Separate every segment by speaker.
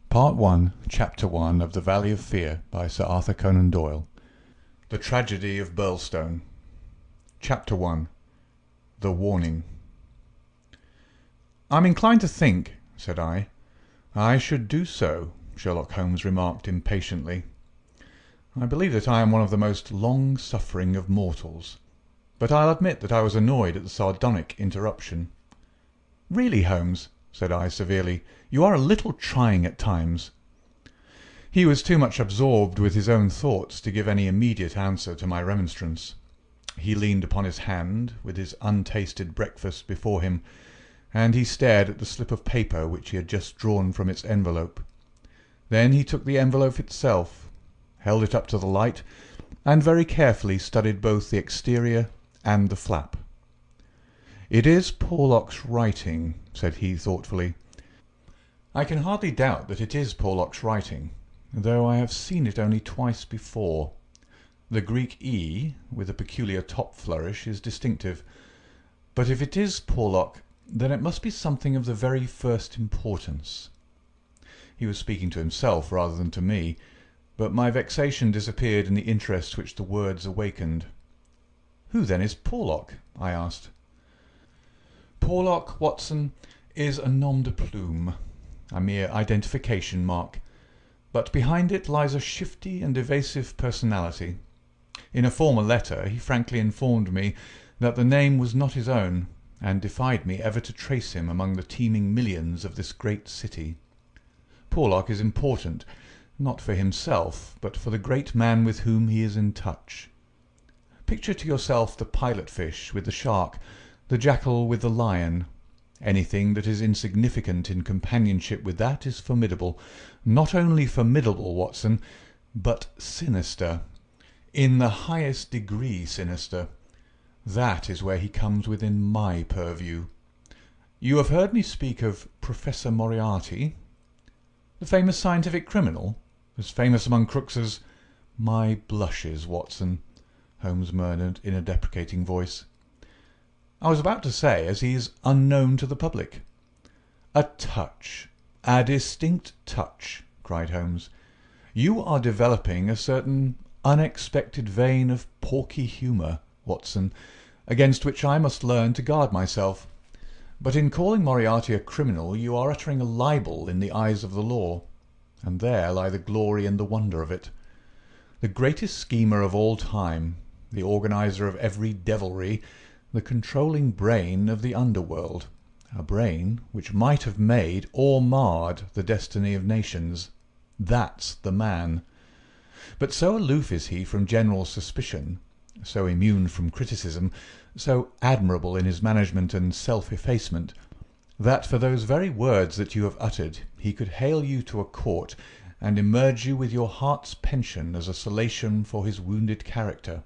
Speaker 1: Part 1, Chapter 1 of The Valley of Fear by Sir Arthur Conan Doyle. The Tragedy of Birlstone. Chapter 1. The Warning. "I'm inclined to think," said I. "I should do so," Sherlock Holmes remarked impatiently. "I believe that I am one of the most long-suffering of mortals. But I'll admit that I was annoyed at the sardonic interruption." "Really, Holmes," said I severely, "you are a little trying at times." He was too much absorbed with his own thoughts to give any immediate answer to my remonstrance. He leaned upon his hand, with his untasted breakfast before him, and he stared at the slip of paper which he had just drawn from its envelope. Then he took the envelope itself, held it up to the light, and very carefully studied both the exterior and the flap. "It is Porlock's writing," said he thoughtfully. "I can hardly doubt that it is Porlock's writing, though I have seen it only twice before. The Greek E, with a peculiar top flourish, is distinctive. But if it is Porlock, then it must be something of the very first importance." He was speaking to himself rather than to me, but my vexation disappeared in the interest which the words awakened. "Who then is Porlock?" I asked. "Porlock, Watson, is a nom de plume, a mere identification mark, but behind it lies a shifty and evasive personality. In a former letter he frankly informed me that the name was not his own, and defied me ever to trace him among the teeming millions of this great city. Porlock is important, not for himself, but for the great man with whom he is in touch. Picture to yourself the pilot fish with the shark, the jackal with the lion. Anything that is insignificant in companionship with that is formidable. Not only formidable, Watson, but sinister. In the highest degree sinister. That is where he comes within my purview. You have heard me speak of Professor Moriarty? The famous scientific criminal, as famous among crooks as—" "My blushes, Watson," Holmes murmured in a deprecating voice. "I was about to say, as he is unknown to the public." "A touch, a distinct touch," cried Holmes. "You are developing a certain unexpected vein of porky humour, Watson, against which I must learn to guard myself. But in calling Moriarty a criminal you are uttering a libel in the eyes of the law, and there lie the glory and the wonder of it. The greatest schemer of all time, the organizer of every devilry, the controlling brain of the underworld, a brain which might have made or marred the destiny of nations. That's the man. But so aloof is he from general suspicion, so immune from criticism, so admirable in his management and self-effacement, that for those very words that you have uttered he could hale you to a court and emerge you with your heart's pension as a solation for his wounded character.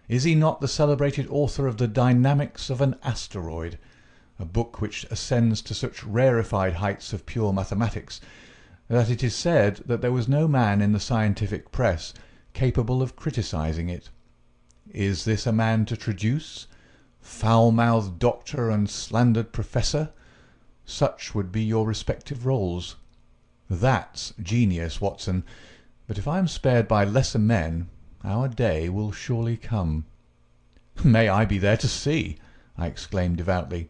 Speaker 1: Is he not the celebrated author of The Dynamics of an Asteroid, a book which ascends to such rarefied heights of pure mathematics that it is said that there was no man in the scientific press capable of criticizing it? Is this a man to traduce? Foul-mouthed doctor and slandered professor? Such would be your respective rôles. That's genius, Watson, but if I am spared by lesser men, our day will surely come." "May I be there to see!" I exclaimed devoutly.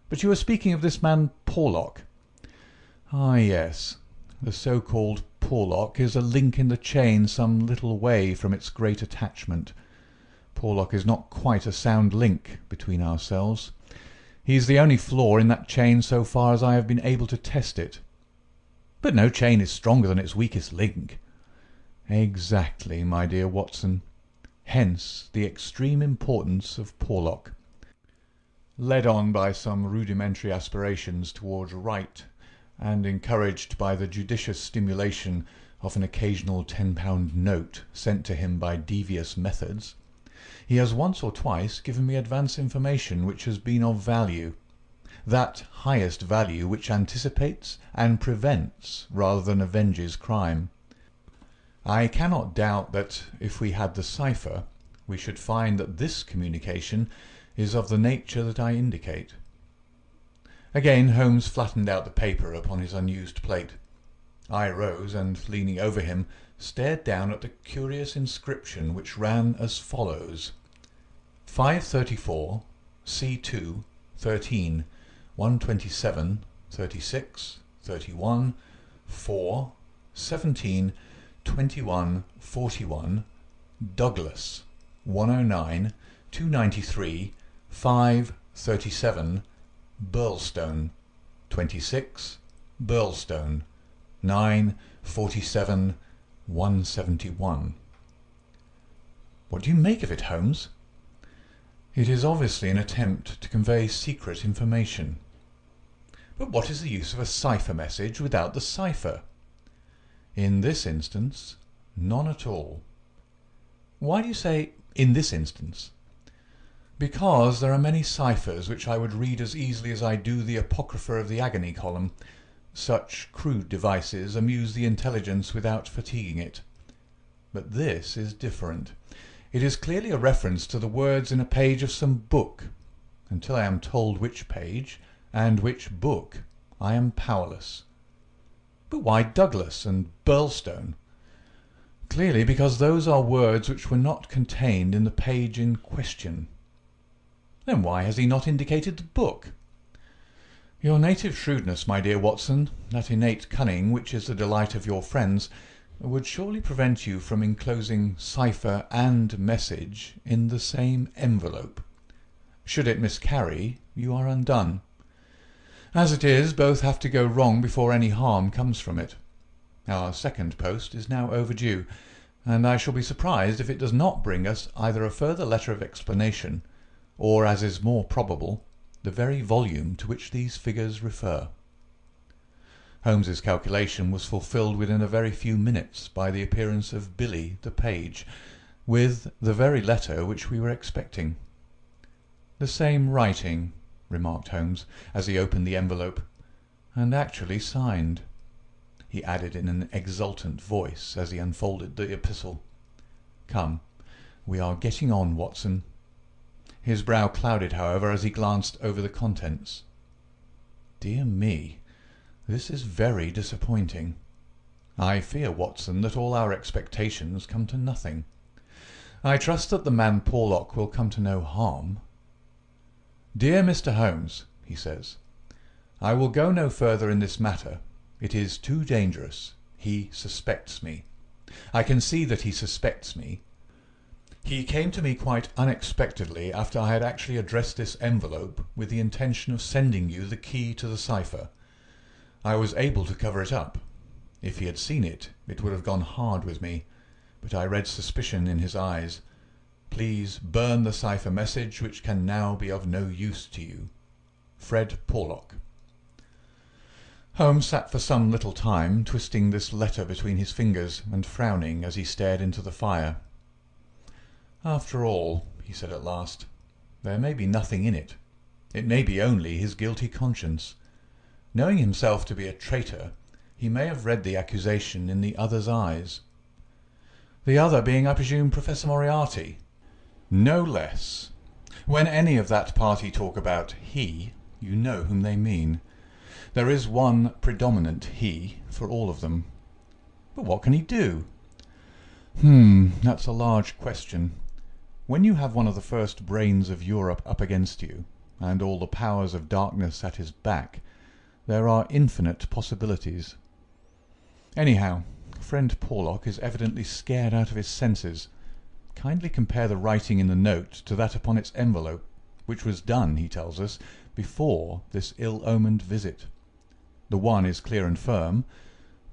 Speaker 1: "But you were speaking of this man Porlock." "Ah, yes. The so-called Porlock is a link in the chain some little way from its great attachment. Porlock is not quite a sound link between ourselves. He is the only flaw in that chain so far as I have been able to test it." "But no chain is stronger than its weakest link." "Exactly, my dear Watson. Hence the extreme importance of Porlock." Led on by some rudimentary aspirations towards right, and encouraged by the judicious stimulation of an occasional £10 note sent to him by devious methods, he has once or twice given me advance information which has been of value, that highest value which anticipates and prevents rather than avenges crime. I cannot doubt that, if we had the cipher, we should find that this communication is of the nature that I indicate. Again Holmes flattened out the paper upon his unused plate. I rose and, leaning over him, stared down at the curious inscription which ran as follows: 534 C2 13 127 36 31 4 17 21 41 Douglas 109 293 5 37 Birlstone 26 Birlstone 9 47 171. What do you make of it, Holmes? It is obviously an attempt to convey secret information. But what is the use of a cipher message without the cipher? In this instance, none at all. Why do you say "in this instance"? Because there are many ciphers which I would read as easily as I do the Apocrypha of the Agony column. Such crude devices amuse the intelligence without fatiguing it. But this is different. It is clearly a reference to the words in a page of some book. Until I am told which page and which book, I am powerless. But why Douglas and Birlstone? Clearly because those are words which were not contained in the page in question. Then why has he not indicated the book? Your native shrewdness, my dear Watson, that innate cunning which is the delight of your friends, would surely prevent you from enclosing cipher and message in the same envelope. Should it miscarry, you are undone. As it is, both have to go wrong before any harm comes from it. Our second post is now overdue, and I shall be surprised if it does not bring us either a further letter of explanation, or, as is more probable, the very volume to which these figures refer. Holmes's calculation was fulfilled within a very few minutes by the appearance of Billy the page, with the very letter which we were expecting. "The same writing," remarked Holmes, as he opened the envelope, "and actually signed," he added in an exultant voice as he unfolded the epistle. "Come, we are getting on, Watson." His brow clouded, however, as he glanced over the contents. "Dear me, this is very disappointing. I fear, Watson, that all our expectations come to nothing. I trust that the man Porlock will come to no harm. Dear Mr. Holmes," he says, "I will go no further in this matter. It is too dangerous. He suspects me. I can see that he suspects me. He came to me quite unexpectedly after I had actually addressed this envelope with the intention of sending you the key to the cipher. I was able to cover it up. If he had seen it, it would have gone hard with me, but I read suspicion in his eyes. Please burn the cipher message, which can now be of no use to you. Fred Porlock." Holmes sat for some little time, twisting this letter between his fingers and frowning as he stared into the fire. "After all," he said at last, "there may be nothing in it. It may be only his guilty conscience. Knowing himself to be a traitor, he may have read the accusation in the other's eyes. The other being, I presume, Professor Moriarty?" "No less. When any of that party talk about 'he,' you know whom they mean. There is one predominant 'he' for all of them." "But what can he do?" That's a large question. When you have one of the first brains of Europe up against you, and all the powers of darkness at his back, there are infinite possibilities. Anyhow, friend Porlock is evidently scared out of his senses. Kindly compare the writing in the note to that upon its envelope, which was done, he tells us, before this ill-omened visit. The one is clear and firm,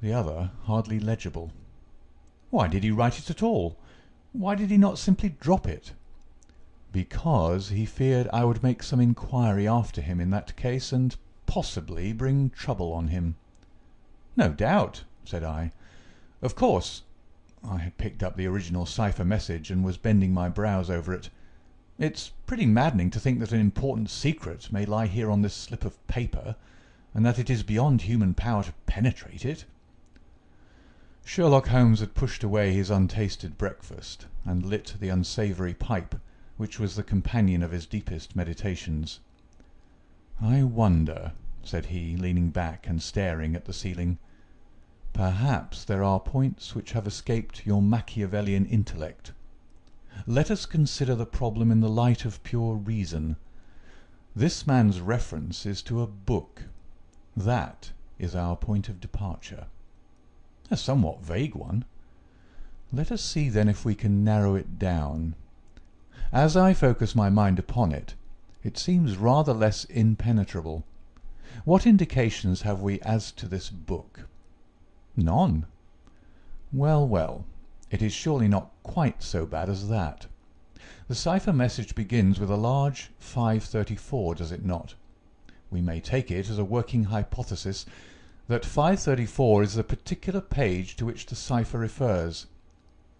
Speaker 1: the other hardly legible. Why did he write it at all? Why did he not simply drop it? Because he feared I would make some inquiry after him in that case, and possibly bring trouble on him. "No doubt," said I. "Of course." I had picked up the original cipher message and was bending my brows over it. "It's pretty maddening to think that an important secret may lie here on this slip of paper, and that it is beyond human power to penetrate it." Sherlock Holmes had pushed away his untasted breakfast and lit the unsavoury pipe, which was the companion of his deepest meditations. "I wonder," said he, leaning back and staring at the ceiling. Perhaps there are points which have escaped your Machiavellian intellect. Let us consider the problem in the light of pure reason. This man's reference is to a book. That is our point of departure. A somewhat vague one. Let us see then if we can narrow it down. As I focus my mind upon it, it seems rather less impenetrable. What indications have we as to this book? None. Well, well, it is surely not quite so bad as that. The cipher message begins with a large 534, does it not? We may take it as a working hypothesis that 534 is the particular page to which the cipher refers.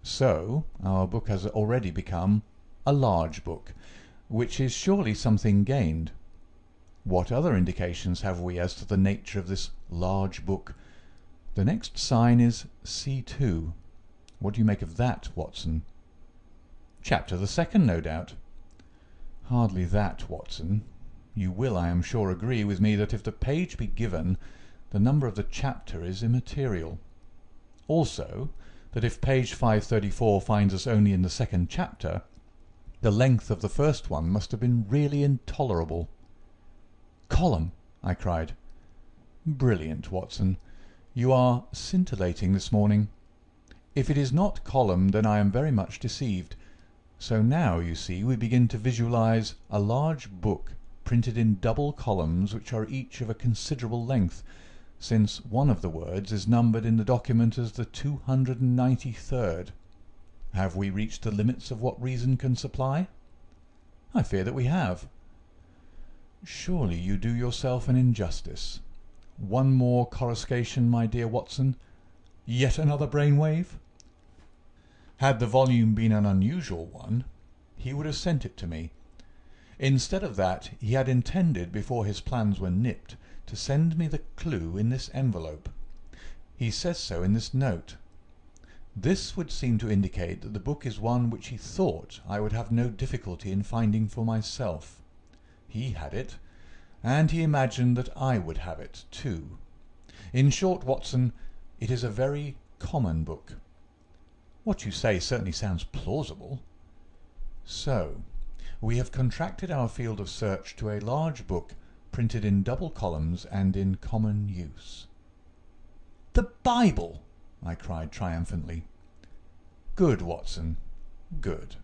Speaker 1: So, our book has already become a large book, which is surely something gained. What other indications have we as to the nature of this large book? The next sign is C2. What do you make of that, Watson? Chapter the second, no doubt. Hardly that, Watson. You will, I am sure, agree with me that if the page be given, the number of the chapter is immaterial. Also, that if page 534 finds us only in the second chapter, the length of the first one must have been really intolerable. Column, I cried. Brilliant, Watson. You are scintillating this morning. If it is not column, then I am very much deceived. So now, you see, we begin to visualize a large book printed in double columns which are each of a considerable length, since one of the words is numbered in the document as the 293rd. Have we reached the limits of what reason can supply? I fear that we have. Surely you do yourself an injustice. One more coruscation, my dear Watson. Yet another brainwave? Had the volume been an unusual one, he would have sent it to me. Instead of that, he had intended, before his plans were nipped, to send me the clue in this envelope. He says so in this note. This would seem to indicate that the book is one which he thought I would have no difficulty in finding for myself. He had it, and he imagined that I would have it too. In short, Watson, it is a very common book. What you say certainly sounds plausible. So, we have contracted our field of search to a large book printed in double columns and in common use. The Bible! I cried triumphantly. Good, Watson, good.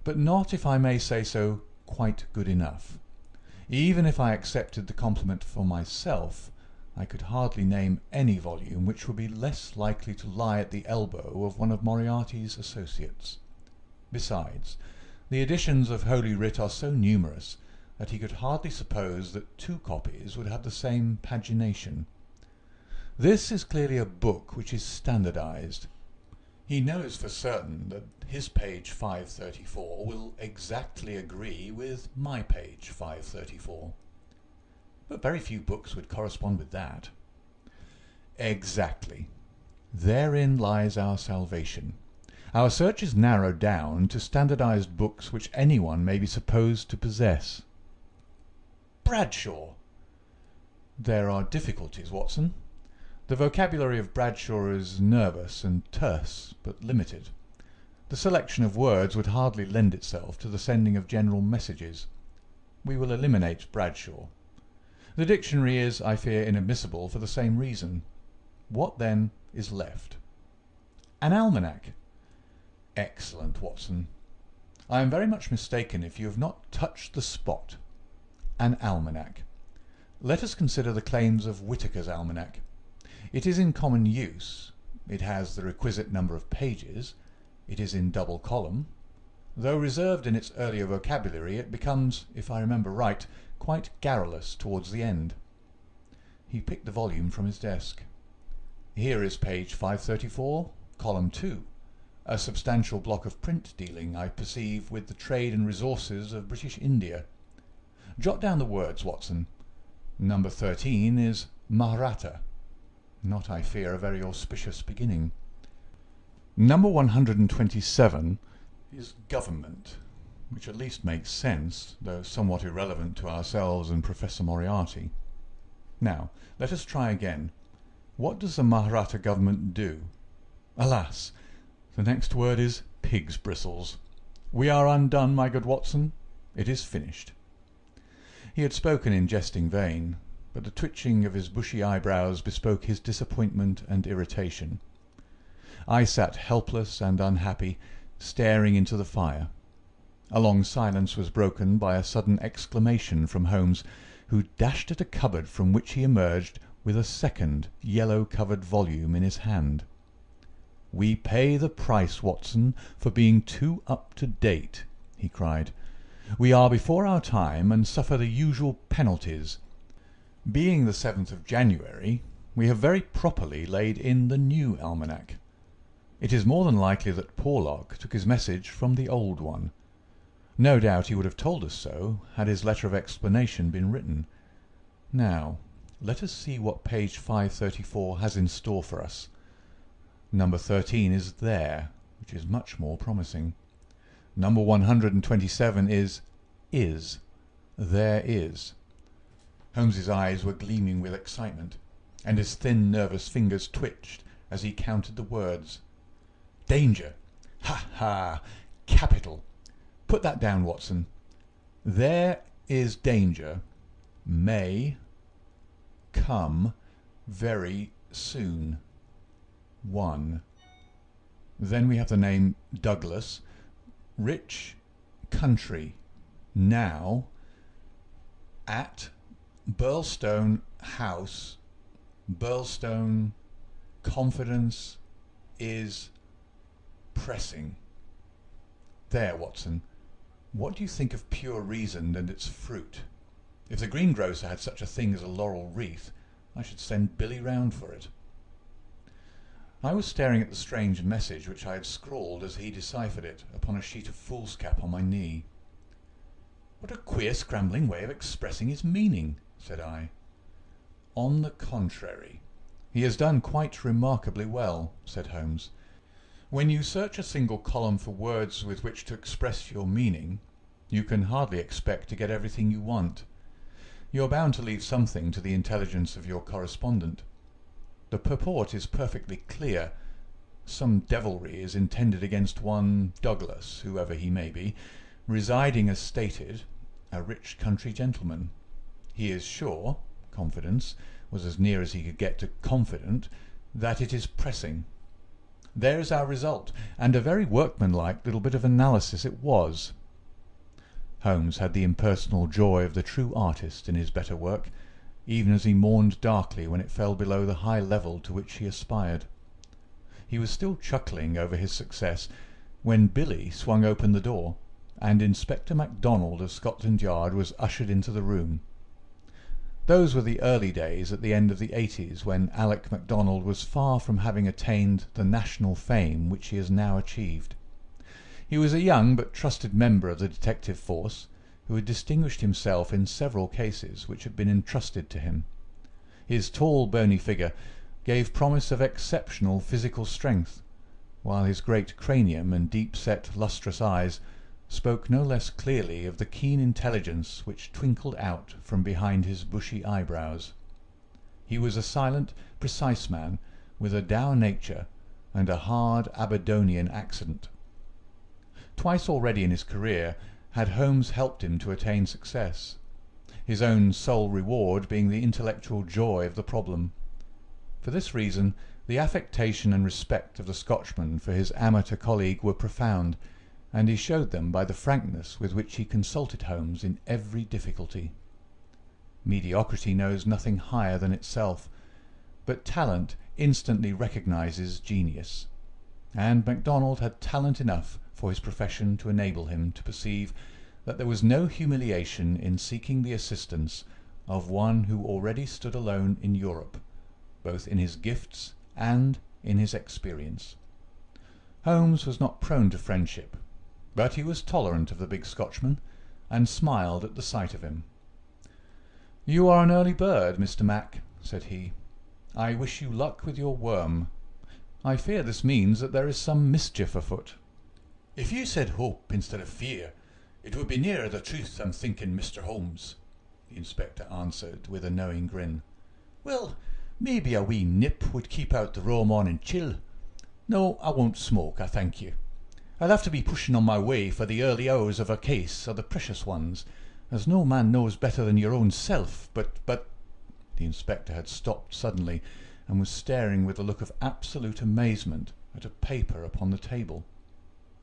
Speaker 1: But not, if I may say so, quite good enough. Even if I accepted the compliment for myself, I could hardly name any volume which would be less likely to lie at the elbow of one of Moriarty's associates. Besides, the editions of Holy Writ are so numerous that he could hardly suppose that two copies would have the same pagination. This is clearly a book which is standardized. He knows for certain that his page 534 will exactly agree with my page 534. But very few books would correspond with that. Exactly. Therein lies our salvation. Our search is narrowed down to standardized books which anyone may be supposed to possess. Bradshaw! There are difficulties, Watson. The vocabulary of Bradshaw is nervous and terse, but limited. The selection of words would hardly lend itself to the sending of general messages. We will eliminate Bradshaw. The dictionary is, I fear, inadmissible for the same reason. What, then, is left? An almanac. Excellent, Watson. I am very much mistaken if you have not touched the spot. An almanac. Let us consider the claims of Whitaker's almanac. It is in common use. It has the requisite number of pages. It is in double column. Though reserved in its earlier vocabulary, it becomes, if I remember right, quite garrulous towards the end. He picked the volume from his desk. Here is page 534, column 2, a substantial block of print dealing, I perceive, with the trade and resources of British India. Jot down the words, Watson. Number 13 is Mahratta. Not, I fear, a very auspicious beginning. Number 127 is Government, which at least makes sense, though somewhat irrelevant to ourselves and Professor Moriarty. Now, let us try again. What does the Mahratta government do? Alas! The next word is pig's bristles. We are undone, my good Watson. It is finished. He had spoken in jesting vein, but the twitching of his bushy eyebrows bespoke his disappointment and irritation. I sat helpless and unhappy, staring into the fire. A long silence was broken by a sudden exclamation from Holmes, who dashed at a cupboard from which he emerged with a second yellow-covered volume in his hand. "We pay the price, Watson, for being too up-to-date," he cried. "We are before our time and suffer the usual penalties. Being the 7th of January, we have very properly laid in the new almanac. It is more than likely that Porlock took his message from the old one. No doubt he would have told us so had his letter of explanation been written. Now, let us see what page 534 has in store for us. Number 13 is there, which is much more promising. Number 127 is. There is." Holmes's eyes were gleaming with excitement, and his thin, nervous fingers twitched as he counted the words. "Danger! Ha, ha! Capital! Put that down, Watson. There is danger. May come very soon. 1. Then we have the name Douglas. Rich country. Now. At Birlstone House. Birlstone. Confidence is pressing. There, Watson. What do you think of pure reason and its fruit? If the greengrocer had such a thing as a laurel wreath, I should send Billy round for it." I was staring at the strange message which I had scrawled as he deciphered it upon a sheet of foolscap on my knee. "What a queer scrambling way of expressing his meaning," said I. "On the contrary, he has done quite remarkably well," said Holmes. "When you search a single column for words with which to express your meaning, you can hardly expect to get everything you want. You are bound to leave something to the intelligence of your correspondent. The purport is perfectly clear. Some devilry is intended against one Douglas, whoever he may be, residing as stated, a rich country gentleman. He is sure, confidence was as near as he could get to confident, that it is pressing. There is our result, and a very workmanlike little bit of analysis it was." Holmes had the impersonal joy of the true artist in his better work, even as he mourned darkly when it fell below the high level to which he aspired. He was still chuckling over his success when Billy swung open the door, and Inspector MacDonald of Scotland Yard was ushered into the room. Those were the early days at the end of the 80s, when Alec MacDonald was far from having attained the national fame which he has now achieved. He was a young but trusted member of the detective force, who had distinguished himself in several cases which had been entrusted to him. His tall, bony figure gave promise of exceptional physical strength, while his great cranium and deep-set, lustrous eyes spoke no less clearly of the keen intelligence which twinkled out from behind his bushy eyebrows. He was a silent, precise man, with a dour nature and a hard Aberdonian accent. Twice already in his career had Holmes helped him to attain success, his own sole reward being the intellectual joy of the problem. For this reason, the affectation and respect of the Scotchman for his amateur colleague were profound, and he showed them by the frankness with which he consulted Holmes in every difficulty. Mediocrity knows nothing higher than itself, but talent instantly recognizes genius, and MacDonald had talent enough for his profession to enable him to perceive that there was no humiliation in seeking the assistance of one who already stood alone in Europe, both in his gifts and in his experience. Holmes was not prone to friendship, but he was tolerant of the big Scotchman, and smiled at the sight of him. "You are an early bird, Mr. Mac," said he. "I wish you luck with your worm. I fear this means that there is some mischief afoot." "If you said hope instead of fear, it would be nearer the truth, I'm thinking, Mr. Holmes," the inspector answered with a knowing grin. "Well, Maybe a wee nip would keep out the raw morning chill. No, I won't smoke, I thank you. I'll have to be pushing on my way, for the early hours of a case are the precious ones, as no man knows better than your own self. But... The inspector had stopped suddenly, and was staring with a look of absolute amazement at a paper upon the table.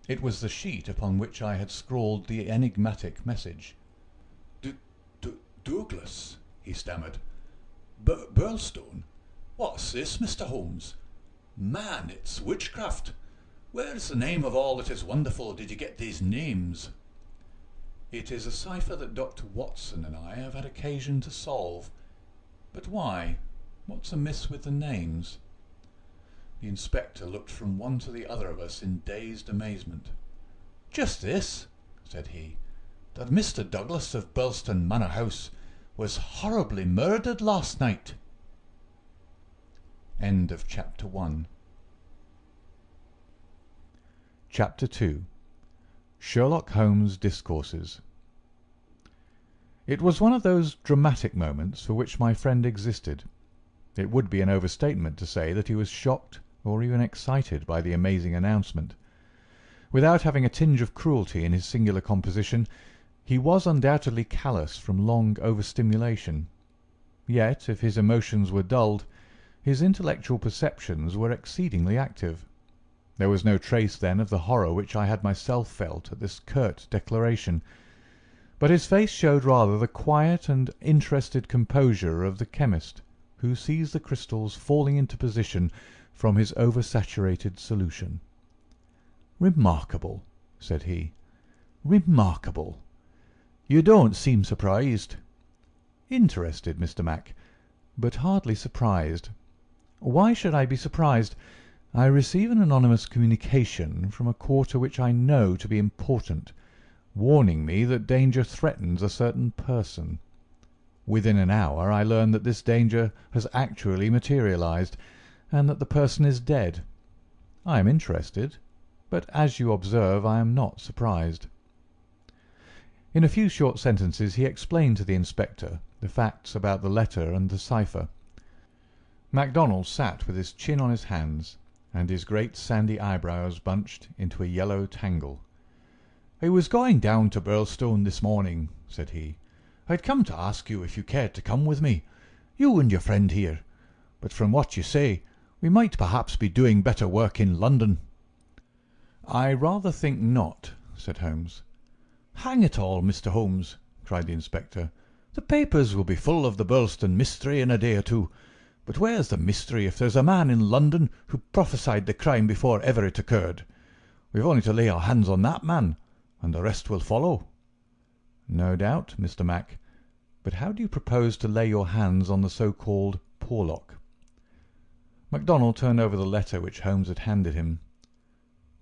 Speaker 1: It was the sheet upon which I had scrawled the enigmatic message. Douglas, he stammered. Birlstone? What's this, Mr. Holmes? Man, it's witchcraft. Where's the name of all that is wonderful did you get these names? It is a cipher that Dr. Watson and I have had occasion to solve. But why? What's amiss with the names? The inspector looked from one to the other of us in dazed amazement. Just this, said he, that Mr. Douglas of Birlstone Manor House was horribly murdered last night. End of Chapter 1. Chapter 2. Sherlock Holmes' Discourses. It was one of those dramatic moments for which my friend existed. It would be an overstatement to say that he was shocked or even excited by the amazing announcement. Without having a tinge of cruelty in his singular composition, he was undoubtedly callous from long overstimulation. Yet, if his emotions were dulled, his intellectual perceptions were exceedingly active. There was no trace, then, of the horror which I had myself felt at this curt declaration, but his face showed rather the quiet and interested composure of the chemist who sees the crystals falling into position from his oversaturated solution. "Remarkable," said he. "Remarkable. You don't seem surprised." "Interested, Mr. Mac, but hardly surprised. Why should I be surprised? I receive an anonymous communication from a quarter which I know to be important, warning me that danger threatens a certain person. Within an hour I learn that this danger has actually materialized, and that the person is dead. I am interested, but as you observe I am not surprised." In a few short sentences he explained to the inspector the facts about the letter and the cipher. MacDonald sat with his chin on his hands, and his great sandy eyebrows bunched into a yellow tangle. "I was going down to Birlstone this morning," said he. "I'd come to ask you if you cared to come with me, you and your friend here, but from what you say, we might perhaps be doing better work in London." "I rather think not," said Holmes. "Hang it all, Mr. Holmes," cried the inspector, "the papers will be full of the Birlstone mystery in a day or two. But where's the mystery if there's a man in London who prophesied the crime before ever it occurred? We've only to lay our hands on that man, and the rest will follow." "No doubt, Mr. Mac. But how do you propose to lay your hands on the so-called Porlock?" MacDonald turned over the letter which Holmes had handed him.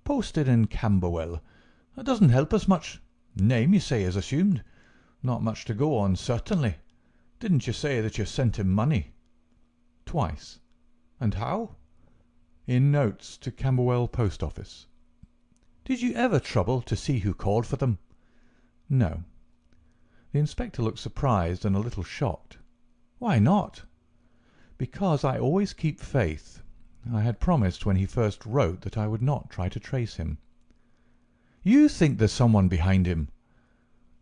Speaker 1: "Posted in Camberwell. That doesn't help us much. Name, you say, is assumed. Not much to go on, certainly. Didn't you say that you sent him money?" "Twice." "And how?" "In notes to Camberwell post office." "Did you ever trouble to see who called for them?" "No." The inspector looked surprised and a little shocked. "Why not?" "Because I always keep faith. I had promised when he first wrote that I would not try to trace him." "You think there's someone behind him?"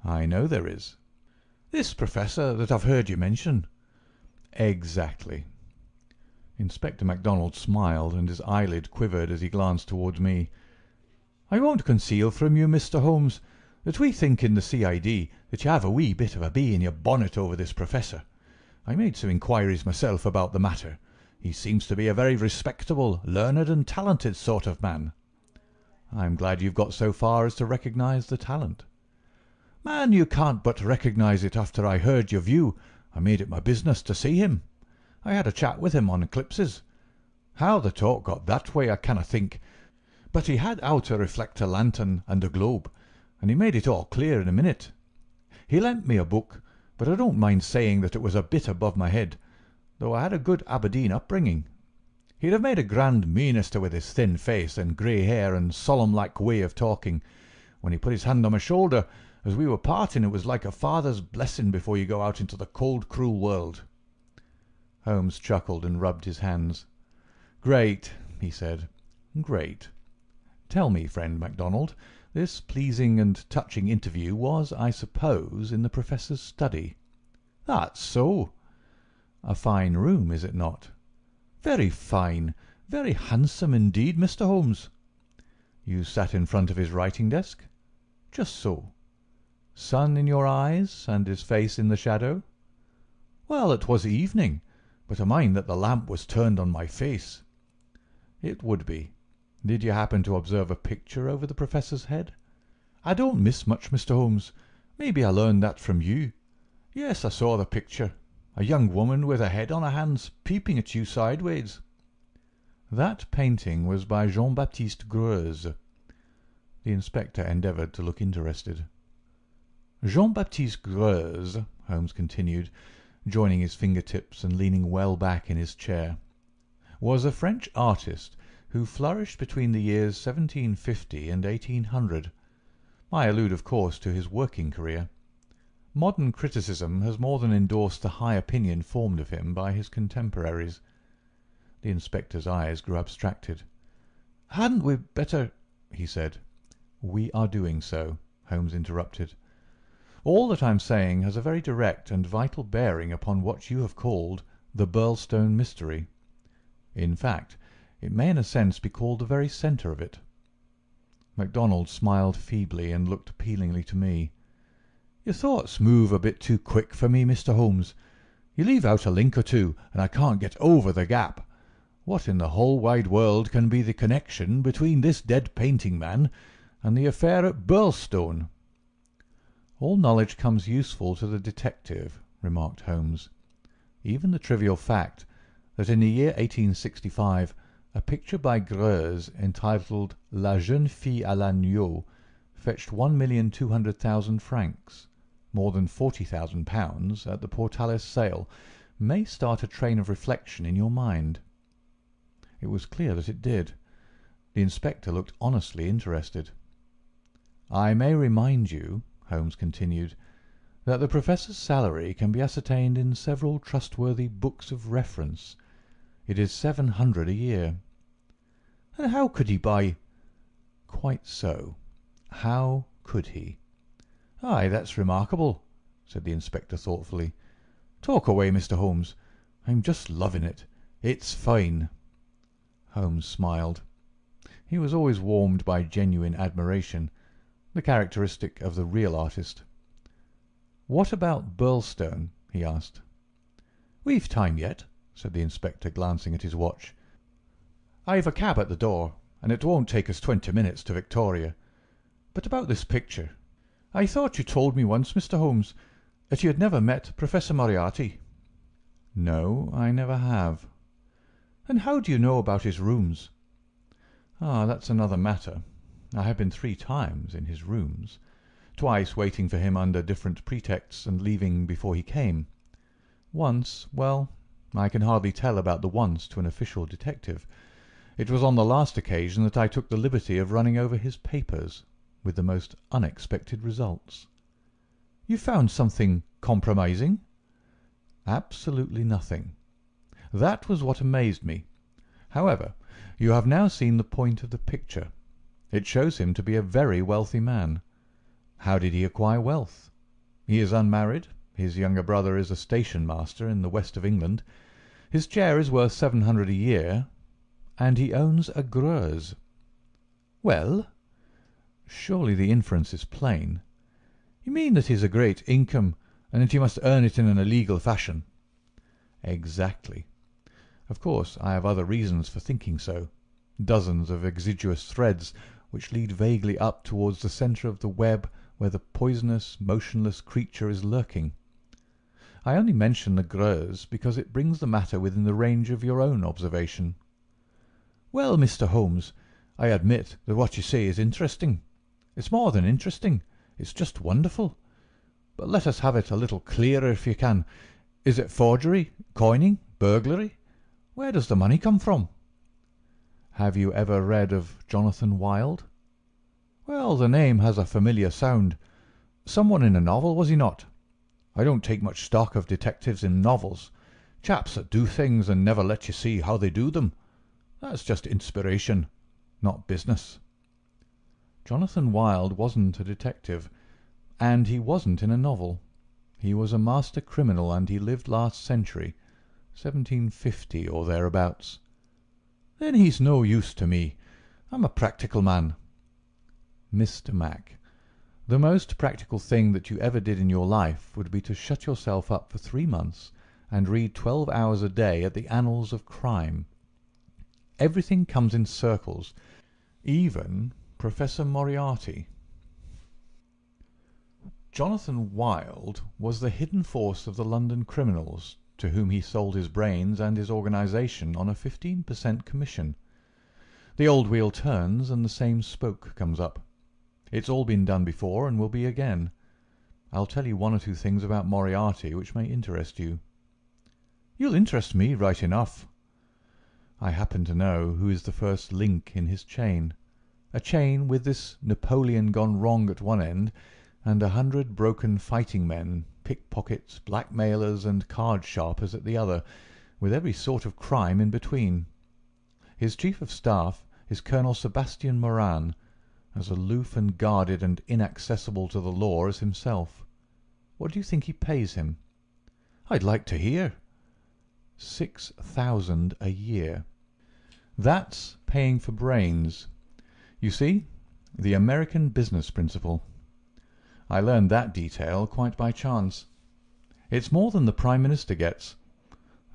Speaker 1: "I know there is." "This professor that I've heard you mention?" "Exactly." Inspector MacDonald smiled, and his eyelid quivered as he glanced towards me. "I won't conceal from you, Mr. Holmes, that we think in the C.I.D. that you have a wee bit of a bee in your bonnet over this professor. I made some inquiries myself about the matter. He seems to be a very respectable, learned and talented sort of man." "I'm glad you've got so far as to recognize the talent." "Man, you can't but recognize it after I heard your view. I made it my business to see him. I had a chat with him on eclipses. How the talk got that way I canna think, but he had out a reflector lantern and a globe, and he made it all clear in a minute. He lent me a book, but I don't mind saying that it was a bit above my head, though I had a good Aberdeen upbringing. He'd have made a grand minister with his thin face and grey hair and solemn-like way of talking. When he put his hand on my shoulder, as we were parting, it was like a father's blessing before you go out into the cold, cruel world." Holmes chuckled and rubbed his hands. "Great," he said. "Great. Tell me, friend MacDonald, this pleasing and touching interview was, I suppose, in the Professor's study?" "That's so." "A fine room, is it not?" "Very fine. Very handsome indeed, Mr. Holmes." "You sat in front of his writing desk?" "Just so." "Sun in your eyes, and his face in the shadow?" "Well, it was evening, but I mind that the lamp was turned on my face." "It would be. Did you happen to observe a picture over the Professor's head?" "I don't miss much, Mr. Holmes. Maybe I learned that from you. Yes, I saw the picture. A young woman with her head on her hands, peeping at you sideways." "That painting was by Jean-Baptiste Greuze." The inspector endeavoured to look interested. "Jean-Baptiste Greuze," Holmes continued, joining his fingertips and leaning well back in his chair, "was a French artist who flourished between the years 1750 and 1800. I allude, of course, to his working career. Modern criticism has more than endorsed the high opinion formed of him by his contemporaries." The inspector's eyes grew abstracted. "Hadn't we better—" he said. "We are doing so," Holmes interrupted. "All that I'm saying has a very direct and vital bearing upon what you have called the Birlstone mystery. In fact, it may in a sense be called the very centre of it." MacDonald smiled feebly and looked appealingly to me. "Your thoughts move a bit too quick for me, Mr. Holmes. You leave out a link or two, and I can't get over the gap. What in the whole wide world can be the connection between this dead painting man and the affair at Birlstone?" "All knowledge comes useful to the detective," remarked Holmes. "Even the trivial fact that in the year 1865 a picture by Greuze entitled La Jeune Fille à l'Agneau fetched 1,200,000 francs, more than £40,000 at the Portalis sale, may start a train of reflection in your mind." It was clear that it did. The inspector looked honestly interested. "I may remind you," Holmes continued, "that the Professor's salary can be ascertained in several trustworthy books of reference. It is 700 a year." "And how could he buy—" "Quite so. How could he?" "Aye, that's remarkable," said the inspector thoughtfully. "Talk away, Mr. Holmes. I'm just loving it. It's fine." Holmes smiled. He was always warmed by genuine admiration, the characteristic of the real artist. "What about Birlstone?" he asked. "We've time yet," said the inspector, glancing at his watch. "I've a cab at the door, and it won't take us 20 minutes to Victoria. But about this picture. I thought you told me once, Mr. Holmes, that you had never met Professor Moriarty." "No, I never have." "And how do you know about his rooms?" "Ah, that's another matter. I have been 3 times in his rooms, twice waiting for him under different pretexts and leaving before he came. Once—well, I can hardly tell about the once to an official detective. It was on the last occasion that I took the liberty of running over his papers, with the most unexpected results." "You found something compromising?" "Absolutely nothing. That was what amazed me. However, you have now seen the point of the picture. It shows him to be a very wealthy man. How did he acquire wealth? He is unmarried. His younger brother is a station master in the west of England. His chair is worth 700 a year, and he owns a Greuze." "Well?" "Surely the inference is plain." "You mean that he has a great income, and that he must earn it in an illegal fashion?" "Exactly. Of course, I have other reasons for thinking so. Dozens of exiguous threads which lead vaguely up towards the centre of the web where the poisonous, motionless creature is lurking. I only mention the Greuze because it brings the matter within the range of your own observation." "Well, Mr. Holmes, I admit that what you say is interesting. It's more than interesting. It's just wonderful. But let us have it a little clearer if you can. Is it forgery, coining, burglary? Where does the money come from?" "Have you ever read of Jonathan Wild?" "Well, the name has a familiar sound. Someone in a novel, was he not? I don't take much stock of detectives in novels. Chaps that do things and never let you see how they do them. That's just inspiration, not business. Jonathan Wild wasn't a detective, and he wasn't in a novel. He was a master criminal, and he lived last century, 1750 or thereabouts. Then he's no use to me. I'm a practical man. Mr. Mac, the most practical thing that you ever did in your life would be to shut yourself up for 3 months and read 12 hours a day at the annals of crime. Everything comes in circles, even Professor Moriarty. Jonathan Wild was the hidden force of the London criminals, to whom he sold his brains and his organisation on a 15% commission. The old wheel turns and the same spoke comes up. It's all been done before and will be again. I'll tell you 1 or 2 things about Moriarty which may interest you. You'll interest me right enough. I happen to know who is the first link in his chain. A chain with this Napoleon gone wrong at one end, and 100 broken fighting men, pickpockets, blackmailers, and card sharpers at the other, with every sort of crime in between. His chief of staff is Colonel Sebastian Moran, as aloof and guarded and inaccessible to the law as himself. What do you think he pays him? I'd like to hear. 6,000 a year. That's paying for brains. You see, the American business principle. I learned that detail quite by chance. It's more than the Prime Minister gets.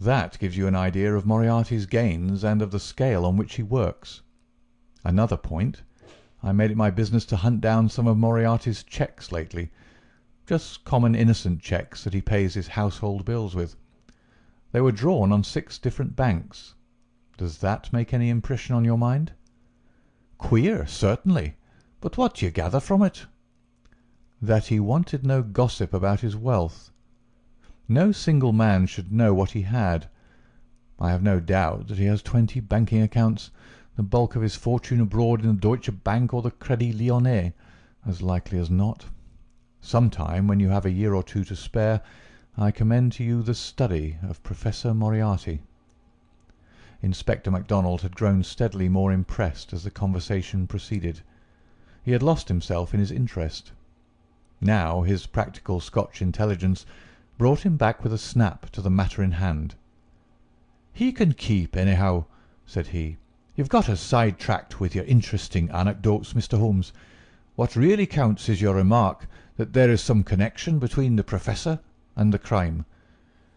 Speaker 1: That gives you an idea of Moriarty's gains and of the scale on which he works. Another point, I made it my business to hunt down some of Moriarty's cheques lately. Just common innocent cheques that he pays his household bills with. They were drawn on 6 different banks. Does that make any impression on your mind? Queer, certainly. But what do you gather from it? That he wanted no gossip about his wealth. No single man should know what he had. I have no doubt that he has 20 banking accounts, the bulk of his fortune abroad in the Deutsche Bank or the Crédit Lyonnais, as likely as not. Sometime, when you have a year or 2 to spare, I commend to you the study of Professor Moriarty. Inspector MacDonald had grown steadily more impressed as the conversation proceeded. He had lost himself in his interest. Now his practical Scotch intelligence brought him back with a snap to the matter in hand. "He can keep, anyhow," said he. "You've got us sidetracked with your interesting anecdotes, Mr. Holmes. What really counts is your remark that there is some connection between the Professor and the crime,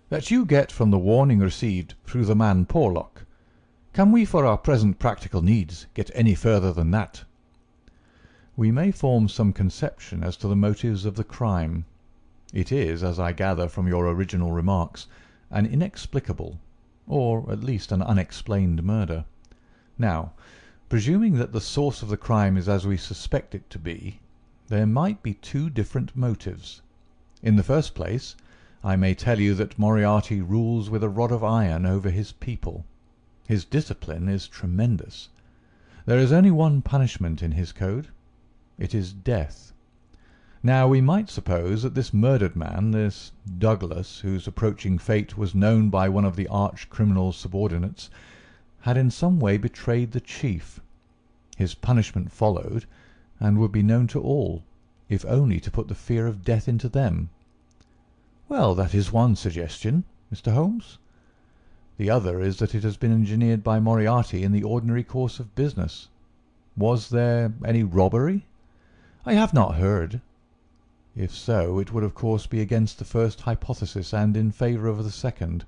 Speaker 1: that you get from the warning received through the man Porlock. Can we, for our present practical needs, get any further than that?" We may form some conception as to the motives of the crime. It is, as I gather from your original remarks, an inexplicable, or at least an unexplained murder. Now, presuming that the source of the crime is as we suspect it to be, there might be 2 different motives. In the first place, I may tell you that Moriarty rules with a rod of iron over his people. His discipline is tremendous. There is only one punishment in his code. It is death. Now, we might suppose that this murdered man, this Douglas, whose approaching fate was known by one of the arch-criminal's subordinates, had in some way betrayed the chief. His punishment followed, and would be known to all, if only to put the fear of death into them. Well, that is one suggestion, Mr. Holmes. The other is that it has been engineered by Moriarty in the ordinary course of business. Was there any robbery? I have not heard. If so, it would of course be against the first hypothesis and in favour of the second.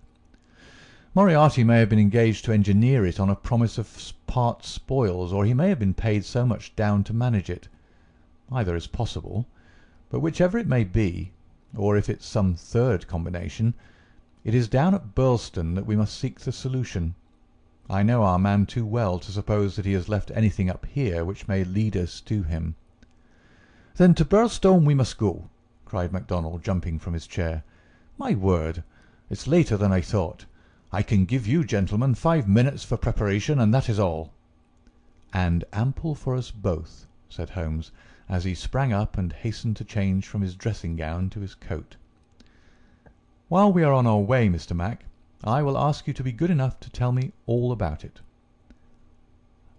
Speaker 1: Moriarty may have been engaged to engineer it on a promise of part spoils, or he may have been paid so much down to manage it. Either is possible, but whichever it may be, or if it's some third combination, it is down at Birlstone that we must seek the solution. I know our man too well to suppose that he has left anything up here which may lead us to him. "Then to Birlstone we must go," cried MacDonald, jumping from his chair. "My word, it's later than I thought. I can give you gentlemen 5 minutes for preparation, and that is all." "And ample for us both," said Holmes, as he sprang up and hastened to change from his dressing-gown to his coat. "While we are on our way, Mr. Mac, I will ask you to be good enough to tell me all about it."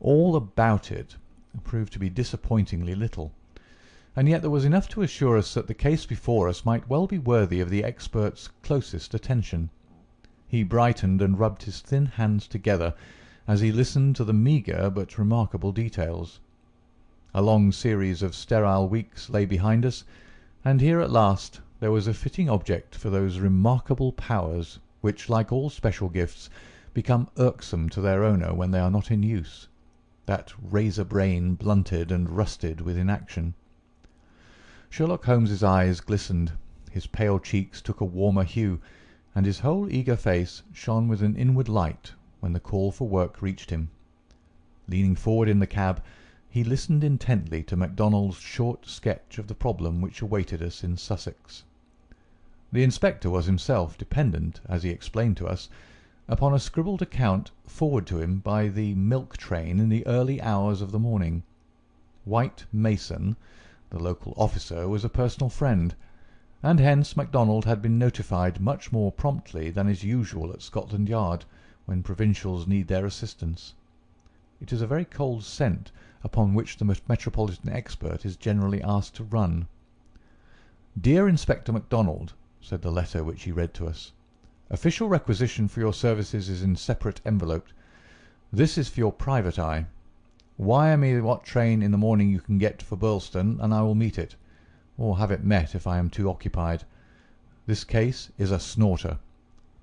Speaker 1: All about it proved to be disappointingly little, and yet there was enough to assure us that the case before us might well be worthy of the expert's closest attention. He brightened and rubbed his thin hands together as he listened to the meagre but remarkable details. A long series of sterile weeks lay behind us, and here at last there was a fitting object for those remarkable powers which, like all special gifts, become irksome to their owner when they are not in use, that razor brain blunted and rusted with inaction. Sherlock Holmes's eyes glistened, his pale cheeks took a warmer hue, and his whole eager face shone with an inward light when the call for work reached him. Leaning forward in the cab, he listened intently to MacDonald's short sketch of the problem which awaited us in Sussex. The inspector was himself dependent, as he explained to us, upon a scribbled account forwarded to him by the milk train in the early hours of the morning. White Mason, the local officer, was a personal friend, and hence MacDonald had been notified much more promptly than is usual at Scotland Yard when provincials need their assistance. It is a very cold scent upon which the metropolitan expert is generally asked to run. "Dear Inspector MacDonald," said the letter which he read to us, "official requisition for your services is in separate envelope. This is for your private eye. Wire me what train in the morning you can get for Birlstone, and I will meet it, or have it met if I am too occupied. This case is a snorter.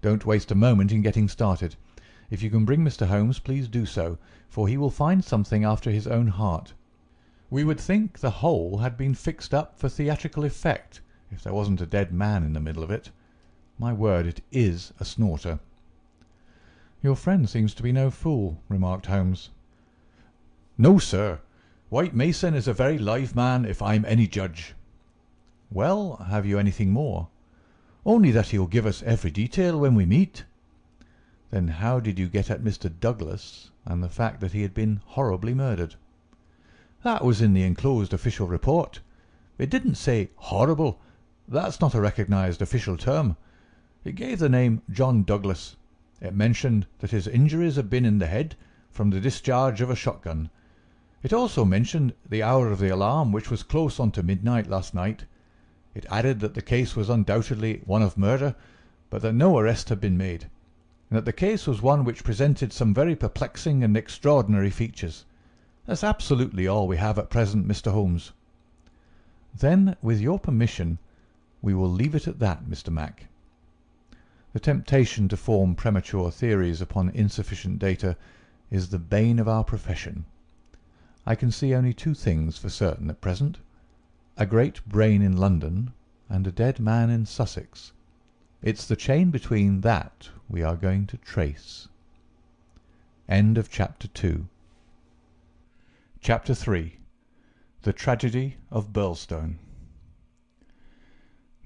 Speaker 1: Don't waste a moment in getting started. If you can bring Mr. Holmes, please do so, for he will find something after his own heart. We would think the whole had been fixed up for theatrical effect if there wasn't a dead man in the middle of it. My word, it is a snorter." "Your friend seems to be no fool," remarked Holmes. "No, sir. White Mason is a very live man, if I'm any judge." "Well, have you anything more?" "Only that he'll give us every detail when we meet." "Then how did you get at Mr. Douglas and the fact that he had been horribly murdered?" "That was in the enclosed official report. It didn't say horrible. That's not a recognised official term. It gave the name John Douglas. It mentioned that his injuries had been in the head from the discharge of a shotgun. It also mentioned the hour of the alarm, which was close on to midnight last night. It added that the case was undoubtedly one of murder, but that no arrest had been made, and that the case was one which presented some very perplexing and extraordinary features. That's absolutely all we have at present, Mr. Holmes." "Then, with your permission, we will leave it at that, Mr. Mac." The temptation to form premature theories upon insufficient data is the bane of our profession. I can see only two things for certain at present: a great brain in London and a dead man in Sussex. It's the chain between that we are going to trace. End of Chapter 2. Chapter 3. The Tragedy of Birlstone.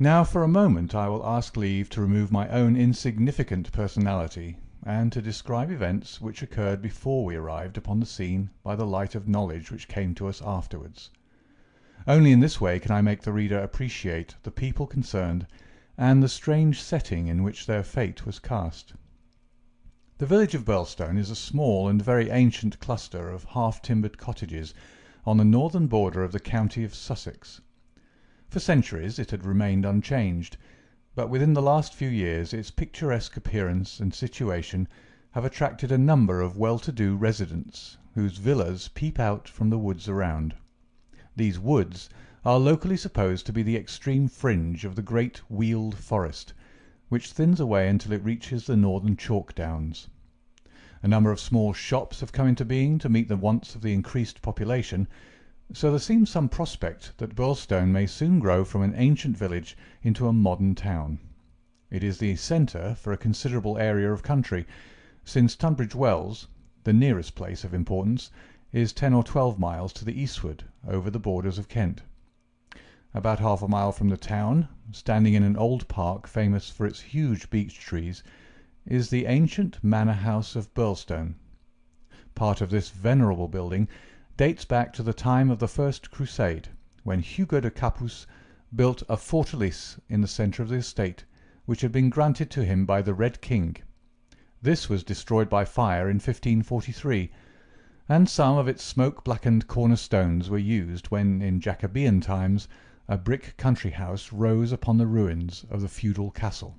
Speaker 1: Now for a moment I will ask leave to remove my own insignificant personality, and to describe events which occurred before we arrived upon the scene by the light of knowledge which came to us afterwards. Only in this way can I make the reader appreciate the people concerned and the strange setting in which their fate was cast. The village of Birlstone is a small and very ancient cluster of half-timbered cottages on the northern border of the county of Sussex. For centuries it had remained unchanged, but within the last few years its picturesque appearance and situation have attracted a number of well-to-do residents, whose villas peep out from the woods around. These woods are locally supposed to be the extreme fringe of the great Weald Forest, which thins away until it reaches the northern chalk downs. A number of small shops have come into being to meet the wants of the increased population, so there seems some prospect that Birlstone may soon grow from an ancient village into a modern town. It is the centre for a considerable area of country, since Tunbridge Wells, the nearest place of importance, is 10 or 12 miles to the eastward, over the borders of Kent. About half a mile from the town, standing in an old park famous for its huge beech trees, is the ancient manor house of Birlstone. Part of this venerable building dates back to the time of the First Crusade, when Hugo de Capus built a fortalice in the centre of the estate, which had been granted to him by the Red King, This was destroyed by fire in 1543, and some of its smoke-blackened cornerstones were used when, in Jacobean times, a brick country house rose upon the ruins of the feudal castle.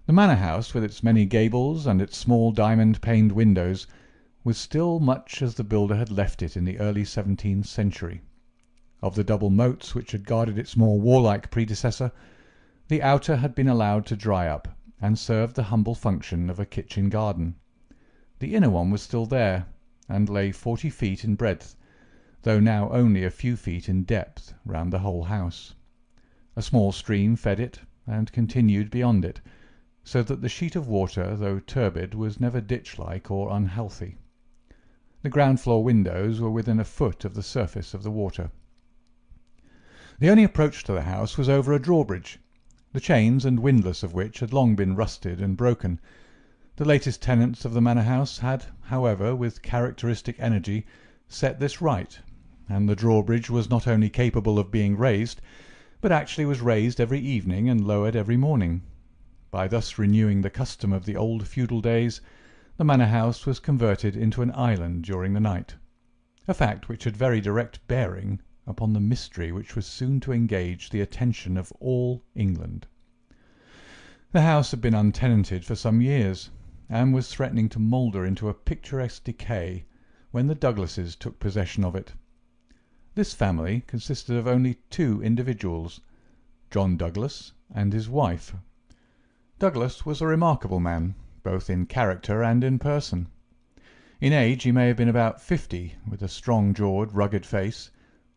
Speaker 1: The manor house, with its many gables and its small diamond-paned windows, was still much as the builder had left it in the early 17th century. Of the double moats which had guarded its more warlike predecessor, the outer had been allowed to dry up, and served the humble function of a kitchen garden. The inner one was still there, and lay 40 feet in breadth, though now only a few feet in depth round the whole house. A small stream fed it, and continued beyond it, so that the sheet of water, though turbid, was never ditch-like or unhealthy. The ground-floor windows were within a foot of the surface of the water. The only approach to the house was over a drawbridge, the chains and windlass of which had long been rusted and broken. The latest tenants of the manor house had, however, with characteristic energy, set this right, and the drawbridge was not only capable of being raised, but actually was raised every evening and lowered every morning. By thus renewing the custom of the old feudal days, the manor house was converted into an island during the night, a fact which had very direct bearing upon the mystery which was soon to engage the attention of all England. The house had been untenanted for some years, and was threatening to moulder into a picturesque decay when the Douglases took possession of it. This family consisted of only 2 individuals, John Douglas and his wife. Douglas was a remarkable man, both in character and in person. In age he may have been about 50, with a strong-jawed, rugged face,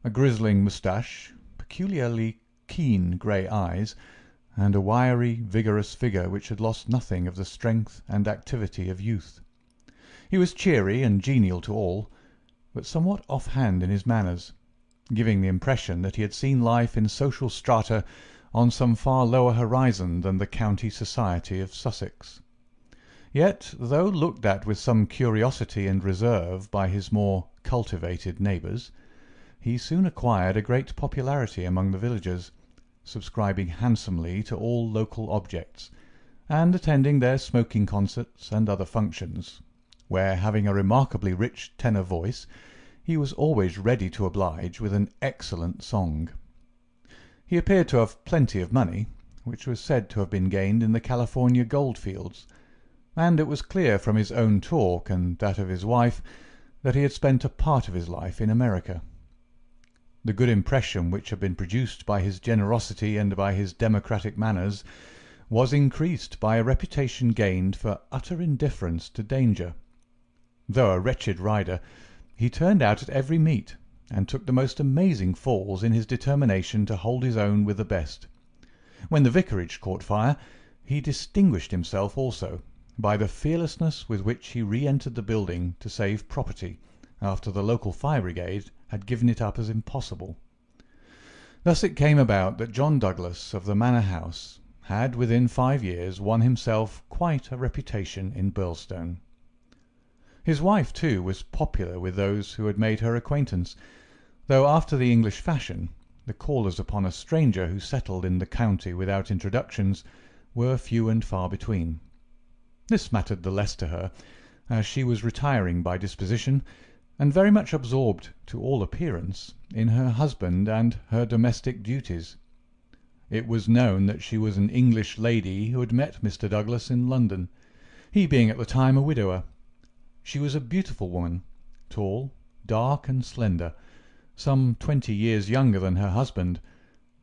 Speaker 1: a grizzling moustache, peculiarly keen grey eyes, and a wiry, vigorous figure which had lost nothing of the strength and activity of youth. He was cheery and genial to all, but somewhat off-hand in his manners, giving the impression that he had seen life in social strata on some far lower horizon than the county society of Sussex. Yet, though looked at with some curiosity and reserve by his more cultivated neighbours, he soon acquired a great popularity among the villagers, subscribing handsomely to all local objects, and attending their smoking concerts and other functions, where, having a remarkably rich tenor voice, he was always ready to oblige with an excellent song. He appeared to have plenty of money, which was said to have been gained in the California gold-fields, and it was clear from his own talk and that of his wife that he had spent a part of his life in America. The good impression which had been produced by his generosity and by his democratic manners was increased by a reputation gained for utter indifference to danger. Though a wretched rider, he turned out at every meet, and took the most amazing falls in his determination to hold his own with the best. When the vicarage caught fire, he distinguished himself also by the fearlessness with which he re-entered the building to save property, after the local fire brigade had given it up as impossible. Thus it came about that John Douglas of the manor house had within 5 years won himself quite a reputation in Birlstone. His wife, too, was popular with those who had made her acquaintance, though after the English fashion the callers upon a stranger who settled in the county without introductions were few and far between. This mattered the less to her, as she was retiring by disposition, and very much absorbed, to all appearance, in her husband and her domestic duties. It was known that she was an English lady who had met Mr. Douglas in London, he being at the time a widower. She was a beautiful woman, tall, dark, and slender, some 20 years younger than her husband,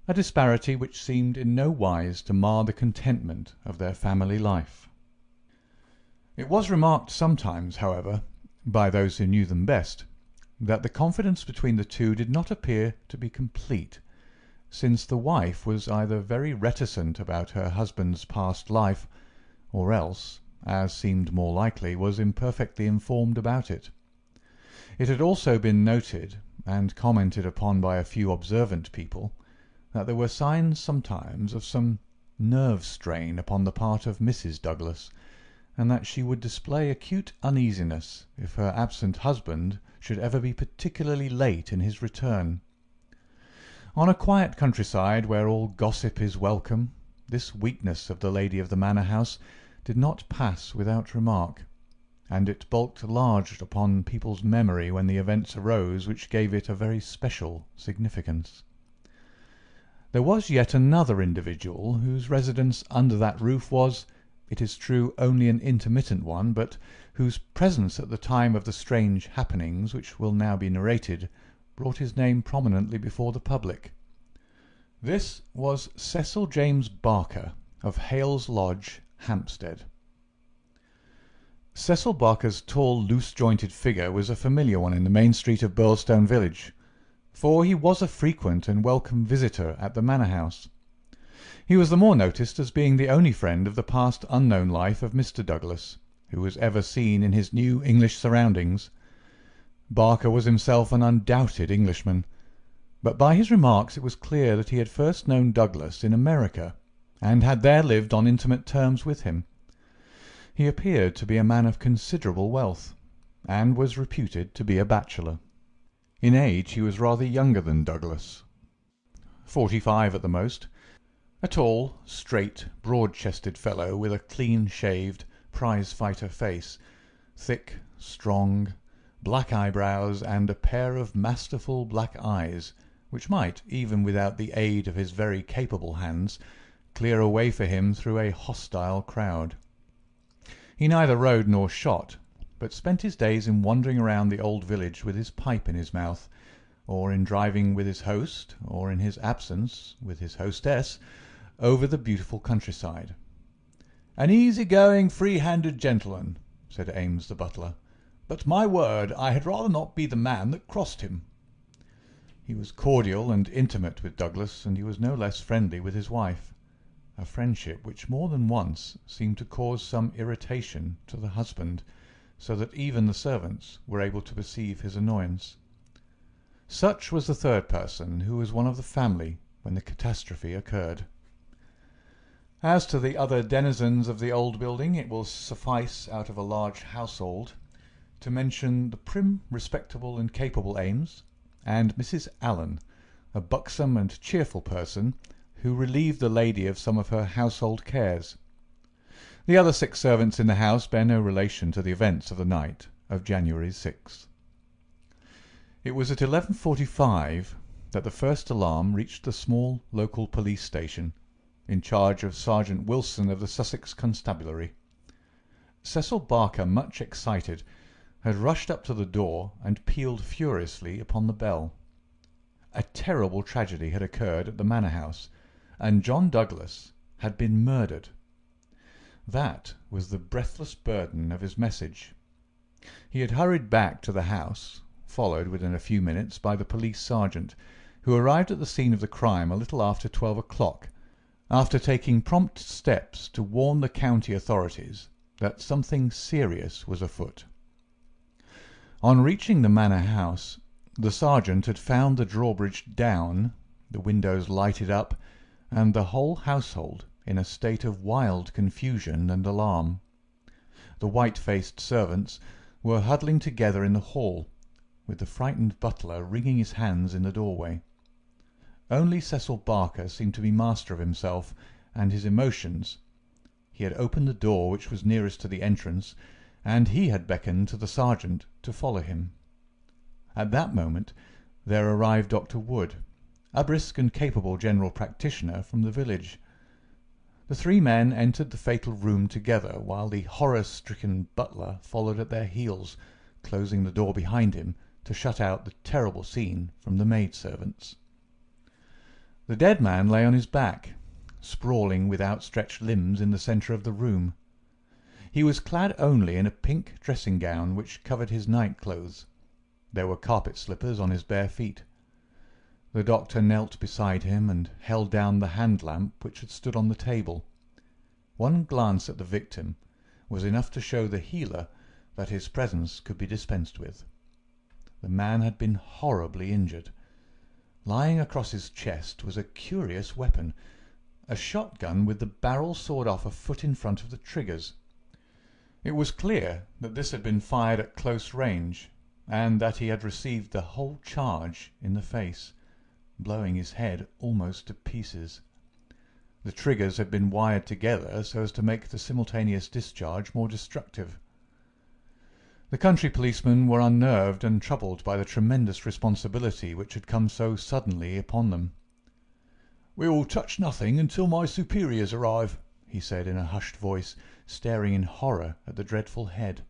Speaker 1: a disparity which seemed in no wise to mar the contentment of their family life. It was remarked sometimes, however, by those who knew them best, that the confidence between the two did not appear to be complete, since the wife was either very reticent about her husband's past life, or else, as seemed more likely, was imperfectly informed about it. It had also been noted, and commented upon by a few observant people, that there were signs sometimes of some nerve strain upon the part of Mrs. Douglas, and that she would display acute uneasiness if her absent husband should ever be particularly late in his return. On a quiet countryside where all gossip is welcome, this weakness of the lady of the manor house did not pass without remark, and it bulked large upon people's memory when the events arose which gave it a very special significance. There was yet another individual whose residence under that roof was, it is true, only an intermittent one, but whose presence at the time of the strange happenings which will now be narrated brought his name prominently before the public. This was Cecil James Barker of Hales Lodge, Hampstead. Cecil Barker's tall, loose-jointed figure was a familiar one in the main street of Birlstone village, for he was a frequent and welcome visitor at the manor house. He was the more noticed as being the only friend of the past unknown life of Mr. Douglas, who was ever seen in his new English surroundings. Barker was himself an undoubted Englishman, but by his remarks it was clear that he had first known Douglas in America, and had there lived on intimate terms with him. He appeared to be a man of considerable wealth, and was reputed to be a bachelor. In age he was rather younger than Douglas, 45 at the most, a tall, straight, broad-chested fellow with a clean-shaved, prize-fighter face, thick, strong, black eyebrows, and a pair of masterful black eyes, which might, even without the aid of his very capable hands, clear a way for him through a hostile crowd. He neither rode nor shot, but spent his days in wandering around the old village with his pipe in his mouth, or in driving with his host, or in his absence with his hostess, over the beautiful countryside. "An easy-going, free-handed gentleman," said Ames the butler, "but my word, I had rather not be the man that crossed him." He was cordial and intimate with Douglas, and he was no less friendly with his wife, a friendship which more than once seemed to cause some irritation to the husband, so that even the servants were able to perceive his annoyance. Such was the third person, who was one of the family when the catastrophe occurred. As to the other denizens of the old building, it will suffice, out of a large household, to mention the prim, respectable, and capable Ames, and Mrs. Allen, a buxom and cheerful person, who relieved the lady of some of her household cares. The other 6 servants in the house bear no relation to the events of the night of January 6th. It was at 11:45 that the first alarm reached the small local police station, in charge of Sergeant Wilson of the Sussex Constabulary. Cecil Barker, much excited, had rushed up to the door and pealed furiously upon the bell. A terrible tragedy had occurred at the manor house, and John Douglas had been murdered. That was the breathless burden of his message. He had hurried back to the house, followed within a few minutes by the police sergeant, who arrived at the scene of the crime a little after 12 o'clock, after taking prompt steps to warn the county authorities that something serious was afoot. On reaching the manor house, the sergeant had found the drawbridge down, the windows lighted up, and the whole household in a state of wild confusion and alarm. The white-faced servants were huddling together in the hall, with the frightened butler wringing his hands in the doorway. Only Cecil Barker seemed to be master of himself and his emotions. He had opened the door which was nearest to the entrance, and he had beckoned to the sergeant to follow him. At that moment there arrived Dr. Wood, a brisk and capable general practitioner from the village. The 3 men entered the fatal room together, while the horror-stricken butler followed at their heels, closing the door behind him to shut out the terrible scene from the maid-servants. The dead man lay on his back, sprawling with outstretched limbs in the centre of the room. He was clad only in a pink dressing-gown which covered his night-clothes. There were carpet-slippers on his bare feet. The doctor knelt beside him and held down the hand-lamp which had stood on the table. One glance at the victim was enough to show the healer that his presence could be dispensed with. The man had been horribly injured. Lying across his chest was a curious weapon, a shotgun with the barrel sawed off a foot in front of the triggers. It was clear that this had been fired at close range, and that he had received the whole charge in the face, blowing his head almost to pieces. The triggers had been wired together so as to make the simultaneous discharge more destructive. The country policemen were unnerved and troubled by the tremendous responsibility which had come so suddenly upon them. "We will touch nothing until my superiors arrive," he said in a hushed voice, staring in horror at the dreadful head.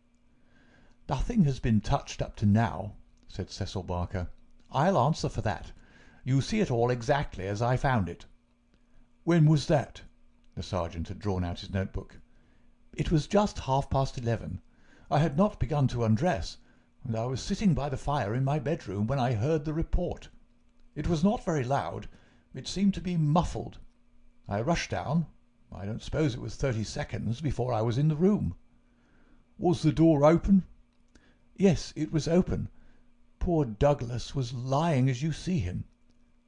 Speaker 1: "Nothing has been touched up to now," said Cecil Barker. "I'll answer for that. You see it all exactly as I found it." "When was that?" The sergeant had drawn out his notebook. "It was just 11:30. I had not begun to undress, and I was sitting by the fire in my bedroom when I heard the report. It was not very loud. It seemed to be muffled. I rushed down. I don't suppose it was 30 seconds before I was in the room." "Was the door open?" "Yes, it was open. Poor Douglas was lying as you see him.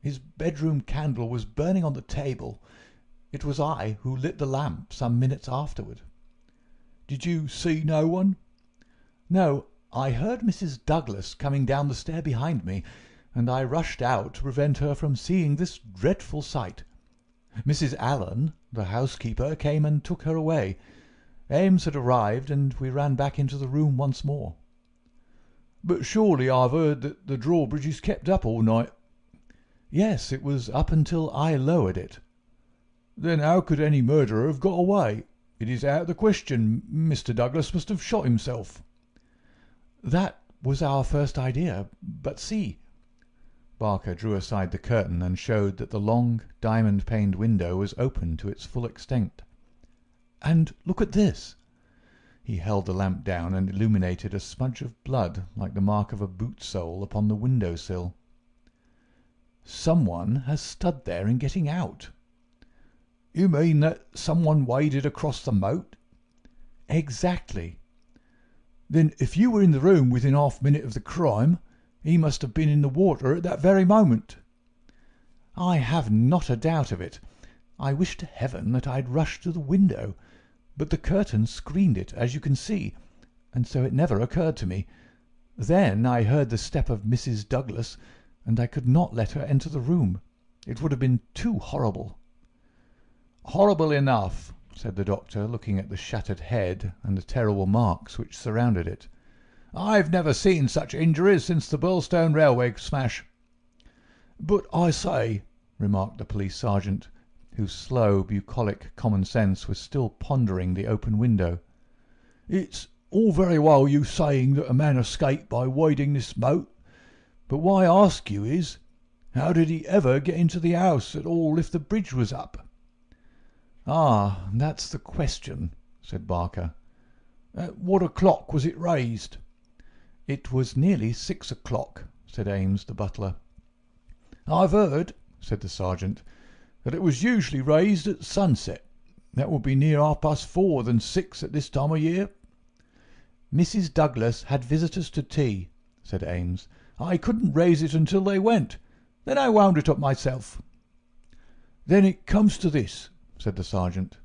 Speaker 1: His bedroom candle was burning on the table. It was I who lit the lamp some minutes afterward." "Did you see no one?" "No, I heard Mrs. Douglas coming down the stair behind me, and I rushed out to prevent her from seeing this dreadful sight. Mrs. Allen, the housekeeper, came and took her away. Ames had arrived, and we ran back into the room once more." "But surely I've heard that the drawbridge is kept up all night." "Yes, it was up until I lowered it." "Then how could any murderer have got away? It is out of the question. Mr. Douglas must have shot himself." "That was our first idea. But see." Barker drew aside the curtain and showed that the long, diamond-paned window was open to its full extent. "And look at this." He held the lamp down and illuminated a smudge of blood like the mark of a boot sole upon the window-sill. "Someone has stood there in getting out." "You mean that someone waded across the moat?" "Exactly." "Then if you were in the room within half a minute of the crime, he must have been in the water at that very moment." "I have not a doubt of it. I wish to heaven that I had rushed to the window, but the curtain screened it, as you can see, and so it never occurred to me. Then I heard the step of Mrs. Douglas, and I could not let her enter the room. It would have been too horrible." "Horrible enough," said the doctor, looking at the shattered head and the terrible marks which surrounded it. "I've never seen such injuries since the Birlstone railway smash." "But I say," remarked the police sergeant, whose slow, bucolic common sense was still pondering the open window, "it's all very well you saying that a man escaped by wading this moat, but why I ask you is, how did he ever get into the house at all if the bridge was up?" "Ah, that's the question," said Barker. "At what o'clock was it raised?" "It was nearly 6 o'clock," said Ames, the butler. "I've heard," said the sergeant, "that it was usually raised at sunset. That would be near 4:30 than 6 at this time of year." "Mrs. Douglas had visitors to tea," said Ames. "I couldn't raise it until they went. Then I wound it up myself." "Then it comes to this," said the sergeant.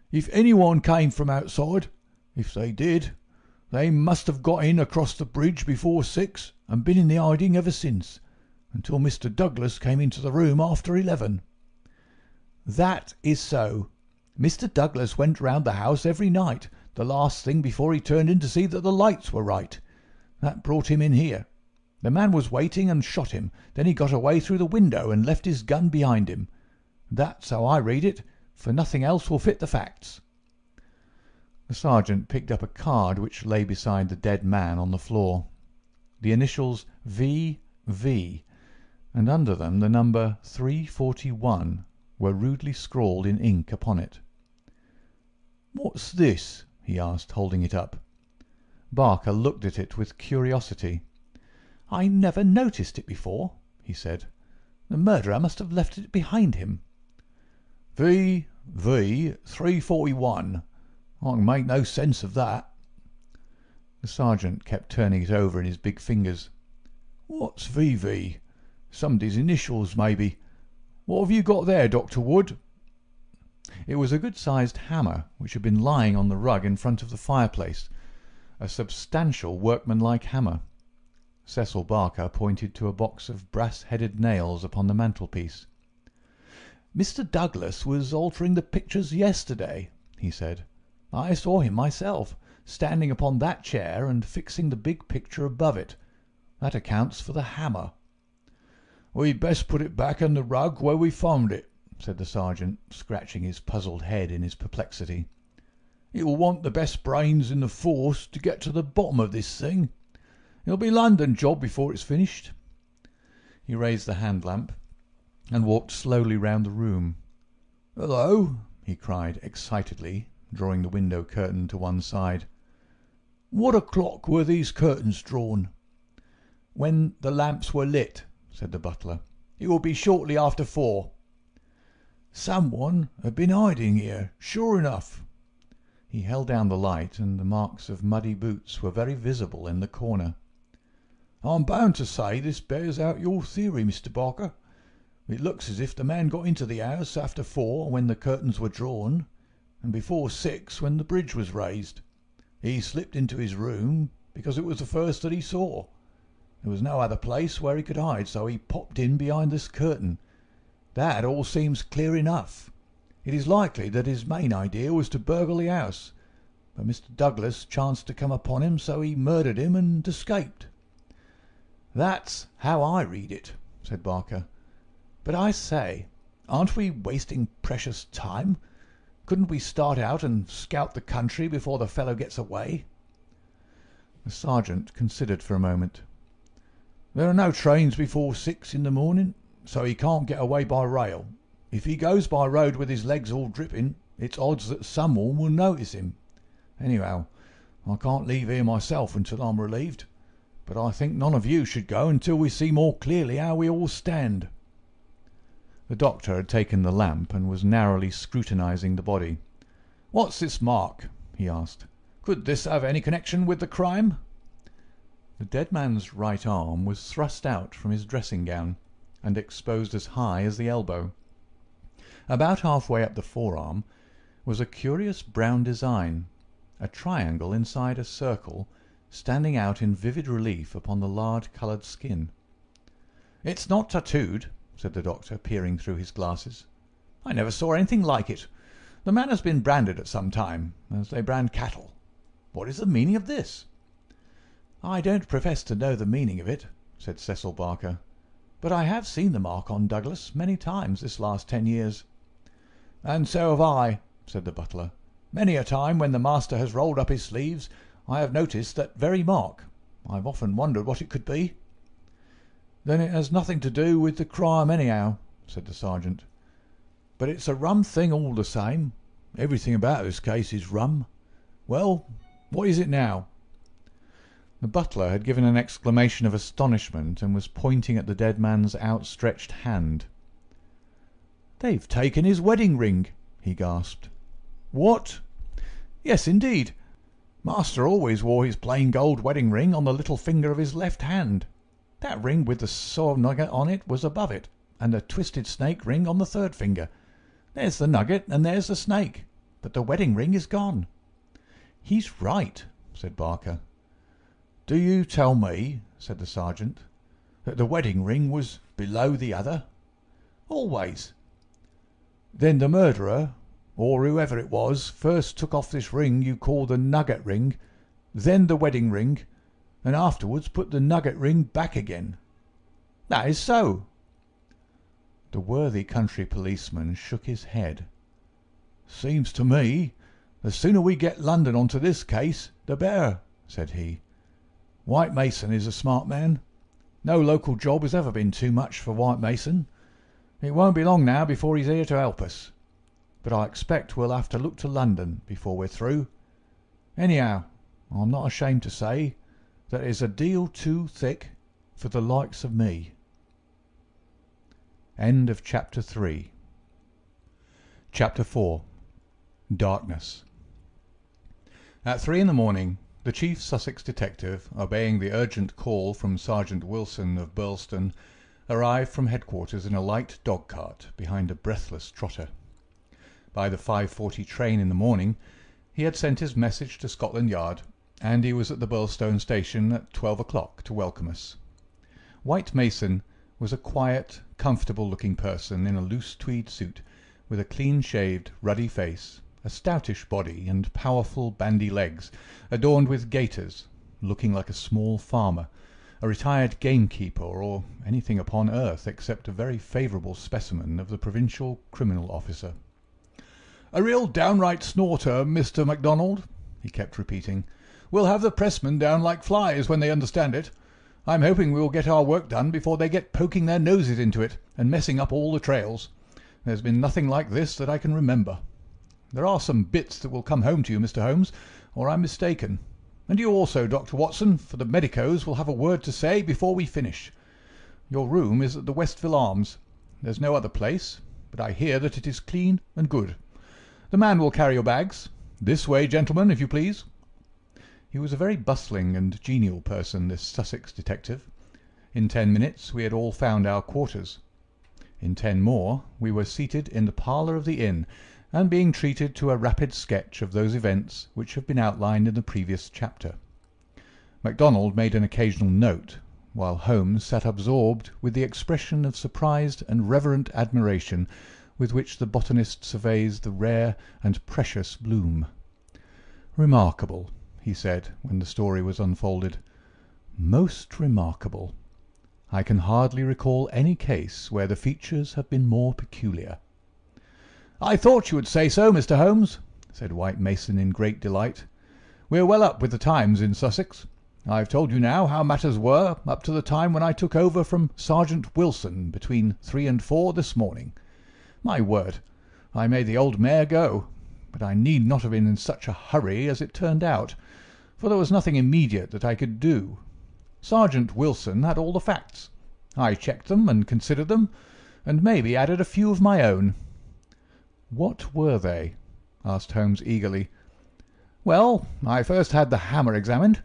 Speaker 1: "If anyone came from outside, if they did, they must have got in across the bridge before 6 and been in the hiding ever since, until Mr. Douglas came into the room after 11. "That is so. Mr. Douglas went round the house every night, the last thing before he turned in to see that the lights were right. That brought him in here. The man was waiting and shot him. Then he got away through the window and left his gun behind him. That's how I read it, for nothing else will fit the facts." The sergeant picked up a card which lay beside the dead man on the floor. The initials V.V. and under them the number 341 were rudely scrawled in ink upon it. "What's this?" he asked, holding it up. Barker looked at it with curiosity. "I never noticed it before," he said. "The murderer must have left it behind him." "V.V. 341. I can make no sense of that." The sergeant kept turning it over in his big fingers. "What's V.V.? Somebody's initials, maybe. What have you got there, Dr. Wood?" It was a good-sized hammer which had been lying on the rug in front of the fireplace, a substantial workmanlike hammer. Cecil Barker pointed to a box of brass-headed nails upon the mantelpiece.
Speaker 2: "Mr. Douglas was altering the pictures yesterday," he said. "I saw him myself, standing upon that chair and fixing the big picture above it. That accounts for the hammer." "We'd best put it back on the rug where we found it," said the sergeant, scratching his puzzled head in his perplexity. "You'll want the best brains in the force to get to the bottom of this thing. It'll be a London job before it's finished." He raised the hand lamp and walked slowly round the room. "Hello!" he cried excitedly, drawing the window curtain to one side. "What o'clock were these curtains drawn?" "When the lamps were lit," said the butler. "It will be shortly after 4. "Someone had been hiding here, sure enough." He held down the light, and the marks of muddy boots were very visible in the corner. "I'm bound to say this bears out your theory, Mr. Barker. It looks as if the man got into the house after 4 when the curtains were drawn, and before 6 when the bridge was raised. He slipped into his room because it was the first that he saw. There was no other place where he could hide, so he popped in behind this curtain. That all seems clear enough. It is likely that his main idea was to burgle the house, but Mr. Douglas chanced to come upon him, so he murdered him and escaped." "That's how I read it," said Barker. "But I say, aren't we wasting precious time? Couldn't we start out and scout the country before the fellow gets away?" The sergeant considered for a moment. "There are no trains before 6 in the morning, so he can't get away by rail. If he goes by road with his legs all dripping, it's odds that someone will notice him. Anyhow, I can't leave here myself until I'm relieved, but I think none of you should go until we see more clearly how we all stand." The doctor had taken the lamp and was narrowly scrutinizing the body. "What's this mark?" he asked. "Could this have any connection with the crime?" The dead man's right arm was thrust out from his dressing gown and exposed as high as the elbow. About halfway up the forearm was a curious brown design, a triangle inside a circle, standing out in vivid relief upon the lard-coloured skin. "It's not tattooed," said the doctor, peering through his glasses. "I never saw anything like it. The man has been branded at some time, as they brand cattle. What is the meaning of this?" "I don't profess to know the meaning of it," said Cecil Barker, "but I have seen the mark on Douglas many times this last 10 years. "And so have I," said the butler. "Many a time when the master has rolled up his sleeves I have noticed that very mark. I've often wondered what it could be." "Then it has nothing to do with the crime anyhow," said the sergeant. "But it's a rum thing all the same. Everything about this case is rum. Well, what is it now?" The butler had given an exclamation of astonishment and was pointing at the dead man's outstretched hand. "They've taken his wedding ring," he gasped. "What?" "Yes, indeed. Master always wore his plain gold wedding ring on the little finger of his left hand. That ring with the saw nugget on it was above it, and a twisted snake ring on the third finger. There's the nugget and there's the snake, but the wedding ring is gone." "He's right," said Barker. "Do you tell me," said the sergeant, "that the wedding ring was below the other?" "Always." "Then the murderer, or whoever it was, first took off this ring you call the nugget ring, then the wedding ring, and afterwards put the nugget ring back again?" "That is so." The worthy country policeman shook his head. "Seems to me the sooner we get London onto this case the better," said he. "White Mason is a smart man. No local job has ever been too much for White Mason. It won't be long now before he's here to help us. But I expect we'll have to look to London before we're through. Anyhow, I'm not ashamed to say that it's a deal too thick for the likes of me." End of Chapter 3. Chapter 4. Darkness. At 3 in the morning, the chief Sussex detective, obeying the urgent call from Sergeant Wilson of Birlstone, arrived from headquarters in a light dog-cart behind a breathless trotter. By the 5:40 train in the morning, he had sent his message to Scotland Yard, and he was at the Birlstone station at 12 o'clock to welcome us. White Mason was a quiet,
Speaker 1: comfortable-looking person in a loose tweed suit, with a clean-shaved, ruddy face, a stoutish body, and powerful bandy legs, adorned with gaiters, looking like a small farmer, a retired gamekeeper, or anything upon earth except a very favourable specimen of the provincial criminal officer. "A real downright snorter, Mr. MacDonald," he kept repeating. "We'll have the pressmen down like flies when they understand it. I'm hoping we will get our work done before they get poking their noses into it and messing up all the trails. There's been nothing like this that I can remember. There are some bits that will come home to you, Mr. Holmes, or I'm mistaken. And you also, Dr. Watson, for the medicos will have a word to say before we finish. Your room is at the Westville Arms. There's no other place, but I hear that it is clean and good. The man will carry your bags. This way, gentlemen, if you please." He was a very bustling and genial person, this Sussex detective. In 10 minutes we had all found our quarters. In 10 more we were seated in the parlour of the inn, and being treated to a rapid sketch of those events which have been outlined in the previous chapter. MacDonald made an occasional note, while Holmes sat absorbed with the expression of surprised and reverent admiration with which the botanist surveys the rare and precious bloom. "Remarkable," he said, when the story was unfolded. "Most remarkable. I can hardly recall any case where the features have been more peculiar." "I thought you would say so, Mr. Holmes," said White Mason in great delight. "We're well up with the times in Sussex. I've told you now how matters were up to the time when I took over from Sergeant Wilson between 3 and 4 this morning. My word, I made the old mare go, but I need not have been in such a hurry as it turned out, for there was nothing immediate that I could do. Sergeant Wilson had all the facts. I checked them and considered them, and maybe added a few of my own." "What were they?" asked Holmes eagerly. "Well, I first had the hammer examined.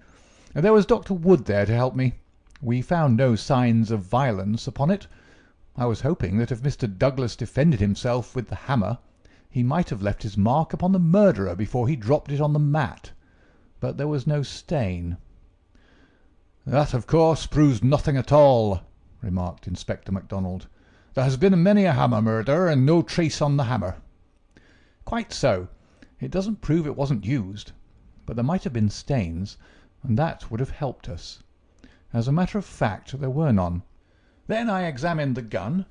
Speaker 1: There was Dr. Wood there to help me. We found no signs of violence upon it. I was hoping that if Mr. Douglas defended himself with the hammer, he might have left his mark upon the murderer before he dropped it on the mat. But there was no stain." "That, of course, proves nothing at all," remarked Inspector MacDonald. "There has been many a hammer murder, and no trace on the hammer." "Quite so. It doesn't prove it wasn't used. But there might have been stains, and that would have helped us. As a matter of fact, there were none. Then I examined the gun.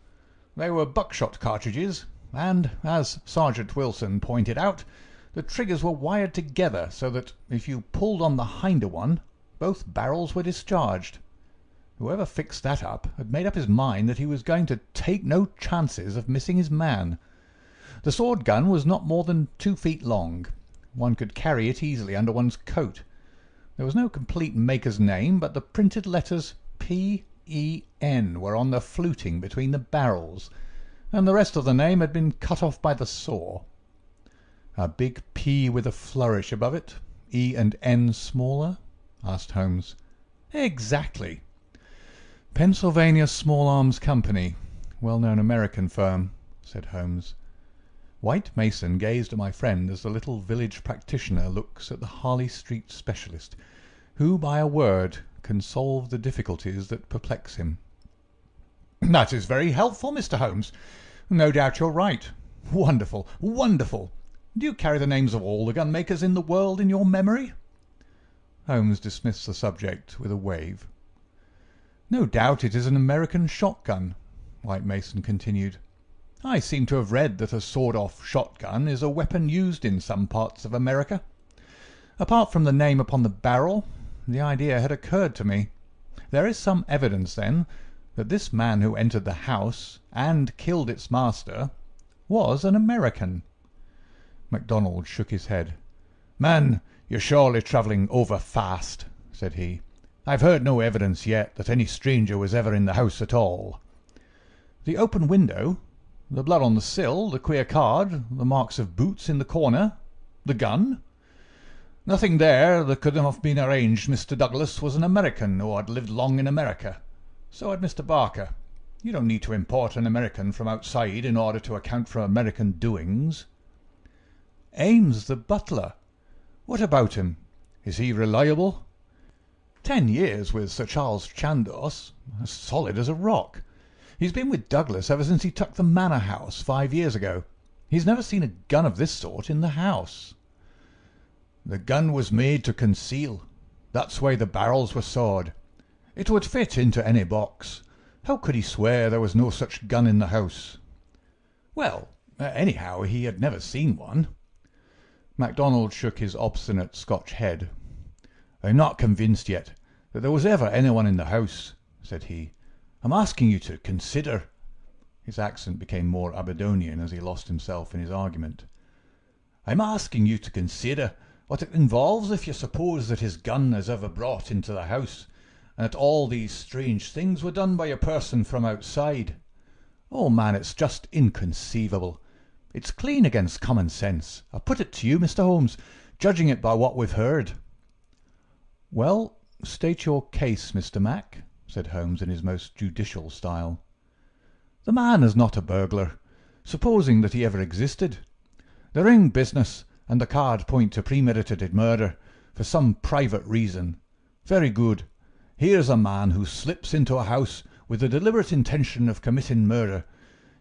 Speaker 1: They were buckshot cartridges, and, as Sergeant Wilson pointed out, the triggers were wired together so that if you pulled on the hinder one, both barrels were discharged. Whoever fixed that up had made up his mind that he was going to take no chances of missing his man. The sword gun was not more than 2 feet long. One could carry it easily under one's coat. There was no complete maker's name, but the printed letters P.E.N. were on the fluting between the barrels, and the rest of the name had been cut off by the saw. "A big P with a flourish above it, E and N smaller?" asked Holmes. "Exactly." "Pennsylvania Small Arms Company, well-known American firm," said Holmes. White Mason gazed at my friend as the little village practitioner looks at the Harley Street specialist, who by a word can solve the difficulties that perplex him. "That is very helpful, Mr. Holmes. No doubt you're right. Wonderful, wonderful. Do you carry the names of all the gunmakers in the world in your memory?" Holmes dismissed the subject with a wave. "No doubt it is an American shotgun," White Mason continued. "I seem to have read that a sawed-off shotgun is a weapon used in some parts of America. Apart from the name upon the barrel, the idea had occurred to me. There is some evidence, then, that this man who entered the house and killed its master was an American." MacDonald shook his head. "Man, you're surely travelling over fast," said he. "I've heard no evidence yet that any stranger was ever in the house at all." "The open window, the blood on the sill, the queer card, the marks of boots in the corner, the gun? Nothing there that could have been arranged. Mr. Douglas was an American or had lived long in America. So had Mr. Barker. You don't need to import an American from outside in order to account for American doings." "Ames, the butler. What about him? Is he reliable?" 10 years with Sir Charles Chandos, as solid as a rock.
Speaker 2: He's been with Douglas ever since he took the manor house 5 years ago. He's never seen a gun of this sort in the house." "The gun was made to conceal. That's why the barrels were sawed. It would fit into any box. How could he swear there was no such gun in the house?" "Well, anyhow, he had never seen one." MacDonald shook his obstinate Scotch head. "I'm not convinced yet that there was ever anyone in the house," said he. "I'm asking you to consider." His accent became more Aberdonian as he lost himself in his argument. "I'm asking you to consider what it involves if you suppose that his gun is ever brought into the house, and that all these strange things were done by a person from outside. Oh, man, it's just inconceivable. It's clean against common sense. I put it to you, Mr. Holmes, judging it by what we've heard." "Well, state your case, Mr. Mac," said Holmes in his most judicial style. "The man is not a burglar, supposing that he ever existed. The ring business and the card point to premeditated murder for some private reason. Very good. Here's a man who slips into a house with the deliberate intention of committing murder.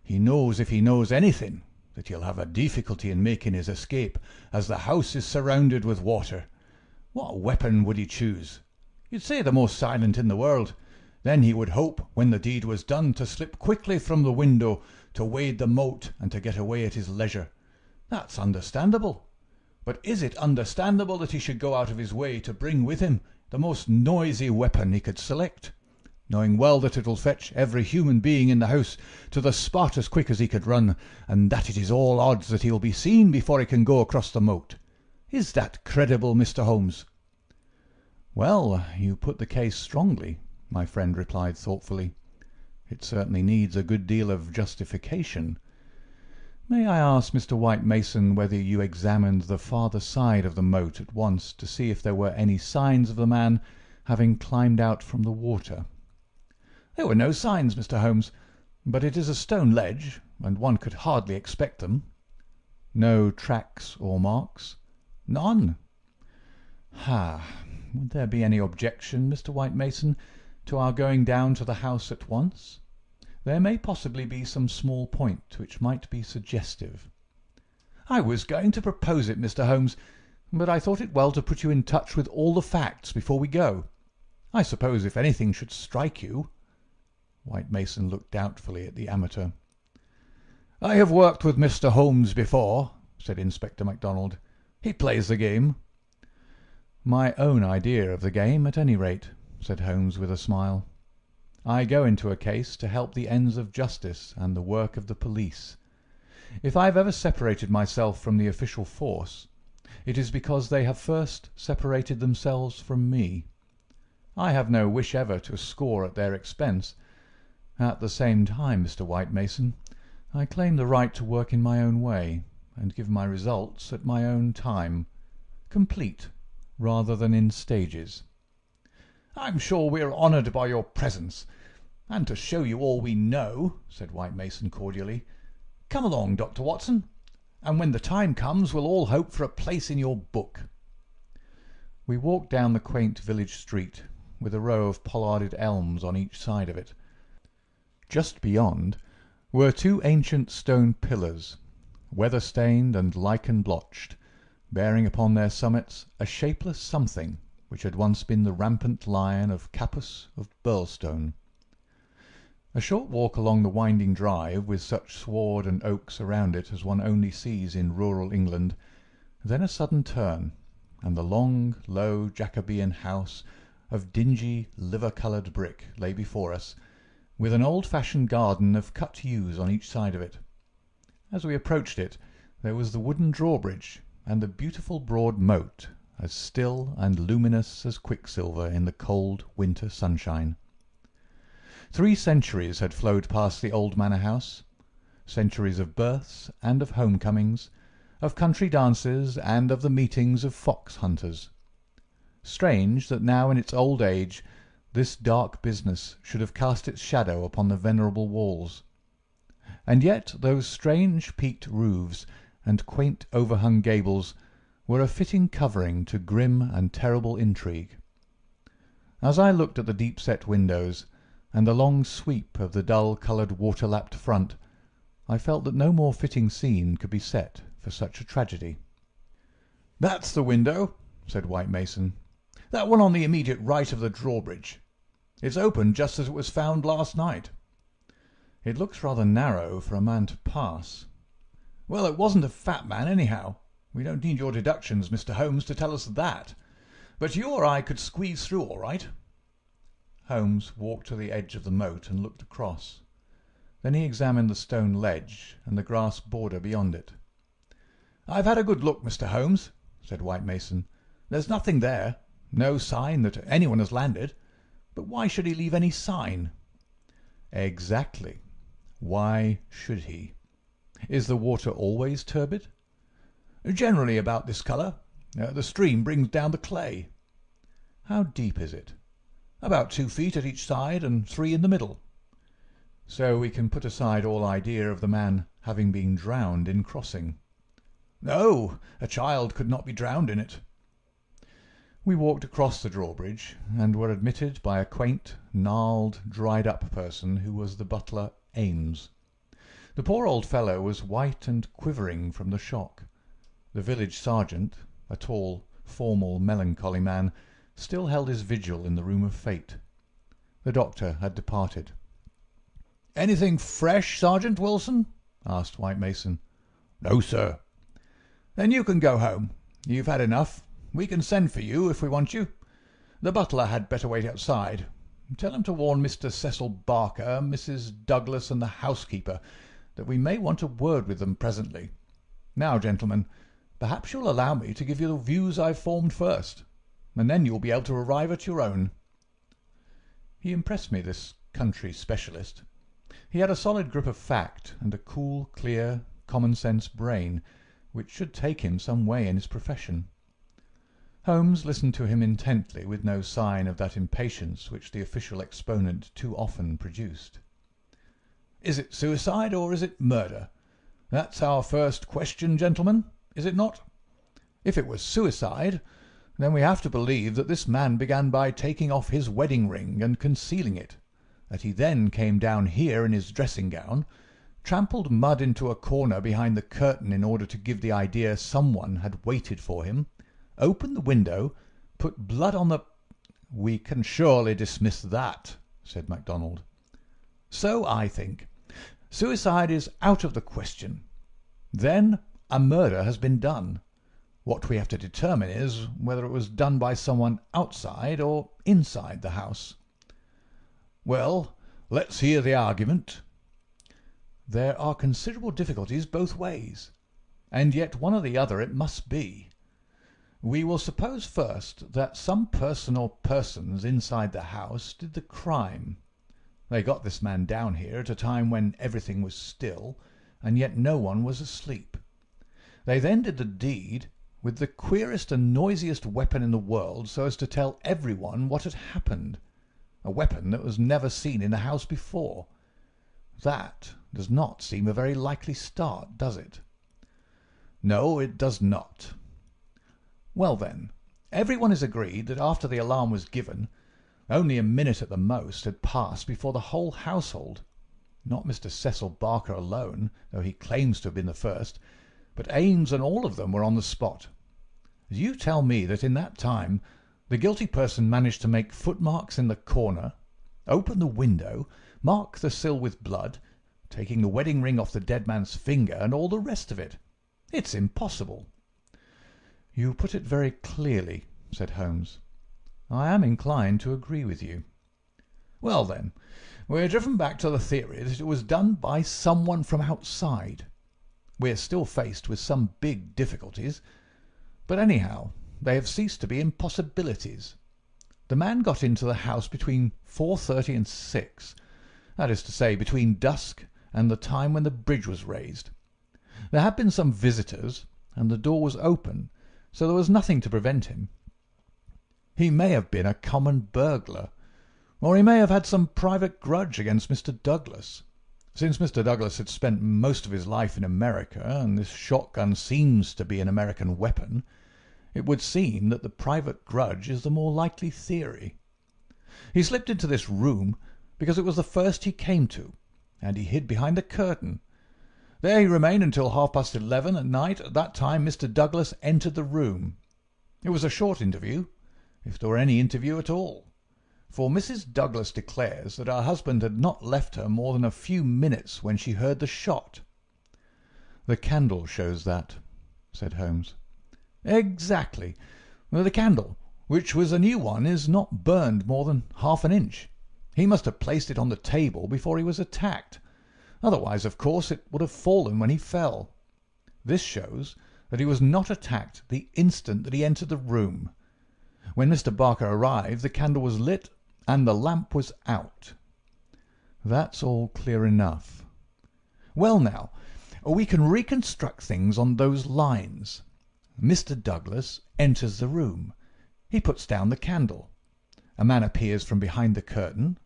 Speaker 2: He knows, if he knows anything, that he'll have a difficulty in making his escape, as the house is surrounded with water. What weapon would he choose? You'd say the most silent in the world. Then he would hope, when the deed was done, to slip quickly from the window, to wade the moat, and to get away at his leisure. That's understandable. But is it understandable that he should go out of his way to bring with him the most noisy weapon he could select, knowing well that it will fetch every human being in the house to the spot as quick as he could run, and that it is all odds that he will be seen before he can go across the moat? Is that credible, Mr. Holmes?" "Well, you put the case strongly," my friend replied thoughtfully. "It certainly needs a good deal of justification. May I ask, Mr. White Mason, whether you examined the farther side of the moat at once to see if there were any signs of the man having climbed out from the water?" "There were no signs, Mr. Holmes, but it is a stone ledge, and one could hardly expect them." "No tracks or marks?" "None." "Ha! Would there be any objection, Mr. White Mason, to our going down to the house at once? There may possibly be some small point which might be suggestive." "I was going to propose it, Mr. Holmes, but I thought it well to put you in touch with all the facts before we go. I suppose if anything should strike you—" White Mason looked doubtfully at the amateur. "I have worked with Mr. Holmes before," said Inspector MacDonald. "He plays the game." "My own idea of the game, at any rate," said Holmes with a smile. "I go into a case to help the ends of justice and the work of the police. If I have ever separated myself from the official force, it is because they have first separated themselves from me. I have no wish ever to score at their expense. At the same time, Mr. White Mason, I claim the right to work in my own way and give my results at my own time, complete rather than in stages." "I'm sure we are honoured by your presence, and to show you all we know," said White Mason cordially. "Come along, Dr. Watson, and when the time comes we'll all hope for a place in your book." We walked down the quaint village street, with a row of pollarded elms on each side of it. Just beyond were two ancient stone pillars, weather-stained and lichen-blotched, bearing upon their summits a shapeless something which had once been the rampant lion of Capus of Birlstone. A short walk along the winding drive, with such sward and oaks around it as one only sees in rural England, then a sudden turn, and the long, low Jacobean house of dingy, liver-coloured brick lay before us, with an old-fashioned garden of cut yews on each side of it. As we approached it, there was the wooden drawbridge, and the beautiful broad moat, as still and luminous as quicksilver in the cold winter sunshine. 3 centuries had flowed past the old manor house, centuries of births and of homecomings, of country dances and of the meetings of fox hunters. Strange that now in its old age this dark business should have cast its shadow upon the venerable walls. And yet those strange peaked roofs and quaint overhung gables were a fitting covering to grim and terrible intrigue. As I looked at the deep-set windows, and the long sweep of the dull-coloured water-lapped front, I felt that no more fitting scene could be set for such a tragedy.
Speaker 1: "That's the window," said White Mason. "That one on the immediate right of the drawbridge. It's open just as it was found last night."
Speaker 2: "It looks rather narrow for a man to pass."
Speaker 1: "Well, it wasn't a fat man, anyhow. We don't need your deductions, Mr. Holmes, to tell us that. But you or I could squeeze through all right."
Speaker 2: Holmes walked to the edge of the moat and looked across. Then he examined the stone ledge and the grass border beyond it.
Speaker 1: "I've had a good look, Mr. Holmes," said White Mason. "There's nothing there. No sign that anyone has landed. But why should he leave any sign?"
Speaker 2: "Exactly. Why should he? Is the water always turbid?"
Speaker 1: "Generally about this colour. The stream brings down the clay."
Speaker 2: "How deep is it?"
Speaker 1: "About 2 feet at each side and 3 in the middle."
Speaker 2: "So we can put aside all idea of the man having been drowned in crossing."
Speaker 1: "No, a child could not be drowned in it."
Speaker 2: We walked across the drawbridge and were admitted by a quaint, gnarled, dried-up person who was the butler Ames. The poor old fellow was white and quivering from the shock. The village sergeant, a tall, formal, melancholy man, still held his vigil in the room of fate. The doctor had departed.
Speaker 1: "Anything fresh, Sergeant Wilson?" asked White Mason.
Speaker 3: "No, sir."
Speaker 1: "Then you can go home. You've had enough. We can send for you if we want you. The butler had better wait outside. Tell him to warn Mr. Cecil Barker, Mrs. Douglas, and the housekeeper that we may want a word with them presently. Now, gentlemen, perhaps you'll allow me to give you the views I've formed first, and then you'll be able to arrive at your own."
Speaker 2: He impressed me, this country specialist. He had a solid grip of fact and a cool, clear, common-sense brain, which should take him some way in his profession. Holmes listened to him intently, with no sign of that impatience which the official exponent too often produced.
Speaker 1: "Is it suicide or is it murder? That's our first question, gentlemen, is it not? If it was suicide, then we have to believe that this man began by taking off his wedding ring and concealing it, that he then came down here in his dressing-gown, trampled mud into a corner behind the curtain in order to give the idea someone had waited for him, opened the window, put blood on the—"
Speaker 2: "We can surely dismiss that," said MacDonald.
Speaker 1: "So I think. Suicide is out of the question. Then a murder has been done. What we have to determine is whether it was done by someone outside or inside the house." "Well, let's hear the argument." "There are considerable difficulties both ways, and yet one or the other it must be. We will suppose first that some person or persons inside the house did the crime. They got this man down here at a time when everything was still, and yet no one was asleep. They then did the deed with the queerest and noisiest weapon in the world, so as to tell everyone what had happened, a weapon that was never seen in the house before. That does not seem a very likely start, does it?" "No, it does not." "Well, then, everyone is agreed that after the alarm was given, only a minute at the most had passed before the whole household, not Mr. Cecil Barker alone, though he claims to have been the first, but Ames and all of them were on the spot. You tell me that in that time the guilty person managed to make footmarks in the corner, open the window, mark the sill with blood, taking the wedding ring off the dead man's finger, and all the rest of it. It's impossible."
Speaker 2: "You put it very clearly," said Holmes. "I am inclined to agree with you."
Speaker 1: "Well, then, we're driven back to the theory that it was done by someone from outside. We're still faced with some big difficulties, but anyhow they have ceased to be impossibilities. The man got into the house between 4:30 and 6, that is to say, between dusk and the time when the bridge was raised. There had been some visitors, and the door was open, so there was nothing to prevent him. He may have been a common burglar, or he may have had some private grudge against Mr. Douglas. Since Mr. Douglas had spent most of his life in America, and this shotgun seems to be an American weapon, it would seem that the private grudge is the more likely theory. He slipped into this room
Speaker 2: because it was the first he came to, and he hid behind the curtain. There he remained until 11:30 at night. At that time Mr. Douglas entered the room. It was a short interview, if there were any interview at all, for Mrs. Douglas declares that her husband had not left her more than a few minutes when she heard the shot." "The candle shows that," said Holmes. "Exactly. The candle, which was a new one, is not burned more than half an inch. He must have placed it on the table before he was attacked. Otherwise, of course, it would have fallen when he fell. This shows that he was not attacked the instant that he entered the room. When Mr. Barker arrived, the candle was lit and the lamp was out." "That's all clear enough." "Well, now, we can reconstruct things on those lines. Mr. Douglas enters the room. He puts down the candle. A man appears from behind the curtain.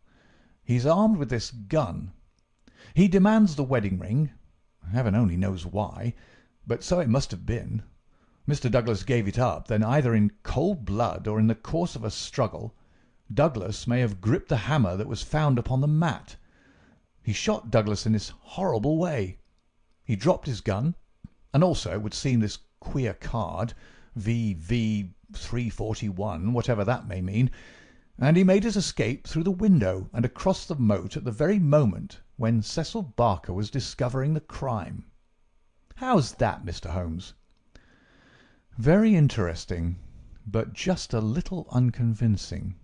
Speaker 2: He's armed with this gun. He demands the wedding ring. Heaven only knows why, but so it must have been. Mr. Douglas gave it up. Then, either in cold blood or in the course of a struggle, Douglas may have gripped the hammer that was found upon the mat. He shot Douglas in this horrible way. He dropped his gun, and also, it would seem, this queer card, VV 341, whatever that may mean, and he made his escape through the window and across the moat at the very moment when Cecil Barker was discovering the crime. How's that, Mr. Holmes?" "Very interesting, but just a little unconvincing."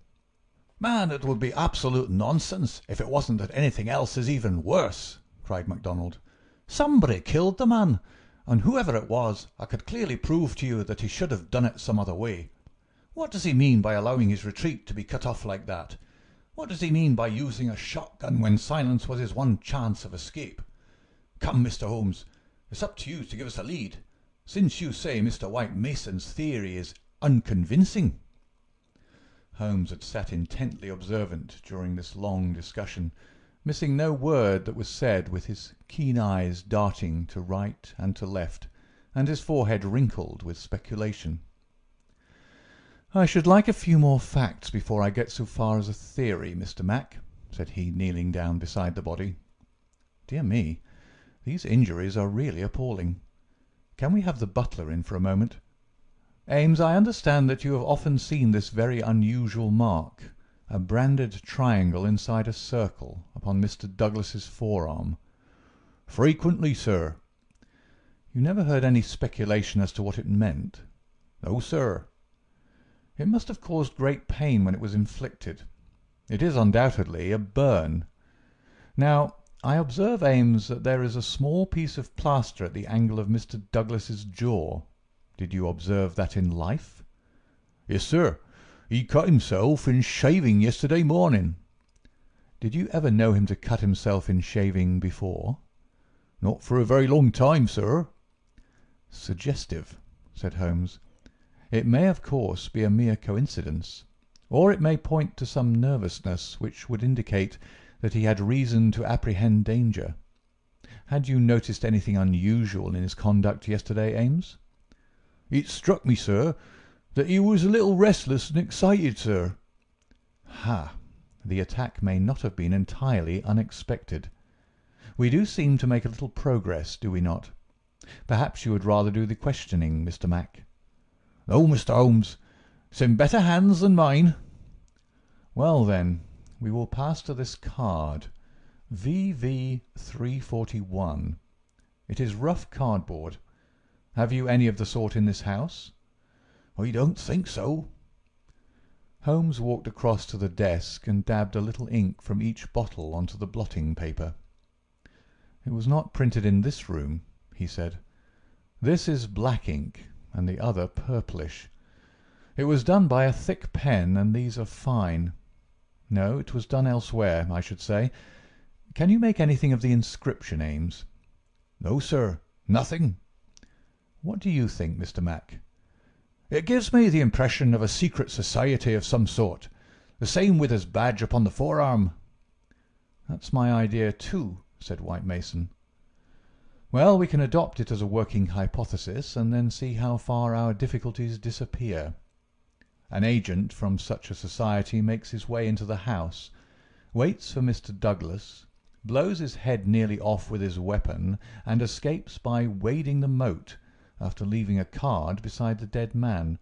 Speaker 1: "Man, it would be absolute nonsense if it wasn't that anything else is even worse," cried MacDonald. "Somebody killed the man, and whoever it was, I could clearly prove to you that he should have done it some other way. What does he mean by allowing his retreat to be cut off like that? What does he mean by using a shotgun when silence was his one chance of escape? Come, Mr. Holmes, it's up to you to give us a lead, since you say Mr. White Mason's theory is unconvincing." Holmes had sat intently observant during this long discussion, missing no word that was said, with his keen eyes darting to right and to left, and his forehead wrinkled with speculation. "I should like a few more facts before I get so far as a theory, Mr. Mac," said he, kneeling down beside the body. "Dear me, these injuries are really appalling. Can we have the butler in for a moment? Ames, I understand that you have often seen this very unusual mark, a branded triangle inside a circle, upon Mr. Douglas's forearm." "Frequently, sir." "You never heard any speculation as to what it meant?" "No, sir."
Speaker 2: "It must have caused great pain when it was inflicted. It is undoubtedly a burn. Now, I observe, Ames, that there is a small piece of plaster at the angle of Mr. Douglas's jaw. Did you observe that in life?"
Speaker 1: "Yes, sir. He cut himself in shaving yesterday morning."
Speaker 2: "Did you ever know him to cut himself in shaving before?"
Speaker 1: "Not for a very long time, sir."
Speaker 2: "Suggestive," said Holmes. "It may, of course, be a mere coincidence, or it may point to some nervousness which would indicate that he had reason to apprehend danger. Had you noticed anything unusual in his conduct yesterday, Ames?"
Speaker 1: "It struck me, sir, that he was a little restless and excited, sir."
Speaker 2: "Ha! The attack may not have been entirely unexpected. We do seem to make a little progress, do we not? Perhaps you would rather do the questioning, Mr. Mac?"
Speaker 1: "No, Mr. Holmes. It's in better hands than mine."
Speaker 2: "Well, then, we will pass to this card, VV 341. It is rough cardboard. Have you any of the sort in this house?"
Speaker 1: "I don't think so."
Speaker 2: Holmes walked across to the desk and dabbed a little ink from each bottle onto the blotting paper. "It was not printed in this room," he said. "This is black ink, and the other purplish. It was done by a thick pen, and these are fine. No, it was done elsewhere, I should say. Can you make anything of the inscription, Ames?"
Speaker 1: "No, sir, nothing."
Speaker 2: "What do you think, Mr. Mac?"
Speaker 1: "It gives me the impression of a secret society of some sort, the same with his badge upon the forearm."
Speaker 2: "That's my idea too," said White Mason. "Well, we can adopt it as a working hypothesis, and then see how far our difficulties disappear. An agent from such a society makes his way into the house. waits for Mr. Douglas, blows his head nearly off with his weapon, and escapes by wading the moat, after leaving a card beside the dead man,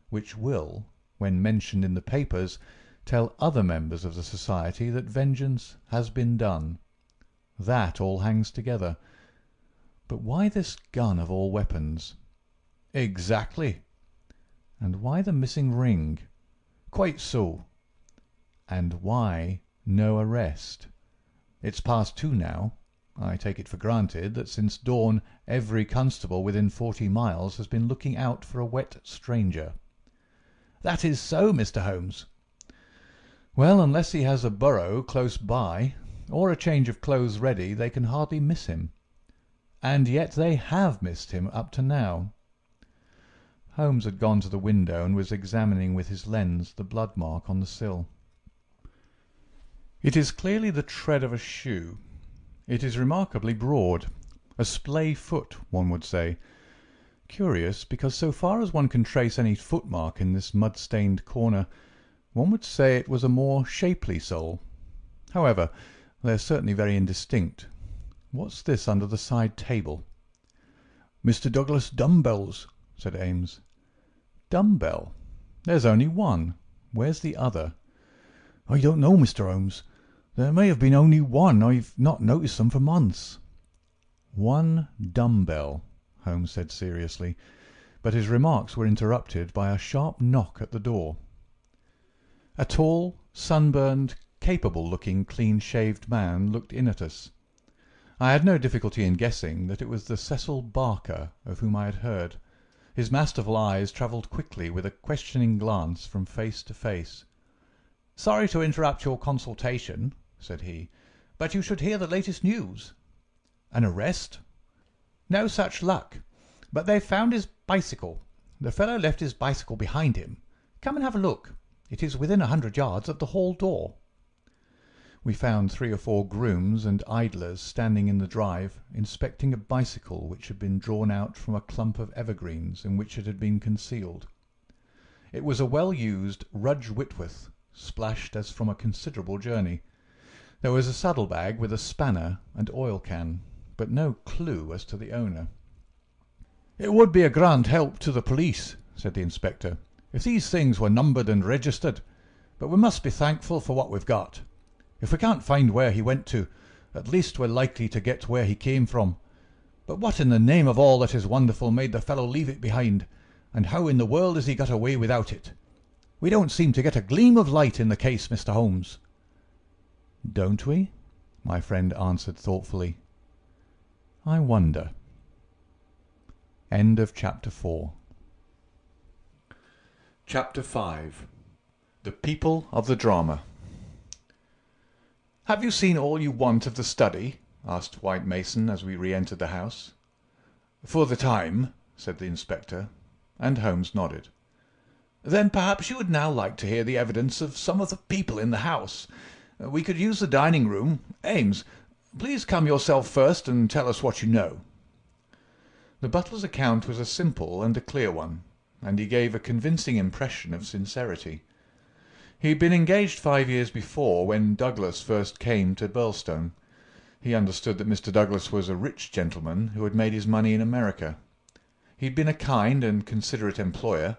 Speaker 2: which will, when mentioned in the papers, tell other members of the society that vengeance has been done. That all hangs together. But why this gun of all weapons? Exactly. And why the missing ring? Quite so. And why no arrest? It's past 2 now. I take it for granted that since dawn every constable within 40 miles has been looking out for a wet stranger. That is so, Mr. Holmes. Well, unless he has a burrow close by, or a change of clothes ready, they can hardly miss him. And yet they have missed him up to now. Holmes had gone to the window and was examining with his lens the blood mark on the sill. It is clearly the tread of a shoe. It is remarkably broad. A splay foot, one would say. Curious, because so far as one can trace any footmark in this mud-stained corner, one would say it was a more shapely sole. However, they're certainly very indistinct. What's this under the side table? Mr. Douglas' dumbbells, said Ames. Dumbbell? There's only one. Where's the other? I don't know, Mr. Holmes. There may have been only one. I've not noticed them for months. One dumbbell, Holmes said seriously, but his remarks were interrupted by a sharp knock at the door. A tall, sunburned, capable-looking, clean-shaved man looked in at us. I had no difficulty in guessing that it was the Cecil Barker of whom I had heard. His masterful eyes travelled quickly with a questioning glance from face to face. "Sorry to interrupt your consultation," said he, "but you should hear the latest news." "An arrest?" "No such luck. But they've found his bicycle. The fellow left his bicycle behind him. Come and have a look. It is within 100 yards of the hall door." We found 3 or 4 grooms and idlers standing in the drive, inspecting a bicycle which had been drawn out from a clump of evergreens in which it had been concealed. It was a well-used Rudge Whitworth, splashed as from a considerable journey. There was a saddle-bag with a spanner and oil can, but no clue as to the owner. "It would be a grand help to the police," said the inspector, "if these things were numbered and registered, but we must be thankful for what we've got. If we can't find where he went to, at least we're likely to get where he came from. But what in the name of all that is wonderful made the fellow leave it behind, and how in the world has he got away without it? We don't seem to get a gleam of light in the case, Mr. Holmes." "Don't we?" my friend answered thoughtfully. "I wonder." End of Chapter 4. Chapter 5. The People of the Drama. "Have you seen all you want of the study?" asked White Mason as we re-entered the house. "For the time," said the inspector, and Holmes nodded. "Then perhaps you would now like to hear the evidence of some of the people in the house. We could use the dining room. Ames, please come yourself first and tell us what you know." The butler's account was a simple and a clear one, and he gave a convincing impression of sincerity. He had been engaged 5 years before, when Douglas first came to Birlstone. He understood that Mr. Douglas was a rich gentleman who had made his money in America. He had been a kind and considerate employer.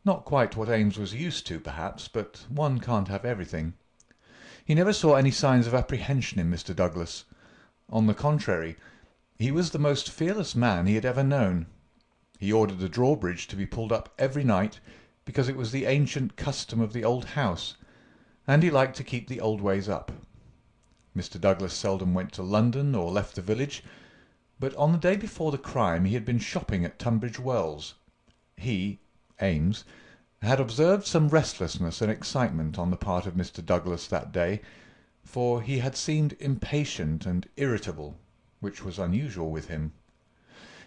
Speaker 2: Not quite what Ames was used to, perhaps, but one can't have everything. He never saw any signs of apprehension in Mr. Douglas. On the contrary, he was the most fearless man he had ever known. He ordered the drawbridge to be pulled up every night, because it was the ancient custom of the old house, and he liked to keep the old ways up. Mr. Douglas seldom went to London or left the village, but on the day before the crime he had been shopping at Tunbridge Wells. He, Ames, had observed some restlessness and excitement on the part of Mr. Douglas that day, for he had seemed impatient and irritable, which was unusual with him.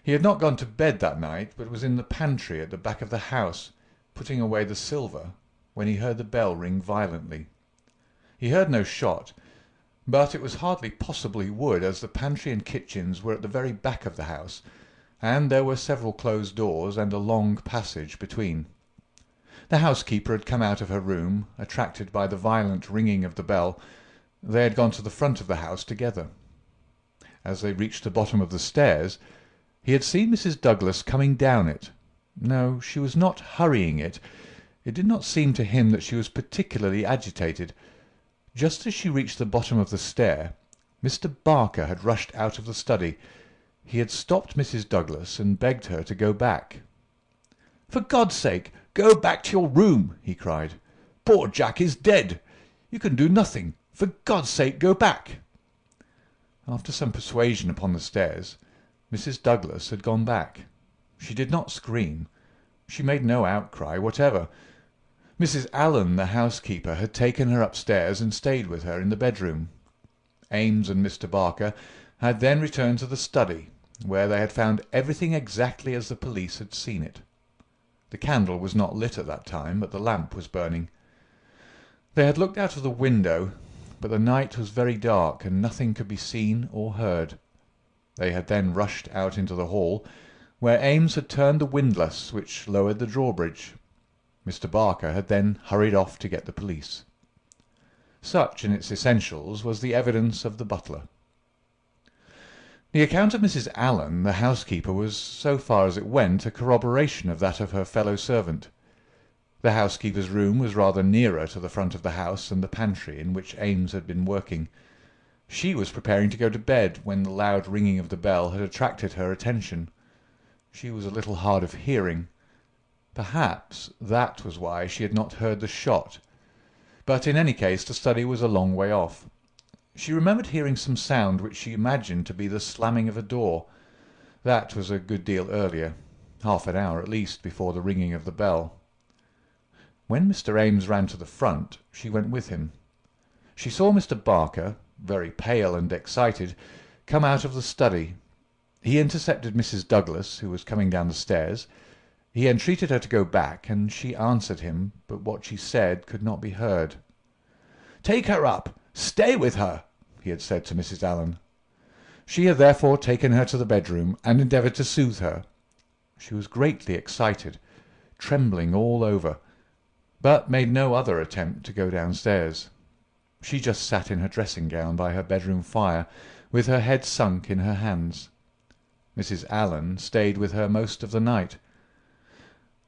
Speaker 2: He had not gone to bed that night, but was in the pantry at the back of the house, putting away the silver, when he heard the bell ring violently. He heard no shot, but it was hardly possible he would, as the pantry and kitchens were at the very back of the house, and there were several closed doors and a long passage between. The housekeeper had come out of her room, attracted by the violent ringing of the bell,
Speaker 1: They had gone to the front of the house together. As they reached the bottom of the stairs, he had seen Mrs. Douglas coming down it. No, she was not hurrying it. It did not seem to him that she was particularly agitated. Just as she reached the bottom of the stair, Mr. Barker had rushed out of the study. He had stopped Mrs. Douglas and begged her to go back. "For God's sake, go back to your room!" he cried. "Poor Jack is dead. You can do nothing. For God's sake, go back!" After some persuasion upon the stairs, Mrs. Douglas had gone back. She did not scream. She made no outcry whatever. Mrs. Allen, the housekeeper, had taken her upstairs and stayed with her in the bedroom. Ames and Mr. Barker had then returned to the study, where they had found everything exactly as the police had seen it. The candle was not lit at that time, but the lamp was burning. They had looked out of the window, but the night was very dark, and nothing could be seen or heard. They had then rushed out into the hall, where Ames had turned the windlass which lowered the drawbridge. Mr. Barker had then hurried off to get the police. Such, in its essentials, was the evidence of the butler. The account of Mrs. Allen, the housekeeper, was, so far as it went, a corroboration of that of her fellow-servant. The housekeeper's room was rather nearer to the front of the house than the pantry in which Ames had been working. She was preparing to go to bed when the loud ringing of the bell had attracted her attention. She was a little hard of hearing. Perhaps that was why she had not heard the shot. But in any case the study was a long way off. She remembered hearing some sound which she imagined to be the slamming of a door. That was a good deal earlier, half an hour at least before the ringing of the bell. When Mr. Ames ran to the front, she went with him. She saw Mr. Barker, very pale and excited, come out of the study. He intercepted Mrs. Douglas, who was coming down the stairs. He entreated her to go back, and she answered him, but what she said could not be heard. "Take her up! Stay with her!" he had said to Mrs. Allen. She had therefore taken her to the bedroom and endeavoured to soothe her. She was greatly excited, trembling all over, but made no other attempt to go downstairs. She just sat in her dressing-gown by her bedroom fire, with her head sunk in her hands. Mrs. Allen stayed with her most of the night.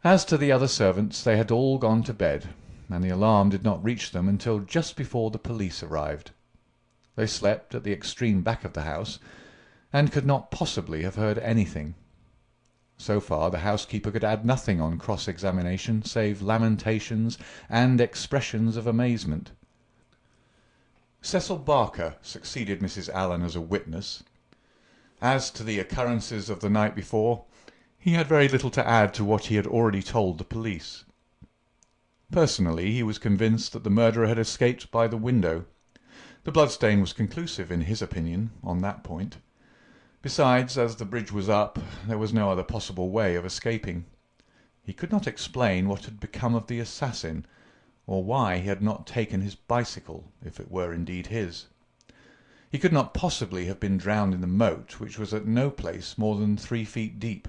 Speaker 1: As to the other servants, they had all gone to bed, and the alarm did not reach them until just before the police arrived. They slept at the extreme back of the house, and could not possibly have heard anything. So far the housekeeper could add nothing on cross-examination save lamentations and expressions of amazement. Cecil Barker succeeded Mrs. Allen as a witness. As to the occurrences of the night before, he had very little to add to what he had already told the police. Personally, he was convinced that the murderer had escaped by the window. The bloodstain was conclusive, in his opinion, on that point. Besides, as the bridge was up, there was no other possible way of escaping. He could not explain what had become of the assassin, or why he had not taken his bicycle, if it were indeed his. He could not possibly have been drowned in the moat, which was at no place more than 3 feet deep.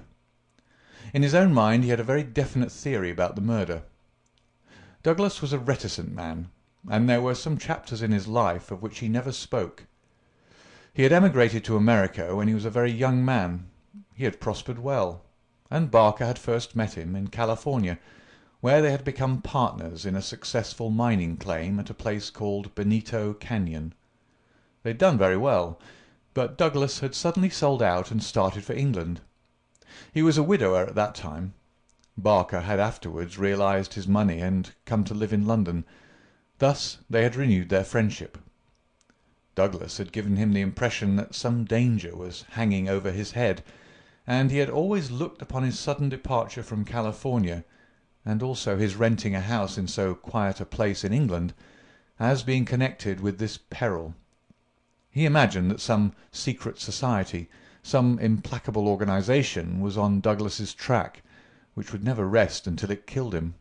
Speaker 1: In his own mind he had a very definite theory about the murder. Douglas was a reticent man, and there were some chapters in his life of which he never spoke. He had emigrated to America when he was a very young man. He had prospered well, and Barker had first met him in California, where they had become partners in a successful mining claim at a place called Benito Canyon. They had done very well, but Douglas had suddenly sold out and started for England. He was a widower at that time. Barker had afterwards realized his money and come to live in London. Thus they had renewed their friendship. Douglas had given him the impression that some danger was hanging over his head, and he had always looked upon his sudden departure from California, and also his renting a house in so quiet a place in England, as being connected with this peril. He imagined that some secret society, some implacable organization, was on Douglas's track, which would never rest until it killed him.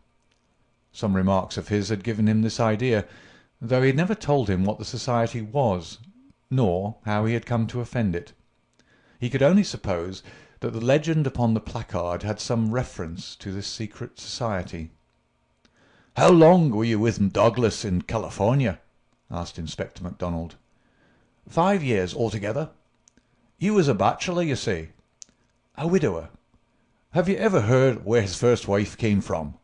Speaker 1: Some remarks of his had given him this idea, though he had never told him what the society was, nor how he had come to offend it. He could only suppose that the legend upon the placard had some reference to this secret society. "How long were you with Douglas in California?"
Speaker 2: asked Inspector MacDonald. 5 years altogether. He was a bachelor, you see. A widower. Have you ever heard where his first wife came from?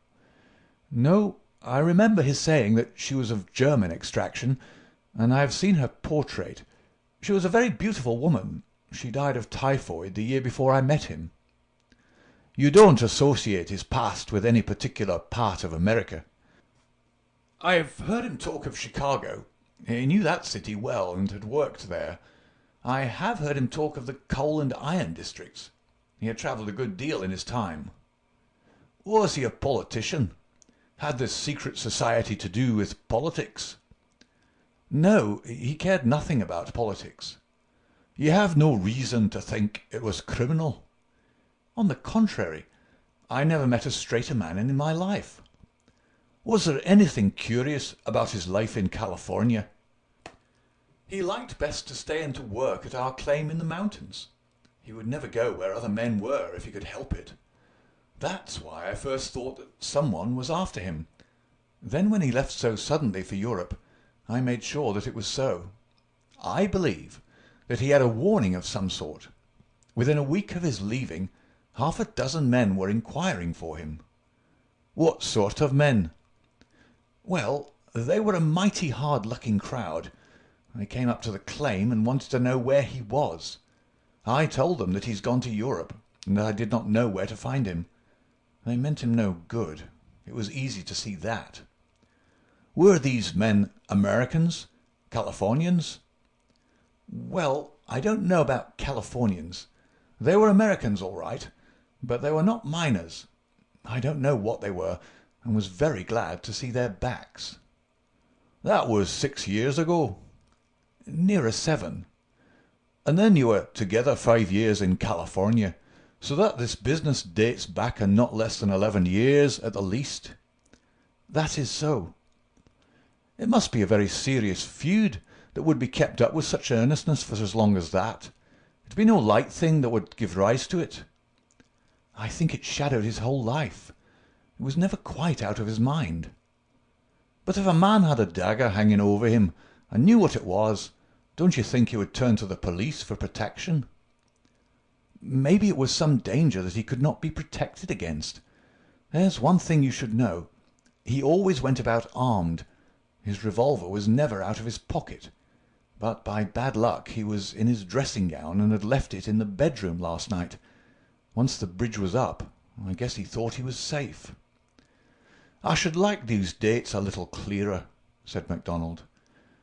Speaker 2: No, I remember his saying that she was of German extraction, and I have seen her portrait. She was a very beautiful woman. She died of typhoid the year before I met him. You don't associate his past with any particular part of America? I have heard him talk of Chicago. He knew that city well and had worked there. I have heard him talk of the coal and iron districts. He had travelled a good deal in his time. Was he a politician? Had this secret society to do with politics? No, he cared nothing about politics. You have no reason to think it was criminal? On the contrary, I never met a straighter man in my life. Was there anything curious about his life in California? He liked best to stay and to work at our claim in the mountains. He would never go where other men were if he could help it. That's why I first thought that someone was after him. Then when he left so suddenly for Europe, I made sure that it was so. I believe that he had a warning of some sort. Within a week of his leaving, 6 men were inquiring for him. What sort of men? Well, they were a mighty hard-looking crowd. They came up to the claim and wanted to know where he was. I told them that he's gone to Europe, and that I did not know where to find him. They meant him no good. It was easy to see that. Were these men Americans? Californians? Well, I don't know about Californians. They were Americans all right, but they were not miners. I don't know what they were, and was very glad to see their backs. That was 6 years ago? Nearer 7. And then you were together 5 years in California, so that this business dates back a not less than 11 years at the least? That is so. It must be a very serious feud that would be kept up with such earnestness for as long as that. It'd be no light thing that would give rise to it. I think it shadowed his whole life. It was never quite out of his mind. But if a man had a dagger hanging over him and knew what it was, don't you think he would turn to the police for protection? Maybe it was some danger that he could not be protected against. There's one thing you should know. He always went about armed. His revolver was never out of his pocket. But by bad luck he was in his dressing gown and had left it in the bedroom last night. Once the bridge was up, I guess he thought he was safe. I should like these dates a little clearer, said MacDonald.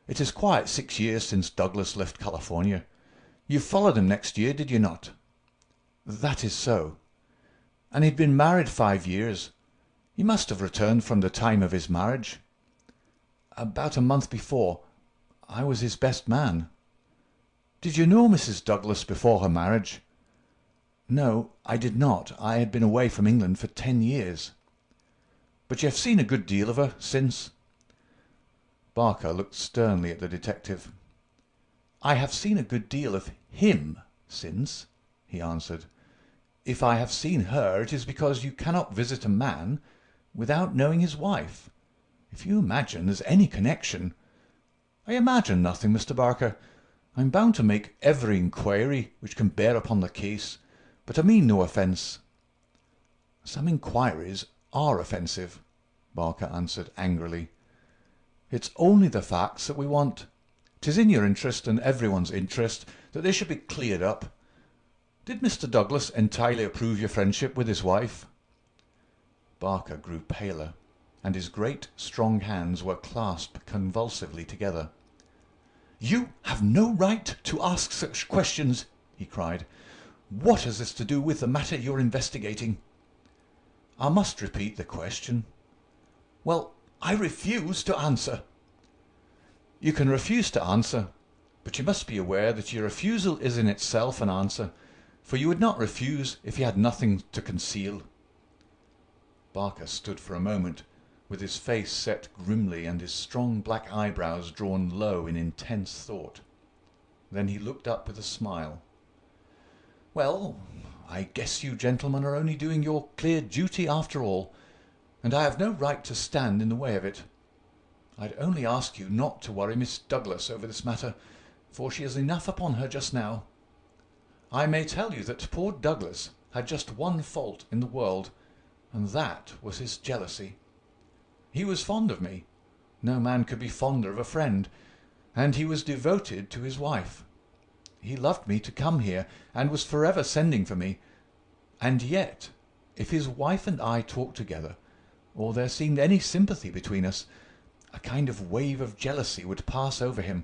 Speaker 2: It is quite 6 years since Douglas left California. You followed him next year, did you not? That is so. And he'd been married 5 years. He must have returned from the time of his marriage. About a month before, I was his best man. Did you know Mrs. Douglas before her marriage? No, I did not. I had been away from England for 10 years. But you have seen a good deal of her since? Barker looked sternly at the detective. I have seen a good deal of him since, he answered. If I have seen her, it is because you cannot visit a man without knowing his wife. If you imagine there's any connection— I imagine nothing, Mr. Barker. I'm bound to make every inquiry which can bear upon the case, but I mean no offence. Some inquiries are offensive, Barker answered angrily. It's only the facts that we want. 'Tis in your interest and everyone's interest that they should be cleared up. Did Mr. Douglas entirely approve your friendship with his wife? Barker grew paler, and his great strong hands were clasped convulsively together. You have no right to ask such questions, he cried. What has this to do with the matter you're investigating? I must repeat the question. Well, I refuse to answer. You can refuse to answer, but you must be aware that your refusal is in itself an answer, for you would not refuse if you had nothing to conceal. Barker stood for a moment, with his face set grimly and his strong black eyebrows drawn low in intense thought. Then he looked up with a smile. Well, I guess you gentlemen are only doing your clear duty after all, and I have no right to stand in the way of it. I'd only ask you not to worry Miss Douglas over this matter, for she has enough upon her just now. I may tell you that poor Douglas had just one fault in the world, and that was his jealousy. He was fond of me. No man could be fonder of a friend, and he was devoted to his wife. He loved me to come here, and was forever sending for me. And yet, if his wife and I talked together, or there seemed any sympathy between us, a kind of wave of jealousy would pass over him,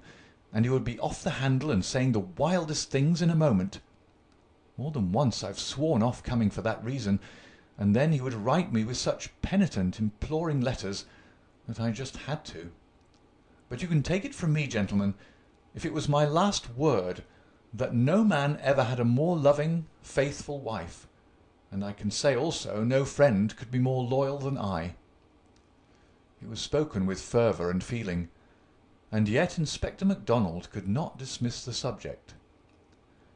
Speaker 2: and he would be off the handle and saying the wildest things in a moment. More than once I've sworn off coming for that reason, and then he would write me with such penitent, imploring letters that I just had to. But you can take it from me, gentlemen, if it was my last word, that no man ever had a more loving, faithful wife, and I can say also no friend could be more loyal than I. It was spoken with fervour and feeling, and yet Inspector MacDonald could not dismiss the subject.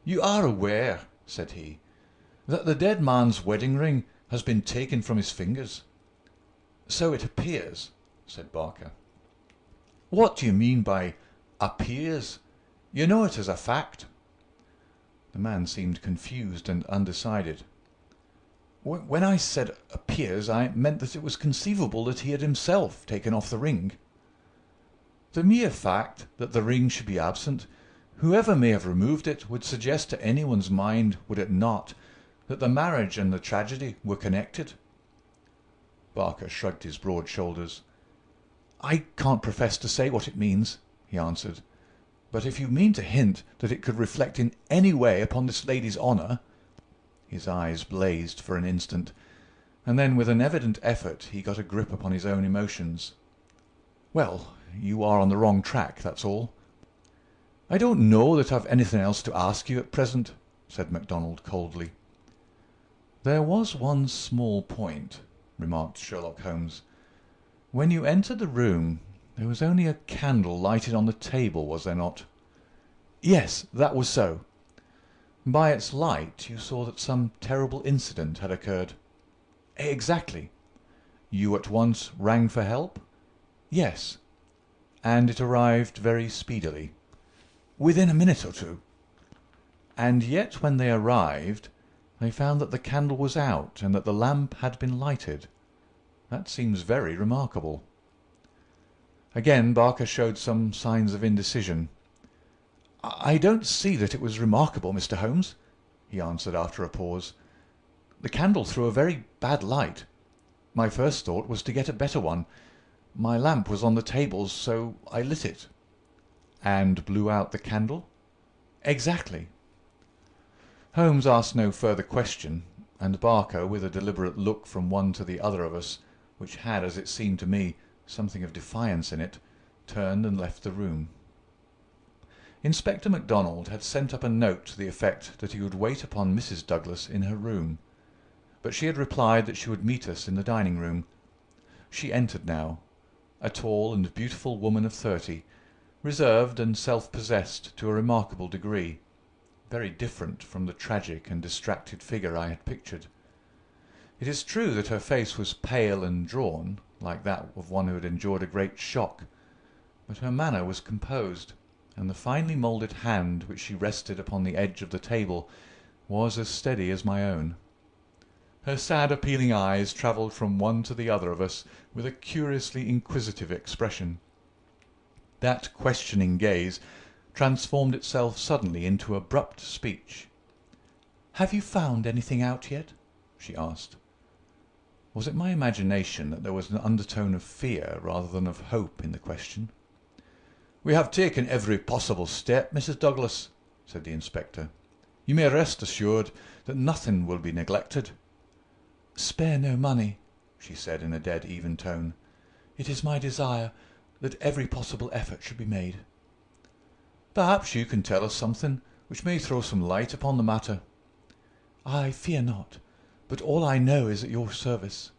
Speaker 2: "You are aware," said he, "that the dead man's wedding ring has been taken from his fingers?" "So it appears," said Barker. "What do you mean by appears? You know it as a fact." The man seemed confused and undecided. "When I said appears, I meant that it was conceivable that he had himself taken off the ring." "The mere fact that the ring should be absent, whoever may have removed it, would suggest to anyone's mind, would it not, that the marriage and the tragedy were connected?" Barker shrugged his broad shoulders. "I can't profess to say what it means," he answered. "But if you mean to hint that it could reflect in any way upon this lady's honour—" His eyes blazed for an instant, and then with an evident effort he got a grip upon his own emotions. "Well, you are on the wrong track, that's all." "I don't know that I've anything else to ask you at present," said MacDonald coldly. "There was one small point," remarked Sherlock Holmes. "When you entered the room there was only a candle lighted on the table, was there not?" "Yes, that was so." "By its light you saw that some terrible incident had occurred?" "Exactly." "You at once rang for help?" "Yes." "And it arrived very speedily?" "Within a minute or two." "And yet when they arrived they found that the candle was out and that the lamp had been lighted. That seems very remarkable." Again Barker showed some signs of indecision. "I don't see that it was remarkable, Mr. Holmes," he answered after a pause. "The candle threw a very bad light. My first thought was to get a better one. My lamp was on the table, so I lit it." "And blew out the candle?" "Exactly." Holmes asked no further question, and Barker, with a deliberate look from one to the other of us, which had, as it seemed to me, something of defiance in it, turned and left the room. Inspector MacDonald had sent up a note to the effect that he would wait upon Mrs. Douglas in her room, but she had replied that she would meet us in the dining-room. She entered now, a tall and beautiful woman of 30, reserved and self-possessed to a remarkable degree, very different from the tragic and distracted figure I had pictured. It is true that her face was pale and drawn, like that of one who had endured a great shock, but her manner was composed, and the finely moulded hand which she rested upon the edge of the table was as steady as my own. Her sad appealing eyes travelled from one to the other of us with a curiously inquisitive expression. That questioning gaze transformed itself suddenly into abrupt speech. "Have you found anything out yet?" she asked. Was it my imagination that there was an undertone of fear rather than of hope in the question? "We have taken every possible step, Mrs. Douglas," said the inspector. "You may rest assured that nothing will be neglected." "Spare no money," she said in a dead even tone. "It is my desire that every possible effort should be made." "Perhaps you can tell us something which may throw some light upon the matter." "I fear not, but all I know is at your service."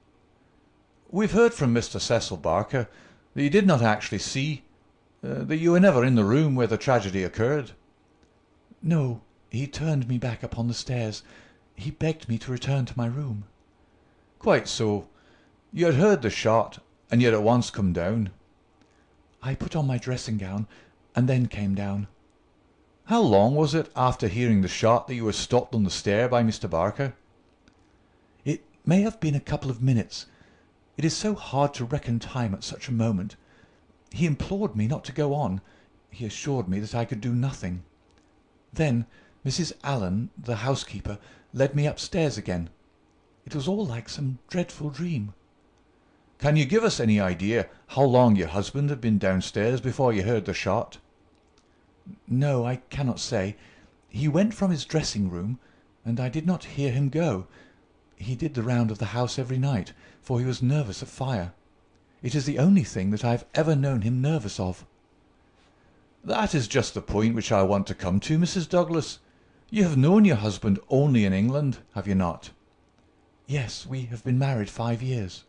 Speaker 2: "We've heard from Mr. Cecil Barker that you did not actually see, that you were never in the room where the tragedy occurred." "No, he turned me back upon the stairs. He begged me to return to my room." "Quite so. You had heard the shot, and you had at once come down." I put on my dressing gown and then came down."
Speaker 1: "How long was it after hearing the shot that you were stopped on the stair by Mr. Barker?"
Speaker 2: "It may have been a couple of minutes. It is so hard to reckon time at such a moment. He implored me not to go on. He assured me that I could do nothing. Then Mrs. Allen, the housekeeper, led me upstairs again. It was all like some dreadful dream."
Speaker 1: "Can you give us any idea how long your husband had been downstairs before you heard the shot?"
Speaker 2: "No, I cannot say. He went from his dressing room, and I did not hear him go. He did the round of the house every night, for he was nervous of fire. It is the only thing that I have ever known him nervous of."
Speaker 1: "That is just the point which I want to come to, Mrs. Douglas. You have known your husband only in England, have you not?"
Speaker 2: "Yes, we have been married 5 years."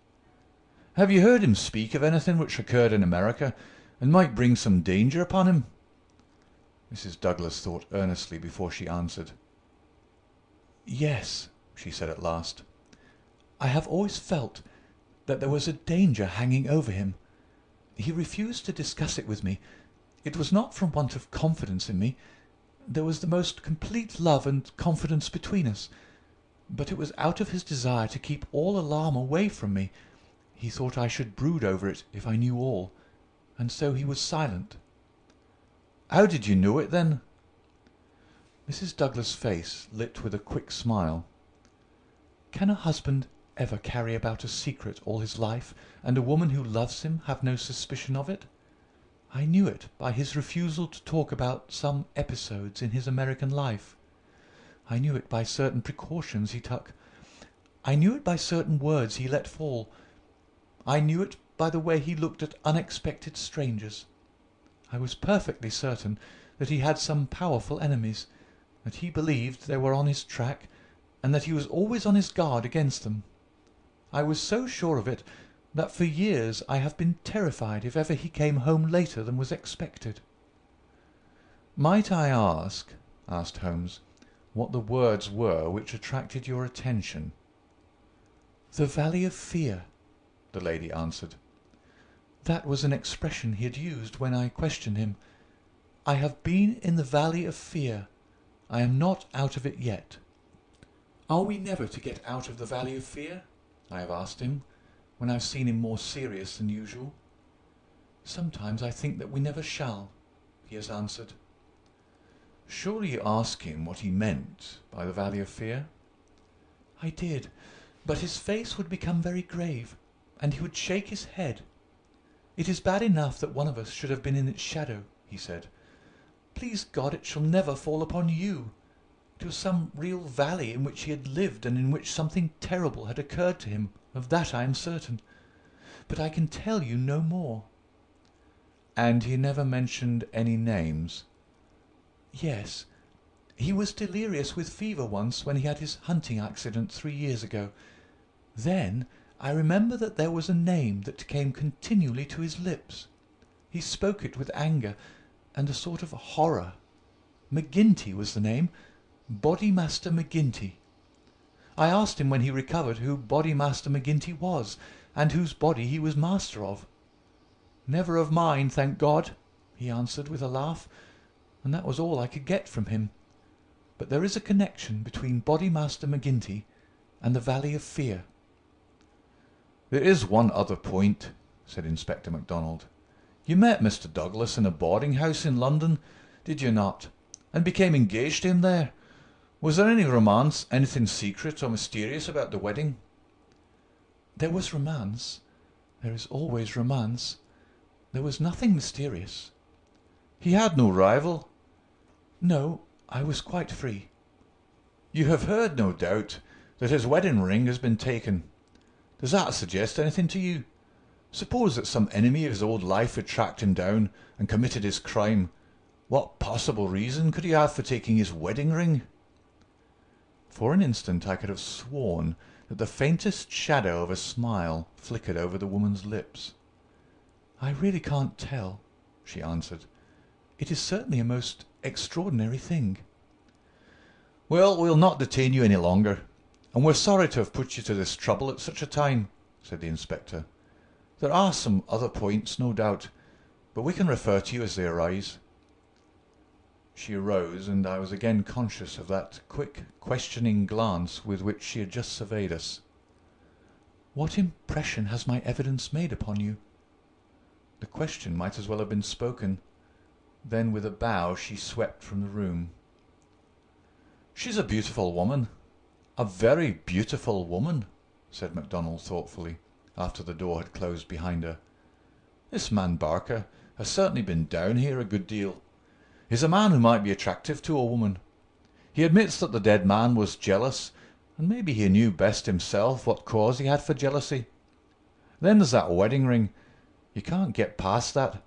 Speaker 1: "Have you heard him speak of anything which occurred in America, and might bring some danger upon him?" Mrs. Douglas thought earnestly before she answered.
Speaker 2: "Yes," she said at last. "I have always felt that there was a danger hanging over him. He refused to discuss it with me. It was not from want of confidence in me. There was the most complete love and confidence between us. But it was out of his desire to keep all alarm away from me. He thought I should brood over it if I knew all, and so he was silent."
Speaker 1: "How did you know it, then?"
Speaker 2: Mrs. Douglas' face lit with a quick smile. "Can a husband ever carry about a secret all his life, and a woman who loves him have no suspicion of it? I knew it by his refusal to talk about some episodes in his American life. I knew it by certain precautions he took. I knew it by certain words he let fall. I knew it by the way he looked at unexpected strangers. I was perfectly certain that he had some powerful enemies, that he believed they were on his track, and that he was always on his guard against them. I was so sure of it that for years I have been terrified if ever he came home later than was expected."
Speaker 1: "Might I ask," asked Holmes, "what the words were which attracted your attention?"
Speaker 2: "The Valley of Fear," the lady answered. "That was an expression he had used when I questioned him. I have been in the Valley of Fear. I am not out of it yet." "Are we never to get out of the Valley of Fear?" I have asked him, when I have seen him more serious than usual. "Sometimes I think that we never shall," he has answered.
Speaker 1: "Surely you asked him what he meant by the Valley of Fear?"
Speaker 2: "I did, but his face would become very grave, and he would shake his head. 'It is bad enough that one of us should have been in its shadow,' he said. 'Please God it shall never fall upon you.' It was some real valley in which he had lived, and in which something terrible had occurred to him, of that I am certain. But I can tell you no more."
Speaker 1: "And he never mentioned any names?"
Speaker 2: "Yes. He was delirious with fever once when he had his hunting accident 3 years ago. Then I remember that there was a name that came continually to his lips. He spoke it with anger and a sort of horror. McGinty was the name. Bodymaster McGinty. I asked him when he recovered who Bodymaster McGinty was, and whose body he was master of. 'Never of mine, thank God,' he answered with a laugh, and that was all I could get from him. But there is a connection between Bodymaster McGinty and the Valley of Fear."
Speaker 1: "There is one other point," said Inspector MacDonald. "You met Mr. Douglas in a boarding-house in London, did you not, and became engaged to him there? Was there any romance, anything secret or mysterious about the wedding?"
Speaker 2: "There was romance. There is always romance. There was nothing mysterious."
Speaker 1: "He had no rival?"
Speaker 2: "No, I was quite free."
Speaker 1: "You have heard, no doubt, that his wedding ring has been taken. Does that suggest anything to you? Suppose that some enemy of his old life had tracked him down and committed his crime. What possible reason could he have for taking his wedding ring?"
Speaker 2: For an instant I could have sworn that the faintest shadow of a smile flickered over the woman's lips. "I really can't tell," she answered. "It is certainly a most extraordinary thing."
Speaker 1: "Well, we'll not detain you any longer, and we're sorry to have put you to this trouble at such a time," said the inspector. "There are some other points, no doubt, but we can refer to you as they arise." She arose, and I was again conscious of that quick, questioning glance with which she had just surveyed us. "What impression has my evidence made upon you?" The question might as well have been spoken. Then with a bow she swept from the room. "She's a beautiful woman, a very beautiful woman," said MacDonald thoughtfully, after the door had closed behind her. "This man Barker has certainly been down here a good deal. He's a man who might be attractive to a woman. He admits that the dead man was jealous, and maybe he knew best himself what cause he had for jealousy. Then there's that wedding ring. You can't get past that.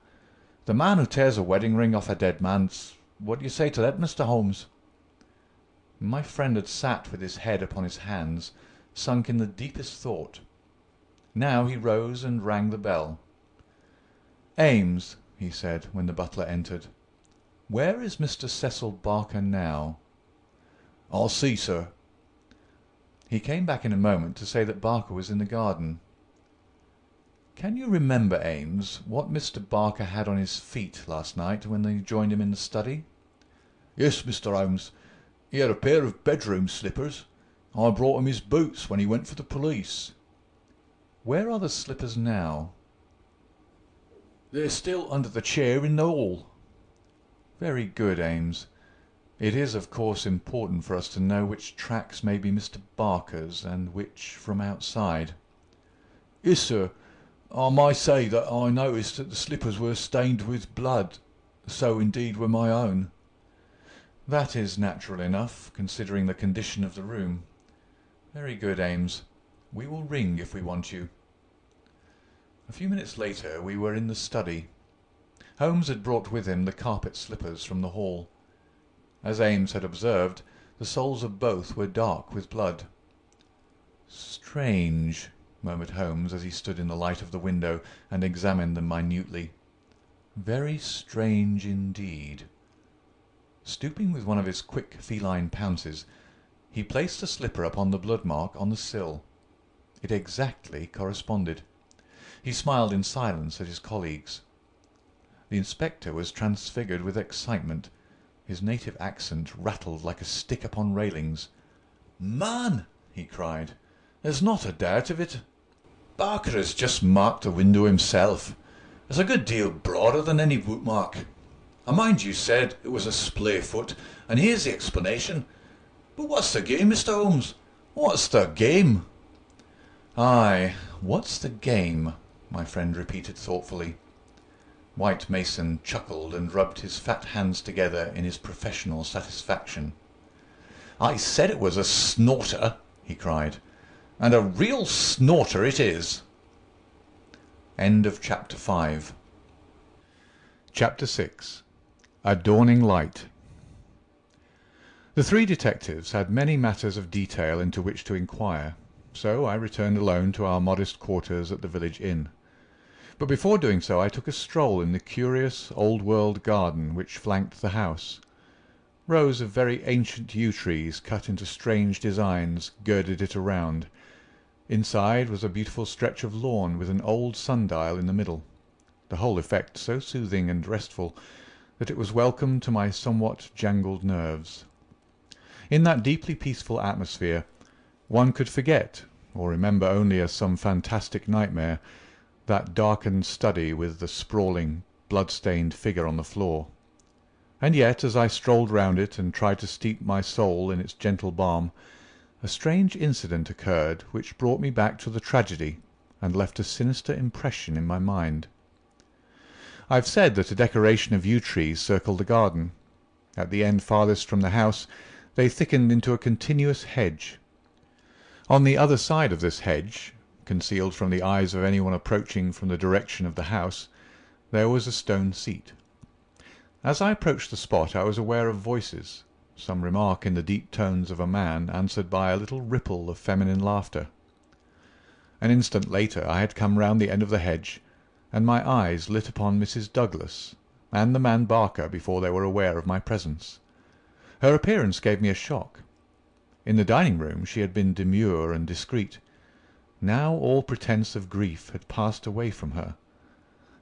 Speaker 1: The man who tears a wedding ring off a dead man's... What do you say to that, Mr. Holmes?" My friend had sat with his head upon his hands, sunk in the deepest thought. Now he rose and rang the bell. "Ames," he said, when the butler entered, "where is Mr. Cecil Barker now?" "I'll see, sir." He came back in a moment to say that Barker was in the garden. "Can you remember, Ames, what Mr. Barker had on his feet last night when they joined him in the study?" "Yes, Mr. Holmes. He had a pair of bedroom slippers. I brought him his boots when he went for the police." "Where are the slippers now?" "They're still under the chair in the hall." "Very good, Ames. It is, of course, important for us to know which tracks may be Mr. Barker's and which from outside." "Yes, sir. I may say that I noticed that the slippers were stained with blood. So indeed were my own." "That is natural enough, considering the condition of the room. Very good, Ames. We will ring if we want you." A few minutes later we were in the study. Holmes had brought with him the carpet slippers from the hall. As Ames had observed, the soles of both were dark with blood. "Strange," murmured Holmes as he stood in the light of the window and examined them minutely. "Very strange indeed." Stooping with one of his quick feline pounces, he placed the slipper upon the blood mark on the sill. It exactly corresponded. He smiled in silence at his colleagues. The inspector was transfigured with excitement. His native accent rattled like a stick upon railings. "Man!" he cried, "there's not a doubt of it. Barker has just marked the window himself. It's a good deal broader than any bootmark. I mind you said it was a splay foot, and here's the explanation. But what's the game, Mr. Holmes? What's the game?" "Aye, what's the game?" my friend repeated thoughtfully. White Mason chuckled and rubbed his fat hands together in his professional satisfaction. "I said it was a snorter," he cried, "and a real snorter it is." End of Chapter 5. Chapter 6. A Dawning Light. The three detectives had many matters of detail into which to inquire, so I returned alone to our modest quarters at the village inn. But before doing so I took a stroll in the curious old-world garden which flanked the house. Rows of very ancient yew trees cut into strange designs girded it around. Inside was a beautiful stretch of lawn with an old sundial in the middle, the whole effect so soothing and restful that it was welcome to my somewhat jangled nerves. In that deeply peaceful atmosphere one could forget, or remember only as some fantastic nightmare, that darkened study with the sprawling, blood-stained figure on the floor. And yet, as I strolled round it and tried to steep my soul in its gentle balm, a strange incident occurred which brought me back to the tragedy and left a sinister impression in my mind. I have said that a decoration of yew trees circled the garden. At the end farthest from the house they thickened into a continuous hedge. On the other side of this hedge, concealed from the eyes of anyone approaching from the direction of the house, there was a stone seat. As I approached the spot I was aware of voices, some remark in the deep tones of a man answered by a little ripple of feminine laughter. An instant later I had come round the end of the hedge, and my eyes lit upon Mrs. Douglas and the man Barker before they were aware of my presence. Her appearance gave me a shock. In the dining-room she had been demure and discreet. Now all pretence of grief had passed away from her.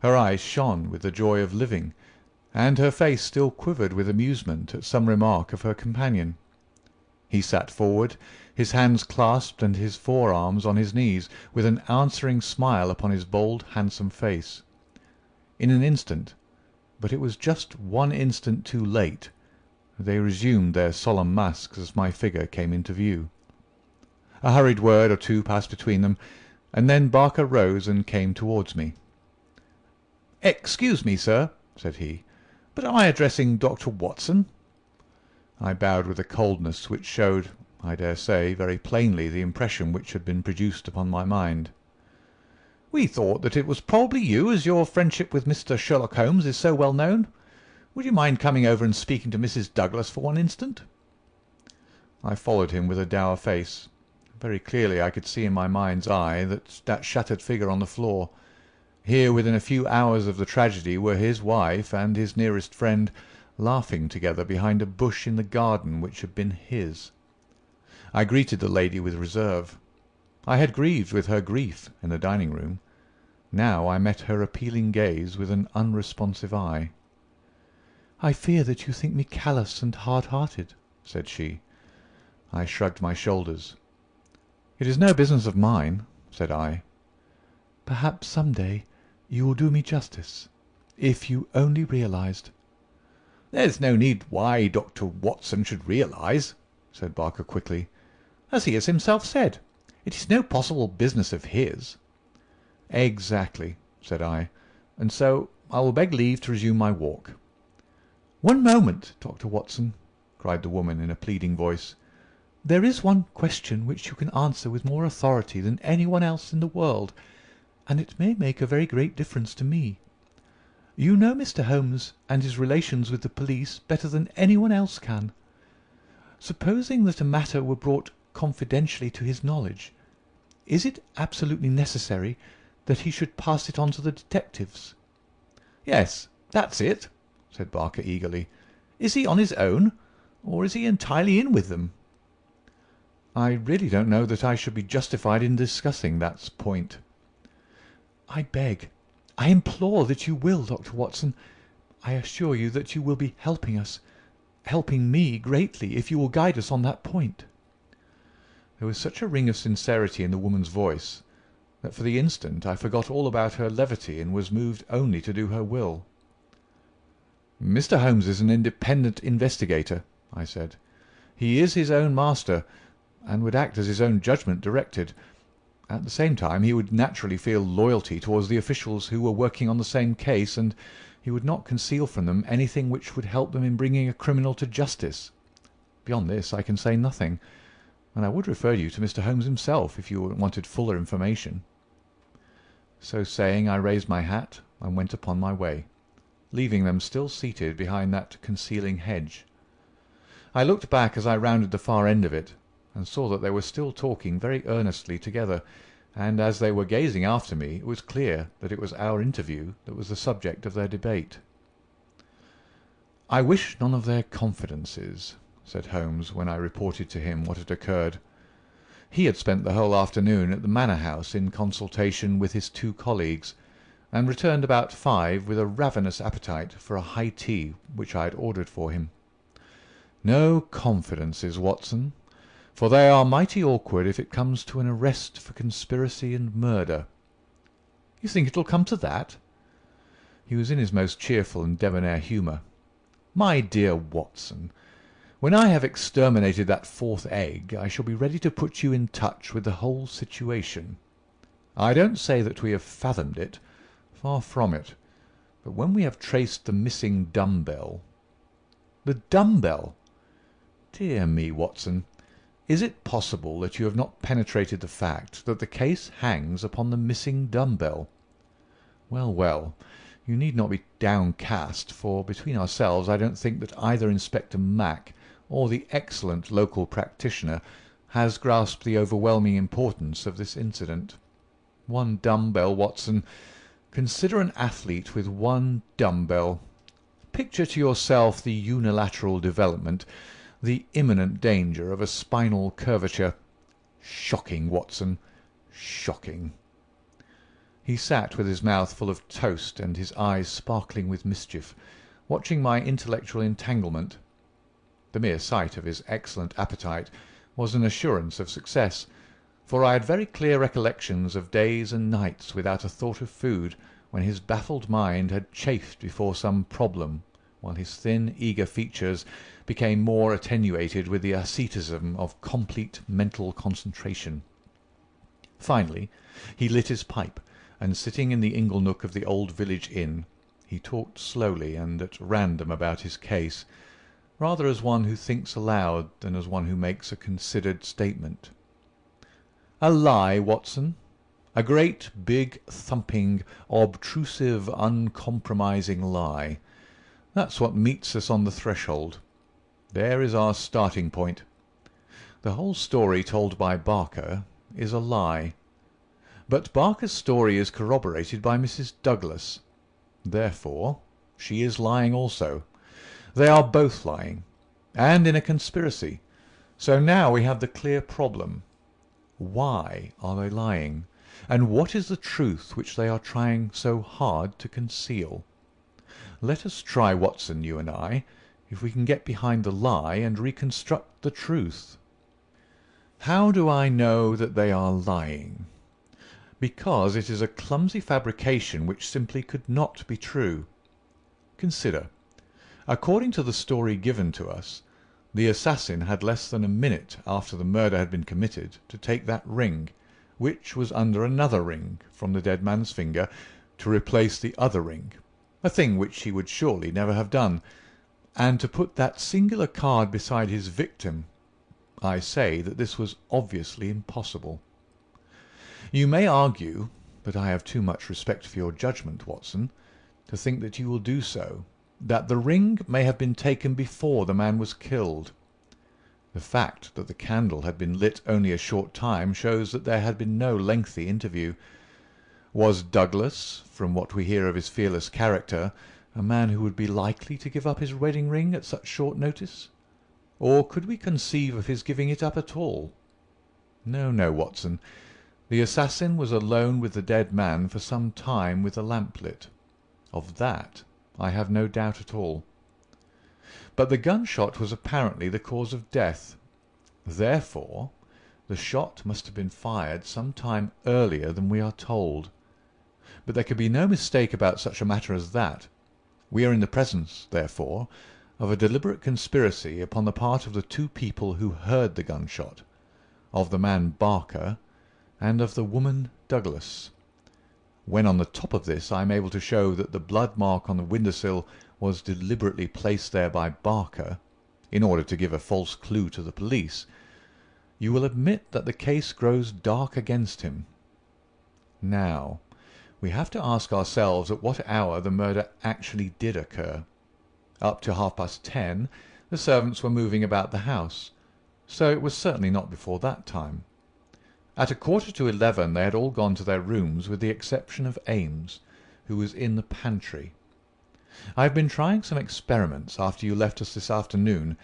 Speaker 1: Her eyes shone with the joy of living, and her face still quivered with amusement at some remark of her companion. He sat forward, his hands clasped and his forearms on his knees, with an answering smile upon his bold, handsome face. In an instant, but it was just one instant too late, they resumed their solemn masks as my figure came into view. A hurried word or two passed between them, and then Barker rose and came towards me. "Excuse me, sir," said he, "but am I addressing Dr. Watson?" I bowed with a coldness which showed, I dare say, very plainly the impression which had been produced upon my mind. "We thought that it was probably you, as your friendship with Mr. Sherlock Holmes is so well known. Would you mind coming over and speaking to Mrs. Douglas for one instant?" I followed him with a dour face. Very clearly I could see in my mind's eye that shattered figure on the floor. Here within a few hours of the tragedy were his wife and his nearest friend, laughing together behind a bush in the garden which had been his. I greeted the lady with reserve. I had grieved with her grief in the dining-room. Now I met her appealing gaze with an unresponsive eye. "I fear that you think me callous and hard-hearted," said she. I shrugged my shoulders. "It is no business of mine," said I. "Perhaps some day you will do me justice, if you only realized—" "There's no need why Dr. Watson should realize," said Barker quickly. "As he has himself said, it is no possible business of his." "Exactly," said I, "and so I will beg leave to resume my walk." "One moment, Dr. Watson," cried the woman in a pleading voice. "There is one question which you can answer with more authority than anyone else in the world, and it may make a very great difference to me. You know Mr. Holmes and his relations with the police better than anyone else can. Supposing that a matter were brought confidentially to his knowledge, is it absolutely necessary that he should pass it on to the detectives?" "Yes, that's it," said Barker eagerly. "Is he on his own, or is he entirely in with them?" "I really don't know that I should be justified in discussing that point." "I beg, I implore that you will, Dr. Watson. I assure you that you will be helping us, helping me greatly, if you will guide us on that point." There was such a ring of sincerity in the woman's voice that for the instant I forgot all about her levity and was moved only to do her will. "Mr. Holmes is an independent investigator," I said. "He is his own master, and would act as his own judgment directed. At the same time he would naturally feel loyalty towards the officials who were working on the same case, and he would not conceal from them anything which would help them in bringing a criminal to justice. Beyond this I can say nothing, and I would refer you to Mr. Holmes himself if you wanted fuller information." So saying, I raised my hat and went upon my way, leaving them still seated behind that concealing hedge. I looked back as I rounded the far end of it, and saw that they were still talking very earnestly together, and as they were gazing after me it was clear that it was our interview that was the subject of their debate. "I wish none of their confidences," said Holmes when I reported to him what had occurred. He had spent the whole afternoon at the manor house in consultation with his two colleagues, and returned about 5 with a ravenous appetite for a high tea which I had ordered for him. "No confidences, Watson, for they are mighty awkward if it comes to an arrest for conspiracy and murder." "You think it'll come to that?" He was in his most cheerful and debonair humour. "My dear Watson, when I have exterminated that 4th egg I shall be ready to put you in touch with the whole situation. I don't say that we have fathomed it, far from it, but when we have traced the missing dumbbell—" "The dumbbell!" "Dear me, Watson, is it possible that you have not penetrated the fact that the case hangs upon the missing dumbbell? Well, well, you need not be downcast, for between ourselves I don't think that either Inspector Mack or the excellent local practitioner has grasped the overwhelming importance of this incident. One dumbbell, Watson. Consider an athlete with one dumbbell. Picture to yourself the unilateral development, the imminent danger of a spinal curvature. Shocking, Watson, shocking."
Speaker 2: He sat with his mouth full of toast and his eyes sparkling with mischief, watching my intellectual entanglement. The mere sight of his excellent appetite was an assurance of success, for I had very clear recollections of days and nights without a thought of food, when his baffled mind had chafed before some problem, while his thin, eager features became more attenuated with the asceticism of complete mental concentration. Finally, he lit his pipe, and sitting in the ingle-nook of the old village inn, he talked slowly and at random about his case, rather as one who thinks aloud than as one who makes a considered statement. "A lie, Watson. A great, big, thumping, obtrusive, uncompromising lie. That's what meets us on the threshold. There is our starting point. The whole story told by Barker is a lie. But Barker's story is corroborated by Mrs. Douglas. Therefore, she is lying also. They are both lying, and in a conspiracy. So now we have the clear problem. Why are they lying? And what is the truth which they are trying so hard to conceal? Let us try, Watson, you and I, if we can get behind the lie and reconstruct the truth. How do I know that they are lying? Because it is a clumsy fabrication which simply could not be true. Consider. According to the story given to us, the assassin had less than a minute after the murder had been committed to take that ring, which was under another ring, from the dead man's finger, to replace the other ring, a thing which he would surely never have done, and to put that singular card beside his victim. I say that this was obviously impossible. You may argue, but I have too much respect for your judgment, Watson, to think that you will do so, that the ring may have been taken before the man was killed. The fact that the candle had been lit only a short time shows that there had been no lengthy interview. Was Douglas, from what we hear of his fearless character, a man who would be likely to give up his wedding ring at such short notice? Or could we conceive of his giving it up at all? No, no, Watson. The assassin was alone with the dead man for some time with the lamp lit. Of that I have no doubt at all. But the gunshot was apparently the cause of death. Therefore, the shot must have been fired some time earlier than we are told. But there could be no mistake about such a matter as that. We are in the presence, therefore, of a deliberate conspiracy upon the part of the two people who heard the gunshot, of the man Barker, and of the woman Douglas. When on the top of this I am able to show that the blood mark on the windowsill was deliberately placed there by Barker, in order to give a false clue to the police, you will admit that the case grows dark against him. Now, we have to ask ourselves at what hour the murder actually did occur. Up to 10:30, the servants were moving about the house, so it was certainly not before that time. At 11:15 they had all gone to their rooms with the exception of Ames, who was in the pantry. I have been trying some experiments after you left us this afternoon,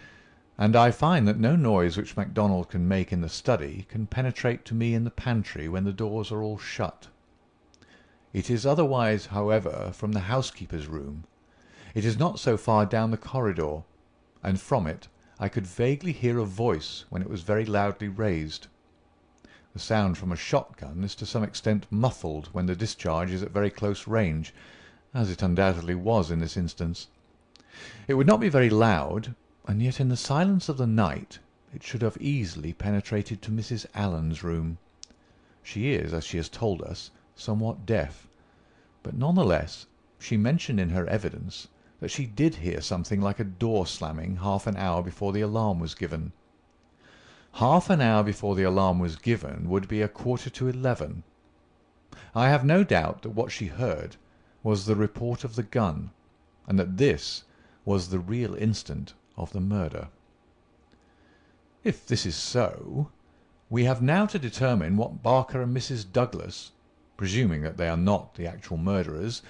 Speaker 2: and I find that no noise which MacDonald can make in the study can penetrate to me in the pantry when the doors are all shut. It is otherwise, however, from the housekeeper's room. It is not so far down the corridor, and from it I could vaguely hear a voice when it was very loudly raised. The sound from a shotgun is to some extent muffled when the discharge is at very close range, as it undoubtedly was in this instance. It would not be very loud, and yet in the silence of the night it should have easily penetrated to Mrs. Allen's room. She is, as she has told us, somewhat deaf, but none the less she mentioned in her evidence that she did hear something like a door slamming half an hour before the alarm was given. Half an hour before the alarm was given would be 11:15. I have no doubt that what she heard was the report of the gun, and that this was the real instant of the murder. If this is so, we have now to determine what Barker and Mrs. Douglas, presuming that they are not the actual murderers,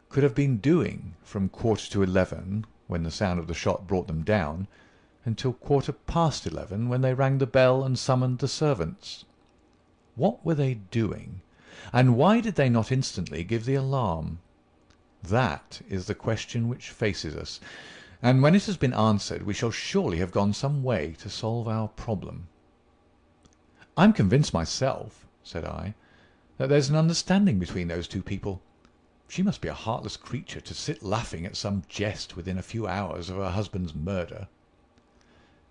Speaker 2: could have been doing from 11:15, when the sound of the shot brought them down, until 11:15, when they rang the bell and summoned the servants. What were they doing, And why did they not instantly give the alarm? That is the question which faces us, and when it has been answered we shall surely have gone some way to solve our problem. "I'm convinced myself," said I, "that there's an understanding between those two people. She must be a heartless creature to sit laughing at some jest within a few hours of her husband's murder."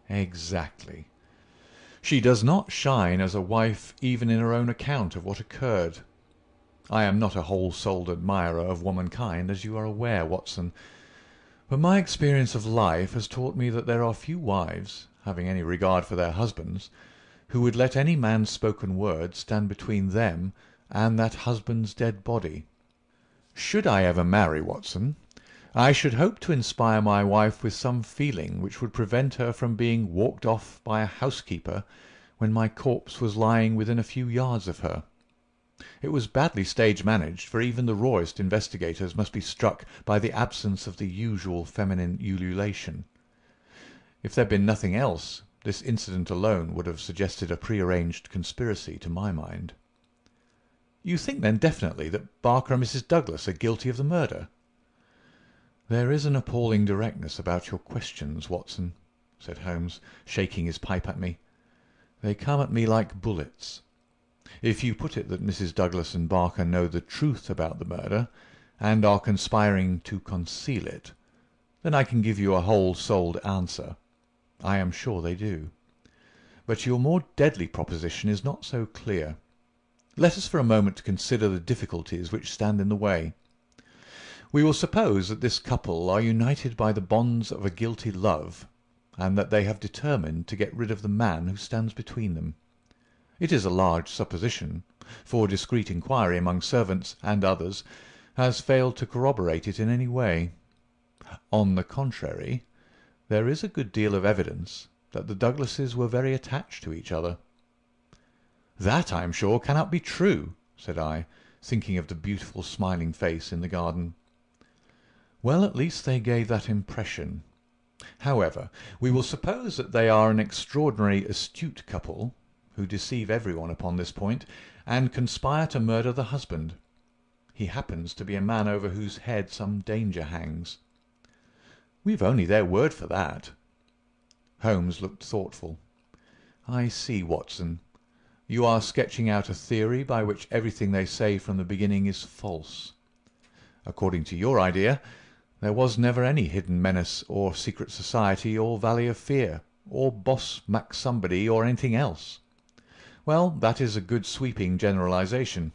Speaker 2: "Exactly. She does not shine as a wife even in her own account of what occurred. I am not a whole-souled admirer of womankind, as you are aware, Watson, but my experience of life has taught me that there are few wives, having any regard for their husbands, who would let any man's spoken word stand between them and that husband's dead body. Should I ever marry, Watson, I should hope to inspire my wife with some feeling which would prevent her from being walked off by a housekeeper when my corpse was lying within a few yards of her. It was badly stage-managed, for even the rawest investigators must be struck by the absence of the usual feminine ululation. If there had been nothing else, this incident alone would have suggested a prearranged conspiracy to my mind." "You think then definitely that Barker and Mrs. Douglas are guilty of the murder?" "There is an appalling directness about your questions, Watson," said Holmes, shaking his pipe at me. "They come at me like bullets. If you put it that Mrs. Douglas and Barker know the truth about the murder, and are conspiring to conceal it, then I can give you a whole-souled answer. I am sure they do. But your more deadly proposition is not so clear. Let us for a moment consider the difficulties which stand in the way. We will suppose that this couple are united by the bonds of a guilty love, and that they have determined to get rid of the man who stands between them. It is a large supposition, for discreet inquiry among servants and others has failed to corroborate it in any way. On the contrary, there is a good deal of evidence that the Douglases were very attached to each other." "That, I am sure, cannot be true," said I, thinking of the beautiful smiling face in the garden. "Well, at least they gave that impression. However, we will suppose that they are an extraordinarily astute couple, who deceive everyone upon this point, and conspire to murder the husband. He happens to be a man over whose head some danger hangs." "We've only their word for that." Holmes looked thoughtful. "I see, Watson. You are sketching out a theory by which everything they say from the beginning is false. According to your idea, there was never any hidden menace, or secret society, or valley of fear, or boss Mac-somebody, or anything else. Well, that is a good sweeping generalization.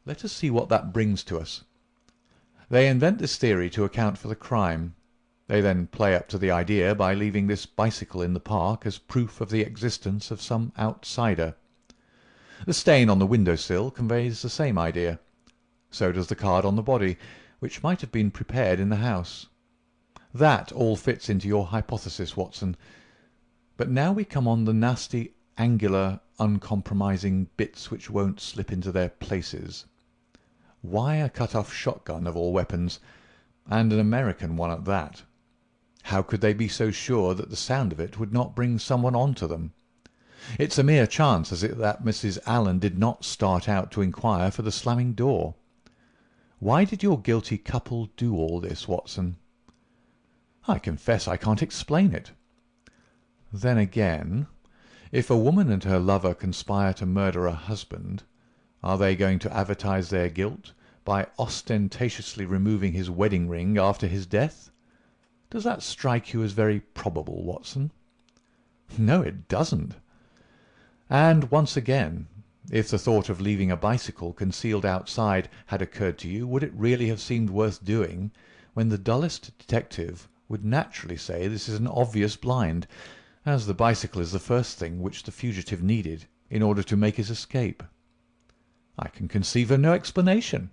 Speaker 2: Let us see what that brings to us. They invent this theory to account for the crime. They then play up to the idea by leaving this bicycle in the park as proof of the existence of some outsider. The stain on the window-sill conveys the same idea. So does the card on the body, which might have been prepared in the house. That all fits into your hypothesis, Watson. But now we come on the nasty, angular, uncompromising bits which won't slip into their places. Why a cut-off shotgun of all weapons, and an American one at that? How could they be so sure that the sound of it would not bring someone on to them? It's a mere chance that Mrs. Allen did not start out to inquire for the slamming door. Why did your guilty couple do all this, Watson?" "I confess I can't explain it." "Then again, if a woman and her lover conspire to murder a husband, are they going to advertise their guilt by ostentatiously removing his wedding ring after his death? Does that strike you as very probable, Watson?" "No, it doesn't." "And once again, if the thought of leaving a bicycle concealed outside had occurred to you, would it really have seemed worth doing, when the dullest detective would naturally say this is an obvious blind, as the bicycle is the first thing which the fugitive needed in order to make his escape?" "I can conceive of no explanation."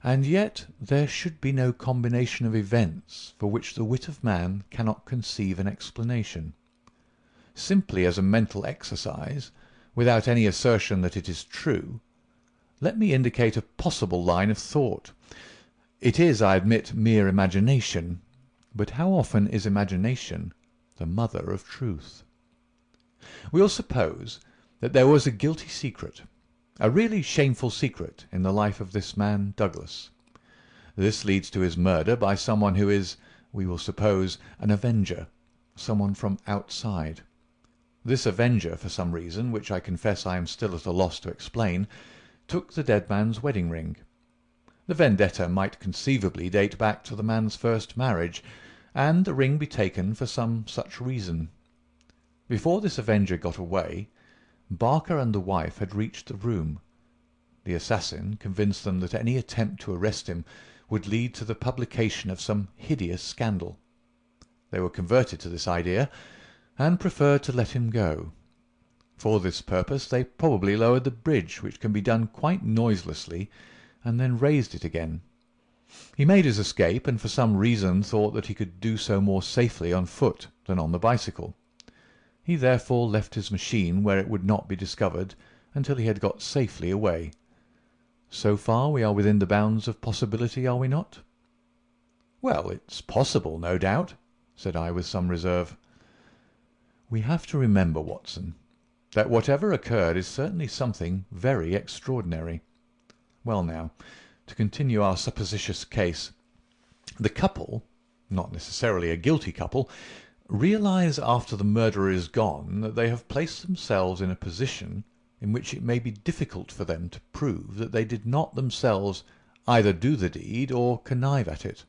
Speaker 2: "And yet there should be no combination of events for which the wit of man cannot conceive an explanation. Simply as a mental exercise, without any assertion that it is true, let me indicate a possible line of thought. It is, I admit, mere imagination, but how often is imagination the mother of truth? We'll suppose that there was a guilty secret, A really shameful secret in the life of this man Douglas. This leads to his murder by someone who is, we will suppose, an avenger, someone from outside. This avenger, for some reason, which I confess I am still at a loss to explain, took the dead man's wedding ring. The vendetta might conceivably date back to the man's first marriage, and the ring be taken for some such reason. Before this avenger got away, Barker and the wife had reached the room. The assassin convinced them that any attempt to arrest him would lead to the publication of some hideous scandal. They were converted to this idea, and preferred to let him go. For this purpose they probably lowered the bridge, which can be done quite noiselessly, and then raised it again. He made his escape, and for some reason thought that he could do so more safely on foot than on the bicycle. He therefore left his machine where it would not be discovered until he had got safely away. So far we are within the bounds of possibility, are we not? "Well, it's possible, no doubt," said I with some reserve. "We have to remember, Watson, that whatever occurred is certainly something very extraordinary. Well now, to continue our supposititious case. The couple, not necessarily a guilty couple, realise after the murderer is gone that they have placed themselves in a position in which it may be difficult for them to prove that they did not themselves either do the deed or connive at it.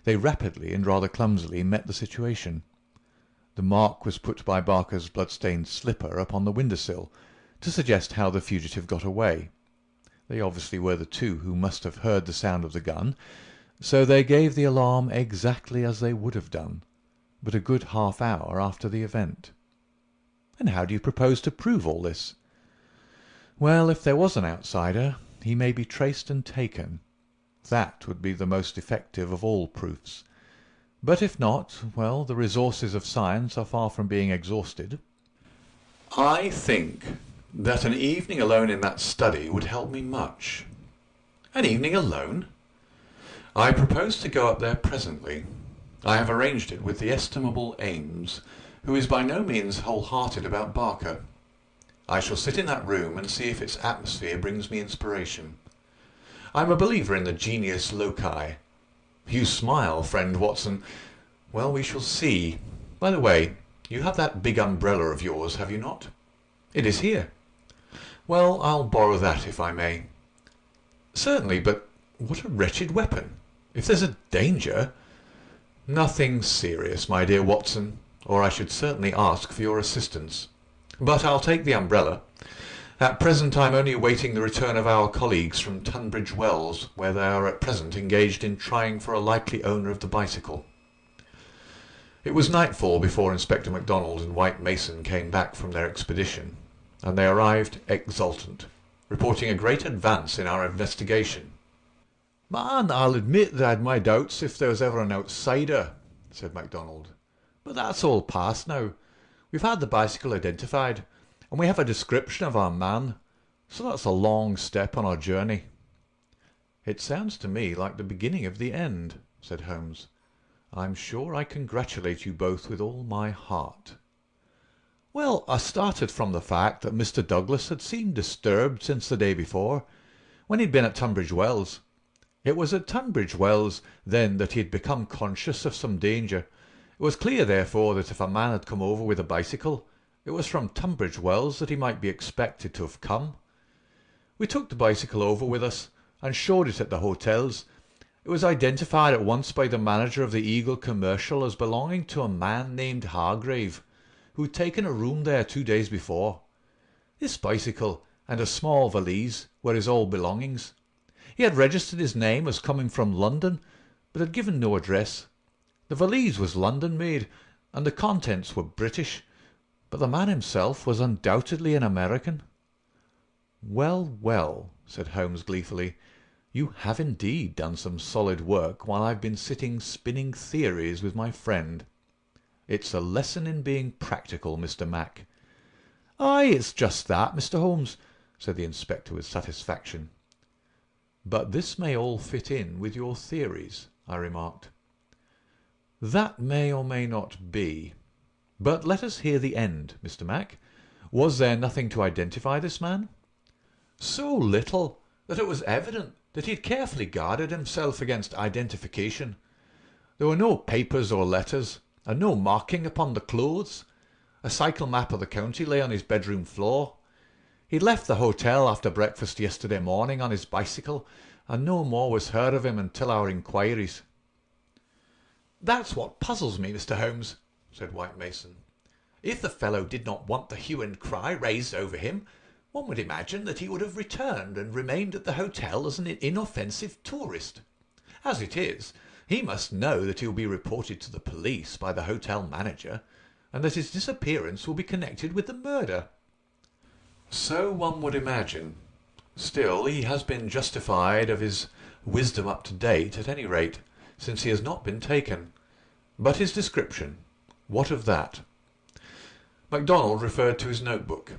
Speaker 2: They rapidly and rather clumsily met the situation. The mark was put by Barker's blood-stained slipper upon the window-sill to suggest how the fugitive got away. They obviously were the two who must have heard the sound of the gun, so they gave the alarm exactly as they would have done, but a good half-hour after the event. And how do you propose to prove all this? Well, if there was an outsider, he may be traced and taken. That would be the most effective of all proofs. But if not, well, the resources of science are far from being exhausted. I think that an evening alone in that study would help me much. An evening alone? I propose to go up there presently. I have arranged it with the estimable Ames, who is by no means whole-hearted about Barker. I shall sit in that room and see if its atmosphere brings me inspiration. I am a believer in the genius loci. You smile, friend Watson. Well, we shall see. By the way, you have that big umbrella of yours, have you not? It is here. Well, I'll borrow that if I may. Certainly, but what a wretched weapon. If there's a danger... Nothing serious, my dear Watson, or I should certainly ask for your assistance. But I'll take the umbrella. At present I'm only awaiting the return of our colleagues from Tunbridge Wells, where they are at present engaged in trying for a likely owner of the bicycle. It was nightfall before Inspector MacDonald and White Mason came back from their expedition, and they arrived exultant, reporting a great advance in our investigation. "Man, I'll admit that I had my doubts if there was ever an outsider," said MacDonald. "But that's all past now. We've had the bicycle identified, and we have a description of our man, so that's a long step on our journey." "It sounds to me like the beginning of the end," said Holmes. "I'm sure I congratulate you both with all my heart." "Well, I started from the fact that Mr. Douglas had seemed disturbed since the day before, when he'd been at Tunbridge Wells. It was at Tunbridge Wells then that he had become conscious of some danger. It was clear, therefore, that if a man had come over with a bicycle, it was from Tunbridge Wells that he might be expected to have come. We took the bicycle over with us and showed it at the hotels. It was identified at once by the manager of the Eagle Commercial as belonging to a man named Hargrave, who had taken a room there 2 days before. This bicycle and a small valise were his old belongings. He had registered his name as coming from London, but had given no address. The valise was London-made, and the contents were British, but the man himself was undoubtedly an American." "Well, well," said Holmes gleefully, "you have indeed done some solid work while I've been sitting spinning theories with my friend. It's a lesson in being practical, Mr. Mac." "Aye, it's just that, Mr. Holmes," said the inspector with satisfaction. "But this may all fit in with your theories," I remarked. "That may or may not be. But let us hear the end, Mr. Mac. Was there nothing to identify this man?"
Speaker 1: So little that it was evident that he had carefully guarded himself against identification. There were no papers or letters, and no marking upon the clothes. A cycle map of the county lay on his bedroom floor. He'd left the hotel after breakfast yesterday morning on his bicycle, and no more was heard of him until our inquiries. "That's what puzzles me, Mr. Holmes," said White Mason. "If the fellow did not want the hue and cry raised over him, one would imagine that he would have returned and remained at the hotel as an inoffensive tourist. As it is, he must know that he will be reported to the police by the hotel manager, and that his disappearance will be connected with the murder." "So one would imagine. Still, he has been justified of his wisdom up to date, at any rate, since he has not been taken. But his description, what of that?" MacDonald referred to his notebook.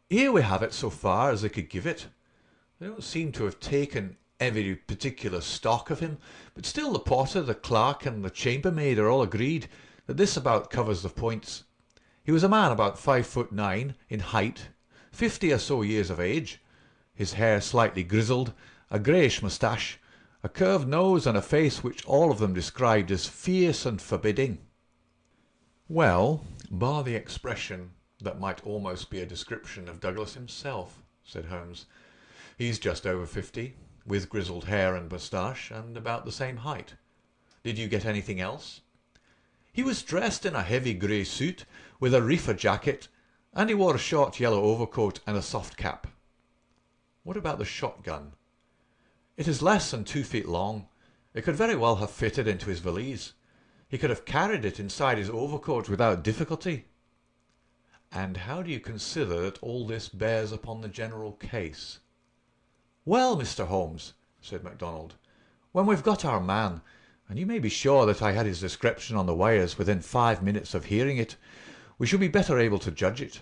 Speaker 1: "Here we have it so far as they could give it. They don't seem to have taken every particular stock of him, but still the porter, the clerk, and the chambermaid are all agreed that this about covers the points. He was a man about 5'9" in height, 50 or so years of age, his hair slightly grizzled, a greyish moustache, a curved nose, and a face which all of them described as fierce and forbidding." "Well, bar the expression that might almost be a description of Douglas himself," said Holmes. "He's just over 50, with grizzled hair and moustache, and about the same height. Did you get anything else?" "He was dressed in a heavy grey suit, with a reefer jacket, and he wore a short yellow overcoat and a soft cap." "What about the shotgun?" "It is less than 2 feet long. It could very well have fitted into his valise. He could have carried it inside his overcoat without difficulty." "And how do you consider that all this bears upon the general case?" "Well, Mr. Holmes," said MacDonald, "when we've got our man, and you may be sure that I had his description on the wires within 5 minutes of hearing it, we shall be better able to judge it.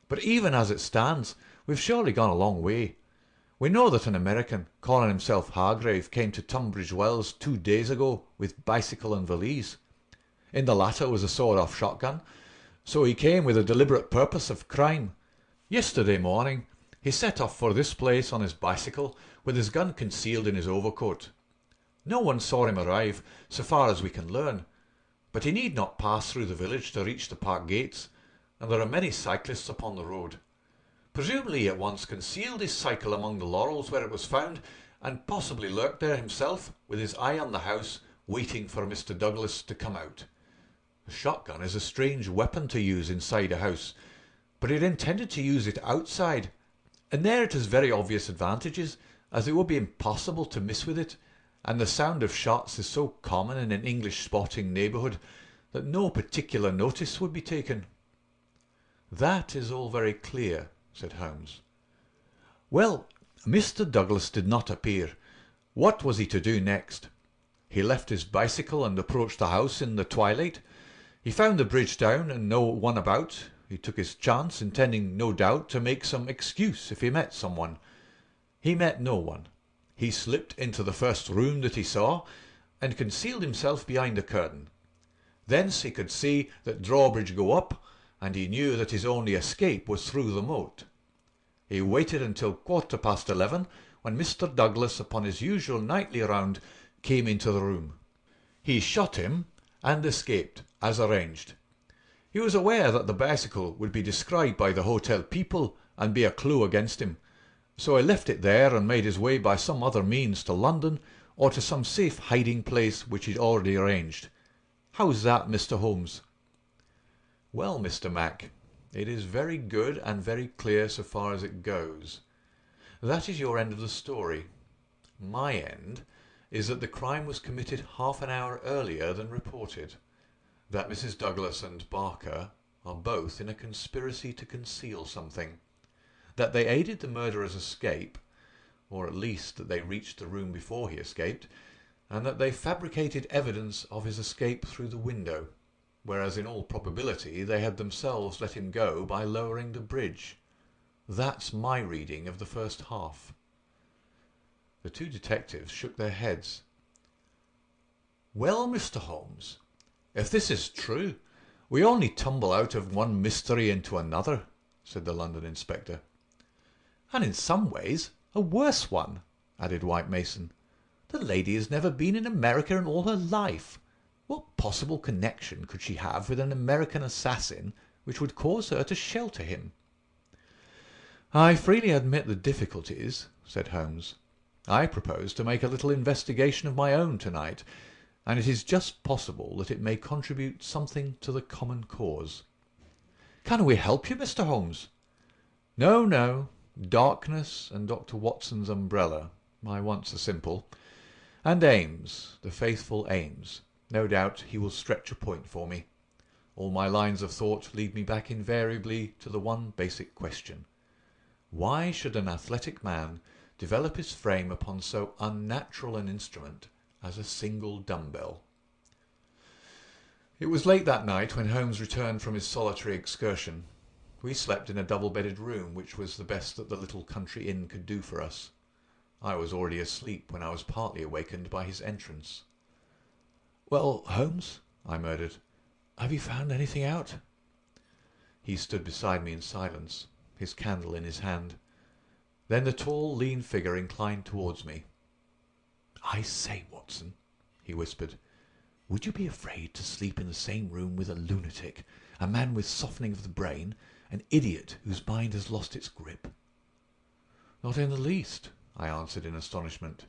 Speaker 1: But even as it stands, we've surely gone a long way. We know that an American, calling himself Hargrave, came to Tunbridge Wells 2 days ago with bicycle and valise. In the latter was a sawed-off shotgun, so he came with a deliberate purpose of crime. Yesterday morning he set off for this place on his bicycle with his gun concealed in his overcoat. No one saw him arrive, so far as we can learn, but he need not pass through the village to reach the park gates, and there are many cyclists upon the road. Presumably he at once concealed his cycle among the laurels where it was found, and possibly lurked there himself, with his eye on the house, waiting for Mr. Douglas to come out. A shotgun is a strange weapon to use inside a house, but he had intended to use it outside, and there it has very obvious advantages, as it would be impossible to miss with it, and the sound of shots is so common in an English sporting neighbourhood that no particular notice would be taken." "That is all very clear," said Holmes. "Well, Mr. Douglas did not appear. What was he to do next? He left his bicycle and approached the house in the twilight. He found the bridge down and no one about. He took his chance, intending no doubt to make some excuse if he met someone. He met no one. He slipped into the first room that he saw, and concealed himself behind a curtain. Thence he could see that drawbridge go up, and he knew that his only escape was through the moat. He waited until 11:15, when Mr. Douglas, upon his usual nightly round, came into the room. He shot him and escaped, as arranged. He was aware that the bicycle would be described by the hotel people and be a clue against him, so he left it there and made his way by some other means to London or to some safe hiding place which he'd already arranged. How's that, Mr. Holmes?" "Well, Mr. Mac, it is very good and very clear so far as it goes. That is your end of the story. My end is that the crime was committed half an hour earlier than reported, that Mrs. Douglas and Barker are both in a conspiracy to conceal something, that they aided the murderer's escape, or at least that they reached the room before he escaped, and that they fabricated evidence of his escape through the window, whereas in all probability they had themselves let him go by lowering the bridge. That's my reading of the first half." The two detectives shook their heads. "Well, Mr. Holmes, if this is true, we only tumble out of one mystery into another," said the London inspector.
Speaker 2: "And in some ways a worse one," added White Mason. "The lady has never been in America in all her life. What possible connection could she have with an American assassin which would cause her to shelter him?" "I freely admit the difficulties," said Holmes. "I propose to make a little investigation of my own tonight, and it is just possible that it may contribute something to the common cause." "Can we help you, Mr. Holmes?" "No, no. Darkness and Dr. Watson's umbrella. My wants are simple. And Ames, the faithful Ames. No doubt he will stretch a point for me. All my lines of thought lead me back invariably to the one basic question. Why should an athletic man develop his frame upon so unnatural an instrument as a single dumbbell?" It was late that night when Holmes returned from his solitary excursion. We slept in a double-bedded room, which was the best that the little country inn could do for us. I was already asleep when I was partly awakened by his entrance. "Well, Holmes," I murmured, "have you found anything out?" He stood beside me in silence, his candle in his hand. Then the tall, lean figure inclined towards me. "I say, Watson," he whispered, "would you be afraid to sleep in the same room with a lunatic, a man with softening of the brain, an idiot whose mind has lost its grip?" "Not in the least," I answered in astonishment.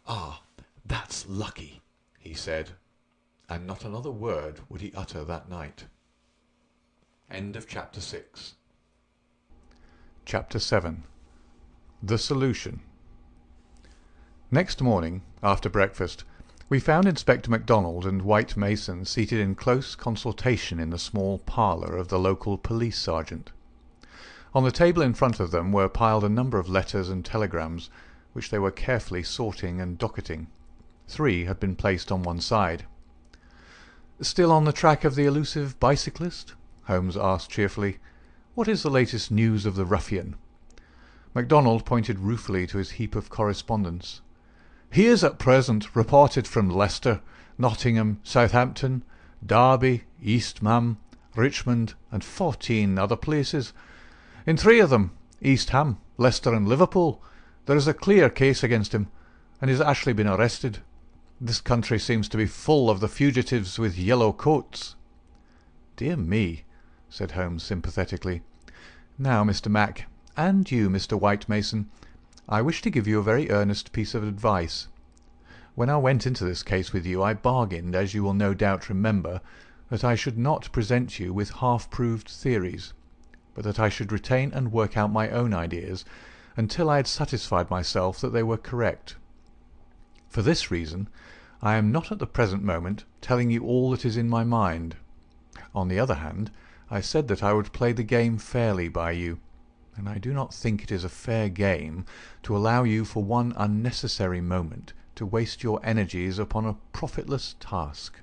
Speaker 2: "Ah, that's lucky," he said, and not another word would he utter that night. End of Chapter 6.
Speaker 1: Chapter 7. The Solution. Next morning, after breakfast, we found Inspector MacDonald and White Mason seated in close consultation in the small parlour of the local police sergeant. On the table in front of them were piled a number of letters and telegrams, which they were carefully sorting and docketing. 3 had been placed on one side. "Still on the track of the elusive bicyclist?" Holmes asked cheerfully. "What is the latest news of the ruffian?" MacDonald pointed ruefully to his heap of correspondence. "He is at present reported from Leicester, Nottingham, Southampton, Derby, East Ham, Richmond, and 14 other places. In 3 of them, East Ham, Leicester, and Liverpool, there is a clear case against him, and he has actually been arrested. This country seems to be full of the fugitives with yellow coats." "Dear me," said Holmes sympathetically. "Now, Mr. Mac, and you, Mr. White Mason, I wish to give you a very earnest piece of advice. When I went into this case with you, I bargained, as you will no doubt remember, that I should not present you with half-proved theories, but that I should retain and work out my own ideas until I had satisfied myself that they were correct. For this reason, I am not at the present moment telling you all that is in my mind. On the other hand, I said that I would play the game fairly by you, and I do not think it is a fair game to allow you for one unnecessary moment to waste your energies upon a profitless task.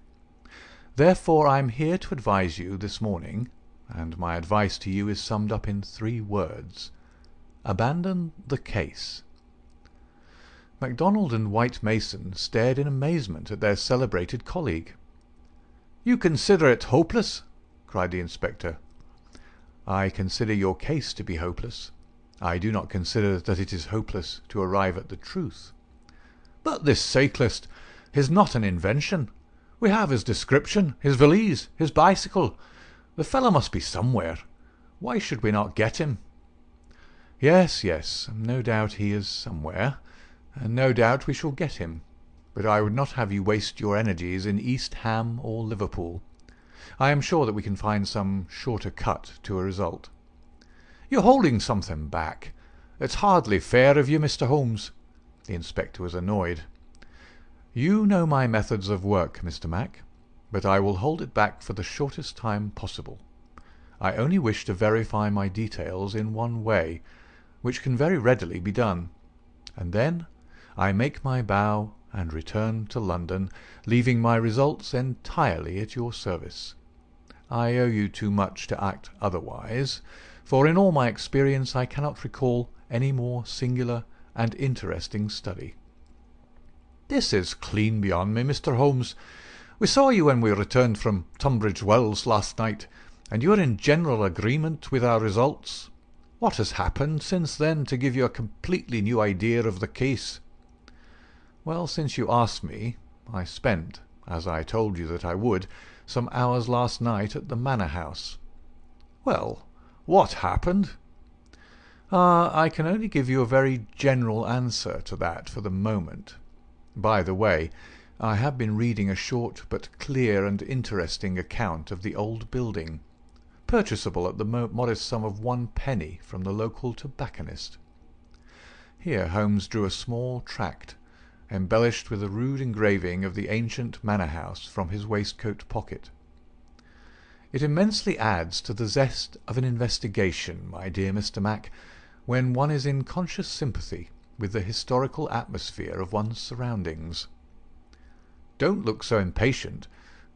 Speaker 1: Therefore I am here to advise you this morning, and my advice to you is summed up in 3 words. Abandon the case." MacDonald and White Mason stared in amazement at their celebrated colleague. "You consider it hopeless?" cried the inspector. "I consider your case to be hopeless. I do not consider that it is hopeless to arrive at the truth." "But this cyclist is not an invention. We have his description, his valise, his bicycle. The fellow must be somewhere. Why should we not get him?" Yes, no doubt he is somewhere, and no doubt we shall get him. But I would not have you waste your energies in East Ham or Liverpool. I am sure that we can find some shorter cut to a result." "You're holding something back. It's hardly fair of you, Mr. Holmes." The inspector was annoyed. "You know my methods of work, Mr. Mac, but I will hold it back for the shortest time possible. I only wish to verify my details in one way, which can very readily be done, and then I make my bow and return to London, leaving my results entirely at your service. I owe you too much to act otherwise, for in all my experience I cannot recall any more singular and interesting study." "This is clean beyond me, Mr. Holmes. We saw you when we returned from Tunbridge Wells last night, and you are in general agreement with our results."
Speaker 3: What has happened since then to give you a completely new idea of the case?" "Well, since you ask me, I spent, as I told you that I would, some hours last night at the manor house."
Speaker 2: "Well, what happened?"
Speaker 3: "I can only give you a very general answer to that for the moment. By the way, I have been reading a short but clear and interesting account of the old building, purchasable at the modest sum of 1 penny from the local tobacconist." Here Holmes drew a small tract, embellished with a rude engraving of the ancient manor house, from his waistcoat pocket. "It immensely adds to the zest of an investigation, my dear Mr. Mac, when one is in conscious sympathy with the historical atmosphere of one's surroundings. Don't look so impatient,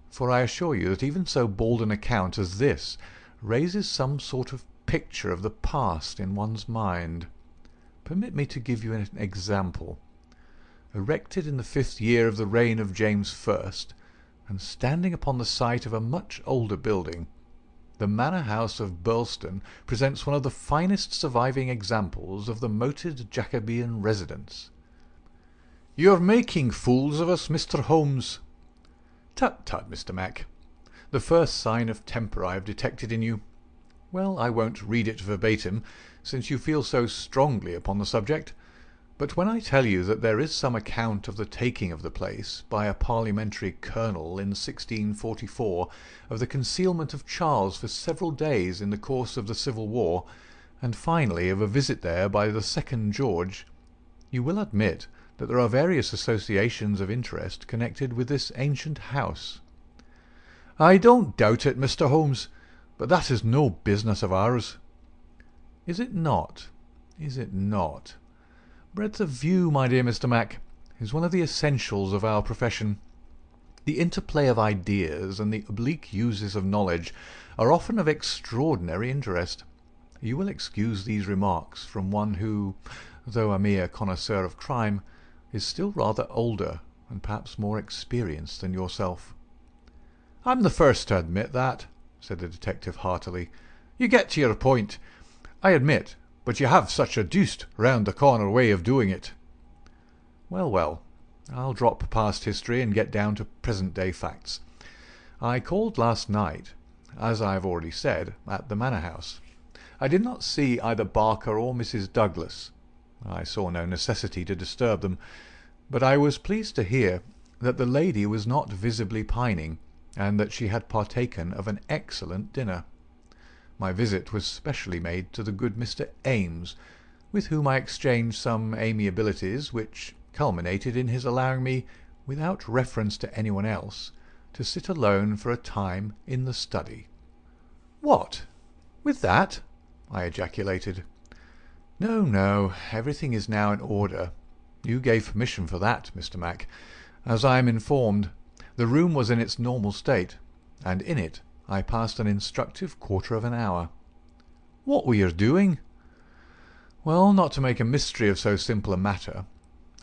Speaker 3: for I assure you that even so bald an account as this raises some sort of picture of the past in one's mind. Permit me to give you an example. Erected in the 5th year of the reign of James I, and standing upon the site of a much older building, the manor house of Birlstone presents one of the finest surviving examples of the moated Jacobean residence." "You're making fools of us, Mr. Holmes." "Tut, tut, Mr. Mac. The first sign of temper I have detected in you. Well, I won't read it verbatim, since you feel so strongly upon the subject. But when I tell you that there is some account of the taking of the place by a parliamentary colonel in 1644, of the concealment of Charles for several days in the course of the Civil War, and finally of a visit there by the 2nd George, you will admit that there are various associations of interest connected with this ancient house."
Speaker 2: "I don't doubt it, Mr. Holmes, but that is no business of ours."
Speaker 3: "Is it not? Is it not? Breadth of view, my dear Mr. Mac, is one of the essentials of our profession. The interplay of ideas and the oblique uses of knowledge are often of extraordinary interest. You will excuse these remarks from one who, though a mere connoisseur of crime, is still rather older and perhaps more experienced than yourself."
Speaker 2: "I'm the first to admit that," said the detective heartily. "You get to your point, I admit, but you have such a deuced round-the-corner way of doing it."
Speaker 3: "Well, well, I'll drop past history and get down to present-day facts. I called last night, as I have already said, at the manor house. I did not see either Barker or Mrs. Douglas. I saw no necessity to disturb them, but I was pleased to hear that the lady was not visibly pining, and that she had partaken of an excellent dinner. My visit was specially made to the good Mr. Ames, with whom I exchanged some amiabilities which culminated in his allowing me, without reference to anyone else, to sit alone for a time in the study."
Speaker 2: "What, with that?"
Speaker 3: I ejaculated. "No, no, everything is now in order. You gave permission for that, Mr. Mac. As I am informed, the room was in its normal state, and in it I passed an instructive quarter of an hour."
Speaker 2: "What were you doing?"
Speaker 3: "Well, not to make a mystery of so simple a matter,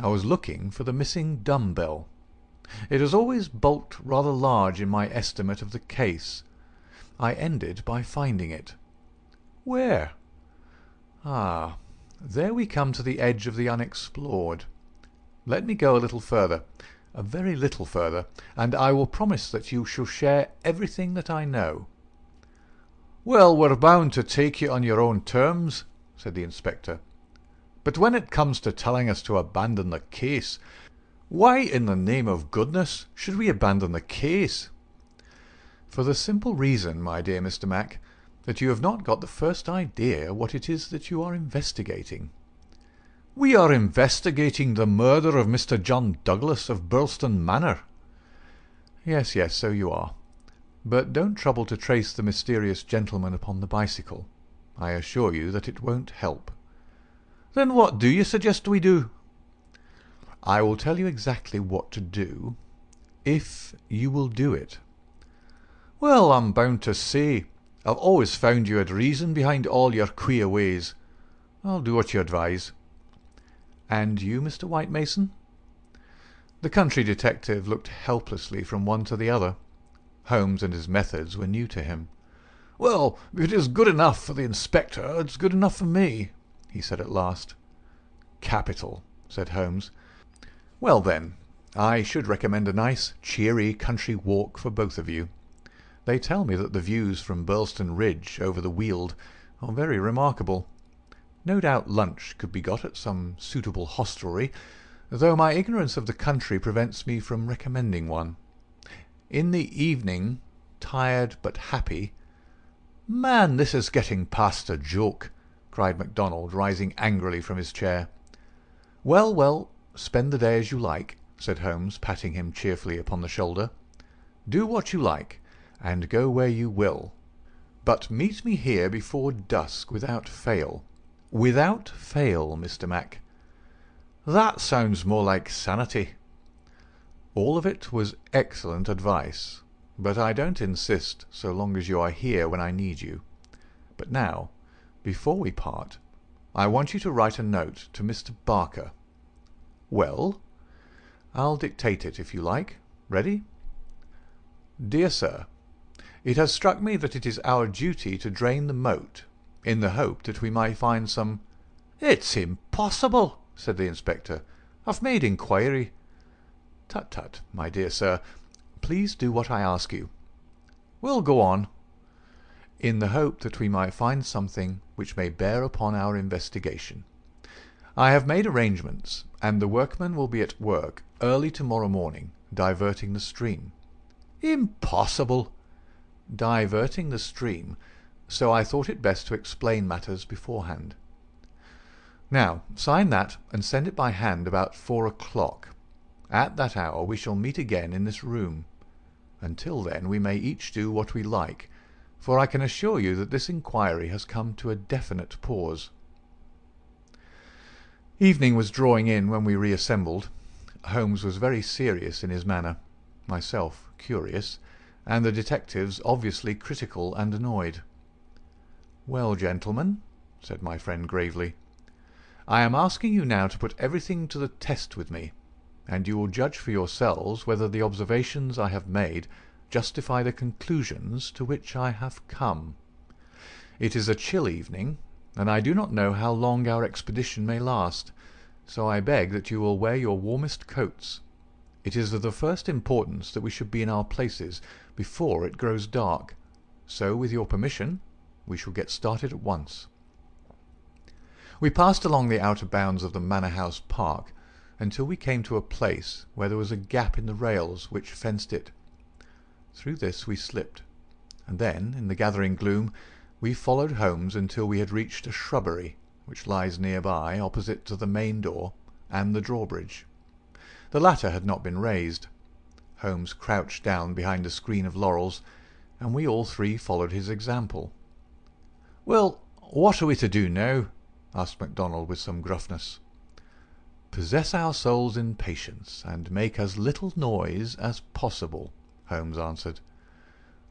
Speaker 3: I was looking for the missing dumb-bell. It has always bulked rather large in my estimate of the case. I ended by finding it."
Speaker 2: "Where?"
Speaker 3: "Ah, there we come to the edge of the unexplored. Let me go a little further, a very little further, and I will promise that you shall share everything that I know."
Speaker 2: "Well, we're bound to take you on your own terms," said the inspector. "But when it comes to telling us to abandon the case, why in the name of goodness should we abandon the case?"
Speaker 3: "For the simple reason, my dear Mr. Mac, that you have not got the first idea what it is that you are investigating."
Speaker 2: "We are investigating the murder of Mr. John Douglas of Birlstone Manor."
Speaker 3: "Yes, yes, so you are. But don't trouble to trace the mysterious gentleman upon the bicycle. I assure you that it won't help."
Speaker 2: "Then what do you suggest we do?"
Speaker 3: "I will tell you exactly what to do, if you will do it."
Speaker 2: "Well, I'm bound to say, I've always found you had reason behind all your queer ways. I'll do what you advise."
Speaker 3: "And you, Mr. White Mason?" The country detective looked helplessly from one to the other. Holmes and his methods were new to him. "Well, if it is good enough for the inspector, it's good enough for me," he said at last. "Capital," said Holmes. "Well then, I should recommend a nice, cheery country walk for both of you. They tell me that the views from Birlstone Ridge over the Weald are very remarkable. No doubt lunch could be got at some suitable hostelry, though my ignorance of the country prevents me from recommending one. In the evening, tired but happy—" "Man, this is getting past a joke," cried MacDonald, rising angrily from his chair. "Well, well, spend the day as you like," said Holmes, patting him cheerfully upon the shoulder. "Do what you like, and go where you will. But meet me here before dusk without fail. Without fail, Mr. Mac." "That sounds more like sanity." All of it was excellent advice, but I don't insist so long as you are here when I need you. But now, before we part, I want you to write a note to Mr. Barker. "Well?" "I'll dictate it if you like. Ready?" "Dear Sir, it has struck me that it is our duty to drain the moat, in the hope that we may find some—" "It's impossible," said the inspector. "I've made inquiry." "Tut, tut, my dear sir. Please do what I ask you." "Well, go on." "In the hope that we may find something which may bear upon our investigation. I have made arrangements, and the workmen will be at work early tomorrow morning, diverting the stream." "Impossible." "Diverting the stream, so I thought it best to explain matters beforehand. Now, sign that and send it by hand about 4 o'clock. At that hour we shall meet again in this room. Until then we may each do what we like, for I can assure you that this inquiry has come to a definite pause." Evening was drawing in when we reassembled. Holmes was very serious in his manner, myself curious, and the detectives obviously critical and annoyed. "Well, gentlemen," said my friend gravely, "I am asking you now to put everything to the test with me, and you will judge for yourselves whether the observations I have made justify the conclusions to which I have come. It is a chill evening, and I do not know how long our expedition may last, so I beg that you will wear your warmest coats. It is of the first importance that we should be in our places before it grows dark, so with your permission we shall get started at once." We passed along the outer bounds of the Manor House Park until we came to a place where there was a gap in the rails which fenced it. Through this we slipped, and then, in the gathering gloom, we followed Holmes until we had reached a shrubbery which lies nearby, opposite to the main door and the drawbridge. The latter had not been raised. Holmes crouched down behind a screen of laurels, and we all three followed his example. "Well, what are we to do now?" asked MacDonald with some gruffness. "Possess our souls in patience, and make as little noise as possible," Holmes answered.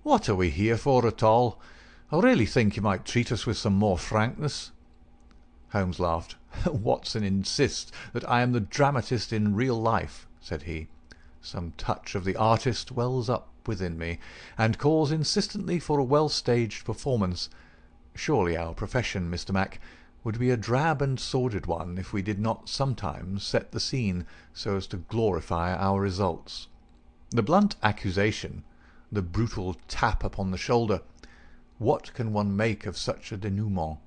Speaker 3: "What are we here for at all? I really think you might treat us with some more frankness." Holmes laughed. "Watson insists that I am the dramatist in real life," said he. "Some touch of the artist wells up within me, and calls insistently for a well-staged performance. Surely our profession, Mr. Mac, would be a drab and sordid one if we did not sometimes set the scene so as to glorify our results. The blunt accusation, the brutal tap upon the shoulder, what can one make of such a denouement?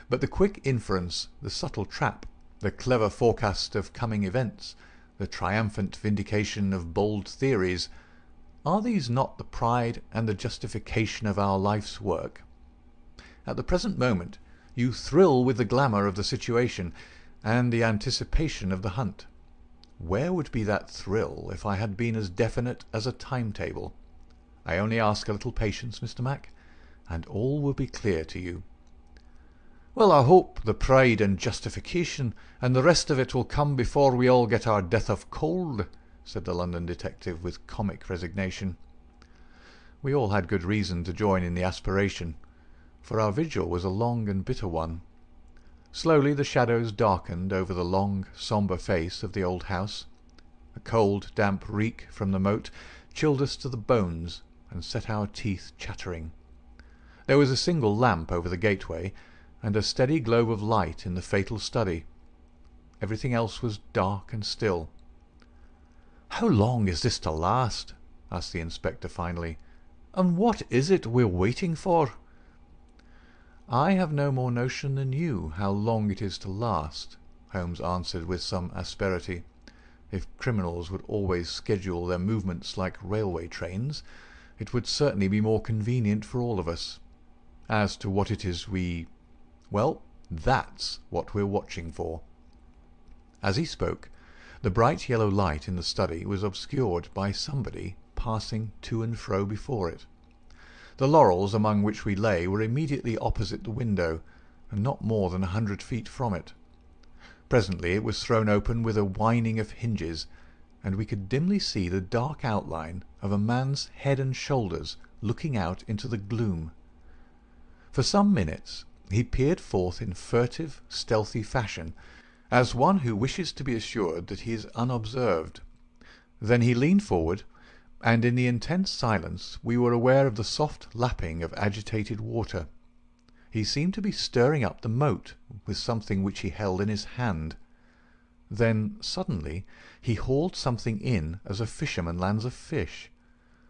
Speaker 3: But the quick inference, the subtle trap, the clever forecast of coming events, the triumphant vindication of bold theories, are these not the pride and the justification of our life's work? At the present moment you thrill with the glamour of the situation and the anticipation of the hunt. Where would be that thrill if I had been as definite as a timetable? I only ask a little patience, Mr. Mac, and all will be clear to you." "Well, I hope the pride and justification and the rest of it will come before we all get our death of cold," said the London detective with comic resignation. We all had good reason to join in the aspiration, for our vigil was a long and bitter one. Slowly the shadows darkened over the long, sombre face of the old house. A cold, damp reek from the moat chilled us to the bones and set our teeth chattering. There was a single lamp over the gateway, and a steady globe of light in the fatal study. Everything else was dark and still. "How long is this to last?" asked the inspector finally. "And what is it we're waiting for?" "I have no more notion than you how long it is to last," Holmes answered with some asperity. "If criminals would always schedule their movements like railway trains, it would certainly be more convenient for all of us. As to what it is well, that's what we're watching for." As he spoke, the bright yellow light in the study was obscured by somebody passing to and fro before it. The laurels among which we lay were immediately opposite the window, and not more than 100 feet from it. Presently it was thrown open with a whining of hinges, and we could dimly see the dark outline of a man's head and shoulders looking out into the gloom. For some minutes he peered forth in furtive, stealthy fashion, as one who wishes to be assured that he is unobserved. Then he leaned forward, and in the intense silence we were aware of the soft lapping of agitated water. He seemed to be stirring up the moat with something which he held in his hand. Then suddenly he hauled something in as a fisherman lands a fish,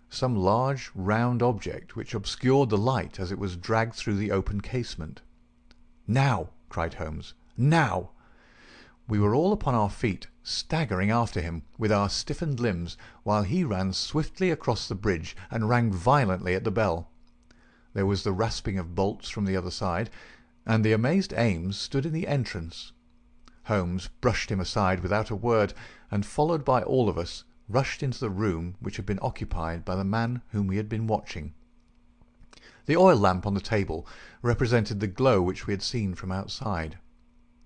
Speaker 3: some large round object which obscured the light as it was dragged through the open casement. "Now!" cried Holmes. "Now!" We were all upon our feet, staggering after him with our stiffened limbs, while he ran swiftly across the bridge and rang violently at the bell. There was the rasping of bolts from the other side, and the amazed Ames stood in the entrance. Holmes brushed him aside without a word, and, followed by all of us, rushed into the room which had been occupied by the man whom we had been watching. The oil lamp on the table represented the glow which we had seen from outside.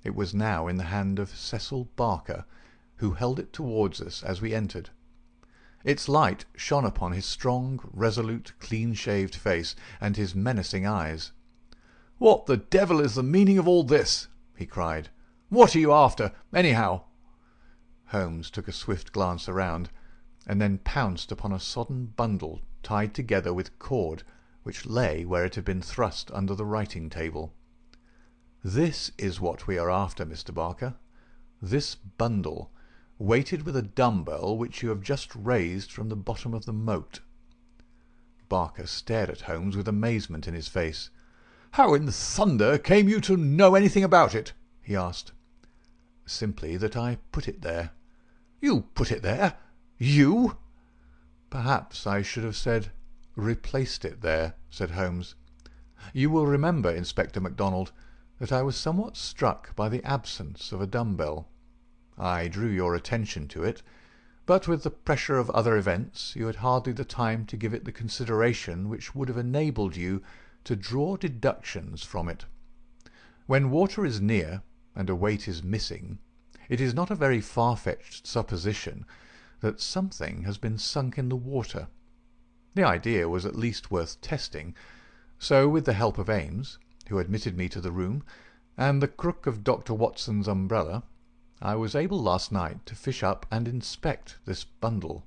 Speaker 3: It was now in the hand of Cecil Barker, who held it towards us as we entered. Its light shone upon his strong, resolute, clean-shaved face and his menacing eyes. "What the devil is the meaning of all this?" he cried. "What are you after, anyhow?" Holmes took a swift glance around, and then pounced upon a sodden bundle tied together with cord, which lay where it had been thrust under the writing-table. "This is what we are after, Mr. Barker. This bundle, weighted with a dumbbell which you have just raised from the bottom of the moat." Barker stared at Holmes with amazement in his face. "How in thunder came you to know anything about it?" he asked. "Simply that I put it there." "You put it there? You?" "Perhaps I should have said replaced it there," said Holmes. "You will remember, Inspector MacDonald, that I was somewhat struck by the absence of a dumbbell. I drew your attention to it, but with the pressure of other events you had hardly the time to give it the consideration which would have enabled you to draw deductions from it. When water is near and a weight is missing, it is not a very far-fetched supposition that something has been sunk in the water. The idea was at least worth testing, so with the help of Ames, who admitted me to the room, and the crook of Dr. Watson's umbrella, I was able last night to fish up and inspect this bundle.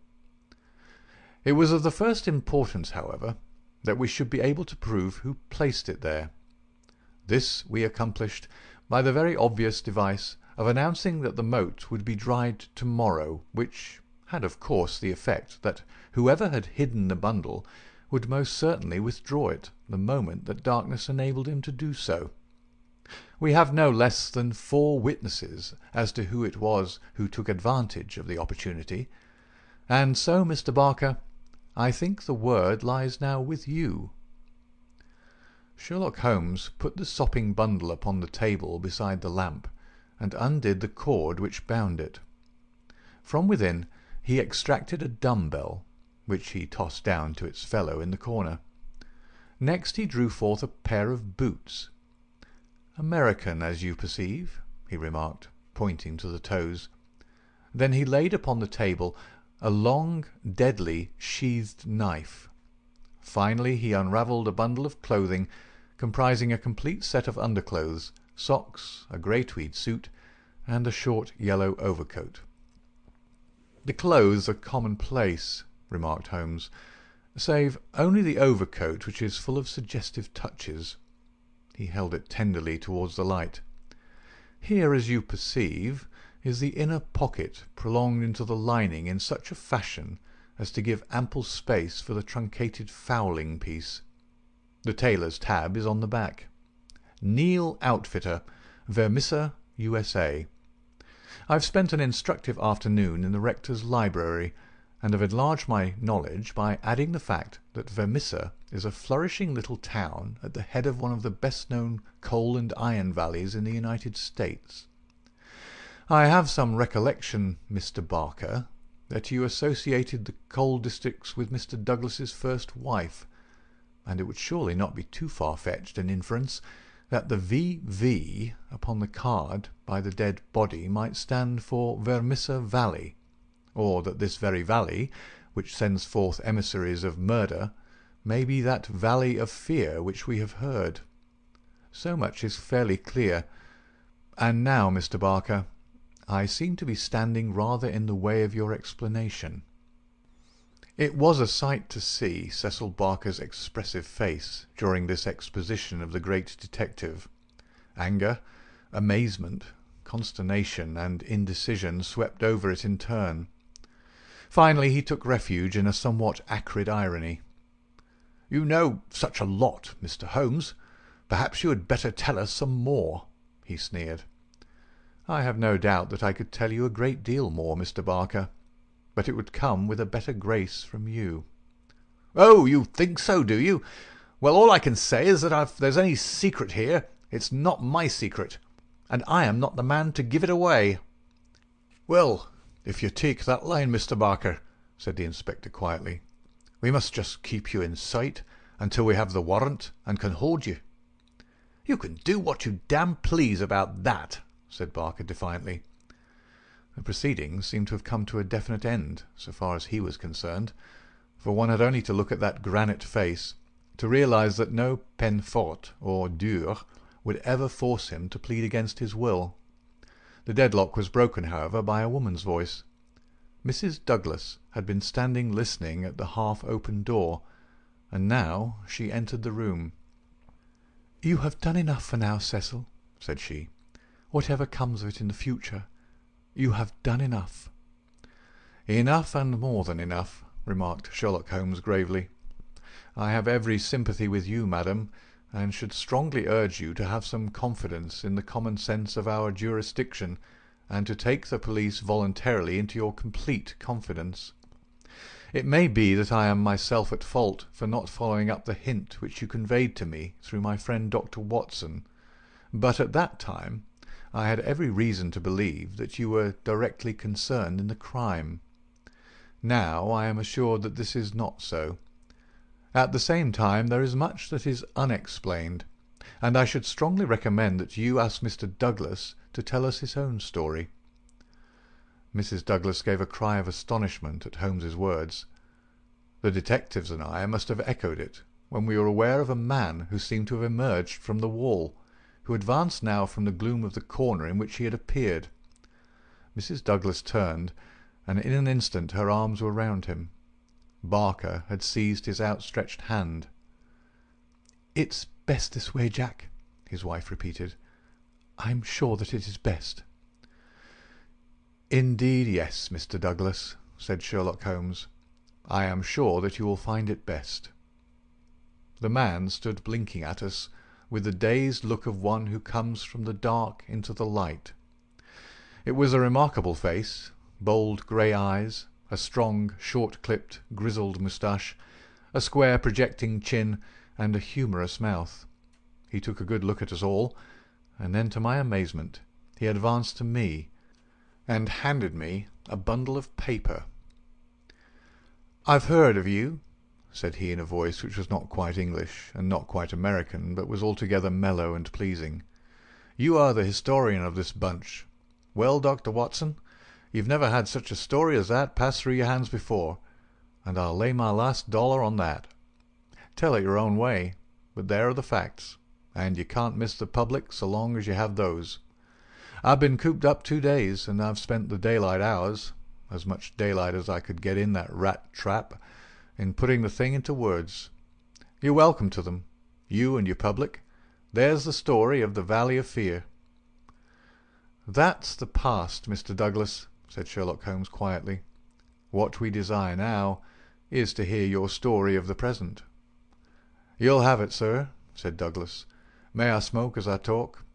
Speaker 3: It was of the first importance, however, that we should be able to prove who placed it there. This we accomplished by the very obvious device of announcing that the moat would be dried tomorrow, which had of course the effect that whoever had hidden the bundle would most certainly withdraw it the moment that darkness enabled him to do so. We have no less than 4 witnesses as to who it was who took advantage of the opportunity, and so, Mr. Barker, I think the word lies now with you." Sherlock Holmes put the sopping bundle upon the table beside the lamp, and undid the cord which bound it. From within he extracted a dumbbell, which he tossed down to its fellow in the corner. Next he drew forth a pair of boots. "American, as you perceive," he remarked, pointing to the toes. Then he laid upon the table a long, deadly, sheathed knife. Finally he unravelled a bundle of clothing comprising a complete set of underclothes, socks, a grey tweed suit, and a short yellow overcoat. "The clothes are commonplace," remarked Holmes, save only the overcoat, which is full of suggestive touches. He held it tenderly towards the light. Here, as you perceive, is the inner pocket prolonged into the lining in such a fashion as to give ample space for the truncated fowling piece. The tailor's tab is on the back. Neil Outfitter, Vermissa, USA. I've spent an instructive afternoon in the rector's library, and have enlarged my knowledge by adding the fact that Vermissa is a flourishing little town at the head of one of the best-known coal and iron valleys in the United States. I have some recollection, Mr. Barker, that you associated the coal districts with Mr. Douglas's first wife, and it would surely not be too far-fetched an inference that the V.V. upon the card by the dead body might stand for Vermissa Valley, or that this very valley, which sends forth emissaries of murder, may be that valley of fear which we have heard. So much is fairly clear. And now, Mr. Barker, I seem to be standing rather in the way of your explanation." It was a sight to see Cecil Barker's expressive face during this exposition of the great detective. Anger, amazement, consternation, and indecision swept over it in turn. Finally he took refuge in a somewhat acrid irony. "You know such a lot, Mr. Holmes. Perhaps you had better tell us some more," he sneered. "I have no doubt that I could tell you a great deal more, Mr. Barker, but it would come with a better grace from you." "Oh, you think so, do you? Well, all I can say is that if there's any secret here, it's not my secret, and I am not the man to give it away." "Well, if you take that line, Mr. Barker," said the inspector quietly, "we must just keep you in sight until we have the warrant and can hold you." "You can do what you damn please about that," said Barker defiantly. The proceedings seemed to have come to a definite end, so far as he was concerned, for one had only to look at that granite face to realize that no peine forte or dure would ever force him to plead against his will. The deadlock was broken, however, by a woman's voice. Mrs. Douglas had been standing listening at the half-open door, and now she entered the room. "You have done enough for now, Cecil," said she. "Whatever comes of it in the future, you have done enough." "Enough and more than enough," remarked Sherlock Holmes gravely. "I have every sympathy with you, madam, and should strongly urge you to have some confidence in the common sense of our jurisdiction, and to take the police voluntarily into your complete confidence. It may be that I am myself at fault for not following up the hint which you conveyed to me through my friend Dr. Watson, but at that time I had every reason to believe that you were directly concerned in the crime. Now I am assured that this is not so. At the same time there is much that is unexplained, and I should strongly recommend that you ask Mr. Douglas to tell us his own story." Mrs. Douglas gave a cry of astonishment at Holmes's words. The detectives and I must have echoed it when we were aware of a man who seemed to have emerged from the wall, who advanced now from the gloom of the corner in which he had appeared. Mrs. Douglas turned, and in an instant her arms were round him. Barker had seized his outstretched hand. "It's best this way, Jack," his wife repeated. "I'm sure that it is best." "Indeed, yes, Mr. Douglas," said Sherlock Holmes. "I am sure that you will find it best." The man stood blinking at us with the dazed look of one who comes from the dark into the light. It was a remarkable face, bold grey eyes, a strong, short-clipped, grizzled moustache, a square projecting chin, and a humorous mouth. He took a good look at us all, and then, to my amazement, he advanced to me and handed me a bundle of paper. "I've heard of you," said he in a voice which was not quite English and not quite American, but was altogether mellow and pleasing. "You are the historian of this bunch. Well, Dr. Watson, you've never had such a story as that pass through your hands before, and I'll lay my last dollar on that. Tell it your own way, but there are the facts, and you can't miss the public so long as you have those. I've been cooped up 2 days, and I've spent the daylight hours, as much daylight as I could get in that rat trap, in putting the thing into words. You're welcome to them, you and your public. There's the story of the Valley of Fear." "That's the past, Mr. Douglas," said Sherlock Holmes quietly. "What we desire now is to hear your story of the present." "You'll have it, sir," said Douglas. "May I smoke as I talk?"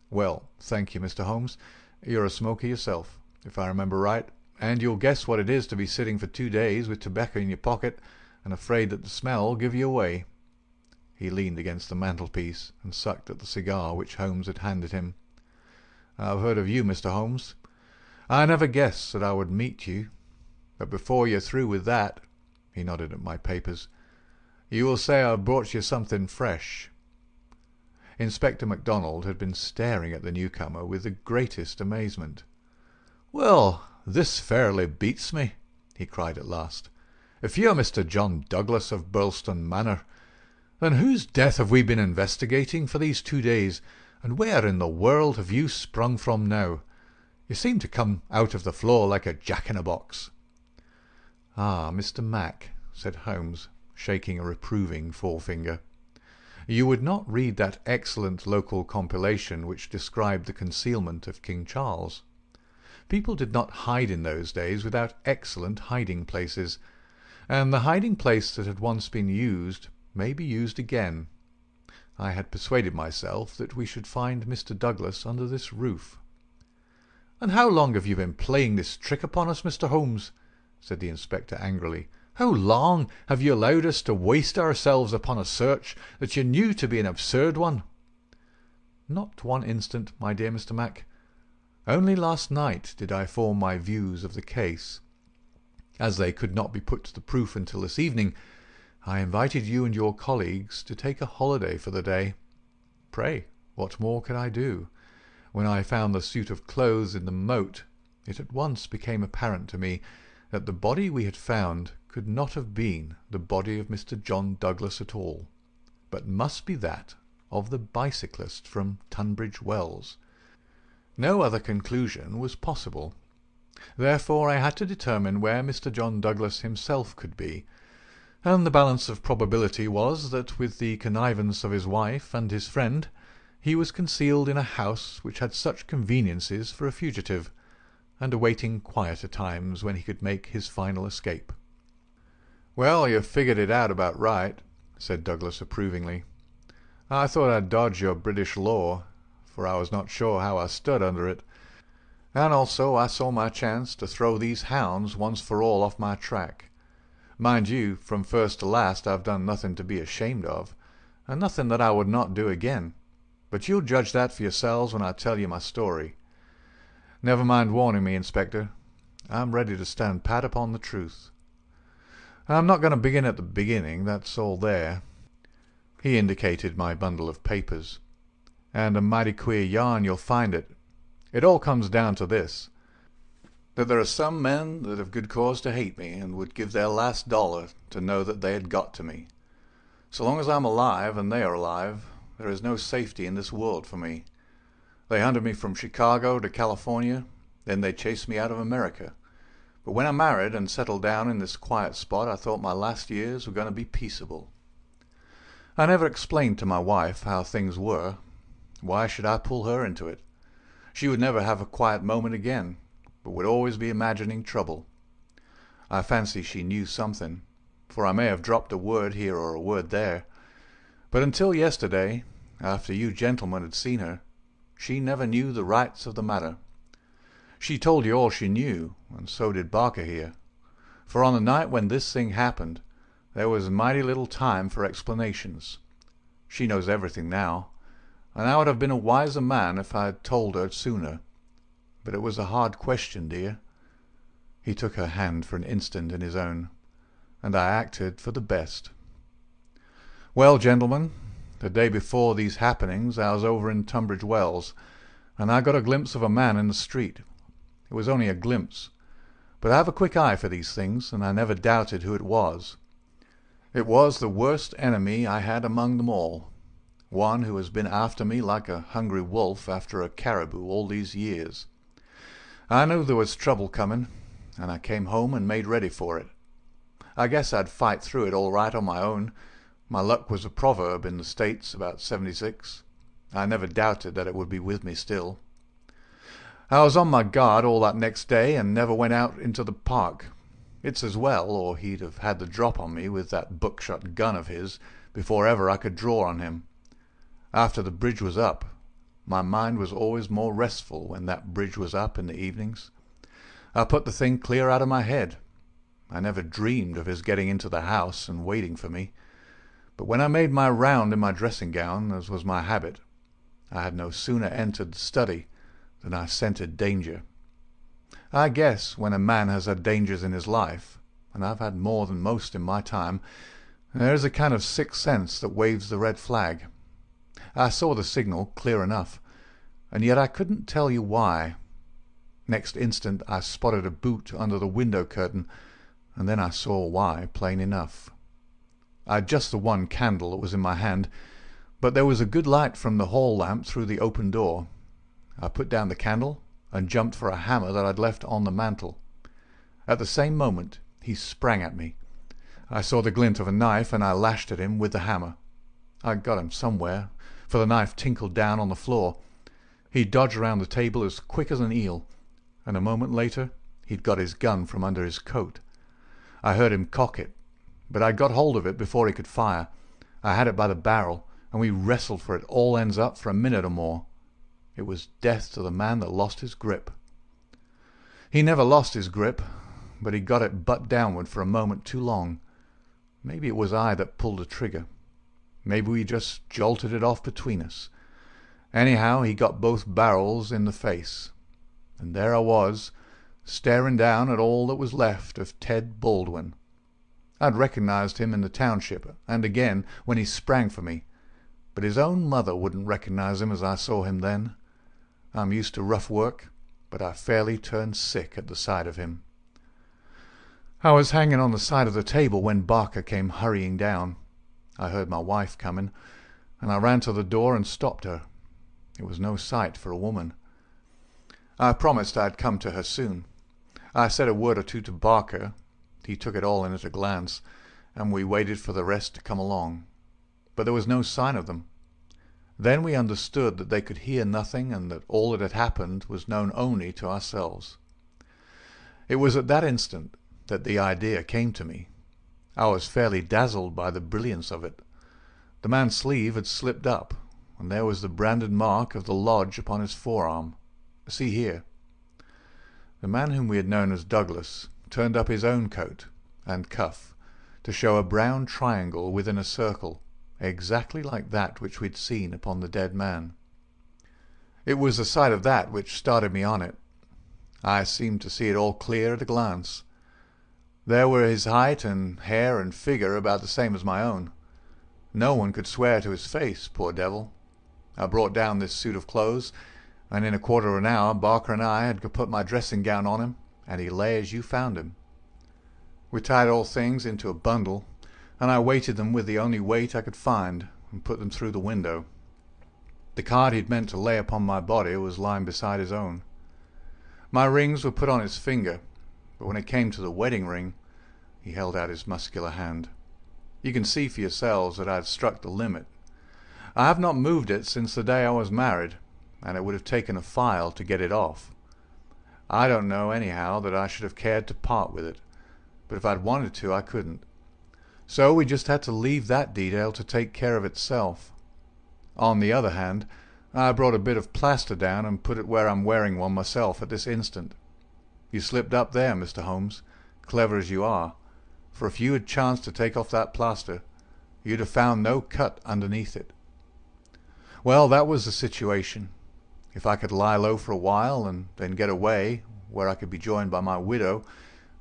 Speaker 3: "Well, thank you, Mr. Holmes. You're a smoker yourself, if I remember right, and you'll guess what it is to be sitting for 2 days with tobacco in your pocket and afraid that the smell will give you away." He leaned against the mantelpiece and sucked at the cigar which Holmes had handed him. "I've heard of you, Mr. Holmes. I never guessed that I would meet you. But before you're through with that," he nodded at my papers, "you will say I've brought you something fresh." Inspector MacDonald had been staring at the newcomer with the greatest amazement. "Well, this fairly beats me," he cried at last. "If you're Mr. John Douglas of Birlstone Manor, then whose death have we been investigating for these 2 days, and where in the world have you sprung from now? You seem to come out of the floor like a jack-in-a-box." "Ah, Mr. Mac," said Holmes, shaking a reproving forefinger, "you would not read that excellent local compilation which described the concealment of King Charles. People did not hide in those days without excellent hiding places, and the hiding place that had once been used may be used again. I had persuaded myself that we should find Mr. Douglas under this roof." "And how long have you been playing this trick upon us, Mr. Holmes?" said the inspector angrily. "How long have you allowed us to waste ourselves upon a search that you knew to be an absurd one?" "Not one instant, my dear Mr. Mac. Only last night did I form my views of the case. As they could not be put to the proof until this evening, I invited you and your colleagues to take a holiday for the day. Pray, what more could I do? When I found the suit of clothes in the moat, it at once became apparent to me that the body we had found could not have been the body of Mr. John Douglas at all, but must be that of the bicyclist from Tunbridge Wells. No other conclusion was possible. Therefore I had to determine where Mr. John Douglas himself could be, and the balance of probability was that with the connivance of his wife and his friend he was concealed in a house which had such conveniences for a fugitive, and awaiting quieter times when he could make his final escape. "Well, you've figured it out about right," said Douglas approvingly. "I thought I'd dodge your British law, for I was not sure how I stood under it, and also I saw my chance to throw these hounds once for all off my track. Mind you, from first to last I've done nothing to be ashamed of, and nothing that I would not do again, but you'll judge that for yourselves when I tell you my story. Never mind warning me, Inspector. I'm ready to stand pat upon the truth. I'm not going to begin at the beginning, that's all there." He indicated my bundle of papers. "And a mighty queer yarn you'll find it. It all comes down to this, that there are some men that have good cause to hate me and would give their last dollar to know that they had got to me. So long as I'm alive and they are alive, there is no safety in this world for me. They hunted me from Chicago to California, then they chased me out of America. But when I married and settled down in this quiet spot, I thought my last years were going to be peaceable. I never explained to my wife how things were. Why should I pull her into it? She would never have a quiet moment again, but would always be imagining trouble. I fancy she knew something, for I may have dropped a word here or a word there, but until yesterday, after you gentlemen had seen her, she never knew the rights of the matter. She told you all she knew, and so did Barker here, for on the night when this thing happened, there was mighty little time for explanations. She knows everything now, and I would have been a wiser man if I had told her sooner. But it was a hard question, dear." He took her hand for an instant in his own, and I acted for the best. "Well, gentlemen, the day before these happenings I was over in Tunbridge Wells, and I got a glimpse of a man in the street. It was only a glimpse, but I have a quick eye for these things, and I never doubted who it was. It was the worst enemy I had among them all, one who has been after me like a hungry wolf after a caribou all these years. I knew there was trouble coming, and I came home and made ready for it. I guess I'd fight through it all right on my own. My luck was a proverb in the States about 76. I never doubted that it would be with me still. I was on my guard all that next day and never went out into the park. It's as well, or he'd have had the drop on me with that buckshot gun of his before ever I could draw on him. After the bridge was up, my mind was always more restful when that bridge was up in the evenings. I put the thing clear out of my head. I never dreamed of his getting into the house and waiting for me. But when I made my round in my dressing gown, as was my habit, I had no sooner entered the study than I scented danger. I guess when a man has had dangers in his life, and I've had more than most in my time, there is a kind of sixth sense that waves the red flag. I saw the signal clear enough, and yet I couldn't tell you why. Next instant I spotted a boot under the window curtain, and then I saw why plain enough. I had just the one candle that was in my hand, but there was a good light from the hall lamp through the open door. I put down the candle and jumped for a hammer that I'd left on the mantel. At the same moment he sprang at me. I saw the glint of a knife, and I lashed at him with the hammer. I got him somewhere, for the knife tinkled down on the floor. He dodged around the table as quick as an eel, and a moment later he'd got his gun from under his coat. I heard him cock it, but I got hold of it before he could fire. I had it by the barrel, and we wrestled for it all ends up for a minute or more. It was death to the man that lost his grip. He never lost his grip, but he got it butt downward for a moment too long. Maybe it was I that pulled the trigger. Maybe we just jolted it off between us. Anyhow, he got both barrels in the face. And there I was, staring down at all that was left of Ted Baldwin. I'd recognized him in the township, and again when he sprang for me. But his own mother wouldn't recognize him as I saw him then. I'm used to rough work, but I fairly turned sick at the sight of him. I was hanging on the side of the table when Barker came hurrying down. I heard my wife coming, and I ran to the door and stopped her. It was no sight for a woman. I promised I'd come to her soon. I said a word or two to Barker. He took it all in at a glance, and we waited for the rest to come along. But there was no sign of them. Then we understood that they could hear nothing, and that all that had happened was known only to ourselves. It was at that instant that the idea came to me. I was fairly dazzled by the brilliance of it. The man's sleeve had slipped up, and there was the branded mark of the lodge upon his forearm. See here. The man whom we had known as Douglas turned up his own coat and cuff to show a brown triangle within a circle, exactly like that which we'd seen upon the dead man. It was the sight of that which started me on it. I seemed to see it all clear at a glance. There were his height and hair and figure about the same as my own. No one could swear to his face, poor devil. I brought down this suit of clothes, and in a quarter of an hour Barker and I had put my dressing gown on him, and he lay as you found him. We tied all things into a bundle, and I weighted them with the only weight I could find, and put them through the window. The card he'd meant to lay upon my body was lying beside his own. My rings were put on his finger, but when it came to the wedding ring, he held out his muscular hand. You can see for yourselves that I had struck the limit. I have not moved it since the day I was married, and it would have taken a file to get it off. I don't know anyhow that I should have cared to part with it, but if I'd wanted to, I couldn't. So we just had to leave that detail to take care of itself. On the other hand, I brought a bit of plaster down and put it where I'm wearing one myself at this instant. You slipped up there, Mr. Holmes, clever as you are, for if you had chanced to take off that plaster, you'd have found no cut underneath it. Well, that was the situation. If I could lie low for a while and then get away, where I could be joined by my widow,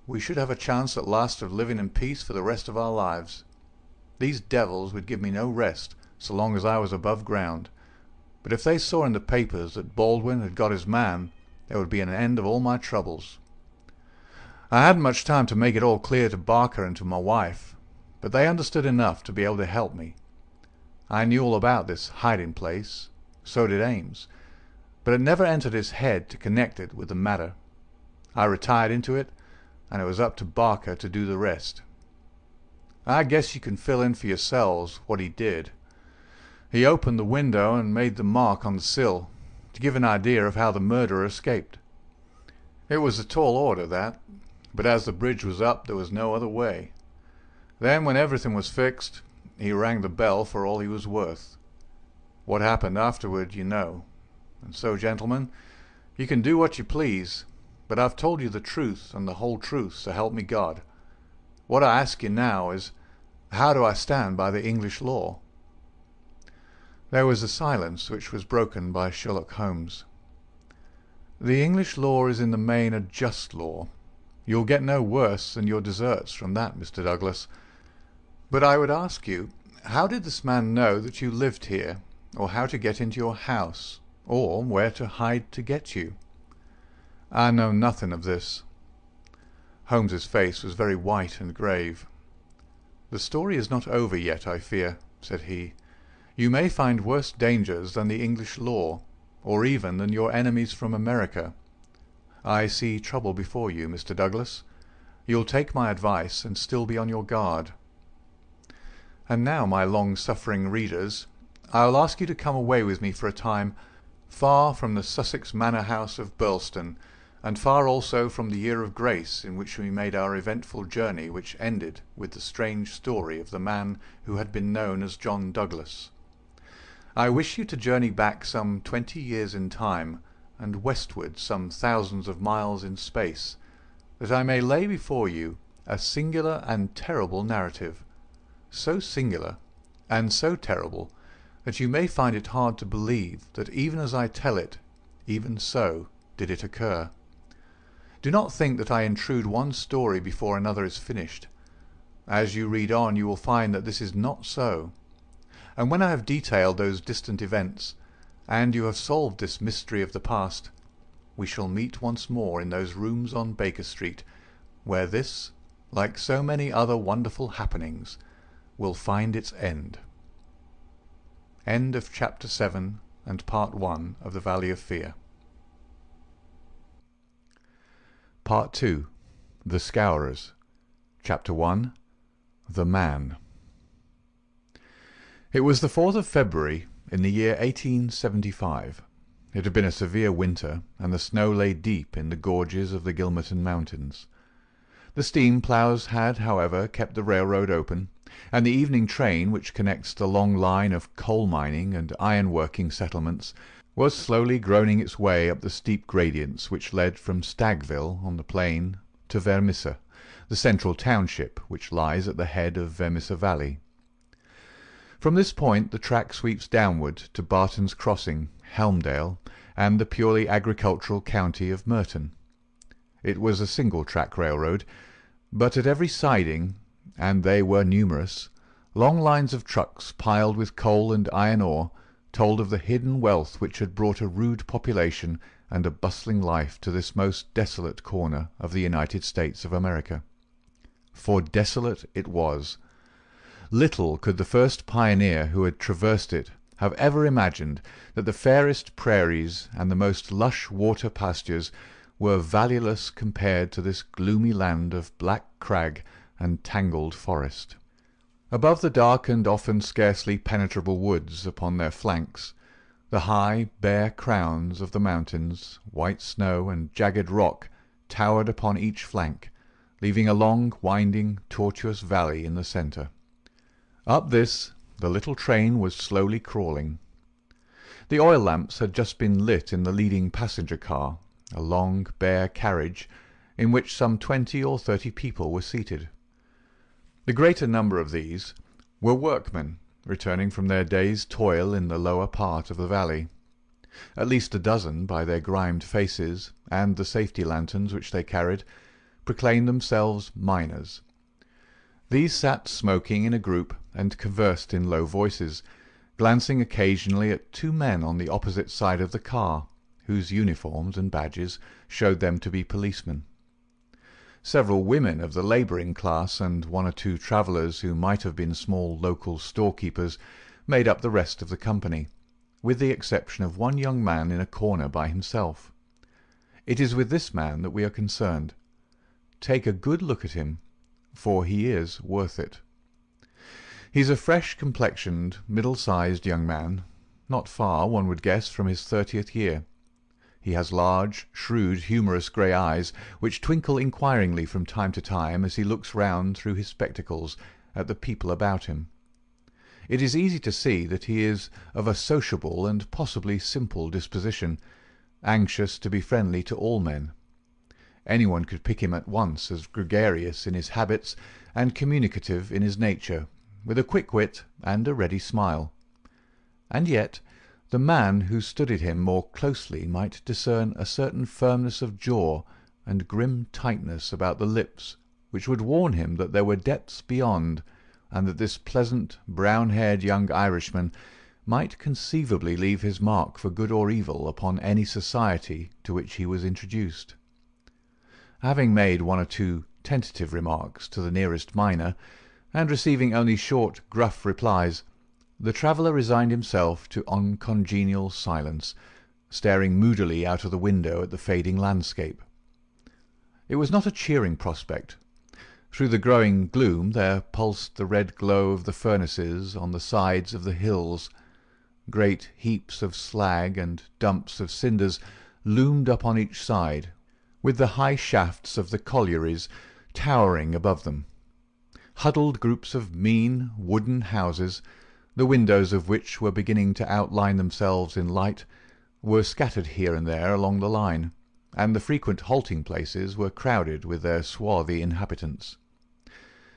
Speaker 3: we should have a chance at last of living in peace for the rest of our lives. These devils would give me no rest so long as I was above ground, but if they saw in the papers that Baldwin had got his man, there would be an end of all my troubles. I hadn't much time to make it all clear to Barker and to my wife, but they understood enough to be able to help me. I knew all about this hiding place, so did Ames, but it never entered his head to connect it with the matter. I retired into it, and it was up to Barker to do the rest. I guess you can fill in for yourselves what he did. He opened the window and made the mark on the sill, to give an idea of how the murderer escaped. It was a tall order, that, but as the bridge was up there was no other way. Then, when everything was fixed, he rang the bell for all he was worth. What happened afterward you know. And so, gentlemen, you can do what you please, but I've told you the truth and the whole truth, so help me God. What I ask you now is, how do I stand by the English law? There was a silence which was broken by Sherlock Holmes. The English law is in the main a just law. You'll get no worse than your deserts from that, Mr. Douglas. But I would ask you, how did this man know that you lived here, or how to get into your house, or where to hide to get you? I know nothing of this. Holmes's face was very white and grave. The story is not over yet, I fear, said he. You may find worse dangers than the English law, or even than your enemies from America. I see trouble before you, Mr. Douglas. You'll take my advice and still be on your guard. And now, my long-suffering readers, I'll ask you to come away with me for a time, far from the Sussex manor house of Birlstone, and far also from the year of grace in which we made our eventful journey, which ended with the strange story of the man who had been known as John Douglas. I wish you to journey back some 20 years in time, and westward some thousands of miles in space, that I may lay before you a singular and terrible narrative, so singular and so terrible that you may find it hard to believe that even as I tell it, even so did it occur. Do not think that I intrude one story before another is finished. As you read on you will find that this is not so. And when I have detailed those distant events, and you have solved this mystery of the past, we shall meet once more in those rooms on Baker Street, where this, like so many other wonderful happenings, will find its end. End of Chapter 7 and Part 1 of The Valley of Fear. Part 2. The Scourers. Chapter 1. The Man. It was the 4th of February in the year 1875. It had been a severe winter, and the snow lay deep in the gorges of the Gilmerton Mountains. The steam ploughs had, however, kept the railroad open, and the evening train, which connects the long line of coal-mining and iron-working settlements, was slowly groaning its way up the steep gradients which led from Stagville on the plain to Vermissa, the central township which lies at the head of Vermissa Valley. From this point the track sweeps downward to Barton's Crossing, Helmdale, and the purely agricultural county of Merton. It was a single-track railroad, but at every siding, and they were numerous, long lines of trucks piled with coal and iron ore told of the hidden wealth which had brought a rude population and a bustling life to this most desolate corner of the United States of America. For desolate it was. Little could the first pioneer who had traversed it have ever imagined that the fairest prairies and the most lush water pastures were valueless compared to this gloomy land of black crag and tangled forest. Above the dark and often scarcely penetrable woods upon their flanks, the high, bare crowns of the mountains, white snow and jagged rock, towered upon each flank, leaving a long, winding, tortuous valley in the centre. Up this the little train was slowly crawling. The oil lamps had just been lit in the leading passenger car, a long, bare carriage, in which some 20 or 30 people were seated. The greater number of these were workmen returning from their day's toil in the lower part of the valley. At least a dozen, by their grimed faces and the safety lanterns which they carried, proclaimed themselves miners. These sat smoking in a group and conversed in low voices, glancing occasionally at 2 men on the opposite side of the car, whose uniforms and badges showed them to be policemen. Several women of the labouring class and 1 or 2 travellers who might have been small local storekeepers made up the rest of the company, with the exception of 1 young man in a corner by himself. It is with this man that we are concerned. Take a good look at him, for he is worth it. He's a fresh-complexioned, middle-sized young man, not far, one would guess, from his 30th year. He has large, shrewd, humorous grey eyes, which twinkle inquiringly from time to time as he looks round through his spectacles at the people about him. It is easy to see that he is of a sociable and possibly simple disposition, anxious to be friendly to all men. Anyone could pick him at once as gregarious in his habits and communicative in his nature, with a quick wit and a ready smile. And yet the man who studied him more closely might discern a certain firmness of jaw and grim tightness about the lips which would warn him that there were depths beyond, and that this pleasant, brown-haired young Irishman might conceivably leave his mark for good or evil upon any society to which he was introduced. Having made one or two tentative remarks to the nearest miner, and receiving only short, gruff replies, the traveller resigned himself to uncongenial silence, staring moodily out of the window at the fading landscape. It was not a cheering prospect. Through the growing gloom there pulsed the red glow of the furnaces on the sides of the hills. Great heaps of slag and dumps of cinders loomed up on each side, with the high shafts of the collieries towering above them. Huddled groups of mean wooden houses, the windows of which were beginning to outline themselves in light, were scattered here and there along the line, and the frequent halting-places were crowded with their swarthy inhabitants.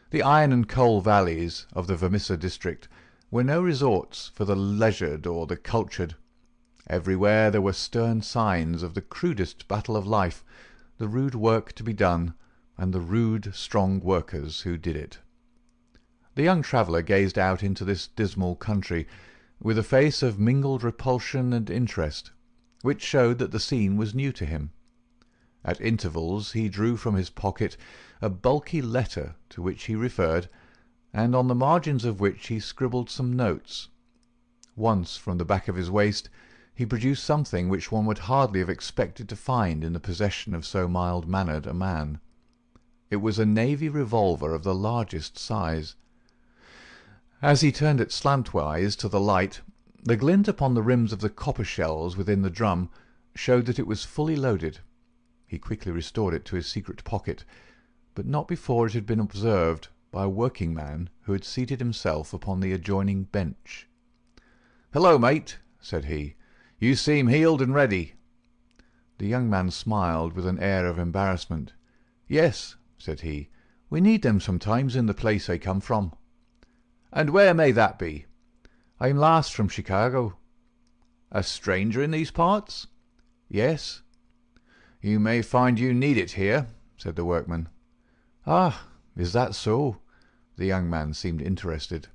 Speaker 3: The iron and coal valleys of the Vermissa district were no resorts for the leisured or the cultured. Everywhere there were stern signs of the crudest battle of life, the rude work to be done, and the rude, strong workers who did it. The young traveller gazed out into this dismal country with a face of mingled repulsion and interest, which showed that the scene was new to him. At intervals he drew from his pocket a bulky letter to which he referred, and on the margins of which he scribbled some notes. Once, from the back of his waist, he produced something which one would hardly have expected to find in the possession of so mild-mannered a man. It was a navy revolver of the largest size. As he turned it slantwise to the light, the glint upon the rims of the copper shells within the drum showed that it was fully loaded. He quickly restored it to his secret pocket, but not before it had been observed by a working man who had seated himself upon the adjoining bench. "Hello, mate," said he. "You seem heeled and ready." The young man smiled with an air of embarrassment. "Yes," said he, "we need them sometimes in the place I come from." "And where may that be?" "I'm last from Chicago." "A stranger in these parts?" "Yes." "You may find you need it here," said the workman. "Ah, is that so?" The young man seemed interested.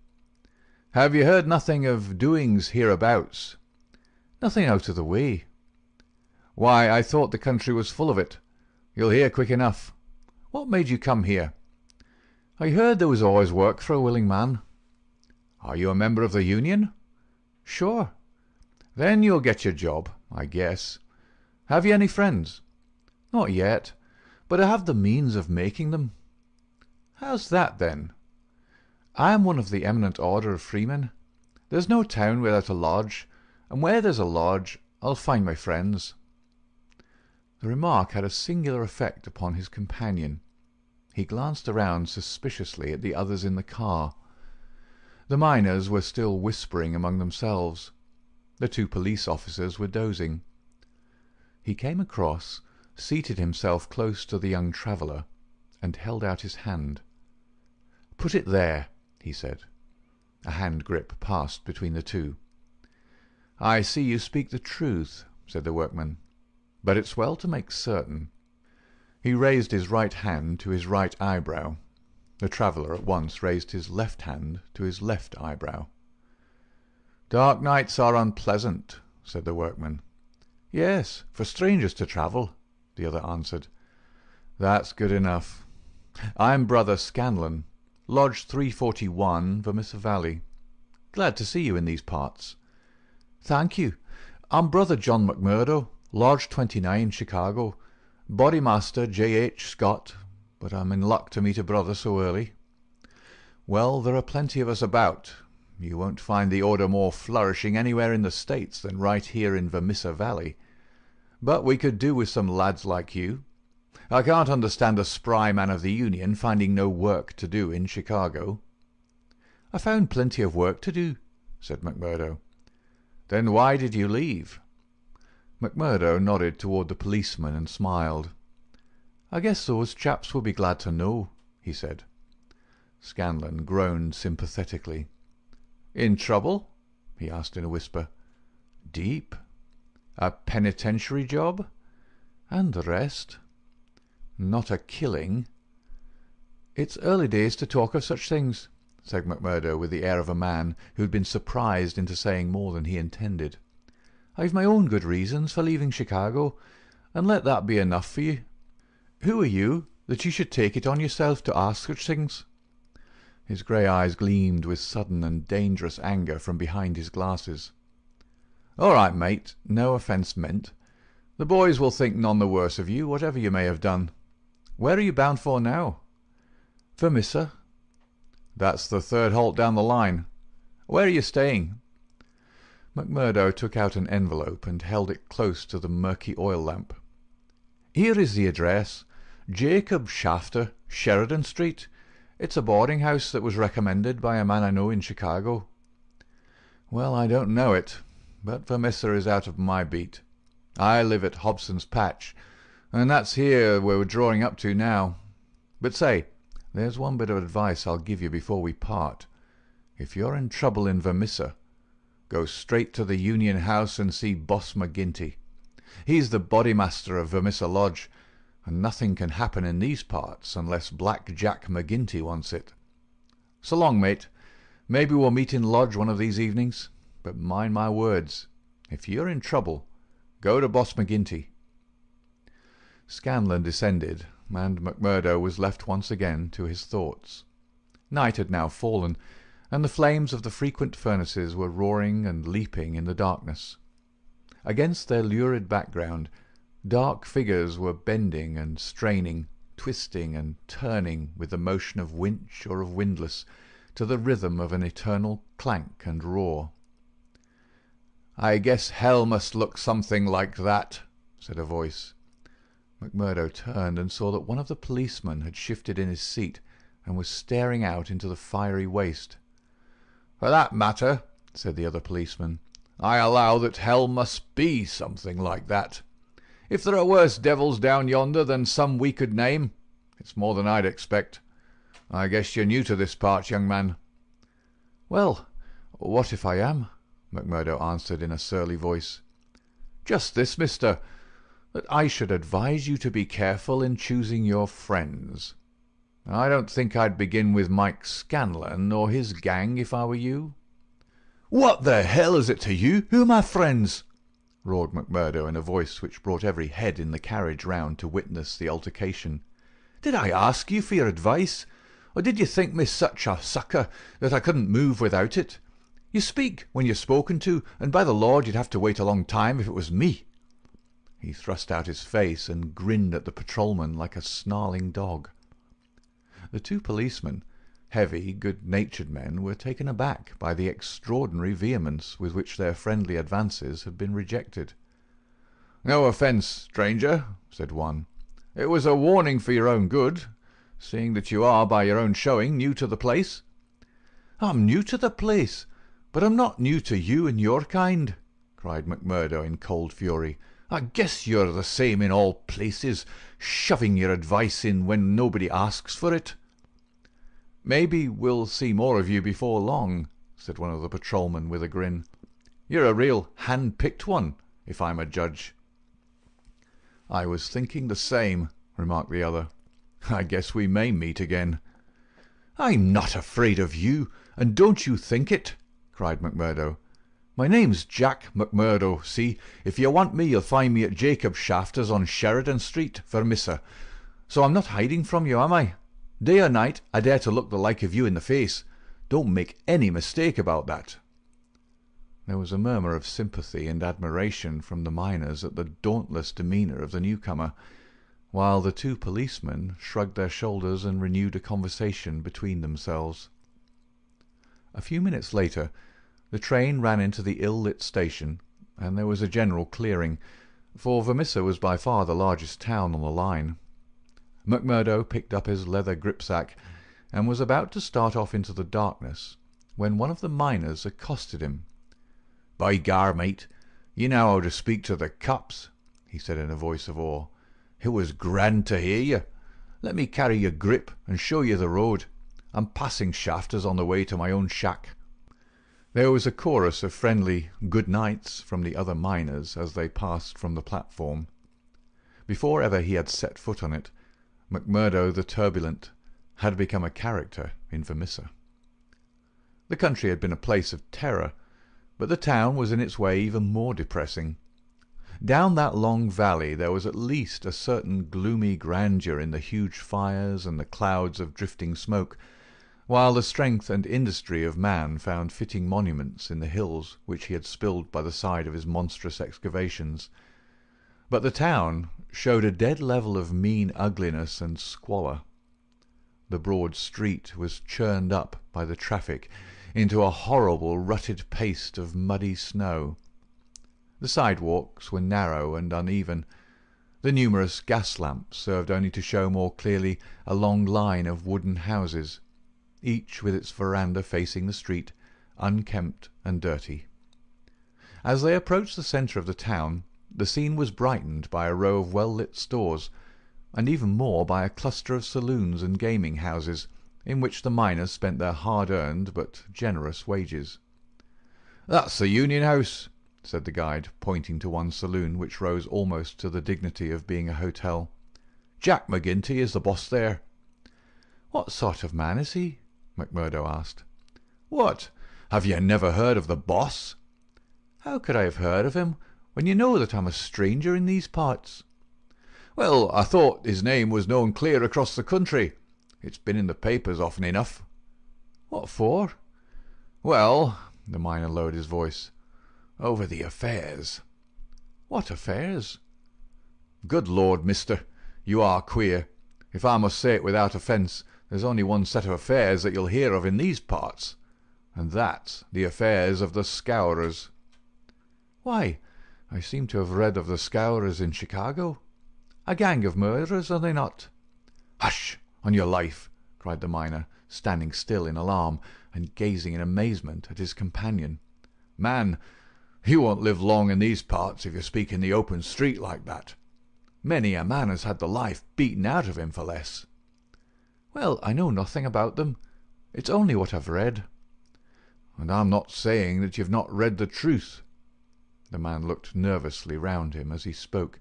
Speaker 3: "Have you heard nothing of doings hereabouts?" "Nothing out of the way." "Why, I thought the country was full of it. You'll hear quick enough. What made you come here?" "I heard there was always work for a willing man." "Are you a member of the union?" "Sure." "Then you'll get your job, I guess. Have you any friends?" "Not yet, but I have the means of making them." "How's that, then?" "I am one of the eminent order of freemen. There's no town without a lodge, and where there's a lodge I'll find my friends." The remark had a singular effect upon his companion. He glanced around suspiciously at the others in the car. The miners were still whispering among themselves. The two police officers were dozing. He came across, seated himself close to the young traveller, and held out his hand. "Put it there," he said. A hand grip passed between the two. "I see you speak the truth," said the workman, "but it's well to make certain." He raised his right hand to his right eyebrow. The traveller at once raised his left hand to his left eyebrow. "Dark nights are unpleasant," said the workman. "Yes, for strangers to travel," the other answered. "That's good enough. I'm Brother Scanlon, Lodge 341, Vermissa Valley. Glad to see you in these parts." "Thank you. I'm Brother John McMurdo, Lodge 29, Chicago. Bodymaster J. H. Scott, but I'm in luck to meet a brother so early." Well, there are plenty of us about. You won't find the order more flourishing anywhere in the States than right here in Vermissa Valley. But we could do with some lads like you. I can't understand a spry man of the Union finding no work to do in Chicago." "I found plenty of work to do," said McMurdo. "Then why did you leave?" McMurdo nodded toward the policeman and smiled. "I guess those chaps will be glad to know," he said. Scanlon groaned sympathetically. "In trouble?" he asked in a whisper. "Deep? A penitentiary job? And the rest? Not a killing?" "It's early days to talk of such things," said McMurdo with the air of a man who had been surprised into saying more than he intended. "I've my own good reasons for leaving Chicago, and let that be enough for you. Who are you, that you should take it on yourself to ask such things?" His grey eyes gleamed with sudden and dangerous anger from behind his glasses. "All right, mate, no offence meant. The boys will think none the worse of you, whatever you may have done. Where are you bound for now?" "Vermissa." "That's the third halt down the line. Where are you staying?" McMurdo took out an envelope and held it close to the murky oil lamp. "Here is the address. Jacob Shafter, Sheridan Street. It's a boarding house that was recommended by a man I know in Chicago." "Well, I don't know it, but Vermissa is out of my beat. I live at Hobson's Patch, and that's here where we're drawing up to now. But say, there's one bit of advice I'll give you before we part. If you're in trouble in Vermissa, go straight to the Union House and see Boss McGinty. He's the Bodymaster of Vermissa Lodge, and nothing can happen in these parts unless Black Jack McGinty wants it. So long, mate. Maybe we'll meet in Lodge one of these evenings, but mind my words, if you're in trouble, go to Boss McGinty." Scanlon descended, and McMurdo was left once again to his thoughts. Night had now fallen, and the flames of the frequent furnaces were roaring and leaping in the darkness. Against their lurid background, dark figures were bending and straining, twisting and turning with the motion of winch or of windlass, to the rhythm of an eternal clank and roar. "I guess hell must look something like that," said a voice. McMurdo turned and saw that one of the policemen had shifted in his seat and was staring out into the fiery waste. "For that matter," said the other policeman, "I allow that hell must be something like that. If there are worse devils down yonder than some we could name, it's more than I'd expect. I guess you're new to this part, young man." "Well, what if I am?" McMurdo answered in a surly voice. "Just this, mister, that I should advise you to be careful in choosing your friends. I don't think I'd begin with Mike Scanlon or his gang if I were you." "What the hell is it to you? Who are my friends?" roared McMurdo in a voice which brought every head in the carriage round to witness the altercation. "Did I ask you for your advice, or did you think me such a sucker that I couldn't move without it? You speak when you're spoken to, and by the Lord you'd have to wait a long time if it was me." He thrust out his face and grinned at the patrolman like a snarling dog. The two policemen, heavy, good-natured men, were taken aback by the extraordinary vehemence with which their friendly advances had been rejected. "No offence, stranger," said one. "It was a warning for your own good, seeing that you are, by your own showing, new to the place." "I'm new to the place, but I'm not new to you and your kind," cried McMurdo in cold fury. "I guess you're the same in all places, shoving your advice in when nobody asks for it." "Maybe we'll see more of you before long," said one of the patrolmen with a grin. "You're a real hand-picked one, if I'm a judge." "I was thinking the same," remarked the other. "I guess we may meet again." "I'm not afraid of you, and don't you think it," cried McMurdo. "My name's Jack McMurdo, see? If you want me, you'll find me at Jacob Shafter's on Sheridan Street, Vermissa. So I'm not hiding from you, am I? Day or night, I dare to look the like of you in the face. Don't make any mistake about that." There was a murmur of sympathy and admiration from the miners at the dauntless demeanour of the newcomer, while the two policemen shrugged their shoulders and renewed a conversation between themselves. A few minutes later the train ran into the ill-lit station, and there was a general clearing, for Vermissa was by far the largest town on the line. McMurdo picked up his leather gripsack and was about to start off into the darkness when one of the miners accosted him. "By gar, mate, you know how to speak to the cops," he said in a voice of awe. "It was grand to hear you. Let me carry your grip and show you the road. I'm passing shafters on the way to my own shack." There was a chorus of friendly good nights from the other miners as they passed from the platform. Before ever he had set foot on it, McMurdo the turbulent had become a character in Vermissa. The country had been a place of terror, but the town was in its way even more depressing. Down that long valley there was at least a certain gloomy grandeur in the huge fires and the clouds of drifting smoke, while the strength and industry of man found fitting monuments in the hills which he had spilled by the side of his monstrous excavations. But the town showed a dead level of mean ugliness and squalor. The broad street was churned up by the traffic into a horrible rutted paste of muddy snow. The sidewalks were narrow and uneven. The numerous gas lamps served only to show more clearly a long line of wooden houses, each with its veranda facing the street, unkempt and dirty. As they approached the centre of the town, the scene was brightened by a row of well-lit stores, and even more by a cluster of saloons and gaming houses, in which the miners spent their hard-earned but generous wages. "That's the Union House," said the guide, pointing to one saloon which rose almost to the dignity of being a hotel. "Jack McGinty is the boss there." "What sort of man is he?" McMurdo asked. "What? Have you never heard of the boss?" "How could I have heard of him, when you know that I'm a stranger in these parts?" "Well, I thought his name was known clear across the country. It's been in the papers often enough." "What for?" "Well," the miner lowered his voice, "over the affairs." "What affairs?" "Good Lord, mister, you are queer. If I must say it without offence, there's only one set of affairs that you'll hear of in these parts, and that's the affairs of the Scourers." "Why, I seem to have read of the Scourers in Chicago. A gang of murderers, are they not?" "Hush, on your life!" cried the miner, standing still in alarm and gazing in amazement at his companion. "Man, you won't live long in these parts if you speak in the open street like that. Many a man has had the life beaten out of him for less." "Well, I know nothing about them. It's only what I've read." "And I'm not saying that you've not read the truth." The man looked nervously round him as he spoke,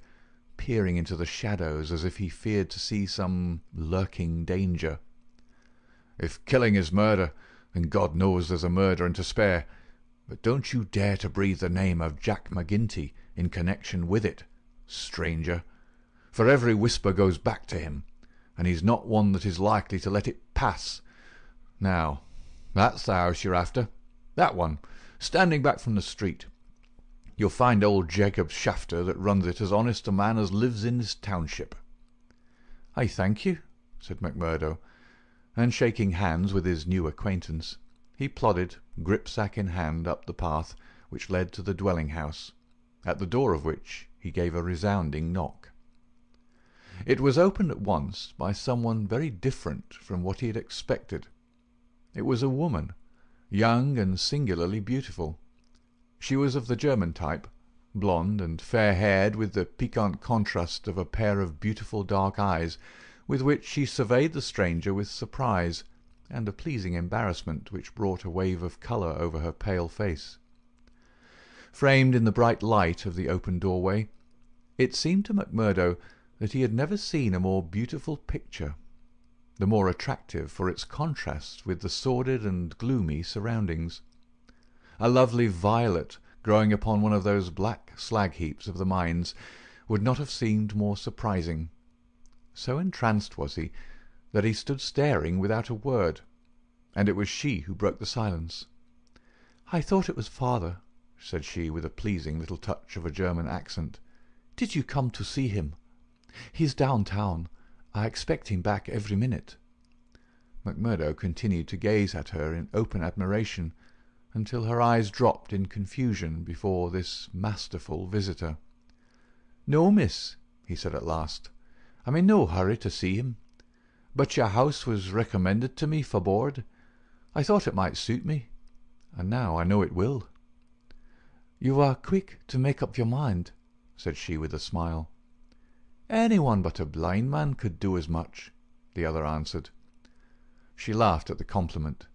Speaker 3: peering into the shadows as if he feared to see some lurking danger. "If killing is murder, then God knows there's a murder and to spare. But don't you dare to breathe the name of Jack McGinty in connection with it, stranger, for every whisper goes back to him, and he's not one that is likely to let it pass. Now, that's the house you're after, that one, standing back from the street. You'll find old Jacob Shafter that runs it as honest a man as lives in this township." "I thank you," said McMurdo, and shaking hands with his new acquaintance, he plodded, gripsack in hand, up the path which led to the dwelling-house, at the door of which he gave a resounding knock. It was opened at once by someone very different from what he had expected. It was a woman, young and singularly beautiful. She was of the German type, blonde and fair-haired, with the piquant contrast of a pair of beautiful dark eyes, with which she surveyed the stranger with surprise and a pleasing embarrassment which brought a wave of colour over her pale face. Framed in the bright light of the open doorway, it seemed to McMurdo that he had never seen a more beautiful picture, the more attractive for its contrast with the sordid and gloomy surroundings. A lovely violet growing upon one of those black slag-heaps of the mines would not have seemed more surprising. So entranced was he that he stood staring without a word, and it was she who broke the silence. "I thought it was father," said she, with a pleasing little touch of a German accent. "Did you come to see him? He's downtown. I expect him back every minute." McMurdo continued to gaze at her in open admiration until her eyes dropped in confusion before this masterful visitor. "No, miss," he said at last. "I'm in no hurry to see him. But your house was recommended to me for board. I thought it might suit me, and now I know it will." "You are quick to make up your mind," said she with a smile. "Anyone but a blind man could do as much," the other answered. She laughed at the compliment.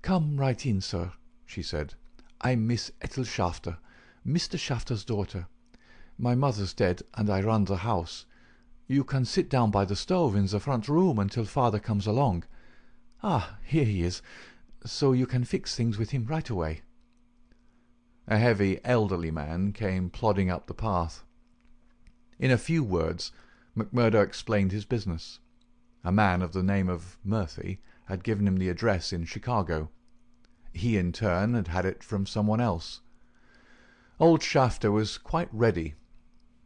Speaker 3: "Come right in, sir," she said. "I'm Miss Ethel Shafter, Mr. Shafter's daughter. My mother's dead, and I run the house. You can sit down by the stove in the front room until father comes along. Ah, here he is, so you can fix things with him right away." A heavy, elderly man came plodding up the path. In a few words, McMurdo explained his business. A man of the name of Murphy had given him the address in Chicago. He, in turn, had had it from someone else. Old Shafter was quite ready.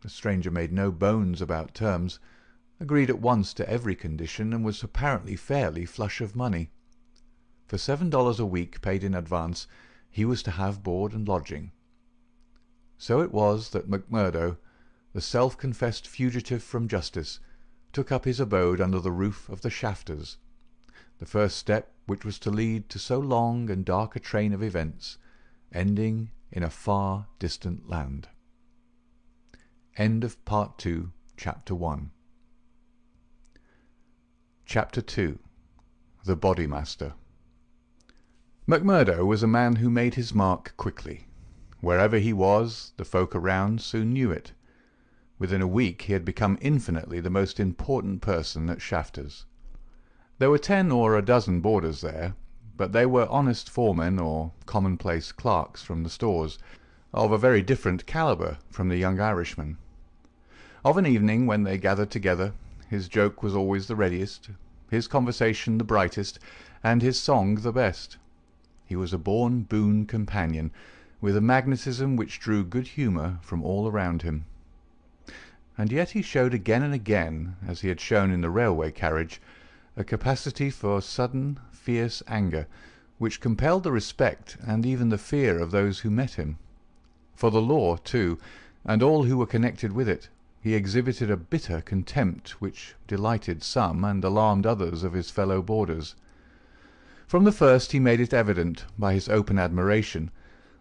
Speaker 3: The stranger made no bones about terms, agreed at once to every condition, and was apparently fairly flush of money. For $7 a week paid in advance, he was to have board and lodging. So it was that McMurdo, the self-confessed fugitive from justice, took up his abode under the roof of the Shafters, the first step which was to lead to so long and dark a train of events, ending in a far distant land. End of Part 2, Chapter 1. Chapter 2. The Bodymaster. McMurdo was a man who made his mark quickly. Wherever he was, the folk around soon knew it. Within a week he had become infinitely the most important person at Shafters. There were 10 or a dozen boarders there, but they were honest foremen or commonplace clerks from the stores, of a very different calibre from the young Irishman. Of an evening, when they gathered together, his joke was always the readiest, his conversation the brightest, and his song the best. He was a born boon companion, with a magnetism which drew good humour from all around him. And yet he showed again and again, as he had shown in the railway carriage, a capacity for sudden, fierce anger, which compelled the respect and even the fear of those who met him. For the law, too, and all who were connected with it, he exhibited a bitter contempt which delighted some and alarmed others of his fellow boarders. From the first he made it evident, by his open admiration,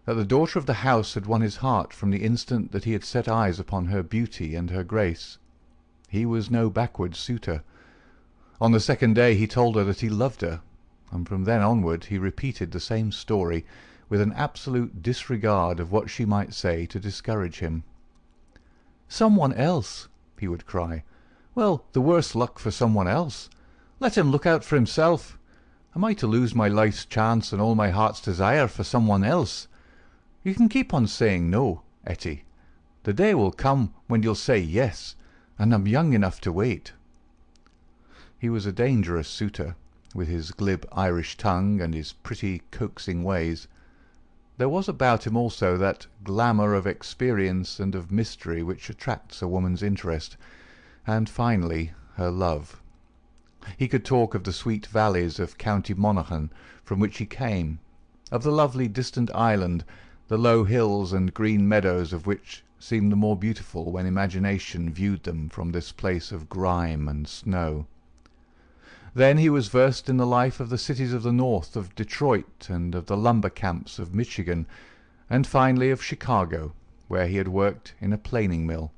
Speaker 3: that the daughter of the house had won his heart from the instant that he had set eyes upon her beauty and her grace. He was no backward suitor. On the second day he told her that he loved her, and from then onward he repeated the same story, with an absolute disregard of what she might say to discourage him. "Someone else," he would cry. "Well, the worse luck for someone else. Let him look out for himself. Am I to lose my life's chance and all my heart's desire for someone else? You can keep on saying no, Etty. The day will come when you'll say yes, and I'm young enough to wait." He was a dangerous suitor, with his glib Irish tongue and his pretty, coaxing ways. There was about him also that glamour of experience and of mystery which attracts a woman's interest, and finally her love. He could talk of the sweet valleys of County Monaghan, from which he came, of the lovely distant island, the low hills and green meadows of which seemed the more beautiful when imagination viewed them from this place of grime and snow. Then he was versed in the life of the cities of the north, of Detroit, and of the lumber camps of Michigan, and finally of Chicago, where he had worked in a planing mill.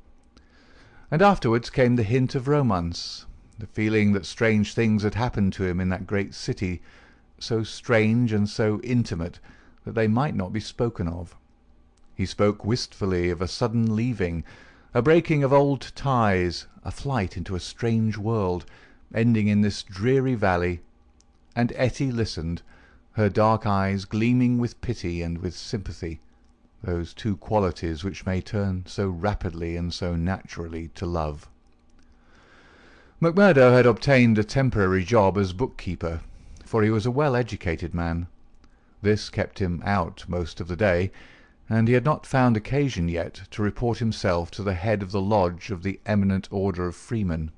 Speaker 3: And afterwards came the hint of romance, the feeling that strange things had happened to him in that great city, so strange and so intimate that they might not be spoken of. He spoke wistfully of a sudden leaving, a breaking of old ties, a flight into a strange world, ending in this dreary valley, and Etty listened, her dark eyes gleaming with pity and with sympathy, those two qualities which may turn so rapidly and so naturally to love. McMurdo had obtained a temporary job as bookkeeper, for he was a well-educated man. This kept him out most of the day, and he had not found occasion yet to report himself to the head of the lodge of the Eminent Order of Freemen.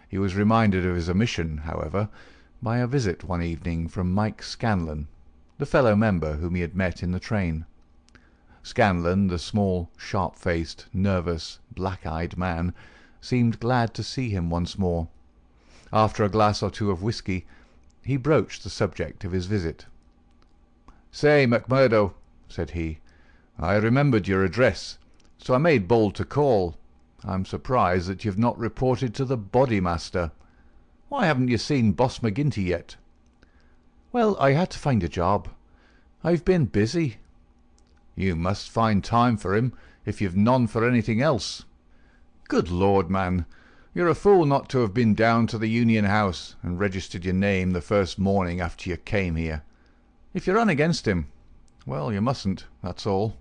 Speaker 3: He was reminded of his omission, however, by a visit one evening from Mike Scanlon, the fellow member whom he had met in the train. Scanlon, the small, sharp-faced, nervous, black-eyed man, seemed glad to see him once more. After a glass or two of whisky, he broached the subject of his visit. "Say, McMurdo," said he, "I remembered your address, so I made bold to call. I'm surprised that you've not reported to the Bodymaster. Why haven't you seen Boss McGinty yet?"
Speaker 2: "Well, I had to find a job. I've been busy."
Speaker 3: "You must find time for him, if you've none for anything else. Good Lord, man, you're a fool not to have been down to the Union House and registered your name the first morning after you came here. If you run against him, well, you mustn't, that's all."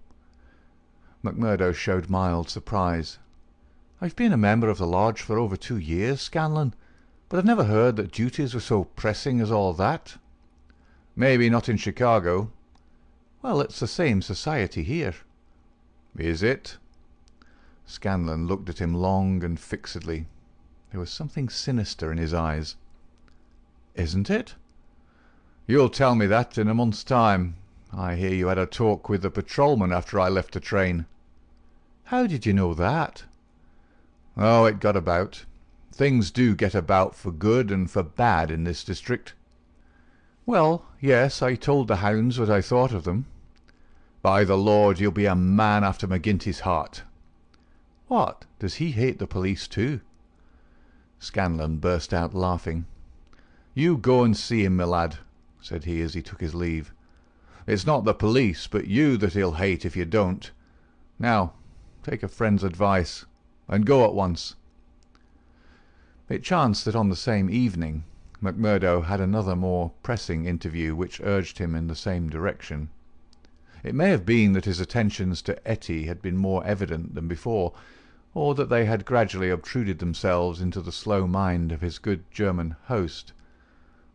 Speaker 2: McMurdo showed mild surprise. "I've been a member of the lodge for over 2 years, Scanlon, but I've never heard that duties were so pressing as all that."
Speaker 3: "Maybe not in Chicago."
Speaker 2: "Well, it's the same society here."
Speaker 3: "Is it?"
Speaker 2: Scanlon looked at him long and fixedly. There was something sinister in his eyes. "Isn't it?"
Speaker 3: "You'll tell me that in a month's time. I hear you had a talk with the patrolman after I left the train."
Speaker 2: "How did you know that?"
Speaker 3: "Oh, it got about. Things do get about for good and for bad in this district."
Speaker 2: "Well, yes, I told the hounds what I thought of them."
Speaker 3: "By the Lord, you'll be a man after McGinty's heart."
Speaker 2: "What, does he hate the police too?"
Speaker 3: Scanlon burst out laughing. "You go and see him, my lad," said he as he took his leave. "It's not the police, but you that he'll hate if you don't. Now, take a friend's advice, and go at once."
Speaker 2: It chanced that on the same evening McMurdo had another more pressing interview which urged him in the same direction. It may have been that his attentions to Etty had been more evident than before, or that they had gradually obtruded themselves into the slow mind of his good German host.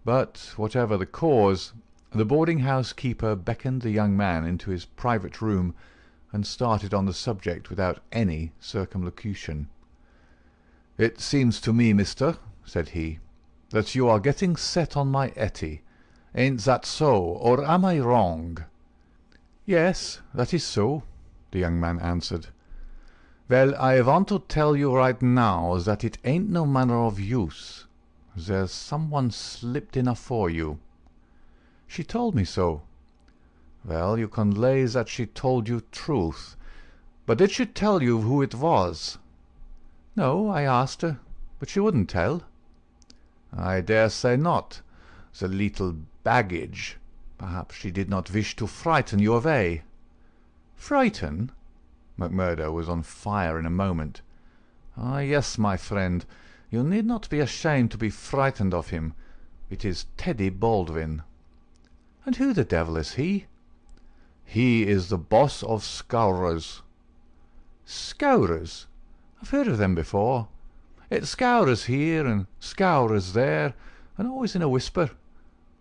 Speaker 2: But, whatever the cause, the boarding-house keeper beckoned the young man into his private room and started on the subject without any circumlocution.
Speaker 3: "It seems to me, mister," said he, "that you are getting set on my Etty. Ain't that so, or am I wrong?"
Speaker 2: "Yes, that is so," the young man answered.
Speaker 3: "Well, I want to tell you right now that it ain't no manner of use. There's someone slipped in afore you."
Speaker 2: "She told me so."
Speaker 3: "Well, you can lay that she told you truth. But did she tell you who it was?"
Speaker 2: "No, I asked her, but she wouldn't tell."
Speaker 3: "I dare say not. The little baggage. Perhaps she did not wish to frighten you away."
Speaker 2: "Frighten?"
Speaker 3: McMurdo was on fire in a moment. "Ah, yes, my friend. You need not be ashamed to be frightened of him. It is Teddy Baldwin."
Speaker 2: "And who the devil is he?"
Speaker 3: "He is the boss of Scourers."
Speaker 2: "Scourers? I've heard of them before. It's Scourers here and Scourers there, and always in a whisper.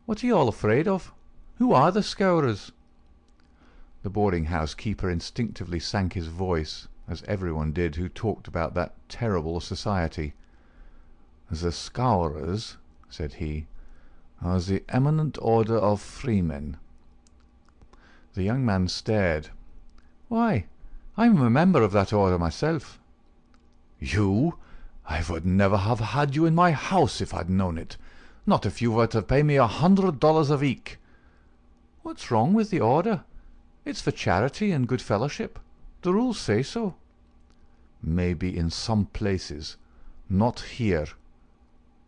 Speaker 2: What are you all afraid of? Who are the Scourers?"
Speaker 3: The boarding-house keeper instinctively sank his voice, as everyone did who talked about that terrible society. "The Scourers," said he, "are the eminent order of freemen."
Speaker 2: The young man stared. "Why, I'm a member of that order myself."
Speaker 3: "You? I would never have had you in my house if I'd known it. Not if you were to pay me $100 a week."
Speaker 2: "What's wrong with the order? It's for charity and good fellowship. The rules say so."
Speaker 3: "Maybe in some places. Not here."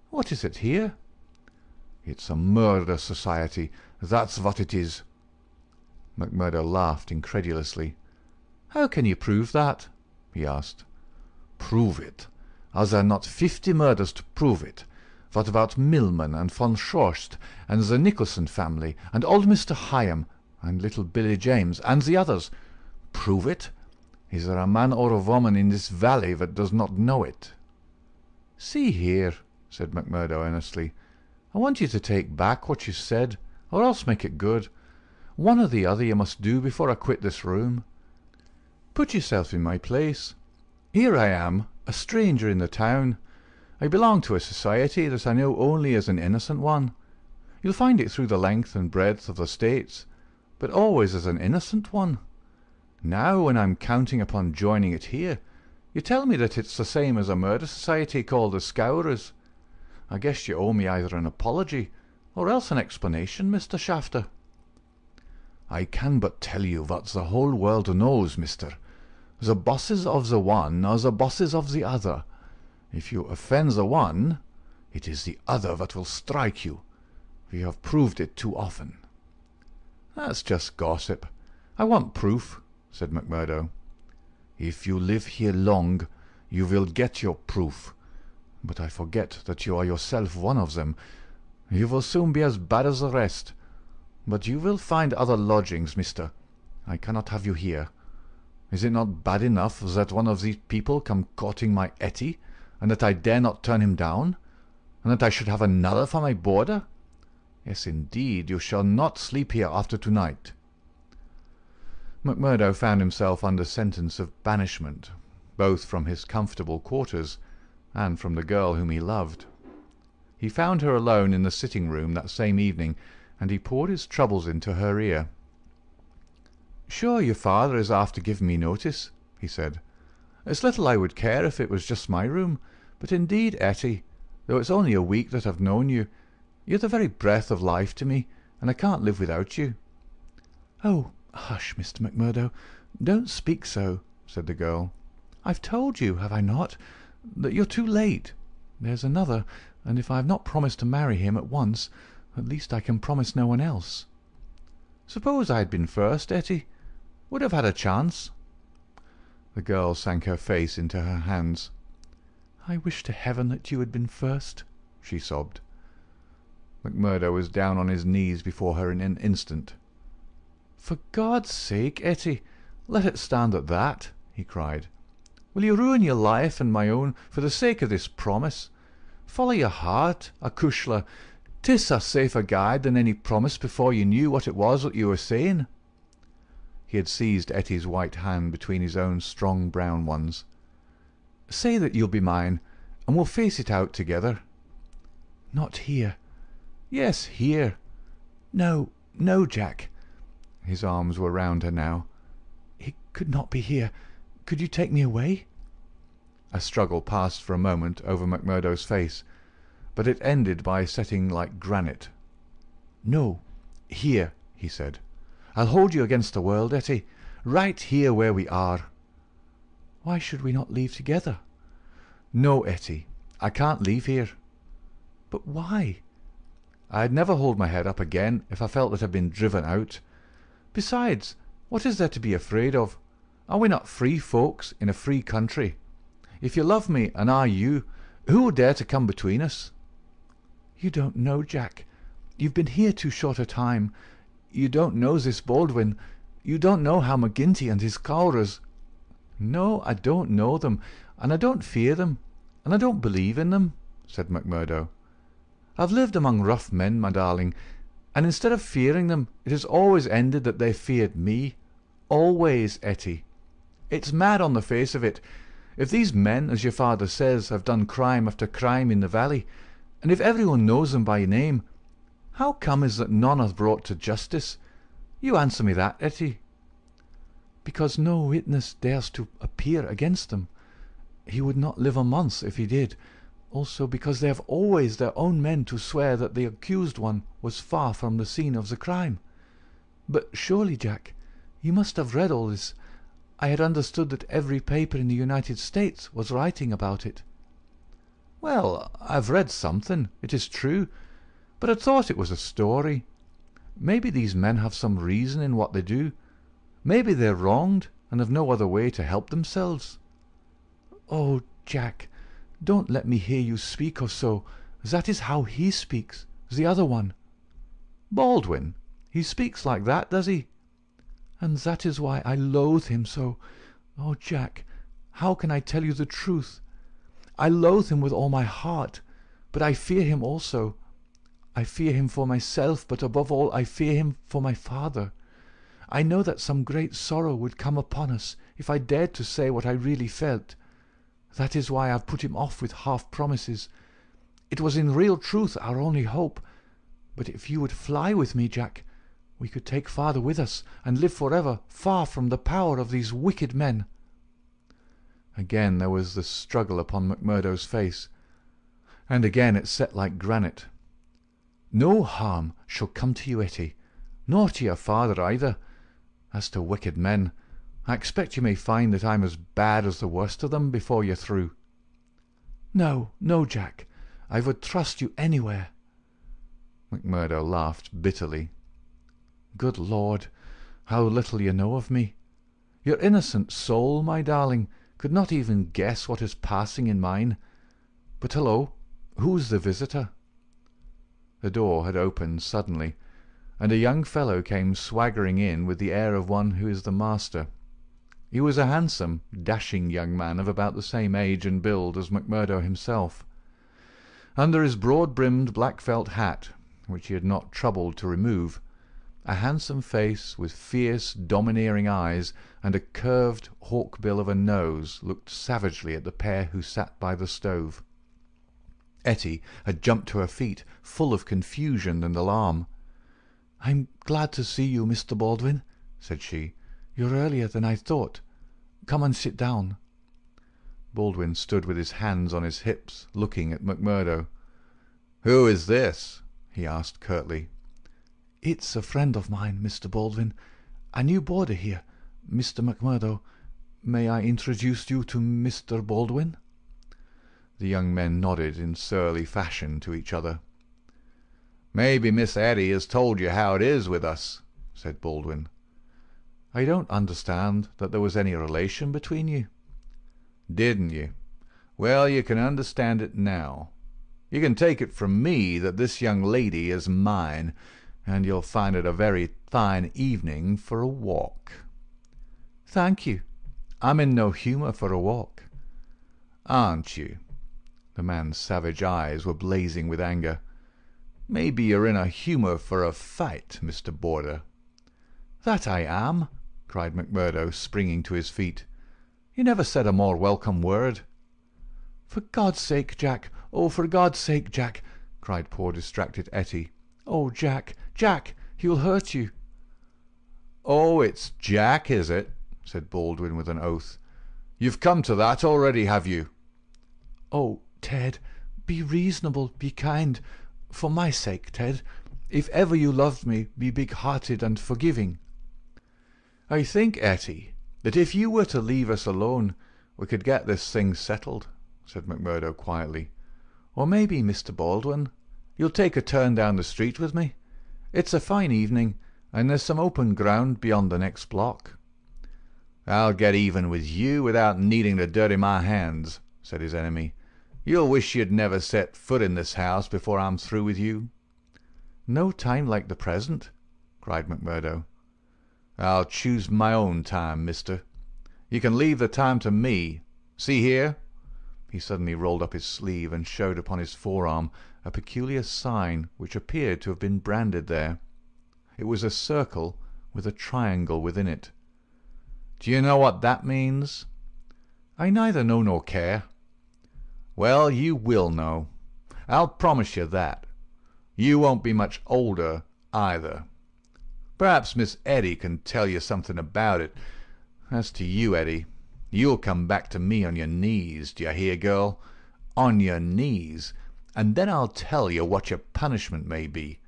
Speaker 2: "What is it here?"
Speaker 3: "It's a murder society. That's what it is."
Speaker 2: McMurdo laughed incredulously. "How can you prove that?" he asked.
Speaker 3: "Prove it? Are there not 50 murders to prove it? What about Millman and von Schorst and the Nicholson family and old Mr. Hyam and little Billy James and the others? Prove it? Is there a man or a woman in this valley that does not know it?"
Speaker 2: "See here," said McMurdo earnestly, "I want you to take back what you said, or else make it good. One or the other you must do before I quit this room. Put yourself in my place. Here I am, a stranger in the town. I belong to a society that I know only as an innocent one.
Speaker 3: You'll find it through the length and breadth of the States, but always as an innocent one. Now, when I'm counting upon joining it here, you tell me that it's the same as a murder society called the Scourers. I guess you owe me either an apology or else an explanation, Mr. Shafter." "I can but tell you what the whole world knows, mister. The bosses of the one are the bosses of the other. If you offend the one, it is the other that will strike you. We have proved it too often." "That's just gossip. I want proof," said McMurdo. "If you live here long, you will get your proof. But I forget that you are yourself one of them. You will soon be as bad as the rest. But you will find other lodgings, mister. I cannot have you here. Is it not bad enough that one of these people come courting my Etty, and that I dare not turn him down, and that I should have another for my boarder? Yes, indeed, you shall not sleep here after tonight." McMurdo found himself under sentence of banishment, both from his comfortable quarters and from the girl whom he loved. He found her alone in the sitting-room that same evening, and he poured his troubles into her ear. "Sure your father is after giving me notice," he said. "It's little I would care if it was just my room, but indeed, Etty, though it's only a week that I've known you, you're the very breath of life to me, and I can't live without you." "Oh, hush, Mr. McMurdo, don't speak so," said the girl. "I've told you, have I not, that you're too late. There's another, and if I have not promised to marry him at once, at least I can promise no one else." "Suppose I had been first, Etty? Would have had a chance." The girl sank her face into her hands. "I wish to heaven that you had been first," she sobbed. McMurdo was down on his knees before her in an instant. "For God's sake, Etty, let it stand at that," he cried. "Will you ruin your life and my own for the sake of this promise? Follow your heart, acushla. 'Tis a safer guide than any promise before you knew what it was that you were saying." He had seized Etty's white hand between his own strong brown ones. "Say that you'll be mine, and we'll face it out together." "Not here." "Yes, here." "No, no, Jack." His arms were round her now. "It could not be here. Could you take me away?" A struggle passed for a moment over McMurdo's face, but it ended by setting like granite. "No, here," he said. "I'll hold you against the world, Etty, right here where we are." "Why should we not leave together?" "No, Etty, I can't leave here." "But why?" "I'd never hold my head up again if I felt that I'd been driven out. Besides, what is there to be afraid of? Are we not free folks in a free country? If you love me, and I you, who will dare to come between us?" "You don't know, Jack. You've been here too short a time. You don't know this Baldwin. You don't know how McGinty and his Cowrers—" "No, I don't know them, and I don't fear them, and I don't believe in them," said McMurdo. "I've lived among rough men, my darling, and instead of fearing them, it has always ended that they feared me. Always, Etty. It's mad on the face of it. If these men, as your father says, have done crime after crime in the valley, and if everyone knows them by name, how come is that none are brought to justice? You answer me that, Etty." "Because no witness dares to appear against them. He would not live a month if he did. Also because they have always their own men to swear that the accused one was far from the scene of the crime. But surely, Jack, you must have read all this. I had understood that every paper in the United States was writing about it." "Well, I've read something, it is true, but I thought it was a story. Maybe these men have some reason in what they do. Maybe they're wronged and have no other way to help themselves." "Oh, Jack, don't let me hear you speak of so. That is how he speaks, the other one." "Baldwin? He speaks like that, does he?"
Speaker 2: "And that is why I loathe him so. Oh, Jack, how can I tell you the truth? I loathe him with all my heart, but I fear him also. I fear him for myself, but above all I fear him for my father. I know that some great sorrow would come upon us if I dared to say what I really felt. That is why I have put him off with half promises. It was in real truth our only hope. But if you would fly with me, Jack, we could take father with us and live forever far from the power of these wicked men."
Speaker 3: Again there was the struggle upon McMurdo's face, and again it set like granite. "No harm shall come to you, Etty, nor to your father either. As to wicked men, I expect you may find that I'm as bad as the worst of them before you're through."
Speaker 2: "No, no, Jack, I would trust you anywhere."
Speaker 3: McMurdo laughed bitterly.
Speaker 2: "Good Lord, how little you know of me! Your innocent soul, my darling, could not even guess what is passing in mine. But hello, who's the visitor?"
Speaker 3: The door had opened suddenly, and a young fellow came swaggering in with the air of one who is the master. He was a handsome, dashing young man of about the same age and build as McMurdo himself. Under his broad-brimmed black felt hat, which he had not troubled to remove, a handsome face with fierce, domineering eyes and a curved hawk-bill of a nose looked savagely at the pair who sat by the stove. Etty had jumped to her feet, full of confusion and alarm.
Speaker 2: "I'm glad to see you, Mr. Baldwin," said she. "You're earlier than I thought. Come and sit down."
Speaker 3: Baldwin stood with his hands on his hips, looking at McMurdo. "Who is this?" he asked curtly.
Speaker 2: "It's a friend of mine, Mr. Baldwin. A new boarder here, Mr. McMurdo. May I introduce you to Mr. Baldwin?"
Speaker 3: The young men nodded in surly fashion to each other. "Maybe Miss Etty has told you how it is with us," said Baldwin.
Speaker 2: "I don't understand that there was any relation between you."
Speaker 3: "Didn't you? Well, you can understand it now. You can take it from me that this young lady is mine, and you'll find it a very fine evening for a walk."
Speaker 2: "Thank you. I'm in no humour for a walk."
Speaker 3: "Aren't you?" The man's savage eyes were blazing with anger. "Maybe you're in a humour for a fight, Mr. Boarder."
Speaker 2: "That I am," cried McMurdo, springing to his feet. "You never said a more welcome word." "For God's sake, Jack! Oh, for God's sake, Jack!" cried poor distracted Etty. "Oh, Jack, Jack, he'll hurt you."
Speaker 3: "Oh, it's Jack, is it?" said Baldwin with an oath. "You've come to that already, have you?"
Speaker 2: "Oh, Ted, be reasonable, be kind. For my sake, Ted. If ever you loved me, be big-hearted and forgiving."
Speaker 3: "I think, Etty, that if you were to leave us alone, we could get this thing settled," said McMurdo quietly.
Speaker 2: "Or maybe, Mr. Baldwin, you'll take a turn down the street with me. It's a fine evening, and there's some open ground beyond the next block."
Speaker 3: "I'll get even with you without needing to dirty my hands," said his enemy. "You'll wish you'd never set foot in this house before I'm through with you."
Speaker 2: "No time like the present," cried McMurdo.
Speaker 3: "I'll choose my own time, mister. You can leave the time to me. See here." He suddenly rolled up his sleeve and showed upon his forearm a peculiar sign which appeared to have been branded there. It was a circle with a triangle within it. "Do you know what that means?"
Speaker 2: "I neither know nor care."
Speaker 3: "Well, you will know. I'll promise you that. You won't be much older, either. Perhaps Miss Etty can tell you something about it. As to you, Etty, you'll come back to me on your knees, do you hear, girl? On your knees, and then I'll tell you what your punishment may be.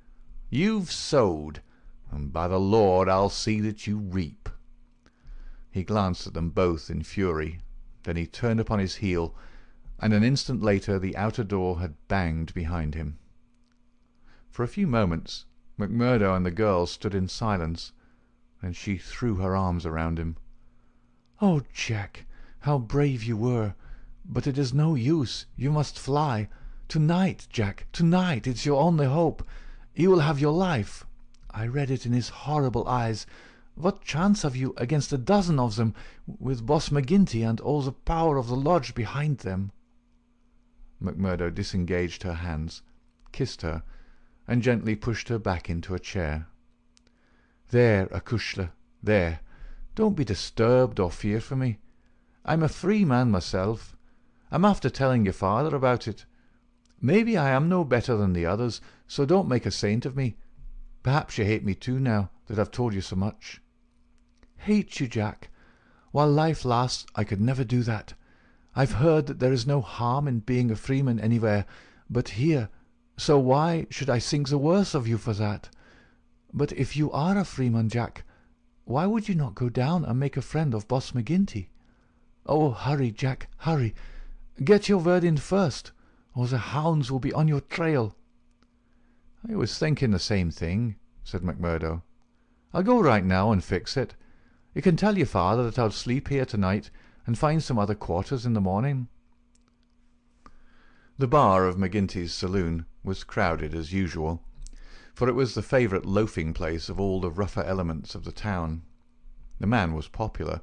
Speaker 3: You've sowed, and by the Lord I'll see that you reap." He glanced at them both in fury. Then he turned upon his heel, and an instant later the outer door had banged behind him. For a few moments McMurdo and the girl stood in silence, and she threw her arms around him.
Speaker 2: "Oh, Jack, how brave you were! But it is no use. You must fly. To-night, Jack, to-night. It's your only hope. You will have your life. I read it in his horrible eyes. What chance have you against a dozen of them, with Boss McGinty and all the power of the lodge behind them?"
Speaker 3: McMurdo disengaged her hands, kissed her, and gently pushed her back into a chair.
Speaker 2: "There, acushla, there. Don't be disturbed or fear for me. I'm a free man myself. I'm after telling your father about it.
Speaker 3: Maybe I am no better than the others, so don't make a saint of me. Perhaps you hate me too now that I've told you so much." "Hate you, Jack? While life lasts I could never do that. I've heard that there is no harm in being a freeman anywhere but here, so why should I think the worse of you for that? But if you are a freeman, Jack, why would you not go down and make a friend of Boss McGinty? Oh, hurry, Jack, hurry. Get your word in first, or the hounds will be on your trail."
Speaker 1: "I was thinking the same thing," said McMurdo. "I'll go right now and fix it. You can tell your father that I'll sleep here tonight and find some other quarters in the morning." The bar of McGinty's saloon was crowded as usual, for it was the favourite loafing place of all the rougher elements of the town. The man was popular,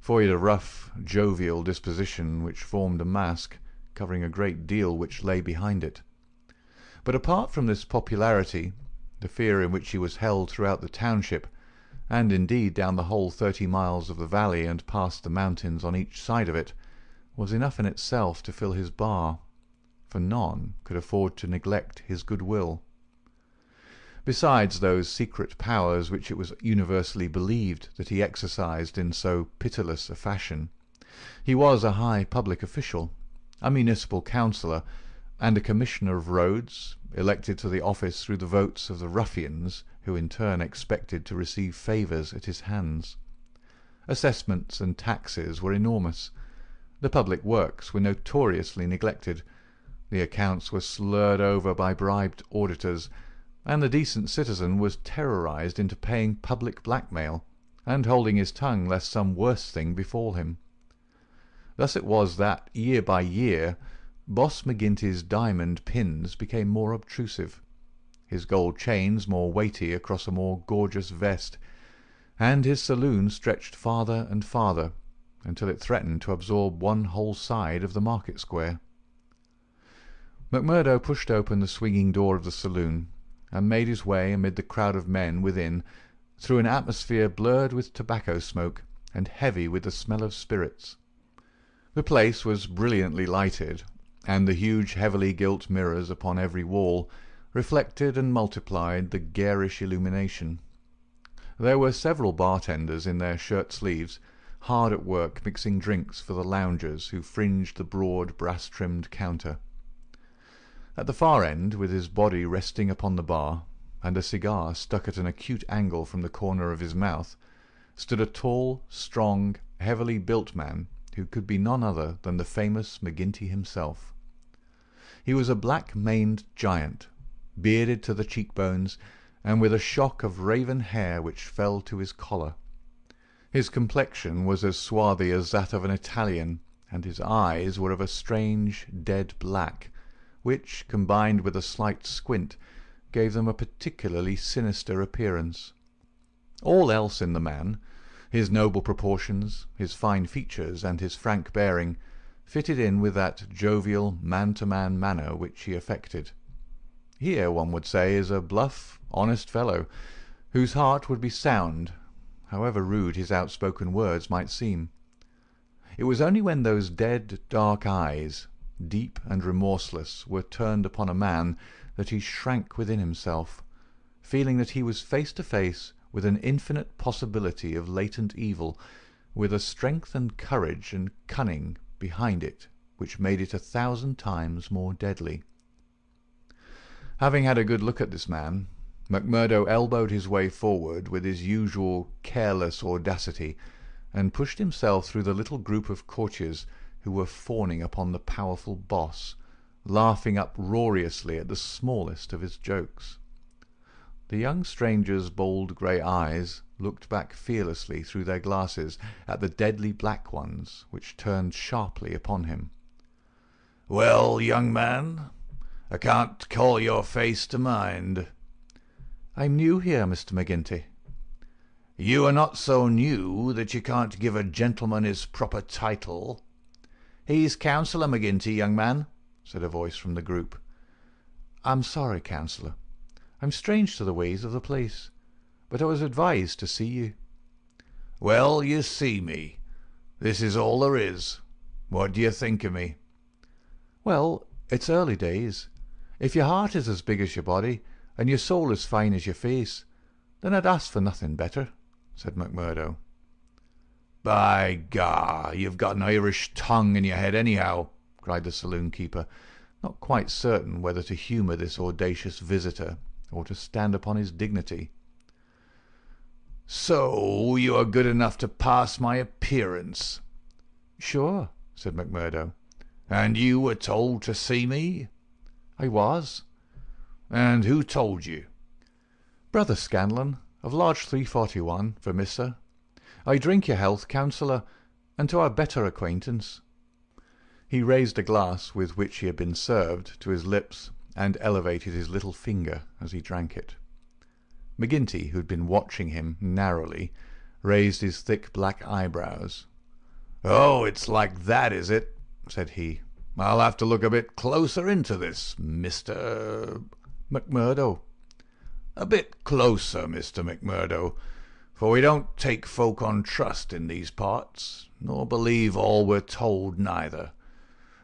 Speaker 1: for he had a rough, jovial disposition which formed a mask, covering a great deal which lay behind it. But apart from this popularity, the fear in which he was held throughout the township, and indeed down the whole 30 miles of the valley and past the mountains on each side of it, was enough in itself to fill his bar, for none could afford to neglect his goodwill. Besides those secret powers which it was universally believed that he exercised in so pitiless a fashion, he was a high public official, a municipal councillor, and a commissioner of roads, elected to the office through the votes of the ruffians who in turn expected to receive favours at his hands. Assessments and taxes were enormous. The public works were notoriously neglected. The accounts were slurred over by bribed auditors, and the decent citizen was terrorized into paying public blackmail, and holding his tongue lest some worse thing befall him. Thus it was that, year by year, Boss McGinty's diamond pins became more obtrusive, his gold chains more weighty across a more gorgeous vest, and his saloon stretched farther and farther, until it threatened to absorb one whole side of the market square. McMurdo pushed open the swinging door of the saloon, and made his way amid the crowd of men within, through an atmosphere blurred with tobacco smoke and heavy with the smell of spirits. The place was brilliantly lighted, and the huge heavily gilt mirrors upon every wall reflected and multiplied the garish illumination. There were several bartenders in their shirt-sleeves, hard at work mixing drinks for the loungers who fringed the broad brass-trimmed counter. At the far end, with his body resting upon the bar, and a cigar stuck at an acute angle from the corner of his mouth, stood a tall, strong, heavily built man who could be none other than the famous McGinty himself. He was a black-maned giant, bearded to the cheekbones, and with a shock of raven hair which fell to his collar. His complexion was as swarthy as that of an Italian, and his eyes were of a strange dead black, which, combined with a slight squint, gave them a particularly sinister appearance. All else in the man, his noble proportions, his fine features, and his frank bearing, fitted in with that jovial man-to-man manner which he affected. Here, one would say, is a bluff, honest fellow, whose heart would be sound, however rude his outspoken words might seem. It was only when those dead, dark eyes, deep and remorseless, were turned upon a man that he shrank within himself, feeling that he was face to face with an infinite possibility of latent evil, with a strength and courage and cunning behind it which made it 1,000 times more deadly. Having had a good look at this man, McMurdo elbowed his way forward with his usual careless audacity, and pushed himself through the little group of courtiers who were fawning upon the powerful boss, laughing uproariously at the smallest of his jokes. The young stranger's bold grey eyes looked back fearlessly through their glasses at the deadly black ones which turned sharply upon him.
Speaker 4: "Well, young man, I can't call your face to mind."
Speaker 1: "I'm new here, Mr. McGinty."
Speaker 4: "You are not so new that you can't give a gentleman his proper title."
Speaker 1: "He's Councillor McGinty, young man," said a voice from the group. "I'm sorry, Councillor. I'm strange to the ways of the place, but I was advised to see you."
Speaker 4: "Well, you see me. This is all there is. What do you think of me?"
Speaker 1: "Well, it's early days,
Speaker 3: If your heart is as big as your body, and your soul as fine as your face, then I'd ask for nothing better," said McMurdo.
Speaker 4: "By gar, you've got an Irish tongue in your head anyhow," cried the saloon-keeper,
Speaker 3: not quite certain whether to humour this audacious visitor or to stand upon his dignity.
Speaker 4: "So you are good enough to pass my appearance?"
Speaker 3: "Sure," said McMurdo.
Speaker 4: "And you were told to see me?"
Speaker 3: "I was."
Speaker 4: "And who told you?"
Speaker 3: "Brother Scanlon, of Lodge 341, Vermissa. I drink your health, counsellor, and to our better acquaintance." He raised a glass with which he had been served to his lips and elevated his little finger as he drank it. McGinty, who had been watching him narrowly, raised his thick black eyebrows.
Speaker 4: "Oh, it's like that, is it?" said he. "I'll have to look a bit closer into this, Mr.
Speaker 3: McMurdo."
Speaker 4: "A bit closer, Mr. McMurdo, for we don't take folk on trust in these parts, nor believe all we're told neither.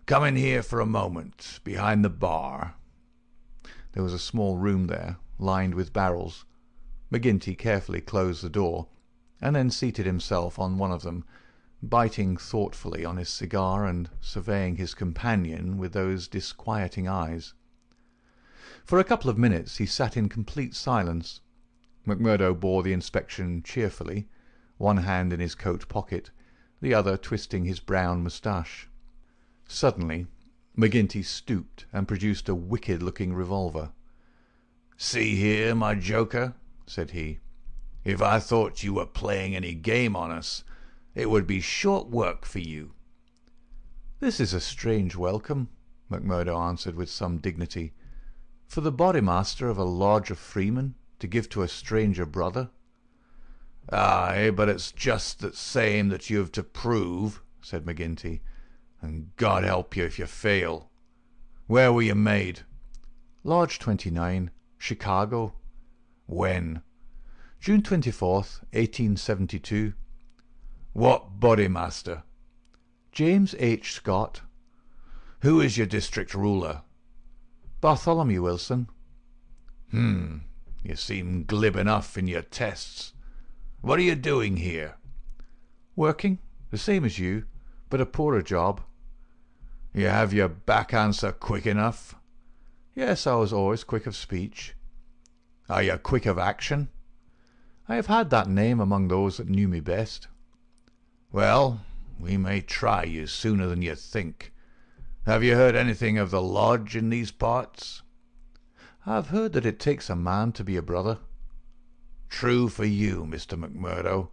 Speaker 4: Come in here for a moment, behind the bar."
Speaker 3: There was a small room there, lined with barrels. McGinty carefully closed the door, and then seated himself on one of them, biting thoughtfully on his cigar and surveying his companion with those disquieting eyes. For a couple of minutes he sat in complete silence. McMurdo bore the inspection cheerfully, one hand in his coat pocket, the other twisting his brown moustache. Suddenly McGinty stooped and produced a wicked-looking revolver.
Speaker 4: "See here, my joker," said he. "If I thought you were playing any game on us, it would be short work for you."
Speaker 3: "This is a strange welcome," McMurdo answered with some dignity, "for the Bodymaster of a lodge of freemen to give to a stranger brother."
Speaker 4: "Aye, but it's just the same that you've to prove," said McGinty, "and God help you if you fail. Where were you made?"
Speaker 3: "Lodge 29, Chicago."
Speaker 4: "When?"
Speaker 3: "June 24th, 1872.
Speaker 4: "What Bodymaster?"
Speaker 3: "James H. Scott."
Speaker 4: "Who is your district ruler?"
Speaker 3: "Bartholomew Wilson."
Speaker 4: You seem glib enough in your tests. What are you doing here?"
Speaker 3: "Working, the same as you, but a poorer job."
Speaker 4: "You have your back answer quick enough?"
Speaker 3: "Yes, I was always quick of speech."
Speaker 4: "Are you quick of action?"
Speaker 3: "I have had that name among those that knew me best."
Speaker 4: "Well, we may try you sooner than you think. Have you heard anything of the lodge in these parts?"
Speaker 3: "I have heard that it takes a man to be a brother."
Speaker 4: "True for you, Mr. McMurdo.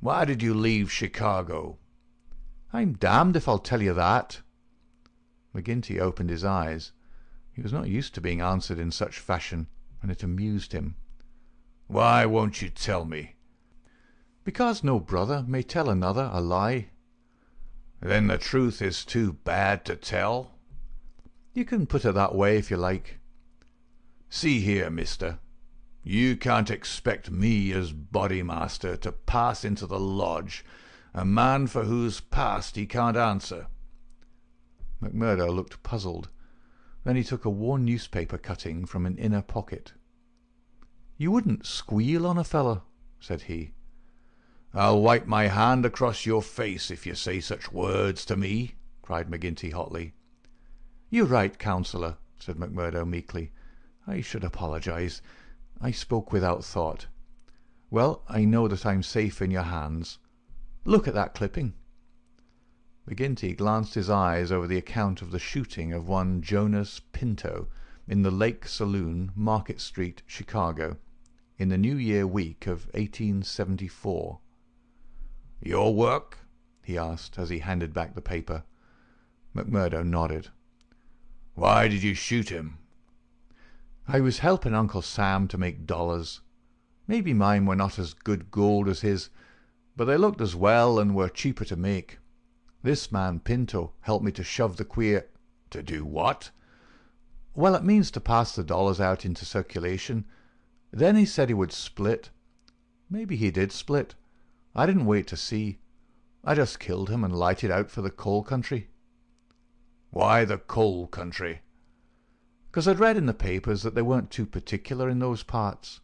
Speaker 4: Why did you leave Chicago?"
Speaker 3: "I'm damned if I'll tell you that." McGinty opened his eyes. He was not used to being answered in such fashion, and it amused him.
Speaker 4: "Why won't you tell me?"
Speaker 3: "Because no brother may tell another a lie."
Speaker 4: "Then the truth is too bad to tell?"
Speaker 3: "You can put it that way if you like."
Speaker 4: "See here, mister. You can't expect me as Bodymaster to pass into the lodge a man for whose past he can't answer."
Speaker 3: McMurdo looked puzzled. Then he took a worn newspaper cutting from an inner pocket. "You wouldn't squeal on a fellow," said he.
Speaker 4: "I'll wipe my hand across your face if you say such words to me," cried McGinty hotly.
Speaker 3: "You're right, counsellor," said McMurdo meekly. "I should apologize. I spoke without thought. Well, I know that I'm safe in your hands. Look at that clipping." McGinty glanced his eyes over the account of the shooting of one Jonas Pinto in the Lake Saloon, Market Street, Chicago, in the New Year week of 1874.
Speaker 4: "Your work?"
Speaker 3: he asked as he handed back the paper. McMurdo nodded.
Speaker 4: "Why did you shoot him?"
Speaker 3: "I was helping Uncle Sam to make dollars. Maybe mine were not as good gold as his, but they looked as well and were cheaper to make. This man Pinto helped me to shove the queer—"
Speaker 4: "To do what?"
Speaker 3: "Well, it means to pass the dollars out into circulation. Then he said he would split. Maybe he did split. I didn't wait to see. I just killed him and lighted out for the coal country."
Speaker 4: "Why the coal country?"
Speaker 3: 'cause I'd read in the papers that they weren't too particular in those parts."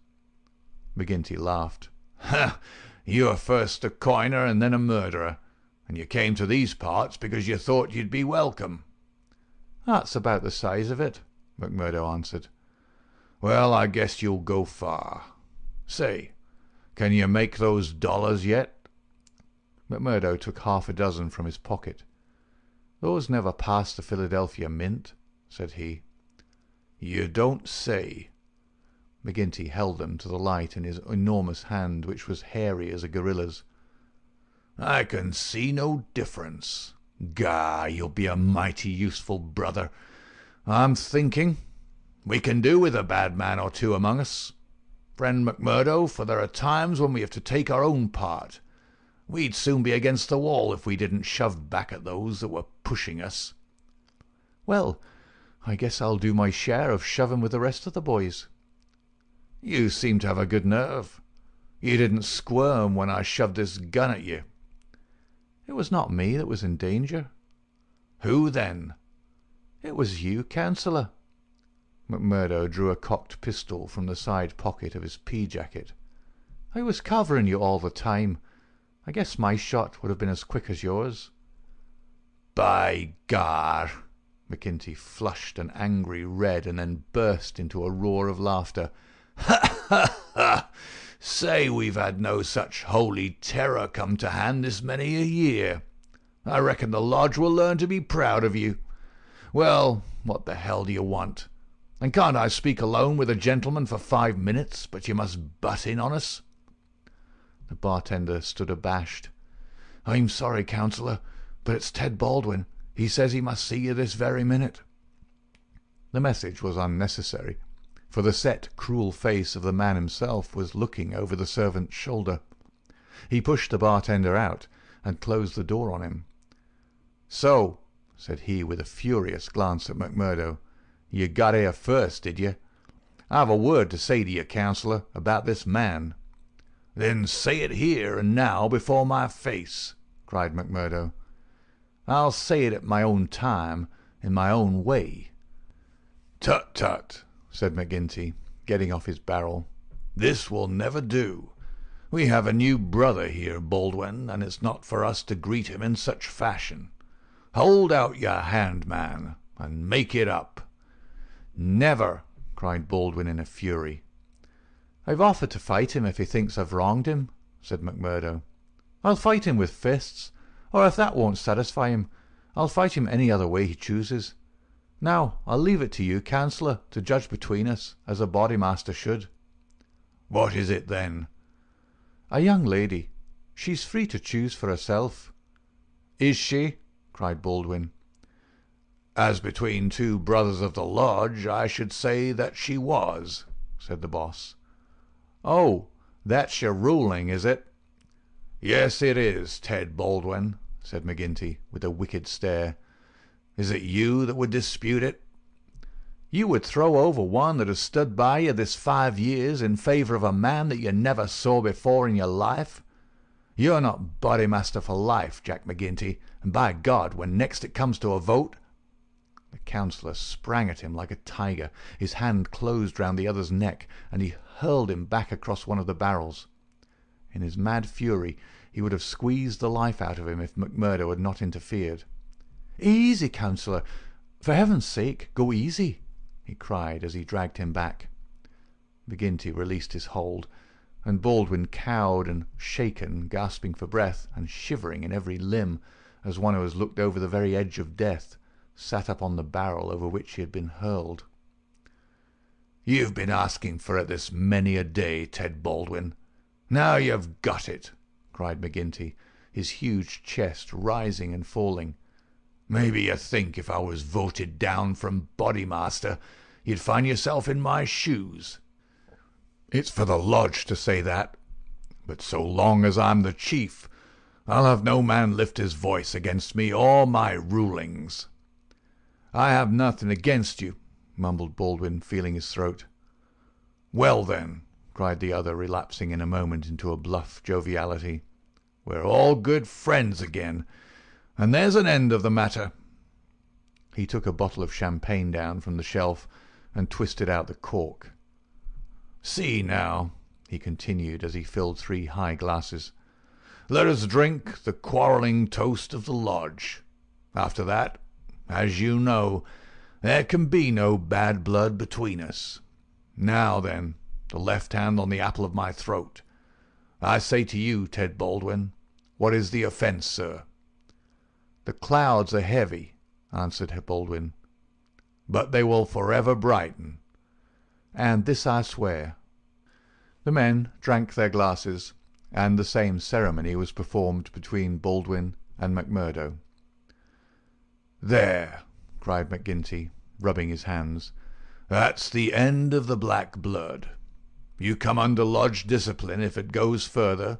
Speaker 3: McGinty laughed.
Speaker 4: "Ha! You were first a coiner and then a murderer, and you came to these parts because you thought you'd be welcome."
Speaker 3: "That's about the size of it," McMurdo answered.
Speaker 4: "Well, I guess you'll go far. Say, can you make those dollars yet?"
Speaker 3: McMurdo took half a dozen from his pocket. "Those never passed the Philadelphia Mint," said he.
Speaker 4: "You don't say."
Speaker 3: McGinty held them to the light in his enormous hand, which was hairy as a gorilla's.
Speaker 4: "I can see no difference. Gah, you'll be a mighty useful brother. I'm thinking we can do with a bad man or two among us, friend McMurdo, for there are times when we have to take our own part. We'd soon be against the wall if we didn't shove back at those that were pushing us."
Speaker 3: "Well, I guess I'll do my share of shoving with the rest of the boys."
Speaker 4: "You seem to have a good nerve. You didn't squirm when I shoved this gun at you."
Speaker 3: "It was not me that was in danger."
Speaker 4: "Who then?"
Speaker 3: "It was you, Councillor." McMurdo drew a cocked pistol from the side pocket of his pea-jacket. "I was covering you all the time. I guess my shot would have been as quick as yours."
Speaker 4: "By gar!"
Speaker 3: McGinty flushed an angry red and then burst into a roar of laughter.
Speaker 4: "Ha, ha, ha! Say, we've had no such holy terror come to hand this many a year. I reckon the lodge will learn to be proud of you. Well, what the hell do you want? And can't I speak alone with a gentleman for 5 minutes, but you must butt in on us?"
Speaker 3: The bartender stood abashed.
Speaker 4: "I'm sorry, Councillor, but it's Ted Baldwin. He says he must see you this very minute."
Speaker 3: The message was unnecessary, for the set, cruel face of the man himself was looking over the servant's shoulder. He pushed the bartender out and closed the door on him. "So," said he with a furious glance at McMurdo, "you got here first, did you? I've a word to say to you, Councillor, about this man."
Speaker 4: "Then say it here and now before my face,"
Speaker 3: cried McMurdo. "I'll say it at my own time, in my own way."
Speaker 4: "Tut, tut,"
Speaker 3: said McGinty, getting off his barrel.
Speaker 4: "This will never do. We have a new brother here, Baldwin, and it's not for us to greet him in such fashion. Hold out your hand, man, and make it up."
Speaker 3: "Never!" cried Baldwin in a fury. "I've offered to fight him if he thinks I've wronged him," said McMurdo. "I'll fight him with fists, or if that won't satisfy him, I'll fight him any other way he chooses. Now, I'll leave it to you, Councillor, to judge between us, as a Bodymaster should."
Speaker 4: "What is it, then?"
Speaker 3: "A young lady. She's free to choose for herself."
Speaker 4: "Is she?" cried Baldwin. "As between two brothers of the lodge, I should say that she was," said the boss.
Speaker 3: "Oh, that's your ruling, is it?"
Speaker 4: "Yes, it is, Ted Baldwin," said McGinty, with a wicked stare. "Is it you that would dispute it?"
Speaker 3: "You would throw over one that has stood by you this 5 years in favour of a man that you never saw before in your life? You're not Bodymaster for life, Jack McGinty, and by God, when next it comes to a vote—" The councillor sprang at him like a tiger. His hand closed round the other's neck, and he hurled him back across one of the barrels. In his mad fury he would have squeezed the life out of him if McMurdo had not interfered. "Easy, Councillor! For heaven's sake, go easy!" he cried as he dragged him back. McGinty released his hold, and Baldwin, cowed and shaken, gasping for breath and shivering in every limb, as one who has looked over the very edge of death, sat up on the barrel over which he had been hurled.
Speaker 4: "You've been asking for it this many a day, Ted Baldwin. Now you've got it," cried McGinty, his huge chest rising and falling. "Maybe you think if I was voted down from Bodymaster, you'd find yourself in my shoes. It's for the lodge to say that, but so long as I'm the chief, I'll have no man lift his voice against me or my rulings."
Speaker 3: "I have nothing against you," mumbled Baldwin, feeling his throat.
Speaker 4: "Well, then,"
Speaker 3: cried the other, relapsing in a moment into a bluff joviality,
Speaker 4: "we're all good friends again, and there's an end of the matter."
Speaker 3: He took a bottle of champagne down from the shelf and twisted out the cork.
Speaker 4: "See now," he continued as he filled 3 high glasses, "let us drink the quarrelling toast of the lodge. After that, as you know, there can be no bad blood between us. Now then, the left hand on the apple of my throat. I say to you, Ted Baldwin, what is the offence, sir?"
Speaker 3: "The clouds are heavy," answered Baldwin.
Speaker 4: "But they will forever brighten."
Speaker 3: "And this I swear." The men drank their glasses, and the same ceremony was performed between Baldwin and McMurdo.
Speaker 4: "There,"
Speaker 3: cried McGinty, rubbing his hands,
Speaker 4: "that's the end of the black blood. You come under lodge discipline if it goes further,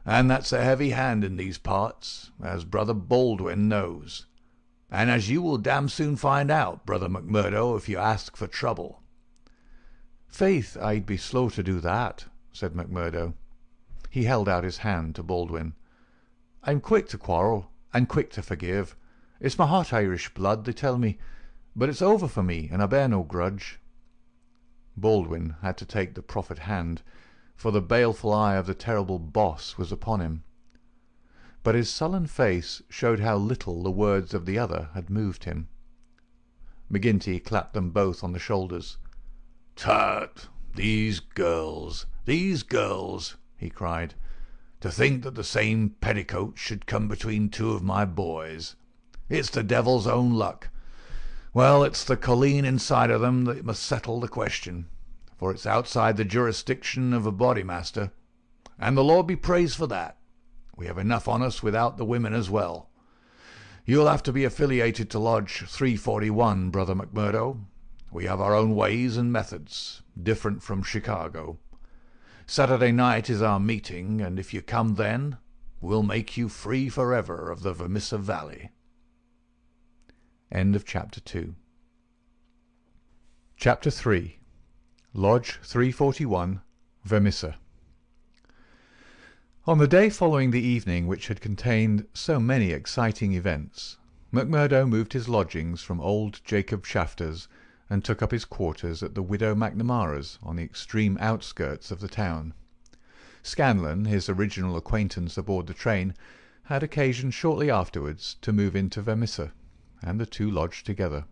Speaker 4: and that's a heavy hand in these parts, as Brother Baldwin knows, and as you will damn soon find out, Brother McMurdo, if you ask for trouble."
Speaker 3: "Faith, I'd be slow to do that," said McMurdo. He held out his hand to Baldwin. "I'm quick to quarrel, and quick to forgive. It's my hot Irish blood, they tell me, but it's over for me, and I bear no grudge." Baldwin had to take the proffered hand, for the baleful eye of the terrible boss was upon him. But his sullen face showed how little the words of the other had moved him. McGinty clapped them both on the shoulders.
Speaker 4: "Tut, these girls, he cried. "To think that the same petticoat should come between 2 of my boys. It's the devil's own luck. Well, it's the colleen inside of them that must settle the question, for it's outside the jurisdiction of a Bodymaster, and the Lord be praised for that. We have enough on us without the women as well. You'll have to be affiliated to Lodge 341, Brother McMurdo. We have our own ways and methods, different from Chicago. Saturday night is our meeting, and if you come then, we'll make you free forever of the Vermissa Valley."
Speaker 3: End of Chapter 2. Chapter 3. Lodge 341, Vermissa. On the day following the evening which had contained so many exciting events, McMurdo moved his lodgings from old Jacob Shafter's and took up his quarters at the widow Macnamara's on the extreme outskirts of the town. Scanlon, his original acquaintance aboard the train, had occasion shortly afterwards to move into Vermissa, and the 2 lodged together.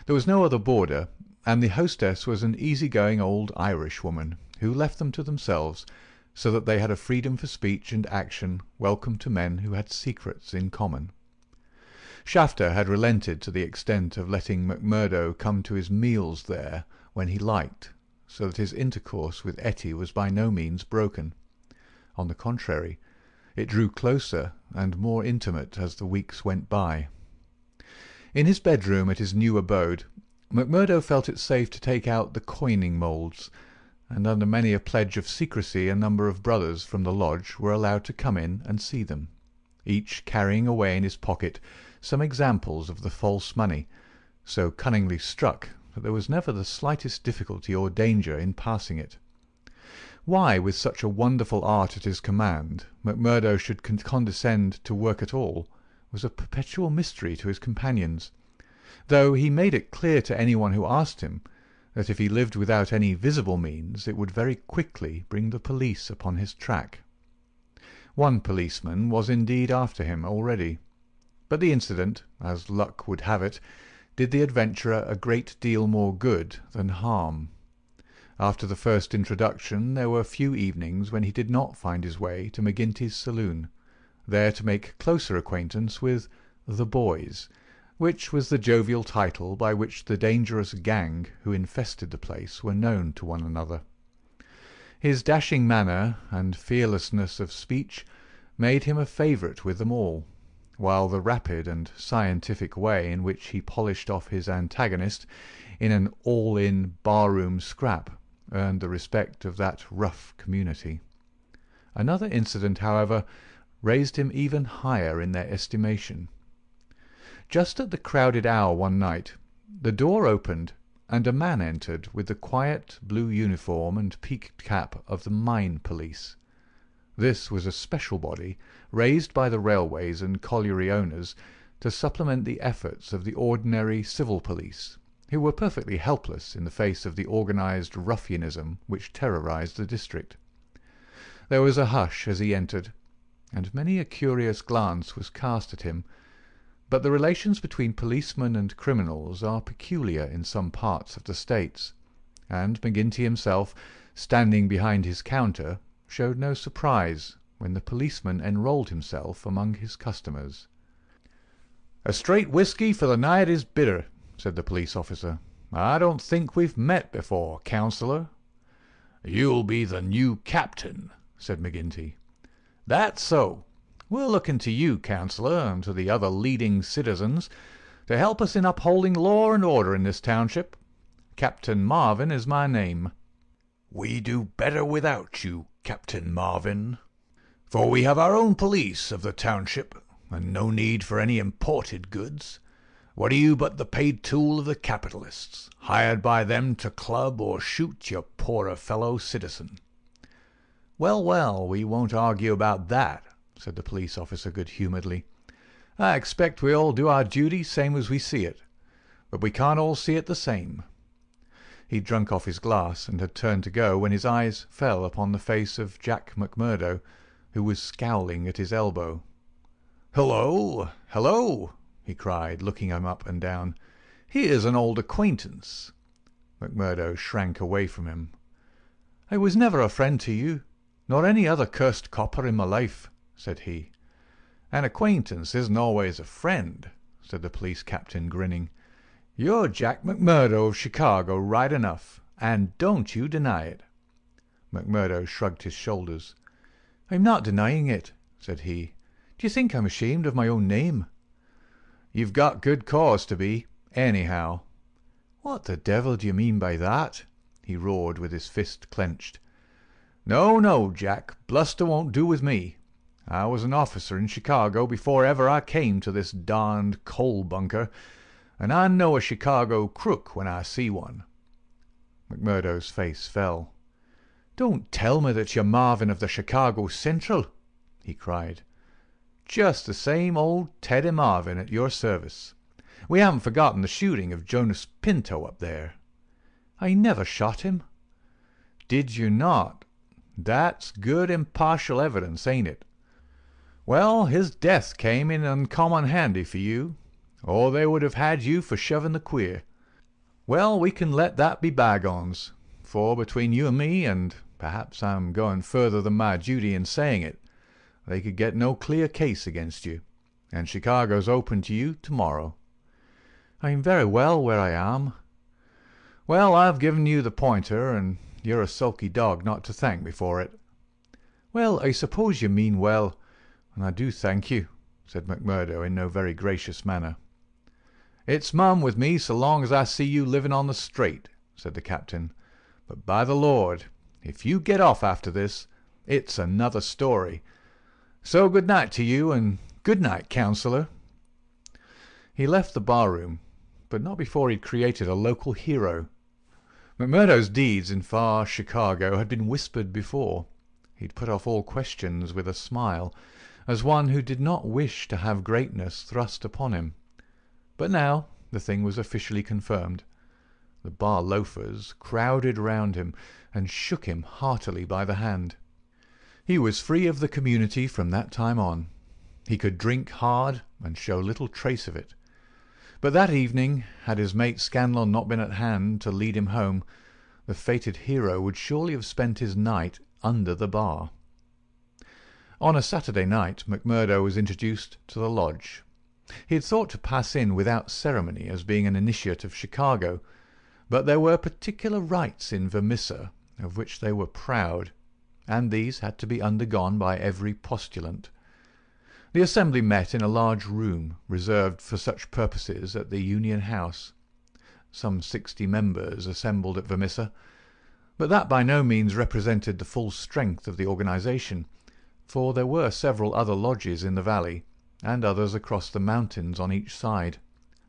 Speaker 3: There was no other boarder, and the hostess was an easy-going old Irish woman, who left them to themselves, so that they had a freedom for speech and action welcome to men who had secrets in common. Shafter had relented to the extent of letting McMurdo come to his meals there when he liked, so that his intercourse with Etty was by no means broken. On the contrary, it drew closer and more intimate as the weeks went by. In his bedroom at his new abode, McMurdo felt it safe to take out the coining moulds, and under many a pledge of secrecy a number of brothers from the lodge were allowed to come in and see them, each carrying away in his pocket some examples of the false money, so cunningly struck that there was never the slightest difficulty or danger in passing it. Why, with such a wonderful art at his command, McMurdo should condescend to work at all was a perpetual mystery to his companions, though he made it clear to anyone who asked him that if he lived without any visible means it would very quickly bring the police upon his track. One policeman was indeed after him already, but the incident, as luck would have it, did the adventurer a great deal more good than harm. After the first introduction there were few evenings when he did not find his way to McGinty's saloon, there to make closer acquaintance with "the boys," which was the jovial title by which the dangerous gang who infested the place were known to one another. His dashing manner and fearlessness of speech made him a favourite with them all, while the rapid and scientific way in which he polished off his antagonist in an all-in bar-room scrap earned the respect of that rough community. Another incident, however, raised him even higher in their estimation. Just at the crowded hour one night, the door opened and a man entered with the quiet blue uniform and peaked cap of the mine police. This was a special body, raised by the railways and colliery owners to supplement the efforts of the ordinary civil police, who were perfectly helpless in the face of the organised ruffianism which terrorised the district. There was a hush as he entered, and many a curious glance was cast at him, but the relations between policemen and criminals are peculiar in some parts of the States, and McGinty himself, standing behind his counter, showed no surprise when the policeman enrolled himself among his customers. "A straight whisky for the night is bitter," said the police officer. "I don't think we've met before, councillor."
Speaker 4: "You'll be the new captain," said McGinty.
Speaker 3: "That's so. We're looking to you, councillor, and to the other leading citizens, to help us in upholding law and order in this township. Captain Marvin is my name."
Speaker 4: "We do better without you, Captain Marvin, for we have our own police of the township, and no need for any imported goods. What are you but the paid tool of the capitalists, hired by them to club or shoot your poorer fellow citizen?"
Speaker 3: "Well, well, we won't argue about that," said the police officer good-humouredly. "I expect we all do our duty same as we see it, but we can't all see it the same." He'd drunk off his glass and had turned to go when his eyes fell upon the face of Jack McMurdo, who was scowling at his elbow. "Hello, hello!" he cried, looking him up and down. "Here's an old acquaintance." McMurdo shrank away from him. "I was never a friend to you, nor any other cursed copper in my life," said he. "An acquaintance isn't always a friend," said the police captain, grinning. "You're Jack McMurdo of Chicago, right enough, and don't you deny it." McMurdo shrugged his shoulders. "I'm not denying it," said he. "Do you think I'm ashamed of my own name?" "You've got good cause to be, anyhow." "What the devil do you mean by that?" he roared with his fist clenched. "No, no, Jack, bluster won't do with me. I was an officer in Chicago before ever I came to this darned coal bunker, and I know a Chicago crook when I see one." McMurdo's face fell. "Don't tell me that you're Marvin of the Chicago Central," he cried. "Just the same old Teddy Marvin at your service. We haven't forgotten the shooting of Jonas Pinto up there." "I never shot him." "Did you not? That's good impartial evidence, ain't it? Well, his death came in uncommon handy for you, or they would have had you for shoving the queer. Well, we can let that be bygones, for between you and me, and perhaps I'm going further than my duty in saying it, they could get no clear case against you, and Chicago's open to you tomorrow." "I'm very well where I am." "Well, I've given you the pointer, and you're a sulky dog not to thank me for it." "Well, I suppose you mean well, and I do thank you," said McMurdo in no very gracious manner. "It's mum with me so long as I see you living on the straight," said the captain. "But by the Lord, if you get off after this, it's another story. So good night to you, and good night, councillor." He left the bar-room, but not before he'd created a local hero. McMurdo's deeds in far Chicago had been whispered before. He'd put off all questions with a smile, as one who did not wish to have greatness thrust upon him. But now the thing was officially confirmed. The bar loafers crowded round him and shook him heartily by the hand. He was free of the community from that time on. He could drink hard and show little trace of it. But that evening, had his mate Scanlon not been at hand to lead him home, the fated hero would surely have spent his night under the bar. On a Saturday night McMurdo was introduced to the lodge. He had thought to pass in without ceremony as being an initiate of Chicago, but there were particular rites in Vermissa of which they were proud, and these had to be undergone by every postulant. The assembly met in a large room reserved for such purposes at the Union House. Some 60 members assembled at Vermissa, but that by no means represented the full strength of the organisation, for there were several other lodges in the valley, and others across the mountains on each side,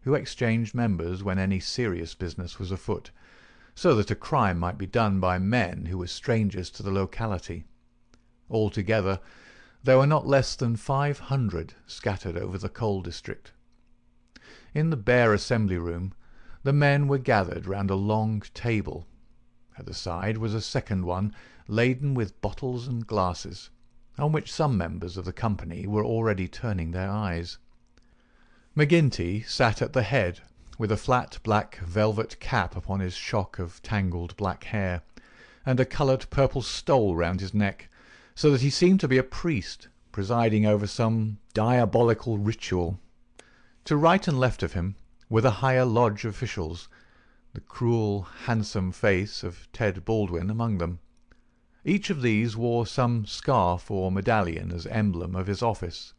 Speaker 3: who exchanged members when any serious business was afoot, so that a crime might be done by men who were strangers to the locality. Altogether, there were not less than 500 scattered over the coal district. In the bare assembly room, The men were gathered round a long table. At the side was a second one, laden with bottles and glasses, on which some members of the company were already turning their eyes. McGinty sat at the head, with a flat black velvet cap upon his shock of tangled black hair, and a coloured purple stole round his neck, so that he seemed to be a priest presiding over some diabolical ritual. To right and left of him were the higher lodge officials, the cruel, handsome face of Ted Baldwin among them. Each of these wore some scarf or medallion as emblem of his office.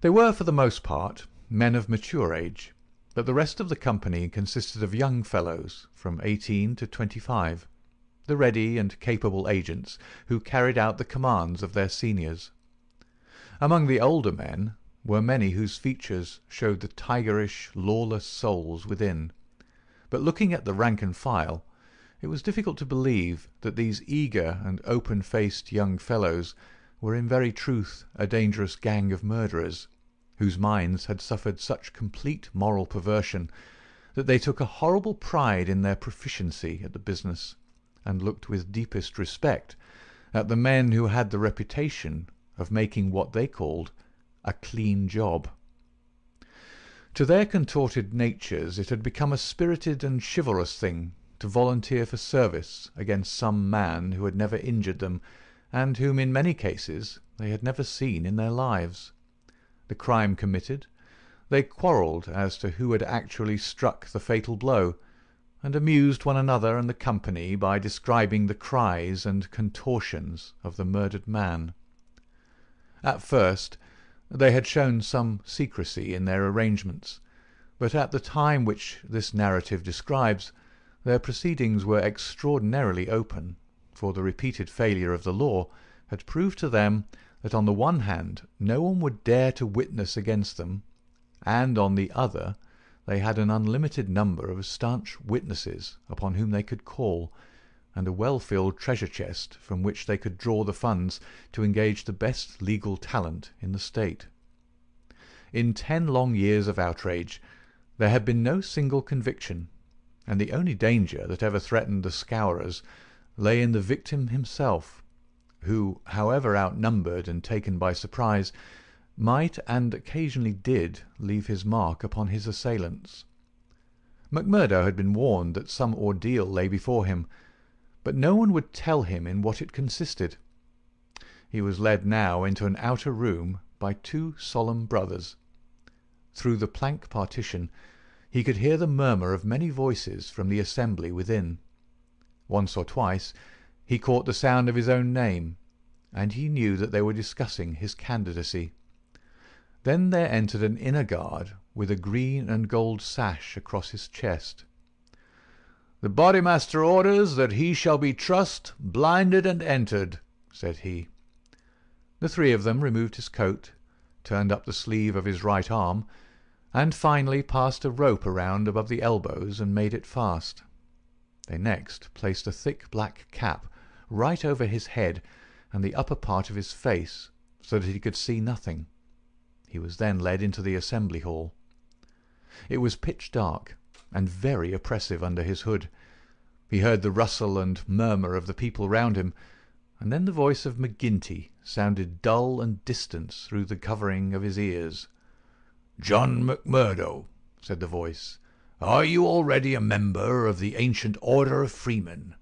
Speaker 3: They were, for the most part, men of mature age, but the rest of the company consisted of young fellows from 18 to 25, the ready and capable agents who carried out the commands of their seniors. Among the older men were many whose features showed the tigerish, lawless souls within, but looking at the rank and file, it was difficult to believe that these eager and open-faced young fellows were in very truth a dangerous gang of murderers, whose minds had suffered such complete moral perversion that they took a horrible pride in their proficiency at the business, and looked with deepest respect at the men who had the reputation of making what they called a clean job. To their contorted natures it had become a spirited and chivalrous thing to volunteer for service against some man who had never injured them, and whom in many cases they had never seen in their lives. The crime committed, they quarrelled as to who had actually struck the fatal blow, and amused one another and the company by describing the cries and contortions of the murdered man. At first they had shown some secrecy in their arrangements, but at the time which this narrative describes, their proceedings were extraordinarily open, for the repeated failure of the law had proved to them that on the one hand no one would dare to witness against them, and on the other they had an unlimited number of staunch witnesses upon whom they could call, and a well-filled treasure chest from which they could draw the funds to engage the best legal talent in the state. In 10 long years of outrage there had been no single conviction, and the only danger that ever threatened the Scourers lay in the victim himself, who, however outnumbered and taken by surprise, might and occasionally did leave his mark upon his assailants. McMurdo had been warned that some ordeal lay before him, but no one would tell him in what it consisted. He was led now into an outer room by 2 solemn brothers. Through the plank partition he could hear the murmur of many voices from the assembly within. Once or twice he caught the sound of his own name, and he knew that they were discussing his candidacy. Then there entered an inner guard with a green and gold sash across his chest. "The Bodymaster orders that he shall be trussed, blinded, and entered," said he. The 3 of them removed his coat, turned up the sleeve of his right arm, and finally passed a rope around above the elbows and made it fast. They next placed a thick black cap right over his head and the upper part of his face, so that he could see nothing. He was then led into the assembly hall. It was pitch dark, and very oppressive under his hood. He heard the rustle and murmur of the people round him, and then the voice of McGinty sounded dull and distant through the covering of his ears.
Speaker 4: "John McMurdo," said the voice, "are you already a member of the ancient order of freemen?"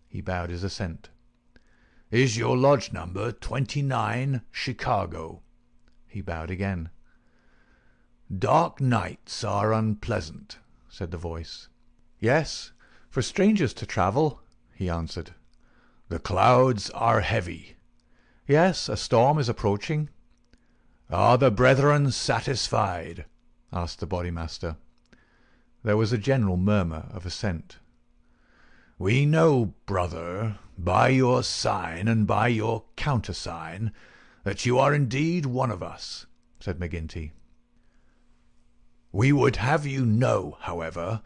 Speaker 3: He bowed his assent.
Speaker 4: "Is your lodge number 29, Chicago?"
Speaker 3: He bowed again.
Speaker 4: "Dark nights are unpleasant," said the voice.
Speaker 3: "Yes, for strangers to travel," he answered.
Speaker 4: "The clouds are heavy."
Speaker 3: "Yes, a storm is approaching."
Speaker 4: "Are the brethren satisfied?"
Speaker 3: asked the Bodymaster. There was a general murmur of assent.
Speaker 4: "We know, brother, by your sign and by your countersign, that you are indeed one of us," said McGinty. "We would have you know, however,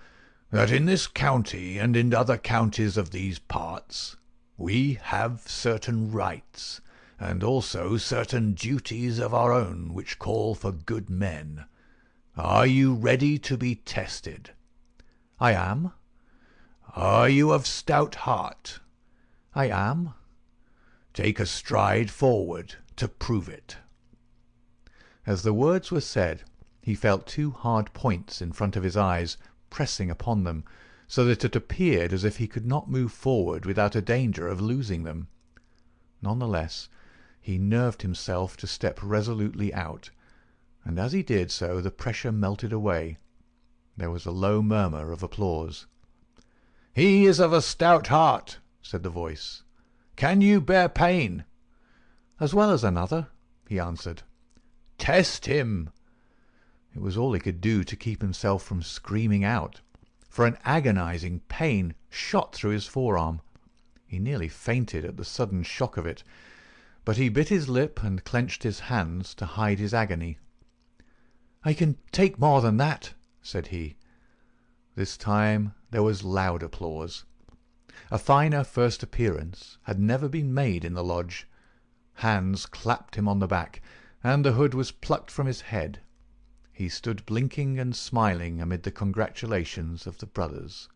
Speaker 4: that in this county and in other counties of these parts we have certain rights, and also certain duties of our own which call for good men. Are you ready to be tested?"
Speaker 3: I am.
Speaker 4: Are you of stout heart?
Speaker 3: I am.
Speaker 4: Take a stride forward to prove it.
Speaker 3: As the words were said, he felt two hard points in front of his eyes, pressing upon them, so that it appeared as if he could not move forward without a danger of losing them. None the less, he nerved himself to step resolutely out, and as he did so the pressure melted away. There was a low murmur of applause.
Speaker 4: "He is of a stout heart," said the voice. "Can you bear pain?"
Speaker 3: "As well as another," he answered.
Speaker 4: "Test him."
Speaker 3: It was all he could do to keep himself from screaming out, for an agonizing pain shot through his forearm. He nearly fainted at the sudden shock of it, but he bit his lip and clenched his hands to hide his agony. "I can take more than that," said he. This time there was loud applause. A finer first appearance had never been made in the lodge. Hands clapped him on the back, and the hood was plucked from his head. He stood blinking and smiling amid the congratulations of the brothers.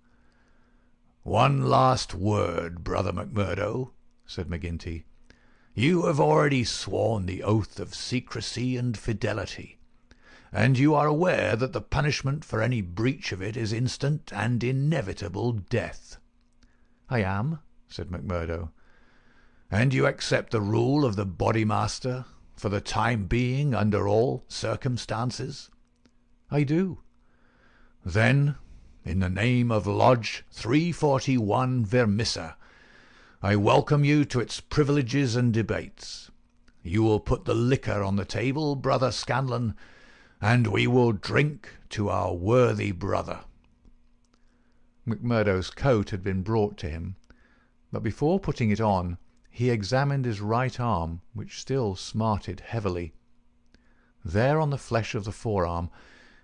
Speaker 4: "One last word, Brother McMurdo," said McGinty. "You have already sworn the oath of secrecy and fidelity, and you are aware that the punishment for any breach of it is instant and inevitable death."
Speaker 3: "I am," said McMurdo.
Speaker 4: "And you accept the rule of the Bodymaster, for the time being, under all circumstances?"
Speaker 3: "I do."
Speaker 4: "Then, in the name of Lodge 341 Vermissa, I welcome you to its privileges and debates. You will put the liquor on the table, Brother Scanlon, and we will drink to our worthy brother."
Speaker 3: McMurdo's coat had been brought to him, but before putting it on he examined his right arm, which still smarted heavily. There on the flesh of the forearm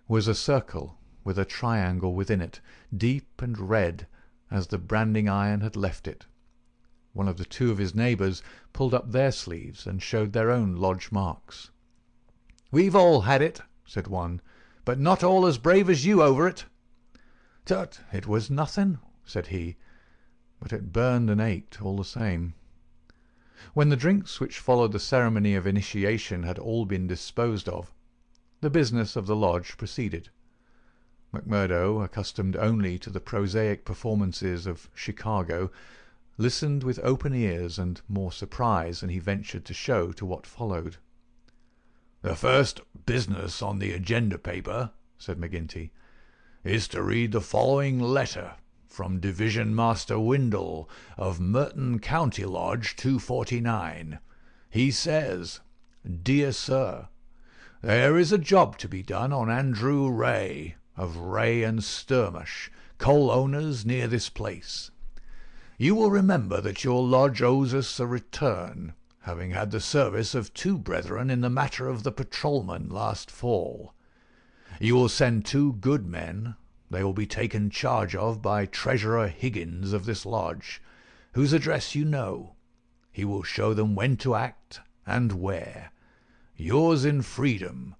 Speaker 3: was a circle with a triangle within it, deep and red as the branding iron had left it. One of the two of his neighbours pulled up their sleeves and showed their own lodge marks.
Speaker 4: "We've all had it," said one, "but not all as brave as you over it."
Speaker 3: "Tut, it was nothing," said he, but it burned and ached all the same. When the drinks which followed the ceremony of initiation had all been disposed of, the business of the lodge proceeded. McMurdo, accustomed only to the prosaic performances of Chicago, listened with open ears and more surprise than he ventured to show to what followed.
Speaker 4: "The first business on the agenda paper," said McGinty, "is to read the following letter from Division Master Windle of Merton County Lodge 249. He says, 'Dear Sir, there is a job to be done on Andrew Ray, of Ray and Sturmish, coal owners near this place. You will remember that your lodge owes us a return, having had the service of two brethren in the matter of the patrolman last fall. You will send two good men. They will be taken charge of by Treasurer Higgins of this lodge, whose address you know. He will show them when to act and where. Yours in freedom,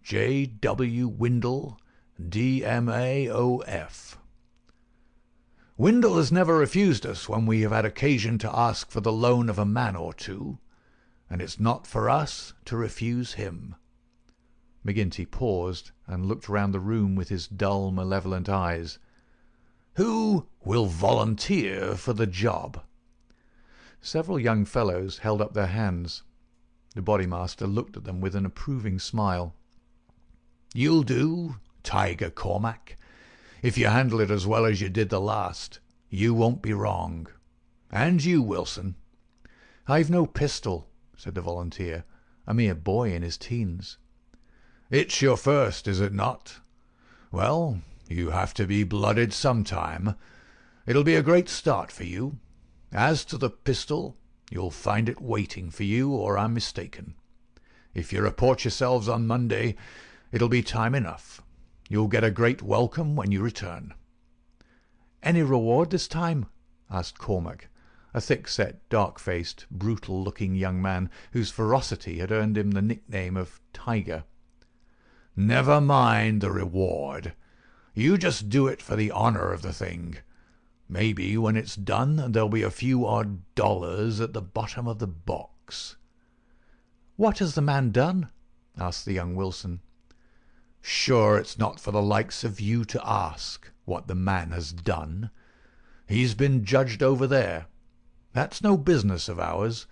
Speaker 4: J. W. Windle, D.M.A.O.F. Windle has never refused us when we have had occasion to ask for the loan of a man or two, and it's not for us to refuse him."
Speaker 3: McGinty paused and looked round the room with his dull, malevolent eyes.
Speaker 4: "Who will volunteer for the job?"
Speaker 3: Several young fellows held up their hands. The Bodymaster looked at them with an approving smile.
Speaker 4: "You'll do, Tiger Cormac. If you handle it as well as you did the last, you won't be wrong. And you, Wilson."
Speaker 3: "I've no pistol," said the volunteer, a mere boy in his teens.
Speaker 4: "It's your first, is it not? Well, you have to be blooded sometime. It'll be a great start for you. As to the pistol, you'll find it waiting for you, or I'm mistaken. If you report yourselves on Monday, it'll be time enough. You'll get a great welcome when you return."
Speaker 3: "Any reward this time?" asked Cormac, a thick-set, dark-faced, brutal-looking young man whose ferocity had earned him the nickname of Tiger.
Speaker 4: "Never mind the reward. You just do it for the honour of the thing. Maybe when it's done there'll be a few odd dollars at the bottom of the box."
Speaker 3: "What has the man done?" asked the young Wilson.
Speaker 4: "Sure it's not for the likes of you to ask what the man has done. He's been judged over there. That's no business of ours.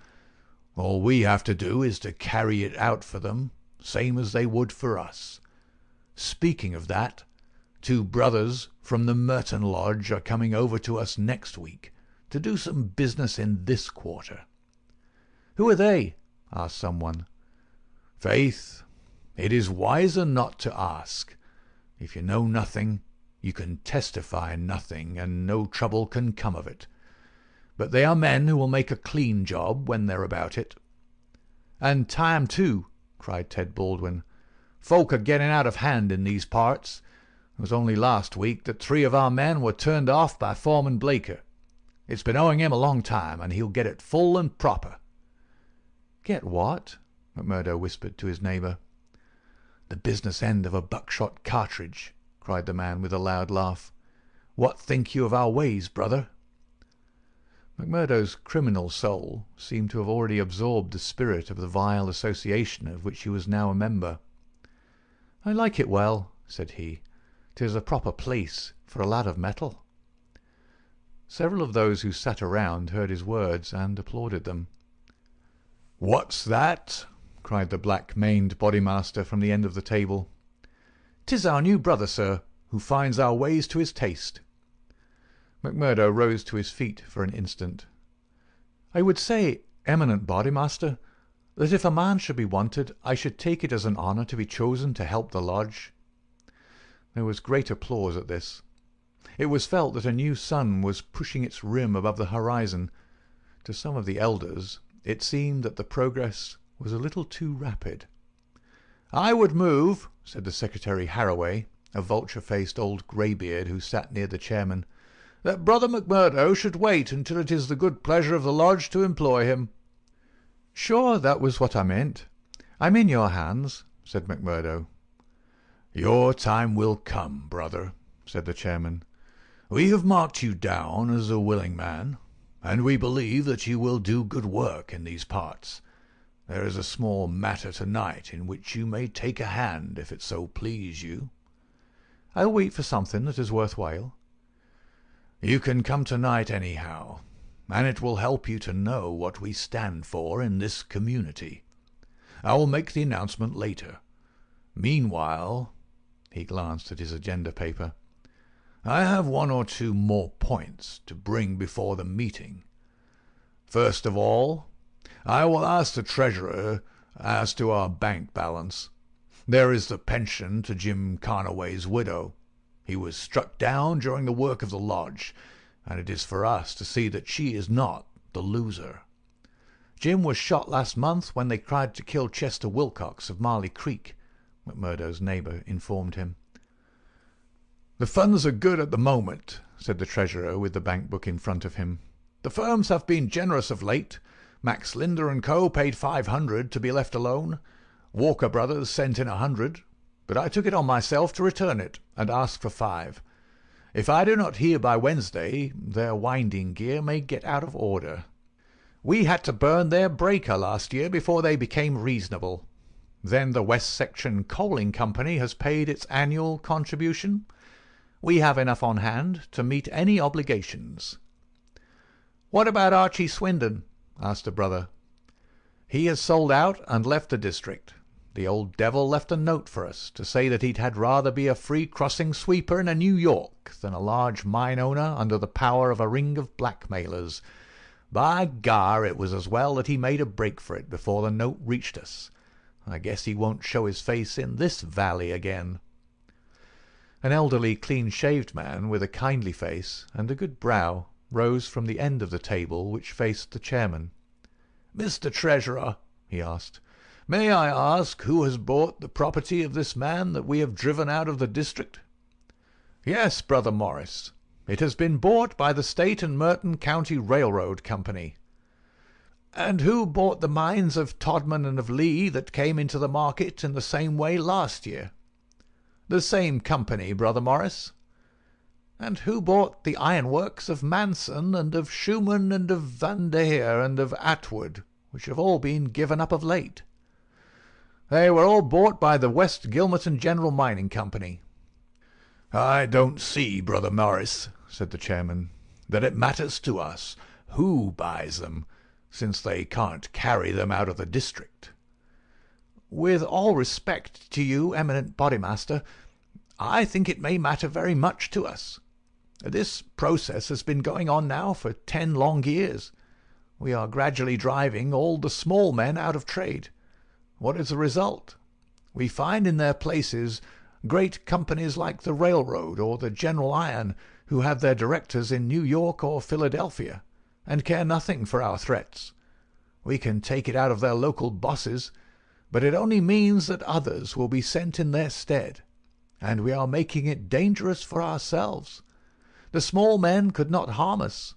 Speaker 4: All we have to do is to carry it out for them, same as they would for us. Speaking of that, 2 brothers from the Merton Lodge are coming over to us next week to do some business in this quarter."
Speaker 3: "Who are they?" asked someone.
Speaker 4: "Faith, it is wiser not to ask. If you know nothing, you can testify nothing, and no trouble can come of it. But they are men who will make a clean job when they're about it."
Speaker 3: "And time, too," cried Ted Baldwin. "Folk are getting out of hand in these parts. It was only last week that 3 of our men were turned off by Foreman Blaker. It's been owing him a long time, and he'll get it full and proper." "Get what?" McMurdo whispered to his neighbour.
Speaker 4: "The business end of a buckshot cartridge," cried the man with a loud laugh. "What think you of our ways, brother?"
Speaker 3: McMurdo's criminal soul seemed to have already absorbed the spirit of the vile association of which he was now a member. "I like it well," said he. "'Tis a proper place for a lad of metal." Several of those who sat around heard his words and applauded them.
Speaker 4: "What's that?" cried the black-maned Bodymaster from the end of the table.
Speaker 3: "'Tis our new brother, sir, who finds our ways to his taste." McMurdo rose to his feet for an instant. "I would say, eminent Bodymaster, that if a man should be wanted, I should take it as an honour to be chosen to help the lodge." There was great applause at this. It was felt that a new sun was pushing its rim above the horizon. To some of the elders it seemed that the progress was a little too rapid.
Speaker 4: "I would move," said the Secretary Harraway, a vulture-faced old greybeard who sat near the chairman, "that Brother McMurdo should wait until it is the good pleasure of the lodge to employ him."
Speaker 3: "Sure, that was what I meant. I'm in your hands," said McMurdo.
Speaker 4: "Your time will come, brother," said the chairman. "We have marked you down as a willing man, and we believe that you will do good work in these parts. There is a small matter tonight in which you may take a hand, if it so please you."
Speaker 3: "I'll wait for something that is worth while."
Speaker 4: "You can come tonight anyhow, and it will help you to know what we stand for in this community. I will make the announcement later. Meanwhile," he glanced at his agenda paper, "I have 1 or 2 more points to bring before the meeting. First of all, I will ask the treasurer as to our bank balance. There is the pension to Jim Carnaway's widow. He was struck down during the work of the lodge, and it is for us to see that she is not the loser.
Speaker 3: Jim was shot last month when they tried to kill Chester Wilcox of Marley Creek," McMurdo's neighbour informed him.
Speaker 4: "The funds are good at the moment," said the treasurer with the bank book in front of him. "The firms have been generous of late. Max Linder & Co. paid $500 to be left alone. Walker Brothers sent in $100, but I took it on myself to return it and ask for $5. If I do not hear by Wednesday, their winding gear may get out of order.
Speaker 3: We had to burn their breaker last year before they became reasonable. Then the West Section Coaling Company has paid its annual contribution. We have enough on hand to meet any obligations." "What about Archie Swindon?" asked a brother. "He has sold out and left the district. The old devil left a note for us to say that he'd had rather be a free crossing sweeper in a New York than a large mine owner under the power of a ring of blackmailers. By gar, it was as well that he made a break for it before the note reached us. I guess he won't show his face in this valley again." An elderly, clean-shaved man with a kindly face and a good brow rose from the end of the table which faced the chairman.
Speaker 4: "Mr. Treasurer," he asked, "may I ask who has bought the property of this man that we have driven out of the district?"
Speaker 3: "Yes, Brother Morris. It has been bought by the State and Merton County Railroad Company."
Speaker 4: "And who bought the mines of Todman and of Lee that came into the market in the same way last year?"
Speaker 3: "The same company, Brother Morris." "And who bought the ironworks of Manson, and of Schumann, and of Vandaere, and of Atwood, which have all been given up of late?" "They were all bought by the West Gilmerton General Mining Company."
Speaker 4: "I don't see, Brother Morris," said the chairman, "that it matters to us who buys them, since they can't carry them out of the district."
Speaker 3: "With all respect to you, eminent Bodymaster, I think it may matter very much to us. This process has been going on now for 10 long years. We are gradually driving all the small men out of trade. What is the result? We find in their places great companies like the Railroad or the General Iron, who have their directors in New York or Philadelphia, and care nothing for our threats. We can take it out of their local bosses, but it only means that others will be sent in their stead, and we are making it dangerous for ourselves. The small men could not harm us.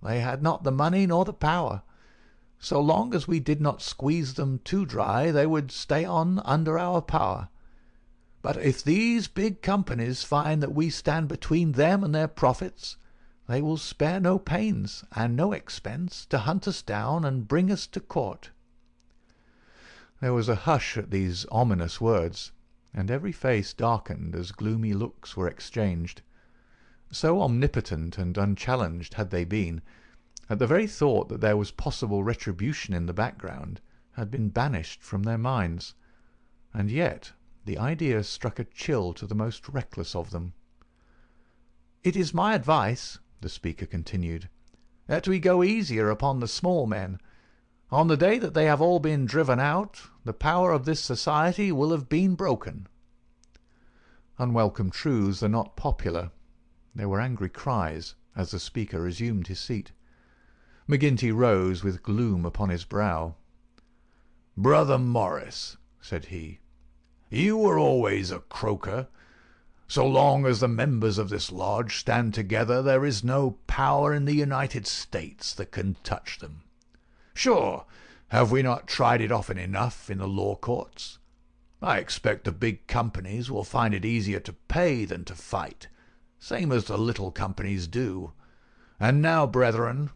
Speaker 3: They had not the money nor the power. So long as we did not squeeze them too dry, they would stay on under our power. But if these big companies find that we stand between them and their profits, they will spare no pains and no expense to hunt us down and bring us to court." There was a hush at these ominous words, and every face darkened as gloomy looks were exchanged. So omnipotent and unchallenged had they been, that the very thought that there was possible retribution in the background had been banished from their minds, and yet the idea struck a chill to the most reckless of them. "It is my advice," the speaker continued, "that we go easier upon the small men. On the day that they have all been driven out, the power of this society will have been broken." Unwelcome truths are not popular. There were angry cries as the speaker resumed his seat. McGinty rose with gloom upon his brow.
Speaker 4: "Brother Morris," said he, "you were always a croaker. So long as the members of this lodge stand together, there is no power in the United States that can touch them. Sure, have we not tried it often enough in the law courts? I expect the big companies will find it easier to pay than to fight, same as the little companies do. And now, brethren,"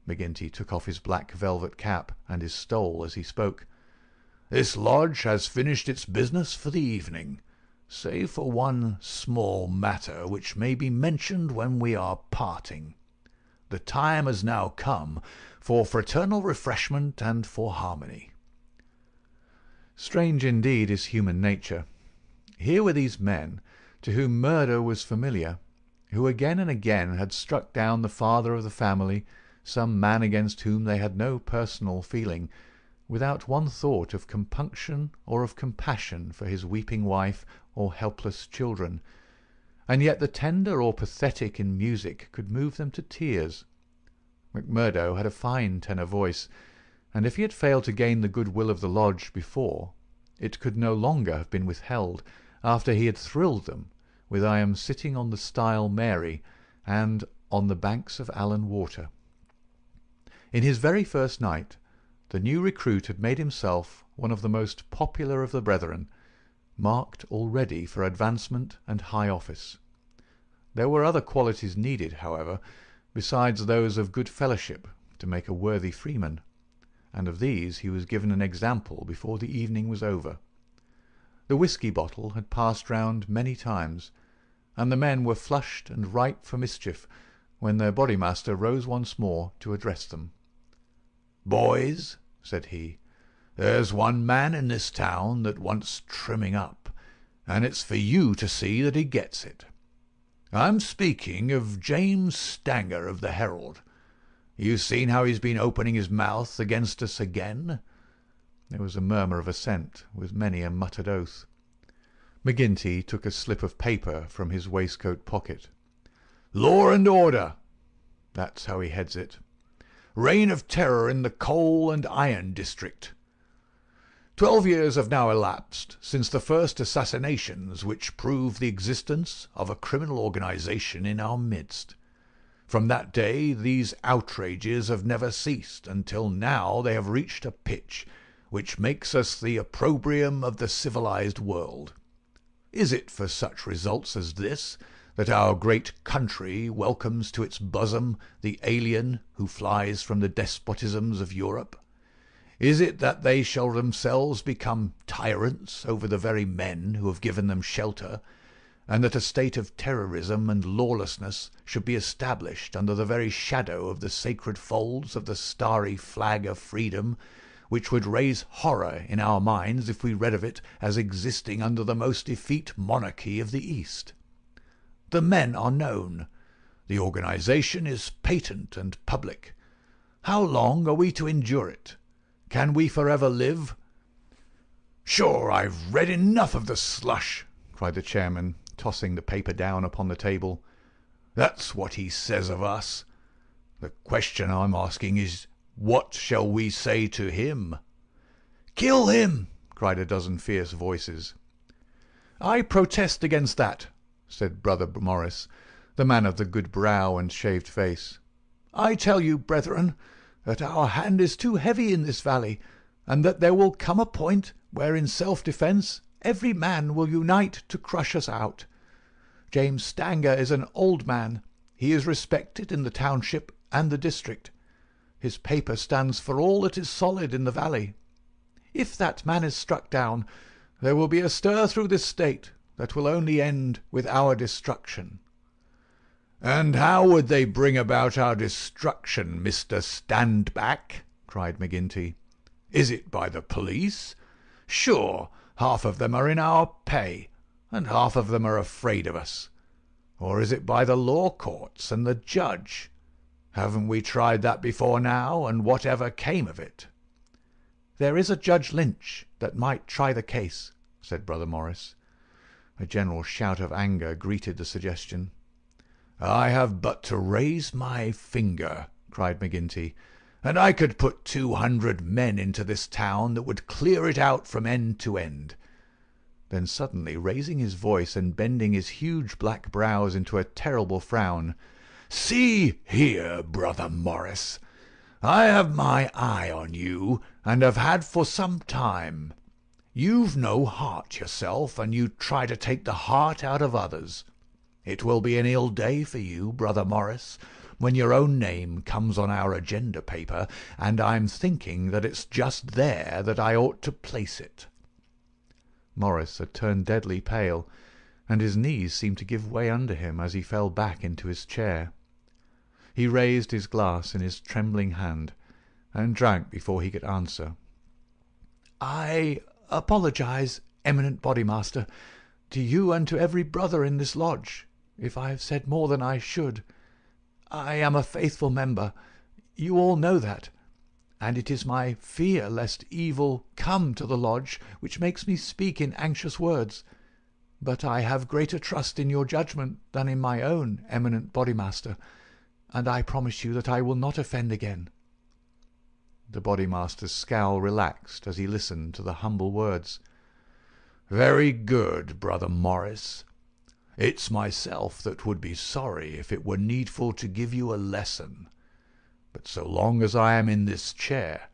Speaker 4: McGinty took off his black velvet cap and his stole as he spoke, "this lodge has finished its business for the evening, save for one small matter which may be mentioned when we are parting. The time has now come for fraternal refreshment and for harmony."
Speaker 3: Strange indeed is human nature. Here were these men, to whom murder was familiar, who again and again had struck down the father of the family, some man against whom they had no personal feeling, without one thought of compunction or of compassion for his weeping wife or helpless children, and yet the tender or pathetic in music could move them to tears. McMurdo had a fine tenor voice, and if he had failed to gain the goodwill of the lodge before, it could no longer have been withheld after he had thrilled them with "I am sitting on the stile Mary" and "On the banks of Allan Water." In his very first night, the new recruit had made himself one of the most popular of the brethren, marked already for advancement and high office. There were other qualities needed, however, besides those of good fellowship, to make a worthy freeman, and of these he was given an example before the evening was over. The whisky bottle had passed round many times, and the men were flushed and ripe for mischief when their Bodymaster rose once more to address them.
Speaker 4: "Boys," said he, "there's one man in this town that wants trimming up, and it's for you to see that he gets it. I'm speaking of James Stanger of the Herald. You've seen how he's been opening his mouth against us again?"
Speaker 3: There was a murmur of assent, with many a muttered oath. McGinty took a slip of paper from his waistcoat pocket.
Speaker 4: "Law and order," that's how he heads it. "Reign of terror in the coal and iron district. 12 years have now elapsed since the first assassinations which proved the existence of a criminal organization in our midst. From that day these outrages have never ceased, until now they have reached a pitch which makes us the opprobrium of the civilized world. Is it for such results as this that our great country welcomes to its bosom the alien who flies from the despotisms of Europe? Is it that they shall themselves become tyrants over the very men who have given them shelter, and that a state of terrorism and lawlessness should be established under the very shadow of the sacred folds of the starry flag of freedom, which would raise horror in our minds if we read of it as existing under the most effete monarchy of the East? The men are known. The organization is patent and public. How long are we to endure it? Can we forever live? Sure, I've read enough of the slush, cried the chairman, tossing the paper down upon the table. That's what he says of us. The question I'm asking is, what shall we say to him? Kill him, cried a dozen fierce voices. I protest against that, said Brother Morris, the man of the good brow and shaved face. I tell you, brethren, that our hand is too heavy in this valley, and that there will come a point where in self-defence every man will unite to crush us out. James Stanger is an old man. He is respected in the township and the district. His paper stands for all that is solid in the valley. If that man is struck down, there will be a stir through this state that will only end with our destruction. And how would they bring about our destruction, Mr. Standback? Cried McGinty. Is it by the police? Sure, half of them are in our pay, and half of them are afraid of us. Or is it by the law courts and the judge? Haven't we tried that before now, and whatever came of it? There is a Judge Lynch that might try the case, said Brother Morris. A general shout of anger greeted the suggestion. I have but to raise my finger, cried McGinty, and I could put 200 men into this town that would clear it out from end to end. Then suddenly raising his voice and bending his huge black brows into a terrible frown, See here, Brother Morris, I have my eye on you, and have had for some time. You've no heart yourself, and you try to take the heart out of others. It will be an ill day for you, Brother Morris, when your own name comes on our agenda paper, and I'm thinking that it's just there that I ought to place it. Morris had turned deadly pale, and his knees seemed to give way under him as he fell back into his chair. He raised his glass in his trembling hand, and drank before he could answer. I apologize, eminent Bodymaster, to you and to every brother in this lodge, if I have said more than I should. I am a faithful member. You all know that. And it is my fear lest evil come to the lodge which makes me speak in anxious words. But I have greater trust in your judgment than in my own, eminent Bodymaster, and I promise you that I will not offend again. The Bodymaster's scowl relaxed as he listened to the humble words. Very good, Brother Morris. It's myself that would be sorry if it were needful to give you a lesson. But so long as I am in this chair,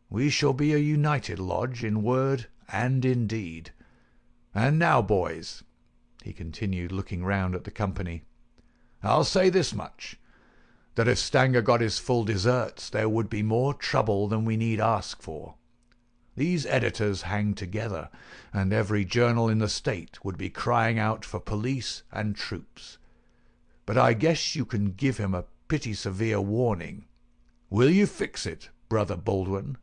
Speaker 4: we shall be a united lodge in word and in deed. And now, boys, he continued, looking round at the company, I'll say this much, that if Stanger got his full deserts, there would be more trouble than we need ask for. These editors hang together, and every journal in the state would be crying out for police and troops. But I guess you can give him a pretty severe warning. Will you fix it, Brother Baldwin?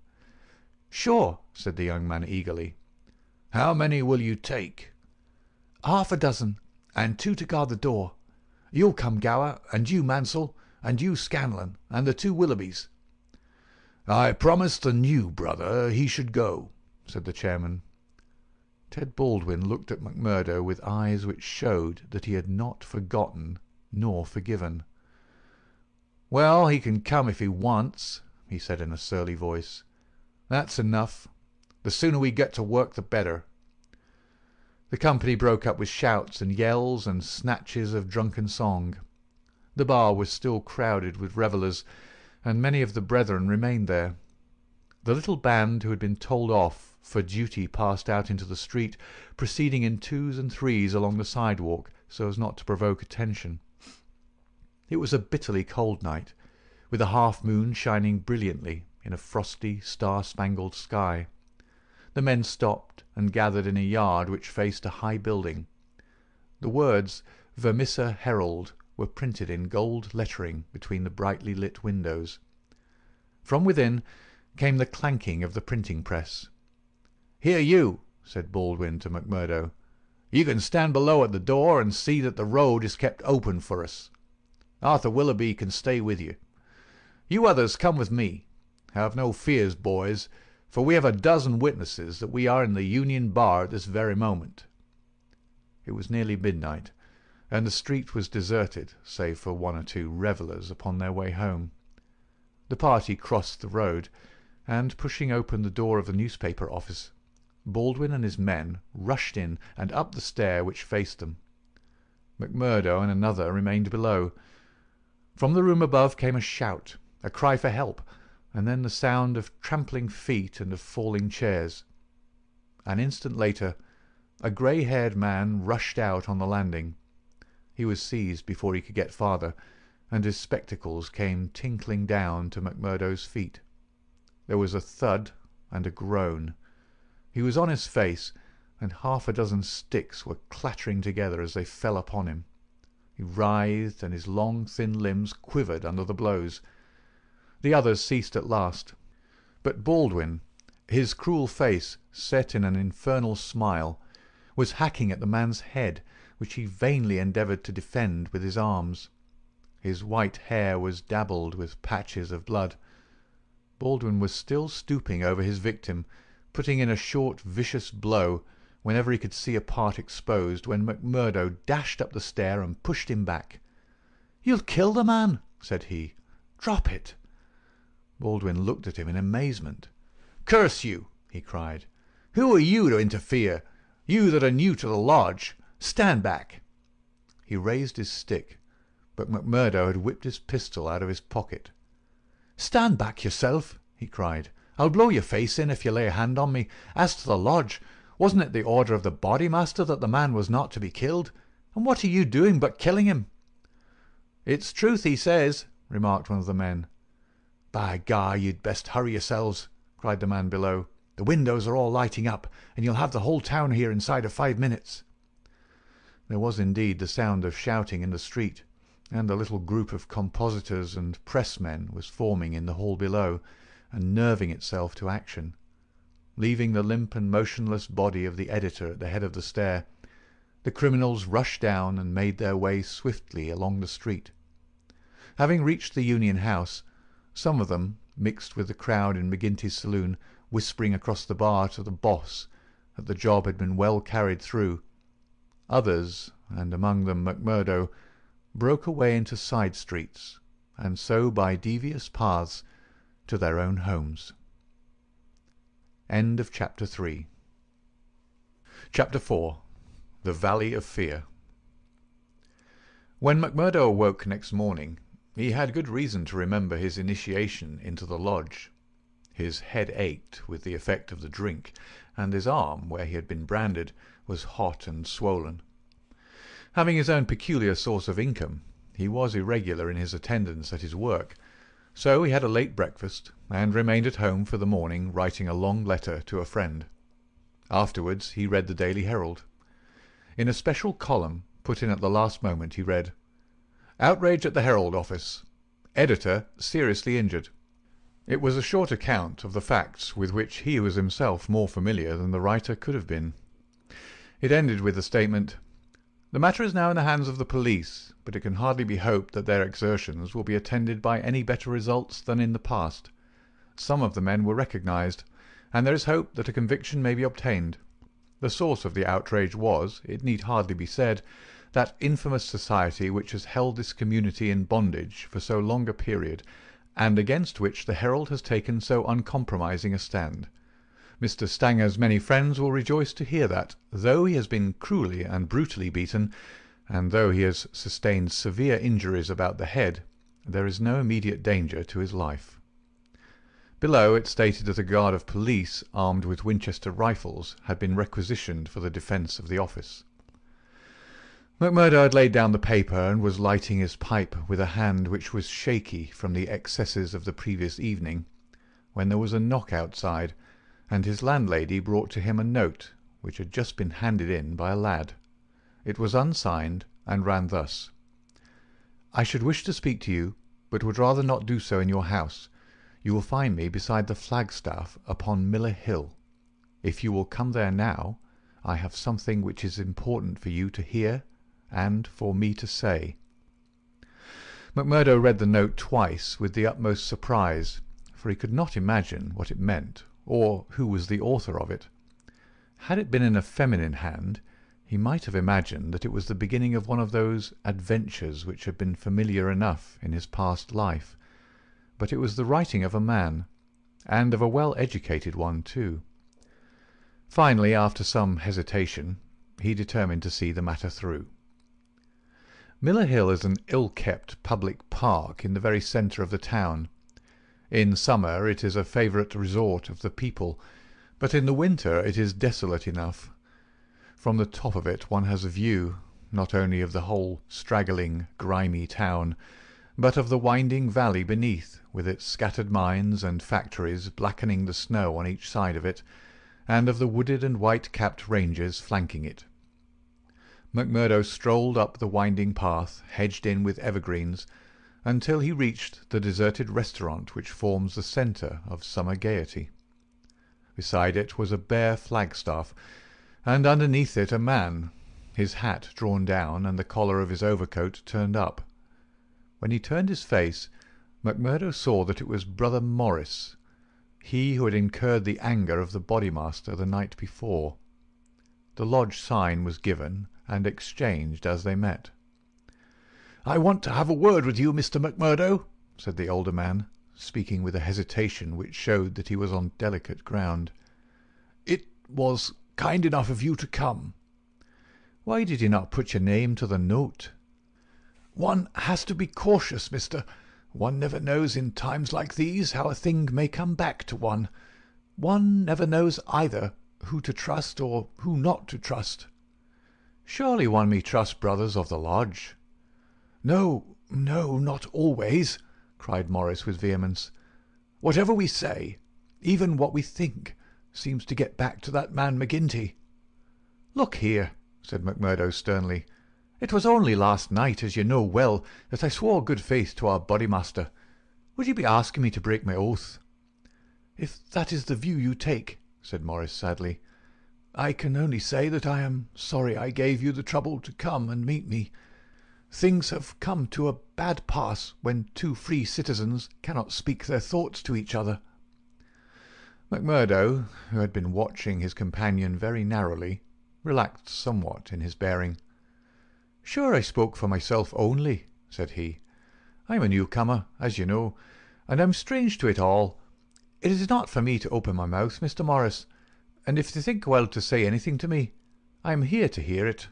Speaker 4: Sure, said the young man eagerly. How many will you take? 6, and 2 to guard the door. You'll come, Gower, and you, Mansell, and you, Scanlon, and the 2 Willoughbys. I promised the new brother he should go, said the chairman. Ted Baldwin looked at McMurdo with eyes which showed that he had not forgotten nor forgiven. Well, he can come if he wants, he said in a surly voice. That's enough. The sooner we get to work, the better. The company broke up with shouts and yells and snatches of drunken song. The bar was still crowded with revellers, and many of the brethren remained there.
Speaker 3: The little band who had been told off for duty passed out into the street, proceeding in twos and threes along the sidewalk so as not to provoke attention. It was a bitterly cold night, with a half-moon shining brilliantly in a frosty, star-spangled sky. The men stopped and gathered in a yard which faced a high building. The words Vermissa Herald were printed in gold lettering between the brightly lit windows. From within came the clanking of the printing press. "Here you," said Baldwin to McMurdo. "You can stand below at the door and see that the road is kept open for us. Arthur Willoughby can stay with you. You others come with me. Have no fears, boys, for we have a dozen witnesses that we are in the Union Bar at this very moment." It was nearly midnight, and the street was deserted, save for one or two revellers upon their way home. The party crossed the road, and, pushing open the door of the newspaper office, Baldwin and his men rushed in and up the stair which faced them. McMurdo and another remained below. From the room above came a shout, a cry for help, and then the sound of trampling feet and of falling chairs. An instant later, a grey-haired man rushed out on the landing. He was seized before he could get farther, and his spectacles came tinkling down to McMurdo's feet. There was a thud and a groan. He was on his face, and half a dozen sticks were clattering together as they fell upon him. He writhed, and his long, thin limbs quivered under the blows. The others ceased at last, but Baldwin, his cruel face set in an infernal smile, was hacking at the man's head, which he vainly endeavoured to defend with his arms. His white hair was dabbled with patches of blood. Baldwin was still stooping over his victim, putting in a short, vicious blow whenever he could see a part exposed, when McMurdo dashed up the stair and pushed him back. "You'll kill the man," said he. "Drop it." Baldwin looked at him in amazement. "Curse you!" he cried. "Who are you to interfere? You that are new to the lodge. Stand back." He raised his stick, but McMurdo had whipped his pistol out of his pocket. "Stand back yourself," he cried. "I'll blow your face in if you lay a hand on me. As to the lodge, wasn't it the order of the Bodymaster that the man was not to be killed? And what are you doing but killing him?" "It's truth he says," remarked one of the men. "By gar, you'd best hurry yourselves," cried the man below. "The windows are all lighting up, and you'll have the whole town here inside of 5 minutes." There was indeed the sound of shouting in the street, and a little group of compositors and pressmen was forming in the hall below, and nerving itself to action. Leaving the limp and motionless body of the editor at the head of the stair, the criminals rushed down and made their way swiftly along the street. Having reached the Union House, some of them, mixed with the crowd in McGinty's saloon, whispering across the bar to the boss that the job had been well carried through. Others, and among them McMurdo, broke away into side streets, and so by devious paths to their own homes. End of Chapter 3. Chapter 4. The Valley of Fear. When McMurdo awoke next morning, he had good reason to remember his initiation into the lodge. His head ached with the effect of the drink, and his arm, where he had been branded, was hot and swollen. Having his own peculiar source of income, he was irregular in his attendance at his work, so he had a late breakfast, and remained at home for the morning, writing a long letter to a friend. Afterwards he read the Daily Herald. In a special column, put in at the last moment, he read, "Outrage at the Herald office. Editor seriously injured." It was a short account of the facts with which he was himself more familiar than the writer could have been. It ended with the statement, "The matter is now in the hands of the police, but it can hardly be hoped that their exertions will be attended by any better results than in the past. Some of the men were recognized, and there is hope that a conviction may be obtained. The source of the outrage was, it need hardly be said, that infamous society which has held this community in bondage for so long a period, and against which the Herald has taken so uncompromising a stand. Mr. Stanger's many friends will rejoice to hear that, though he has been cruelly and brutally beaten, and though he has sustained severe injuries about the head, there is no immediate danger to his life. Below it stated that a guard of police armed with Winchester rifles had been requisitioned for the defence of the office. McMurdo had laid down the paper and was lighting his pipe with a hand which was shaky from the excesses of the previous evening, when there was a knock outside, and his landlady brought to him a note which had just been handed in by a lad. It was unsigned, and ran thus: "I should wish to speak to you, but would rather not do so in your house. You will find me beside the flagstaff upon Miller Hill. If you will come there now, I have something which is important for you to hear and for me to say." McMurdo read the note twice with the utmost surprise, for he could not imagine what it meant, or who was the author of it. Had it been in a feminine hand, he might have imagined that it was the beginning of one of those adventures which had been familiar enough in his past life. But it was the writing of a man, and of a well-educated one too. Finally, after some hesitation, he determined to see the matter through. Miller Hill is an ill-kept public park in the very centre of the town. In summer it is a favourite resort of the people, but in the winter it is desolate enough. From the top of it one has a view, not only of the whole straggling, grimy town, but of the winding valley beneath, with its scattered mines and factories blackening the snow on each side of it, and of the wooded and white-capped ranges flanking it. McMurdo strolled up the winding path, hedged in with evergreens, until he reached the deserted restaurant which forms the centre of summer gaiety. Beside it was a bare flagstaff, and underneath it a man, his hat drawn down and the collar of his overcoat turned up. When he turned his face, McMurdo saw that it was Brother Morris, he who had incurred the anger of the Bodymaster the night before. The lodge sign was given and exchanged as they met. "I want to have a word with you, Mr. McMurdo," said the older man, speaking with a hesitation which showed that he was on delicate ground. "It was kind enough of you to come." "Why did you not put your name to the note?" "One has to be cautious, mister. One never knows in times like these how a thing may come back to one. One never knows either who to trust or who not to trust." "Surely one may trust brothers of the lodge." "No, no, not always," cried Morris with vehemence. "Whatever we say, even what we think, seems to get back to that man McGinty." "Look here," said McMurdo sternly. "It was only last night, as you know well, that I swore good faith to our Bodymaster. Would you be asking me to break my oath?" "If that is the view you take," said Morris sadly, "I can only say that I am sorry I gave you the trouble to come and meet me. Things have come to a bad pass when two free citizens cannot speak their thoughts to each other." McMurdo, who had been watching his companion very narrowly, relaxed somewhat in his bearing. "Sure I spoke for myself only," said he. "I am a newcomer, as you know, and am strange to it all. It is not for me to open my mouth, Mr. Morris, and if you think well to say anything to me, I am here to hear it."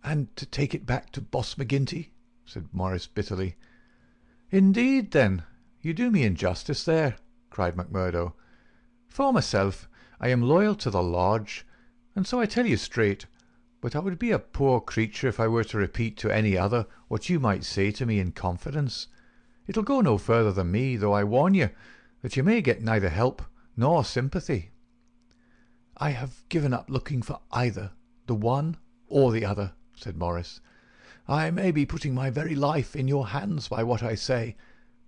Speaker 3: "And to take it back to Boss McGinty?" said Morris bitterly. "Indeed, then, you do me injustice there," cried McMurdo. "For myself, I am loyal to the lodge, and so I tell you straight, but I would be a poor creature if I were to repeat to any other what you might say to me in confidence. It'll go no further than me, though I warn you that you may get neither help nor sympathy." "I have given up looking for either the one or the other," said Morris. "I may be putting my very life in your hands by what I say,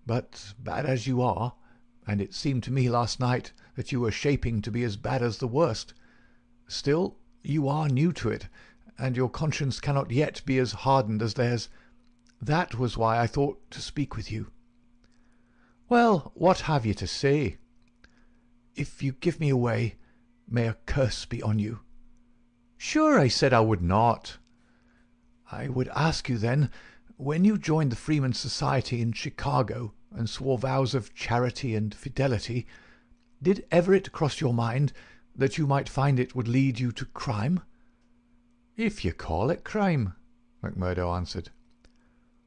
Speaker 3: but bad as you are, and it seemed to me last night that you were shaping to be as bad as the worst, still you are new to it, and your conscience cannot yet be as hardened as theirs. That was why I thought to speak with you." "Well, what have you to say?" "If you give me away, may a curse be on you." "Sure, I said I would not." "I would ask you then, when you joined the Freemen's Society in Chicago and swore vows of charity and fidelity, did ever it cross your mind that you might find it would lead you to crime?" "If you call it crime," McMurdo answered.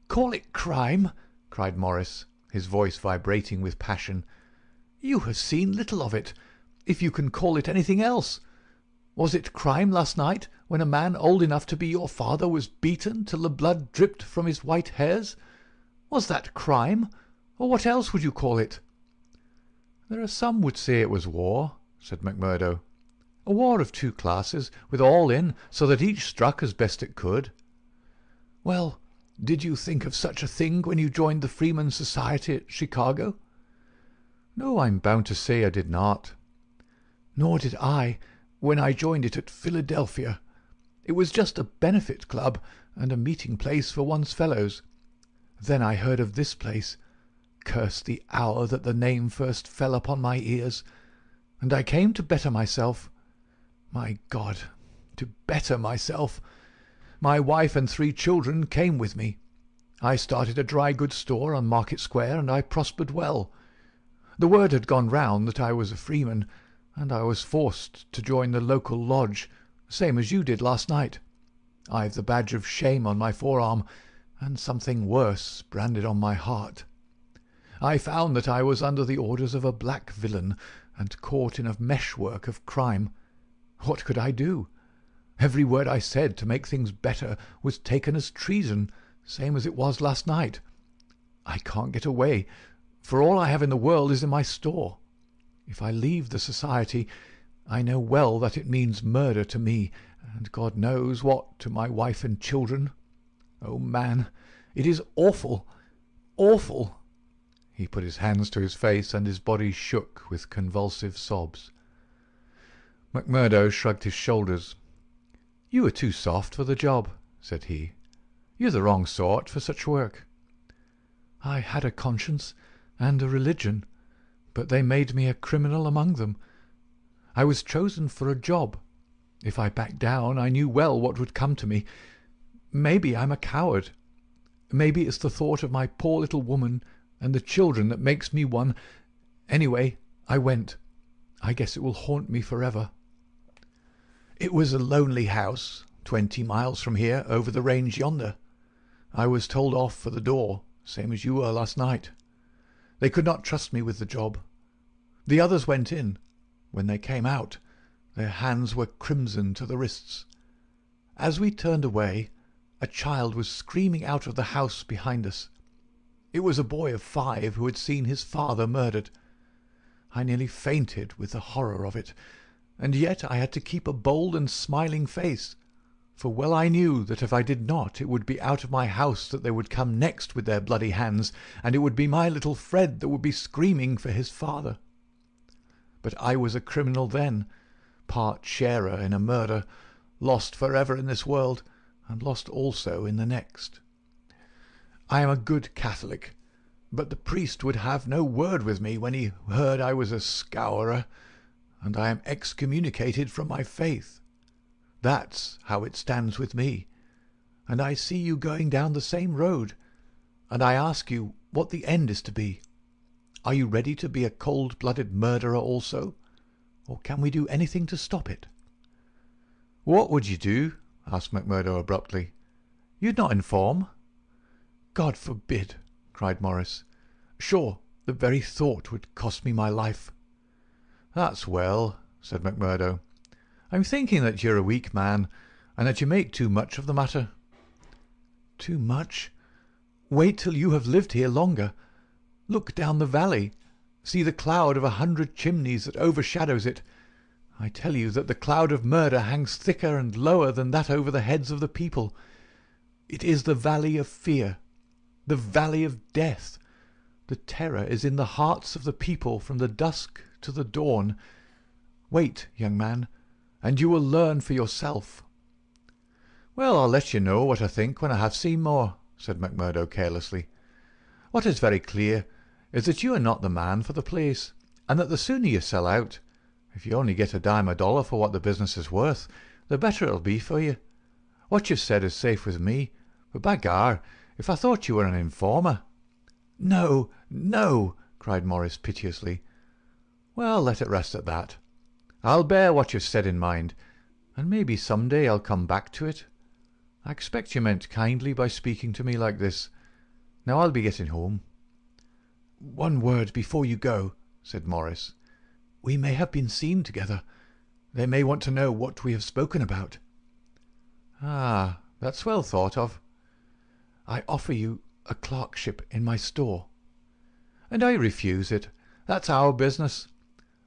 Speaker 3: "Call it crime!" cried Morris, his voice vibrating with passion. You have seen little of it, if you can call it anything else. Was it crime last night, when a man old enough to be your father was beaten till the blood dripped from his white hairs? Was that crime, or what else would you call it?"
Speaker 2: "There are some would say it was war," said McMurdo. "A war of two classes, with all in, so that each struck as best it could."
Speaker 3: "Well, did you think of such a thing when you joined the Freemen's Society at Chicago?"
Speaker 2: "No, I'm bound to say I did not."
Speaker 3: "Nor did I, when I joined it at Philadelphia. It was just a benefit club and a meeting place for one's fellows. Then I heard of this place. Curse the hour that the name first fell upon my ears. And I came to better myself. My God, to better myself. My wife and 3 children came with me. I started a dry goods store on Market Square, and I prospered well. The word had gone round that I was a freeman, and I was forced to join the local lodge, same as you did last night. I've the badge of shame on my forearm, and something worse branded on my heart. I found that I was under the orders of a black villain, and caught in a meshwork of crime. What could I do? Every word I said to make things better was taken as treason, same as it was last night. I can't get away, for all I have in the world is in my store. If I leave the society, I know well that it means murder to me, and God knows what to my wife and children. Oh, man, it is awful, awful."
Speaker 2: He put his hands to his face, and his body shook with convulsive sobs. McMurdo shrugged his shoulders. "You are too soft for the job," said he. "You're the wrong sort for such work."
Speaker 3: "I had a conscience and a religion, but they made me a criminal among them. I was chosen for a job. If I backed down, I knew well what would come to me. Maybe I'm a coward. Maybe it's the thought of my poor little woman and the children that makes me one. Anyway, I went. I guess it will haunt me forever. It was a lonely house, 20 miles from here, over the range yonder. I was told off for the door, same as you were last night. They could not trust me with the job. The others went in. When they came out, their hands were crimson to the wrists. As we turned away, a child was screaming out of the house behind us. It was a boy of 5 who had seen his father murdered. I nearly fainted with the horror of it, and yet I had to keep a bold and smiling face, for well I knew that if I did not, it would be out of my house that they would come next with their bloody hands, and it would be my little Fred that would be screaming for his father. But I was a criminal then, part sharer in a murder, lost forever in this world, and lost also in the next. I am a good Catholic, but the priest would have no word with me when he heard I was a scourer, and I am excommunicated from my faith. That's how it stands with me, and I see you going down the same road, and I ask you what the end is to be. Are you ready to be a cold-blooded murderer also, or can we do anything to stop it?"
Speaker 2: "What would you do?" asked McMurdo abruptly. "You'd not inform?"
Speaker 3: "God forbid!" cried Morris. "Sure, the very thought would cost me my life."
Speaker 2: "That's well," said McMurdo. "I'm thinking that you're a weak man, and that you make too much of the matter."
Speaker 3: "Too much? Wait till you have lived here longer. Look down the valley. See the cloud of 100 chimneys that overshadows it. I tell you that the cloud of murder hangs thicker and lower than that over the heads of the people. It is the valley of fear, the valley of death. The terror is in the hearts of the people from the dusk to the dawn. Wait, young man, and you will learn for yourself."
Speaker 2: "Well, I'll let you know what I think when I have seen more," said McMurdo carelessly. "What is very clear is that you are not the man for the place, and that the sooner you sell out, if you only get a dime a dollar for what the business is worth, the better it'll be for you. What you've said is safe with me, but by gar, if I thought you were an informer—"
Speaker 3: "No, no!" cried Morris piteously.
Speaker 2: "Well, let it rest at that. I'll bear what you've said in mind, and maybe some day I'll come back to it. I expect you meant kindly by speaking to me like this. Now I'll be getting home."
Speaker 3: "One word before you go," said Morris. "We may have been seen together. They may want to know what we have spoken about." "Ah, that's well thought of. I offer you a clerkship in my store." "And I refuse it. That's our business.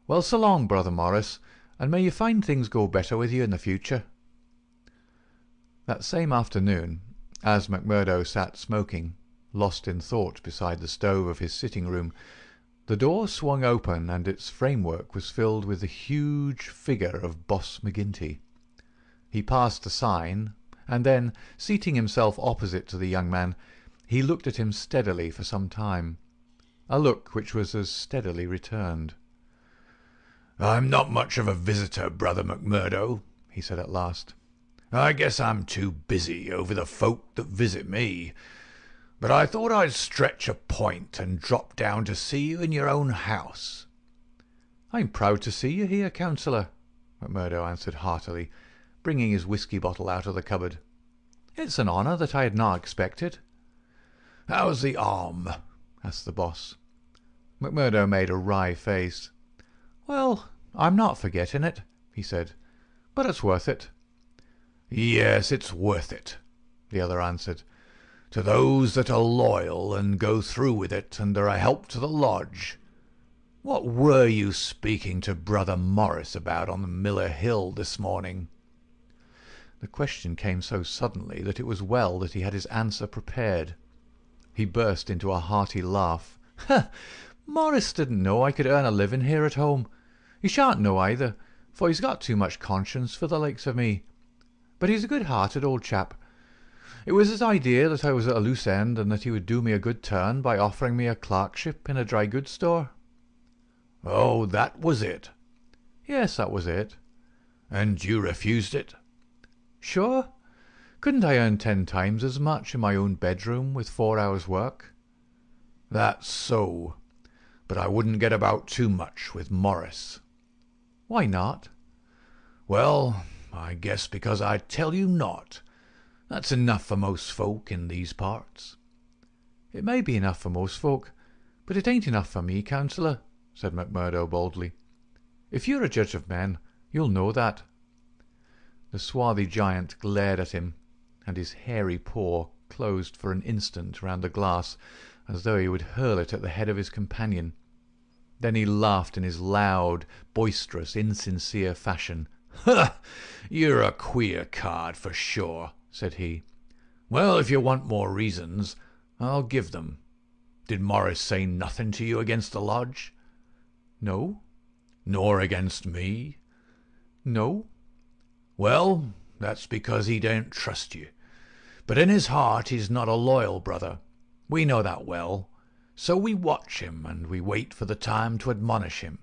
Speaker 3: Well, so long, Brother Morris, and may you find things go better with you in the future." That same afternoon, as McMurdo sat smoking, lost in thought beside the stove of his sitting-room, the door swung open and its framework was filled with the huge figure of Boss McGinty. He passed the sign, and then, seating himself opposite to the young man, he looked at him steadily for some time, a look which was as steadily returned.
Speaker 4: "I'm not much of a visitor, Brother McMurdo," he said at last. "I guess I'm too busy over the folk that visit me. But I thought I'd stretch a point and drop down to see you in your own house."
Speaker 3: "I'm proud to see you here, Councillor," McMurdo answered heartily, bringing his whisky bottle out of the cupboard. "It's an honour that I had not expected."
Speaker 4: "How's the arm?"
Speaker 3: asked the boss. McMurdo made a wry face. "Well, I'm not forgetting it," he said, "but it's worth it."
Speaker 4: "Yes, it's worth it," the other answered, "to those that are loyal and go through with it and are a help to the lodge. What were you speaking to Brother Morris about on the Miller Hill this morning?"
Speaker 3: The question came so suddenly that it was well that he had his answer prepared. He burst into a hearty laugh. "Morris didn't know I could earn a living here at home. He shan't know either, for he's got too much conscience for the likes of me. But he's a good-hearted old chap. It was his idea that I was at a loose end and that he would do me a good turn by offering me a clerkship in a dry goods store."
Speaker 4: "Oh, that was it?"
Speaker 3: "Yes, that was it."
Speaker 4: "And you refused it?"
Speaker 3: "Sure. Couldn't I earn 10 times as much in my own bedroom with 4 hours' work?"
Speaker 4: "That's so. But I wouldn't get about too much with Morris."
Speaker 3: "Why not?"
Speaker 4: "Well, I guess because I tell you not. That's enough for most folk in these parts."
Speaker 3: "It may be enough for most folk, but it ain't enough for me, Councillor," said McMurdo boldly. "If you're a judge of men, you'll know that." The swarthy giant glared at him, and his hairy paw closed for an instant round the glass, as though he would hurl it at the head of his companion. Then he laughed in his loud, boisterous, insincere fashion.
Speaker 4: "Ha! You're a queer card, for sure," said he. "Well, if you want more reasons, I'll give them. Did Morris say nothing to you against the lodge?"
Speaker 3: "No."
Speaker 4: "Nor against me?"
Speaker 3: "No."
Speaker 4: "Well, that's because he don't trust you. But in his heart he's not a loyal brother. We know that well. So we watch him, and we wait for the time to admonish him.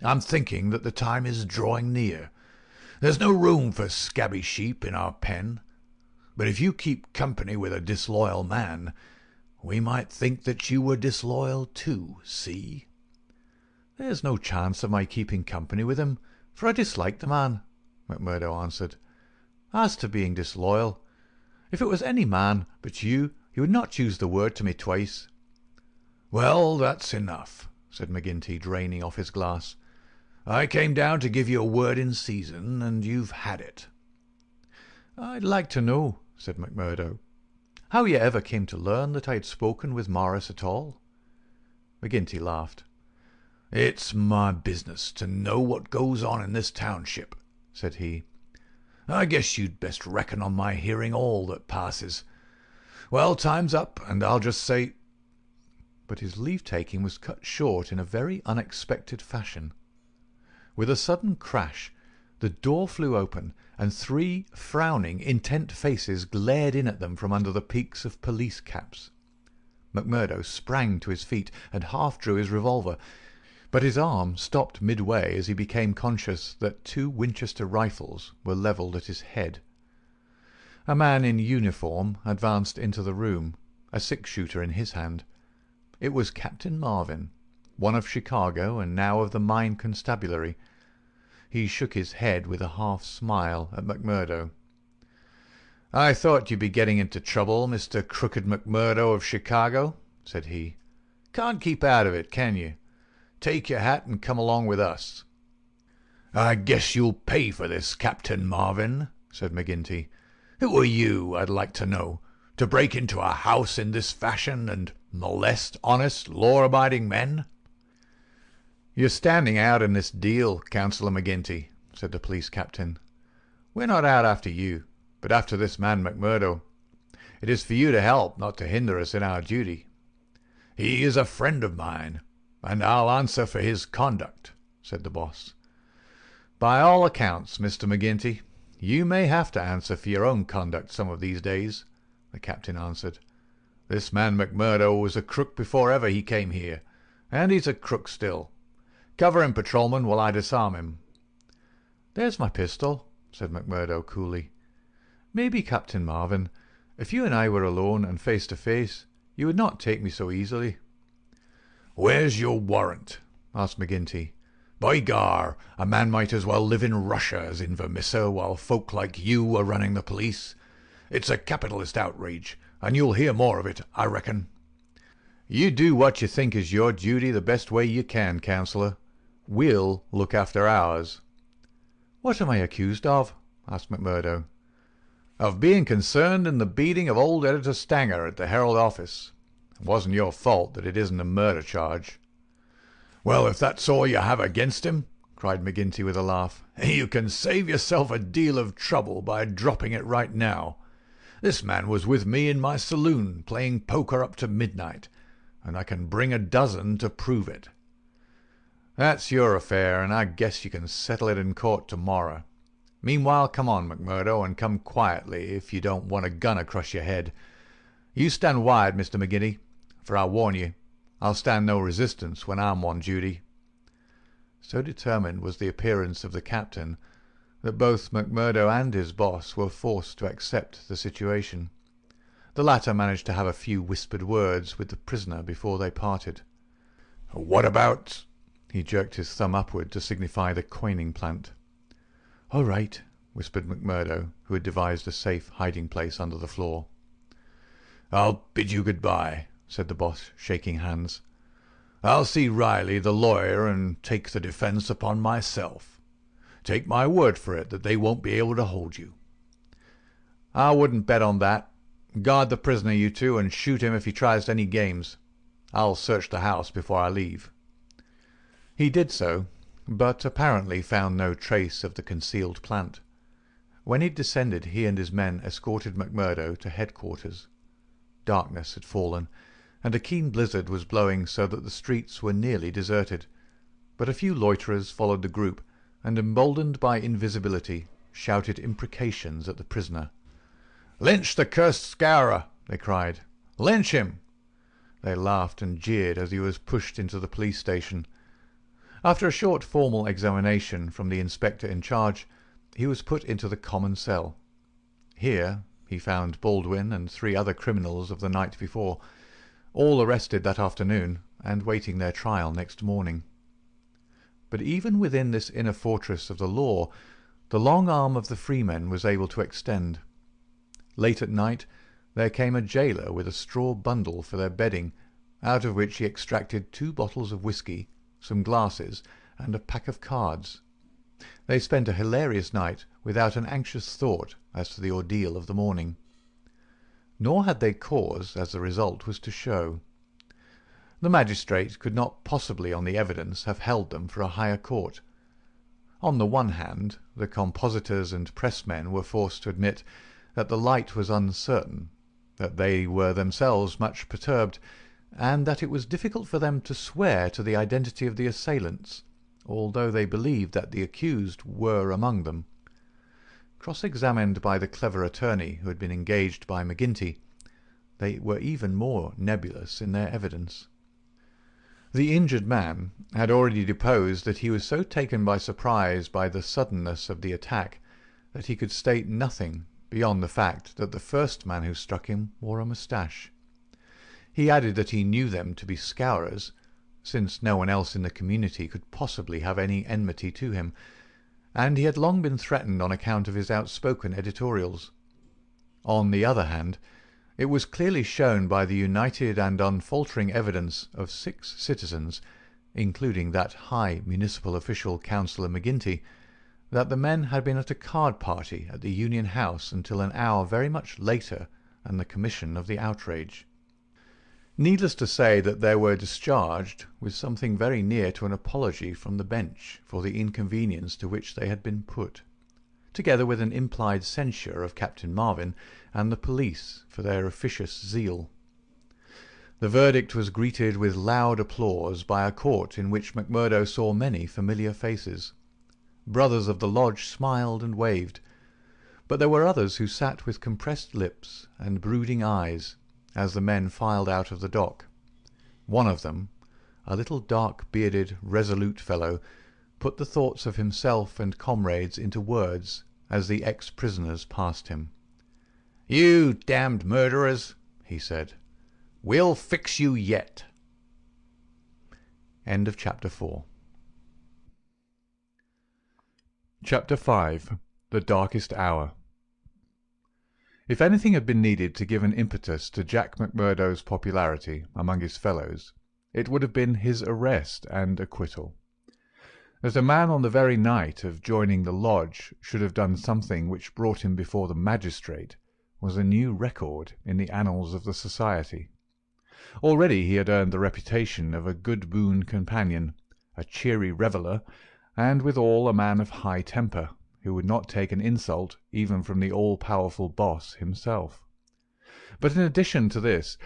Speaker 4: I'm thinking that the time is drawing near. There's no room for scabby sheep in our pen. But if you keep company with a disloyal man, we might think that you were disloyal too, see?"
Speaker 3: "There's no chance of my keeping company with him, for I dislike the man," McMurdo answered. "As to being disloyal, if it was any man but you, he would not choose the word to me twice."
Speaker 4: "Well, that's enough," said McGinty, draining off his glass. "I came down to give you a word in season, and you've had it."
Speaker 3: "I'd like to know," said McMurdo, "how you ever came to learn that I had spoken with Morris at all." McGinty laughed.
Speaker 4: "It's my business to know what goes on in this township," said he. "I guess you'd best reckon on my hearing all that passes. Well, time's up, and I'll just say—"
Speaker 3: But his leave-taking was cut short in a very unexpected fashion. With a sudden crash, the door flew open, and 3 frowning, intent faces glared in at them from under the peaks of police caps. McMurdo sprang to his feet and half drew his revolver, but his arm stopped midway as he became conscious that 2 Winchester rifles were levelled at his head. A man in uniform advanced into the room, a 6-shooter in his hand. It was Captain Marvin, one of Chicago and now of the Mine Constabulary. He shook his head with a half-smile at McMurdo.
Speaker 4: "I thought you'd be getting into trouble, Mr. Crooked McMurdo of Chicago," said he. "Can't keep out of it, can you? take your hat and come along with us." "I guess you'll pay for this, Captain Marvin," said McGinty. "Who are you, I'd like to know, to break into a house in this fashion and molest honest, law-abiding men?"
Speaker 3: "You're standing out in this deal, Councillor McGinty," said the police captain. "We're not out after you, but after this man McMurdo. It is for you to help, not to hinder us in our duty."
Speaker 4: "He is a friend of mine, and I'll answer for his conduct," said the boss.
Speaker 3: "By all accounts, Mr. McGinty, you may have to answer for your own conduct some of these days," the captain answered. "This man McMurdo was a crook before ever he came here, and he's a crook still. Cover him, patrolman, while I disarm him." "There's my pistol," said McMurdo coolly. "Maybe, Captain Marvin, if you and I were alone and face to face, you would not take me so easily."
Speaker 4: "Where's your warrant?" asked McGinty. "By gar, a man might as well live in Russia as in Vermissa while folk like you are running the police. It's a capitalist outrage, and you'll hear more of it, I reckon."
Speaker 3: "You do what you think is your duty the best way you can, Councillor. We'll look after ours."
Speaker 2: "What am I accused of?" asked McMurdo.
Speaker 3: "Of being concerned in the beating of old Editor Stanger at the Herald office. It wasn't your fault that it isn't a murder charge."
Speaker 4: "Well, if that's all you have against him," cried McGinty with a laugh, "you can save yourself a deal of trouble by dropping it right now. This man was with me in my saloon playing poker up to midnight, and I can bring a dozen to prove it."
Speaker 3: "That's your affair, and I guess you can settle it in court tomorrow. Meanwhile, come on, McMurdo, and come quietly if you don't want a gun across your head. You stand wide, Mr. McGinty, for I warn you, I'll stand no resistance when I'm on duty." So determined was the appearance of the captain that both McMurdo and his boss were forced to accept the situation. The latter managed to have a few whispered words with the prisoner before they parted.
Speaker 4: "What about—"
Speaker 3: He jerked his thumb upward to signify the coining plant.
Speaker 2: "All right,"
Speaker 3: whispered McMurdo, who had devised a safe hiding-place under the floor.
Speaker 4: "I'll bid you good-bye," said the boss, shaking hands. "I'll see Riley, the lawyer, and take the defence upon myself. Take my word for it that they won't be able to hold you."
Speaker 3: "I wouldn't bet on that. Guard the prisoner, you two, and shoot him if he tries any games. I'll search the house before I leave." He did so, but apparently found no trace of the concealed plant. When he descended, he and his men escorted McMurdo to headquarters. Darkness had fallen, and a keen blizzard was blowing so that the streets were nearly deserted, but a few loiterers followed the group, and emboldened by invisibility, shouted imprecations at the prisoner.
Speaker 4: "Lynch the cursed scourer!" they cried. "Lynch him!"
Speaker 3: They laughed and jeered as he was pushed into the police station. After a short formal examination from the inspector in charge, he was put into the common cell. Here he found Baldwin and 3 other criminals of the night before, all arrested that afternoon and waiting their trial next morning. But even within this inner fortress of the law, the long arm of the freemen was able to extend. Late at night there came a jailer with a straw bundle for their bedding, out of which he extracted 2 bottles of whisky, some glasses, and a pack of cards. They spent a hilarious night without an anxious thought as to the ordeal of the morning. Nor had they cause, as the result was to show. The magistrate could not possibly on the evidence have held them for a higher court. On the one hand, the compositors and pressmen were forced to admit that the light was uncertain, that they were themselves much perturbed, and that it was difficult for them to swear to the identity of the assailants, although they believed that the accused were among them. Cross-examined by the clever attorney who had been engaged by McGinty, they were even more nebulous in their evidence. The injured man had already deposed that he was so taken by surprise by the suddenness of the attack that he could state nothing beyond the fact that the first man who struck him wore a moustache. He added that he knew them to be scourers, since no one else in the community could possibly have any enmity to him, and he had long been threatened on account of his outspoken editorials. On the other hand, it was clearly shown by the united and unfaltering evidence of 6 citizens, including that high municipal official, Councillor McGinty, that the men had been at a card party at the Union House until an hour very much later than the commission of the outrage. Needless to say that they were discharged with something very near to an apology from the bench for the inconvenience to which they had been put, together with an implied censure of Captain Marvin and the police for their officious zeal. The verdict was greeted with loud applause by a court in which McMurdo saw many familiar faces. Brothers of the lodge smiled and waved, but there were others who sat with compressed lips and brooding eyes as the men filed out of the dock. One of them, a little dark-bearded, resolute fellow, put the thoughts of himself and comrades into words as the ex-prisoners passed him. "You damned murderers," he said. "We'll fix you yet." End of Chapter 4.
Speaker 1: Chapter 5. The Darkest Hour. If anything had been needed to give an impetus to Jack McMurdo's popularity among his fellows, it would have been his arrest and acquittal. That a man on the very night of joining the lodge should have done something which brought him before the magistrate was a new record in the annals of the society. Already he had earned the reputation of a good boon companion, a cheery reveller, and withal a man of high temper, who would not take an insult even from the all-powerful boss himself. But in addition to this,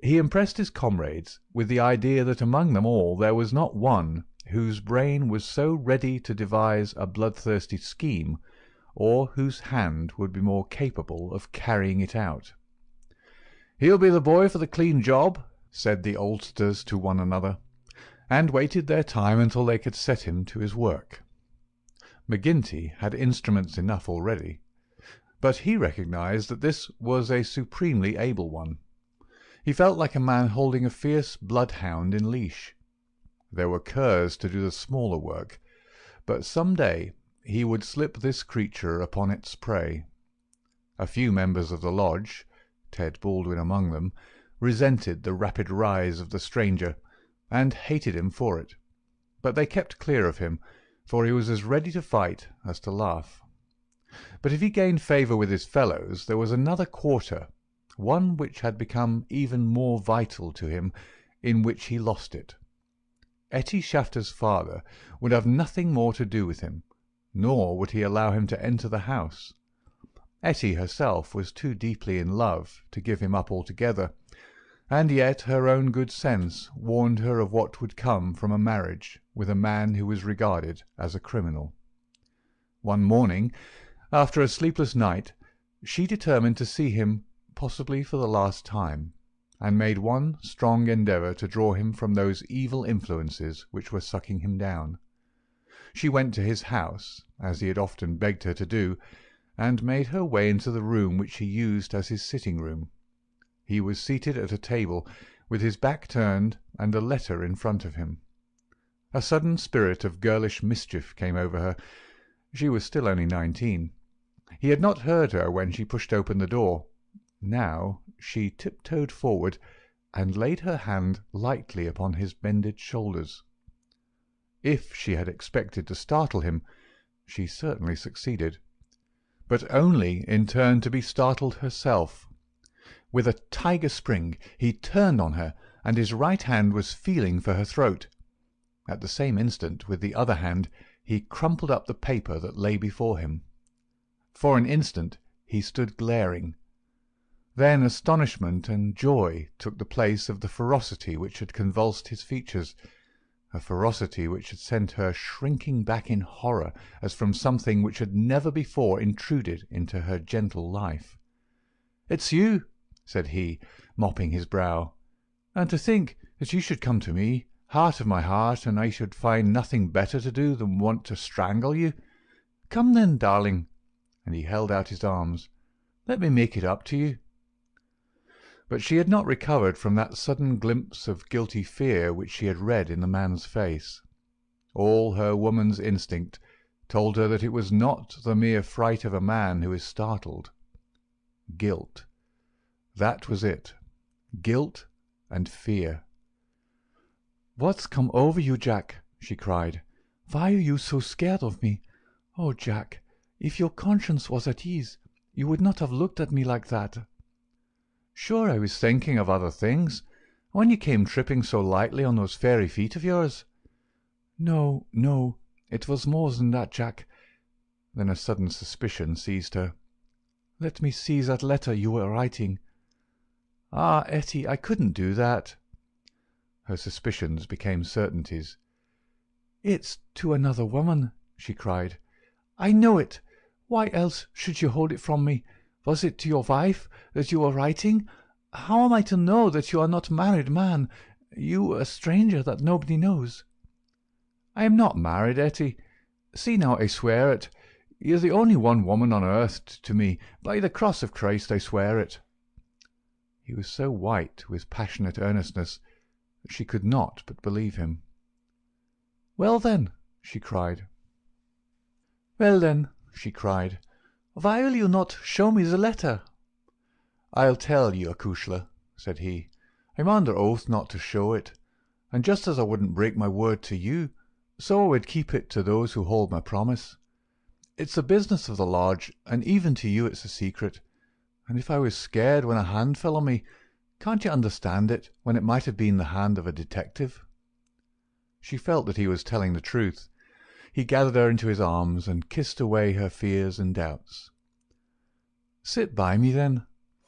Speaker 1: he impressed his comrades with the idea that among them all there was not one whose brain was so ready to devise a bloodthirsty scheme, or whose hand would be more capable of carrying it out. "He'll be the boy for the clean job," said the oldsters to one another, and waited their time until they could set him to his work. McGinty had instruments enough already, but he recognized that this was a supremely able one. He felt like a man holding a fierce bloodhound in leash. There were curs to do the smaller work, but some day he would slip this creature upon its prey. A few members of the lodge, Ted Baldwin among them, resented the rapid rise of the stranger, and hated him for it, but they kept clear of him, for he was as ready to fight as to laugh. But if he gained favour with his fellows, there was another quarter, one which had become even more vital to him, in which he lost it. Etty Shafter's father would have nothing more to do with him, nor would he allow him to enter the house. Etty herself was too deeply in love to give him up altogether, and yet her own good sense warned her of what would come from a marriage with a man who was regarded as a criminal. One morning, after a sleepless night, she determined to see him, possibly for the last time, and made one strong endeavour to draw him from those evil influences which were sucking him down. She went to his house, as he had often begged her to do, and made her way into the room which he used as his sitting-room. He was seated at a table, with his back turned and a letter in front of him. A sudden spirit of girlish mischief came over her. She was still only 19. He had not heard her when she pushed open the door. Now she tiptoed forward and laid her hand lightly upon his bended shoulders. If she had expected to startle him, she certainly succeeded, but only in turn to be startled herself. With a tiger spring he turned on her, and his right hand was feeling for her throat. At the same instant, with the other hand, he crumpled up the paper that lay before him. For an instant he stood glaring. Then astonishment and joy took the place of the ferocity which had convulsed his features, a ferocity which had sent her shrinking back in horror as from something which had never before intruded into her gentle life. "It's you," said he, mopping his brow. "And to think that you should come to me, heart of my heart, and I should find nothing better to do than want to strangle you. Come then, darling," and he held out his arms. "Let me make it up to you." But she had not recovered from that sudden glimpse of guilty fear which she had read in the man's face. All her woman's instinct told her that it was not the mere fright of a man who is startled. Guilt. That was it. Guilt and fear.
Speaker 2: "What's come over you, Jack?" she cried. "Why are you so scared of me? Oh, Jack, if your conscience was at ease, you would not have looked at me like that."
Speaker 3: "Sure, I was thinking of other things, when you came tripping so lightly on those fairy feet of yours."
Speaker 2: "No, no, it was more than that, Jack."
Speaker 3: Then a sudden suspicion seized her.
Speaker 2: "Let me see that letter you were writing."
Speaker 3: "Ah, Etty, I couldn't do that." Her suspicions became certainties.
Speaker 2: "It's to another woman," she cried. "I know it. Why else should you hold it from me? Was it to your wife that you were writing? How am I to know that you are not a married man, you a stranger that nobody knows?"
Speaker 3: "I am not married, Etty. See now, I swear it. You're the only one woman on earth to me. By the cross of Christ, I swear it." He was so white with passionate earnestness that she could not but believe him.
Speaker 2: "Well then," she cried. "Well then," she cried, "why will you not show me the letter?"
Speaker 3: "I'll tell you, acushla," said he. "I'm under oath not to show it, and just as I wouldn't break my word to you, so I would keep it to those who hold my promise. It's the business of the lodge, and even to you it's a secret. And if I was scared when a hand fell on me, can't you understand it when it might have been the hand of a detective?" She felt that he was telling the truth. He gathered her into his arms and kissed away her fears and doubts. "Sit by me, then.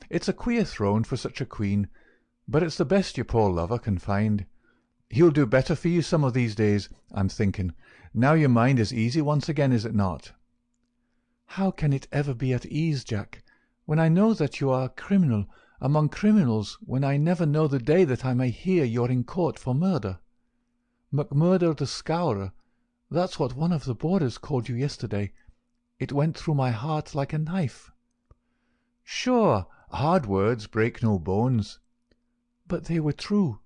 Speaker 3: It's a queer throne for such a queen, but it's the best your poor lover can find. He'll do better for you some of these days, I'm thinking. Now your mind is easy once again, is it not?"
Speaker 2: "How can it ever be at ease, Jack, when I know that you are a criminal among criminals, when I never know the day that I may hear you're in court for murder? McMurdo the Scourer, that's what one of the boarders called you yesterday. It went through my heart like a knife."
Speaker 3: "Sure, hard words break no bones."
Speaker 2: "But they were true."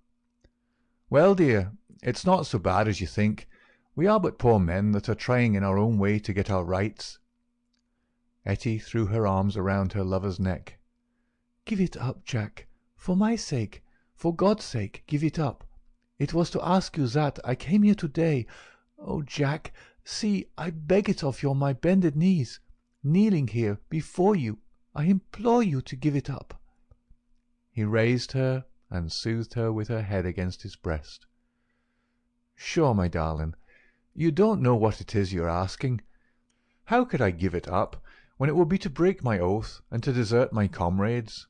Speaker 3: "Well, dear, it's not so bad as you think. We are but poor men that are trying in our own way to get our rights." Etty threw her arms around her lover's neck.
Speaker 2: "Give it up, Jack. For my sake, for God's sake, give it up. It was to ask you that I came here today. Oh, Jack, see, I beg it of you on my bended knees. Kneeling here before you, I implore you to give it up."
Speaker 3: He raised her and soothed her with her head against his breast. "Sure, my darling, you don't know what it is you're asking. How could I give it up when it would be to break my oath and to desert my comrades?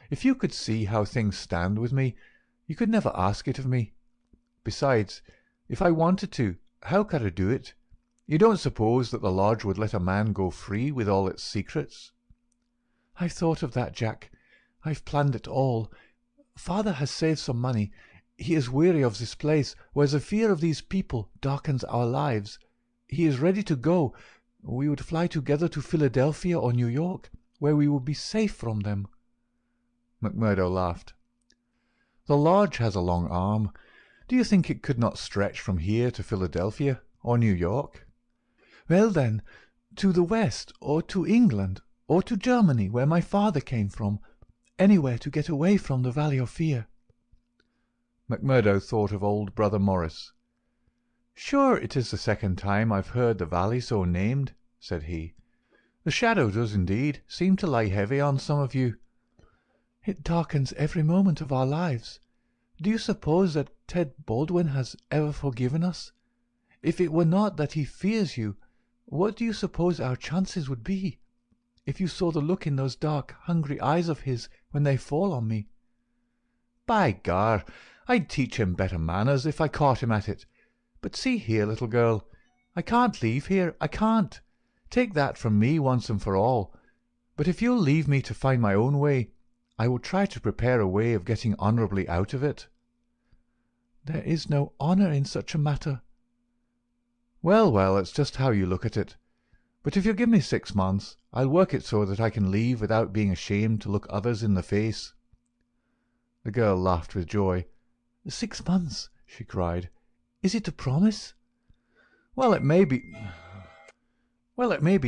Speaker 3: If you could see how things stand with me, you could never ask it of me. Besides, if I wanted to, how could I do it? You don't suppose that the lodge would let a man go free with all its secrets?"
Speaker 2: "I've thought of that, Jack. I've planned it all. Father has saved some money. He is weary of this place, where the fear of these people darkens our lives. He is ready to go. We would fly together to Philadelphia or New York, where we would be safe from them."
Speaker 3: McMurdo laughed. "The lodge has a long arm. Do you think it could not stretch from here to Philadelphia or New York?"
Speaker 2: "Well, then, to the West, or to England, or to Germany, where my father came from. Anywhere to get away from the Valley of Fear."
Speaker 3: McMurdo thought of old Brother Morris. "Sure, it is the second time I've heard the valley so named," said he. "The shadow does indeed seem to lie heavy on some of you."
Speaker 2: "It darkens every moment of our lives. Do you suppose that Ted Baldwin has ever forgiven us? If it were not that he fears you, what do you suppose our chances would be? If you saw the look in those dark, hungry eyes of his when they fall on me."
Speaker 3: "By gar, I'd teach him better manners if I caught him at it. But see here, little girl, I can't leave here, I can't. Take that from me once and for all. But if you'll leave me to find my own way, I will try to prepare a way of getting honourably out of it."
Speaker 2: "There is no honour in such a matter."
Speaker 3: Well, well, it's just how you look at it. But if you'll give me 6 months, I'll work it so that I can leave without being ashamed to look others in the face." The girl laughed with joy.
Speaker 2: 6 months!" she cried. "Is it a promise?"
Speaker 3: Well, it may be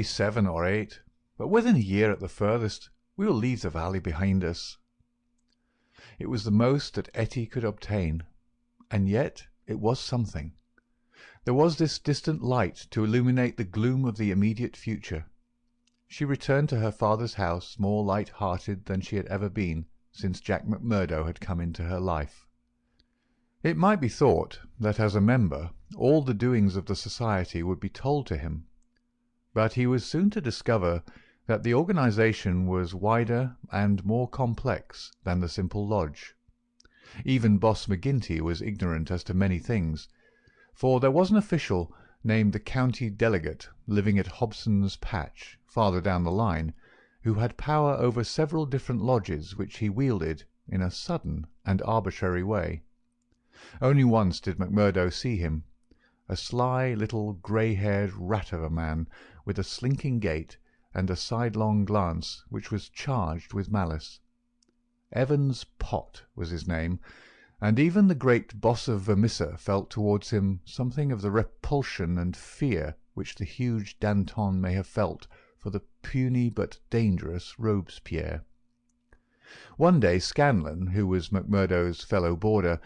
Speaker 3: 7 or 8, but within a year at the furthest we will leave the valley behind us." It was the most that Etty could obtain, And yet it was something. There was this distant light to illuminate the gloom of the immediate future. She returned to her father's house more light-hearted than she had ever been since Jack McMurdo had come into her life. It might be thought that as a member all the doings of the society would be told to him, but he was soon to discover that the organization was wider and more complex than the simple lodge. Even Boss McGinty was ignorant as to many things, for there was an official named the county delegate living at Hobson's Patch, farther down the line, who had power over several different lodges which he wielded in a sudden and arbitrary way. Only once did McMurdo see him, a sly little grey-haired rat of a man with a slinking gait and a sidelong glance which was charged with malice. Evans Pott was his name, and even the great boss of Vermissa felt towards him something of the repulsion and fear which the huge Danton may have felt for the puny but dangerous Robespierre. One day Scanlon, who was McMurdo's fellow boarder,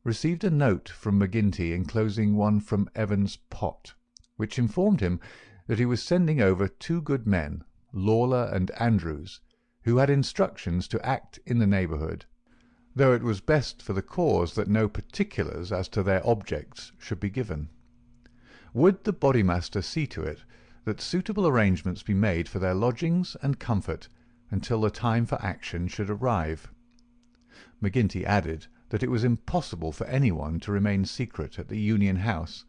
Speaker 3: received a note from McGinty enclosing one from Evans Pott, which informed him that he was sending over 2 good men, Lawler and Andrews, who had instructions to act in the neighbourhood, though it was best for the cause that no particulars as to their objects should be given. Would the Bodymaster see to it that suitable arrangements be made for their lodgings and comfort until the time for action should arrive? McGinty added that it was impossible for anyone to remain secret at the Union House,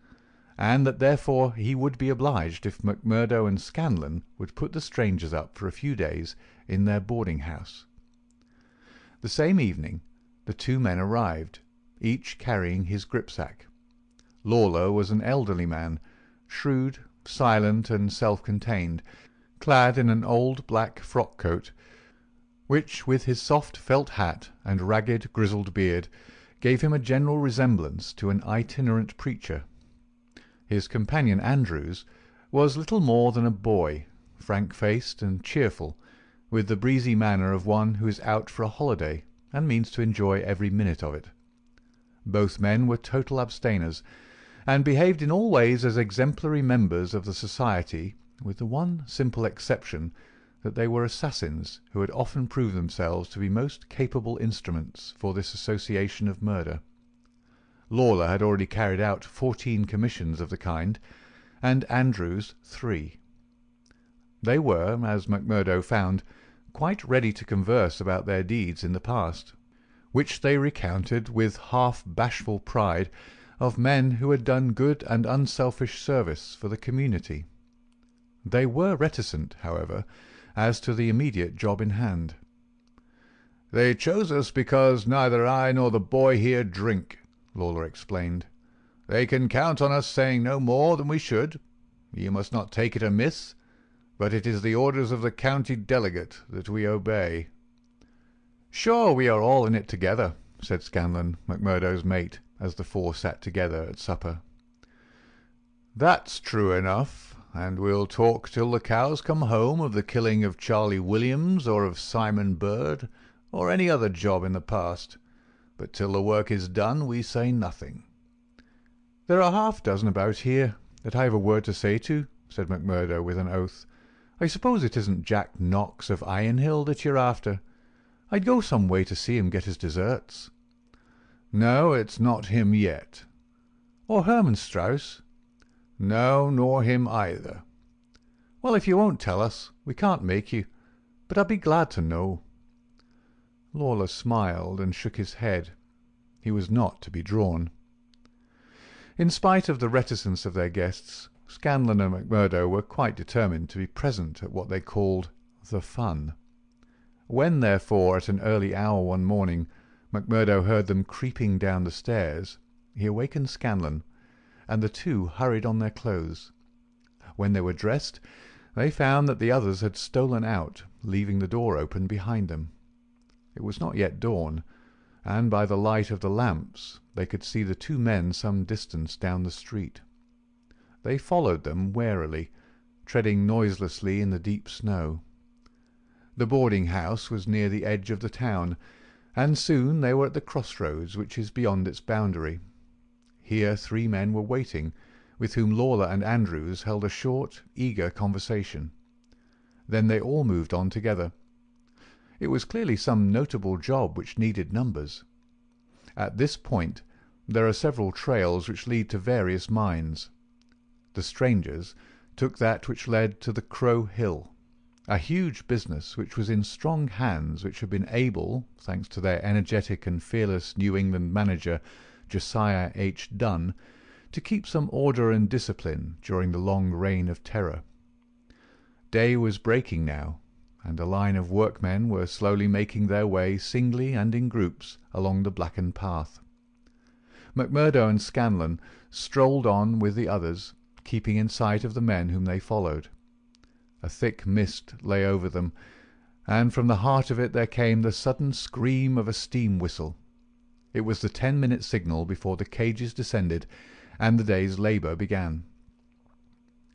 Speaker 3: and that therefore he would be obliged if McMurdo and Scanlon would put the strangers up for a few days in their boarding-house. The same evening the 2 men arrived, each carrying his gripsack. Lawler was an elderly man, shrewd, silent, and self-contained, clad in an old black frock-coat, which, with his soft felt hat and ragged grizzled beard, gave him a general resemblance to an itinerant preacher. His companion Andrews was little more than a boy, frank-faced and cheerful, with the breezy manner of one who is out for a holiday and means to enjoy every minute of it. Both men were total abstainers, and behaved in all ways as exemplary members of the society, with the one simple exception that they were assassins who had often proved themselves to be most capable instruments for this association of murder. Lawler had already carried out 14 commissions of the kind, and Andrews 3. They were, as McMurdo found, quite ready to converse about their deeds in the past, which they recounted with half-bashful pride of men who had done good and unselfish service for the community. They were reticent, however, as to the immediate job in hand.
Speaker 4: "They chose us because neither I nor the boy here drink," Lawler explained. "They can count on us saying no more than we should. You must not take it amiss, but it is the orders of the county delegate that we obey."
Speaker 3: "Sure, we are all in it together," said Scanlon, McMurdo's mate, as the 4 sat together at supper.
Speaker 4: "That's true enough, and we'll talk till the cows come home of the killing of Charlie Williams or of Simon Bird, or any other job in the past, but till the work is done we say nothing."
Speaker 3: "There are half dozen about here that I have a word to say to," said McMurdo with an oath. "I suppose it isn't Jack Knox of Ironhill that you're after? I'd go some way to see him get his deserts."
Speaker 4: "No, it's not him yet."
Speaker 3: "Or Herman Strauss?"
Speaker 4: "No, nor him either."
Speaker 3: "Well, if you won't tell us, we can't make you, but I'd be glad to know." Lawler smiled and shook his head. He was not to be drawn. In spite of the reticence of their guests, Scanlon and McMurdo were quite determined to be present at what they called the fun. When, therefore, at an early hour one morning, McMurdo heard them creeping down the stairs, he awakened Scanlon, and the 2 hurried on their clothes. When they were dressed, they found that the others had stolen out, leaving the door open behind them. It was not yet dawn, and by the light of the lamps they could see the 2 men some distance down the street. They followed them warily, treading noiselessly in the deep snow. The boarding-house was near the edge of the town, and soon they were at the crossroads which is beyond its boundary, here 3 men were waiting, with whom Lawler and Andrews held a short, eager conversation. Then they all moved on together. It was clearly some notable job which needed numbers. At this point there are several trails which lead to various mines. The strangers took that which led to the Crow Hill, a huge business which was in strong hands, which had been able, thanks to their energetic and fearless New England manager, Josiah H. Dunn, to keep some order and discipline during the long reign of terror. Day was breaking now, and a line of workmen were slowly making their way singly and in groups along the blackened path. McMurdo and Scanlon strolled on with the others, keeping in sight of the men whom they followed. A thick mist lay over them, and from the heart of it there came the sudden scream of a steam whistle. It was the 10-minute signal before the cages descended and the day's labour began.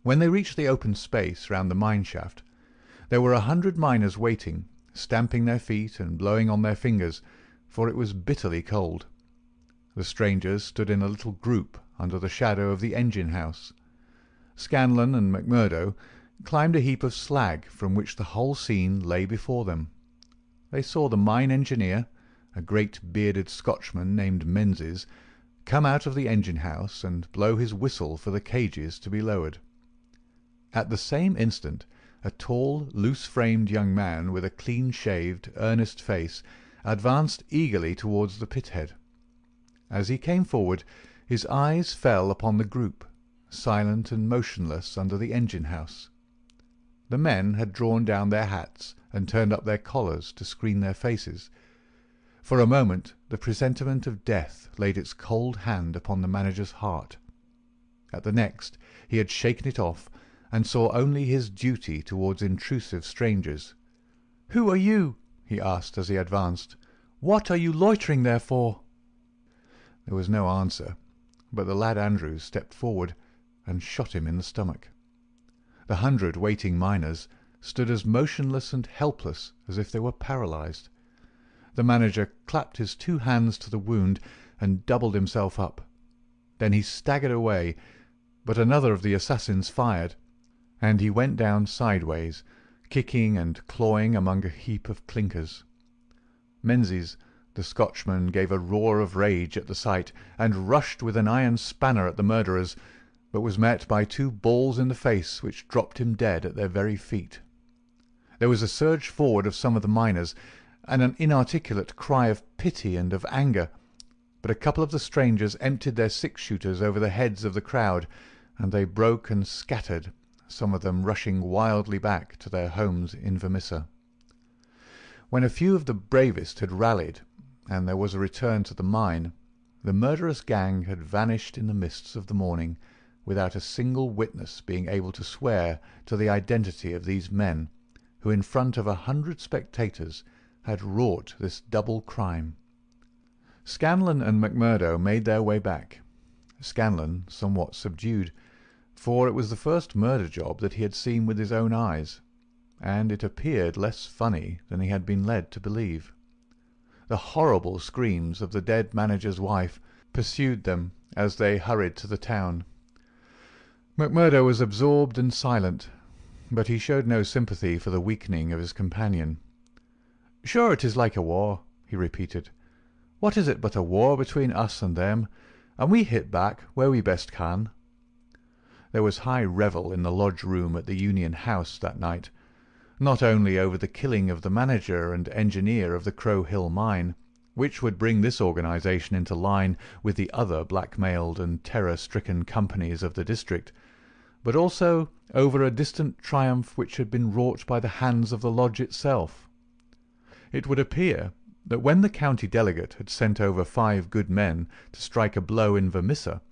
Speaker 3: When they reached the open space round the mine shaft, there were 100 miners waiting, stamping their feet and blowing on their fingers, for it was bitterly cold. The strangers stood in a little group under the shadow of the engine-house. Scanlon and McMurdo climbed a heap of slag from which the whole scene lay before them. They saw the mine engineer, a great bearded Scotchman named Menzies, come out of the engine-house and blow his whistle for the cages to be lowered. At the same instant a tall, loose-framed young man with a clean-shaved, earnest face advanced eagerly towards the pit-head. As he came forward, his eyes fell upon the group, silent and motionless under the engine-house. The men had drawn down their hats and turned up their collars to screen their faces. For a moment the presentiment of death laid its cold hand upon the manager's heart. At the next he had shaken it off, and saw only his duty towards intrusive strangers. "Who are you?" he asked as he advanced. "What are you loitering there for?" There was no answer, but the lad Andrews stepped forward and shot him in the stomach. The 100 waiting miners stood as motionless and helpless as if they were paralysed. The manager clapped his 2 hands to the wound and doubled himself up. Then he staggered away, but another of the assassins fired, and he went down sideways, kicking and clawing among a heap of clinkers. Menzies, the Scotchman, gave a roar of rage at the sight, and rushed with an iron spanner at the murderers, but was met by 2 balls in the face which dropped him dead at their very feet. There was a surge forward of some of the miners, and an inarticulate cry of pity and of anger, but a couple of the strangers emptied their 6-shooters over the heads of the crowd, and they broke and scattered, some of them rushing wildly back to their homes in Vermissa. When a few of the bravest had rallied, and there was a return to the mine, the murderous gang had vanished in the mists of the morning, without a single witness being able to swear to the identity of these men, who in front of 100 spectators had wrought this double crime. Scanlon and McMurdo made their way back, Scanlon somewhat subdued, for it was the first murder job that he had seen with his own eyes, and it appeared less funny than he had been led to believe. The horrible screams of the dead manager's wife pursued them as they hurried to the town. McMurdo was absorbed and silent, but he showed no sympathy for the weakening of his companion. "Sure it is like a war," he repeated. "What is it but a war between us and them, and we hit back where we best can." There was high revel in the lodge room at the Union House that night, not only over the killing of the manager and engineer of the Crow Hill mine, which would bring this organisation into line with the other blackmailed and terror-stricken companies of the district, but also over a distant triumph which had been wrought by the hands of the lodge itself. It would appear that when the county delegate had sent over 5 good men to strike a blow in Vermissa,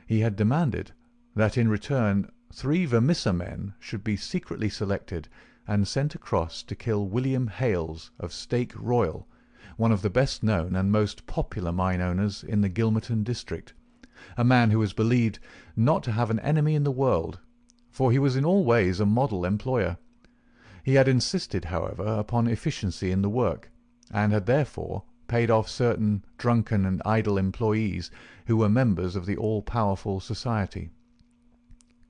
Speaker 3: he had demanded that in return 3 Vermissa men should be secretly selected and sent across to kill William Hales of Stake Royal, one of the best known and most popular mine owners in the Gilmerton district, a man who was believed not to have an enemy in the world, for he was in all ways a model employer. He had insisted, however, upon efficiency in the work, and had therefore paid off certain drunken and idle employees who were members of the all-powerful society.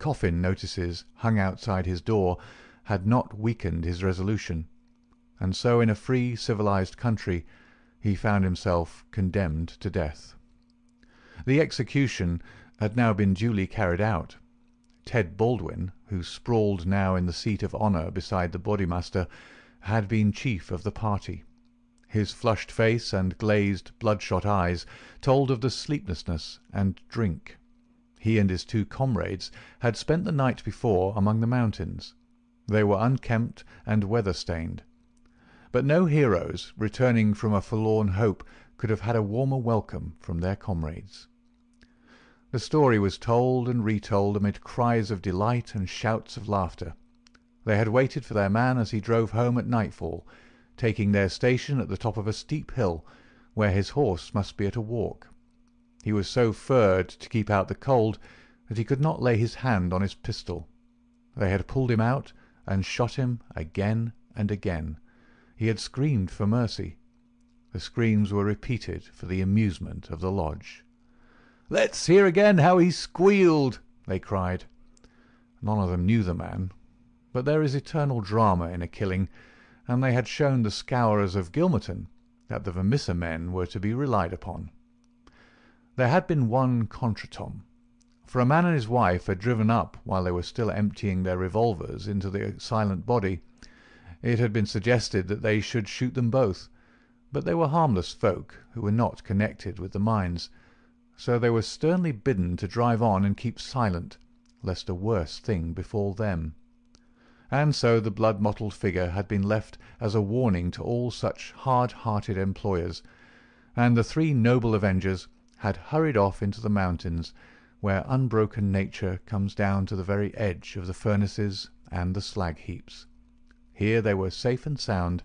Speaker 3: Coffin notices hung outside his door had not weakened his resolution, and so in a free, civilized country he found himself condemned to death. The execution had now been duly carried out. Ted Baldwin, who sprawled now in the seat of honour beside the Bodymaster, had been chief of the party. His flushed face and glazed, bloodshot eyes told of the sleeplessness and drink. He and his two comrades had spent the night before among the mountains. They were unkempt and weather-stained. But no heroes, returning from a forlorn hope, could have had a warmer welcome from their comrades. The story was told and retold amid cries of delight and shouts of laughter. They had waited for their man as he drove home at nightfall, taking their station at the top of a steep hill, where his horse must be at a walk. He was so furred to keep out the cold that he could not lay his hand on his pistol. They had pulled him out and shot him again and again. He had screamed for mercy. The screams were repeated for the amusement of the lodge. "Let's hear again how he squealed!" they cried. None of them knew the man, but there is eternal drama in a killing, and they had shown the scourers of Gilmerton that the Vermissa men were to be relied upon. There had been one contretemps, for a man and his wife had driven up while they were still emptying their revolvers into the silent body. It had been suggested that they should shoot them both, but they were harmless folk who were not connected with the mines, so they were sternly bidden to drive on and keep silent, lest a worse thing befall them. And so the blood-mottled figure had been left as a warning to all such hard-hearted employers, and the three noble avengers had hurried off into the mountains, where unbroken nature comes down to the very edge of the furnaces and the slag-heaps. Here they were safe and sound,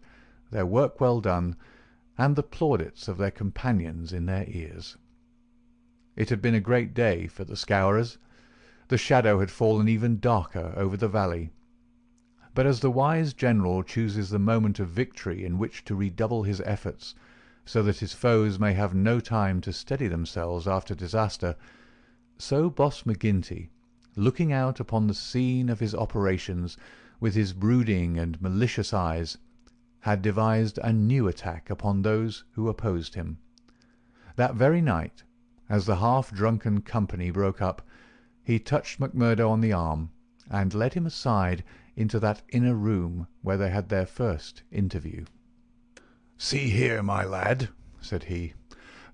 Speaker 3: their work well done, and the plaudits of their companions in their ears. It had been a great day for the scourers. The shadow had fallen even darker over the valley. But as the wise general chooses the moment of victory in which to redouble his efforts, so that his foes may have no time to steady themselves after disaster, so Boss McGinty, looking out upon the scene of his operations with his brooding and malicious eyes, had devised a new attack upon those who opposed him. That very night, as the half-drunken company broke up, he touched McMurdo on the arm and led him aside into that inner room where they had their first interview.
Speaker 4: "See here, my lad," said he,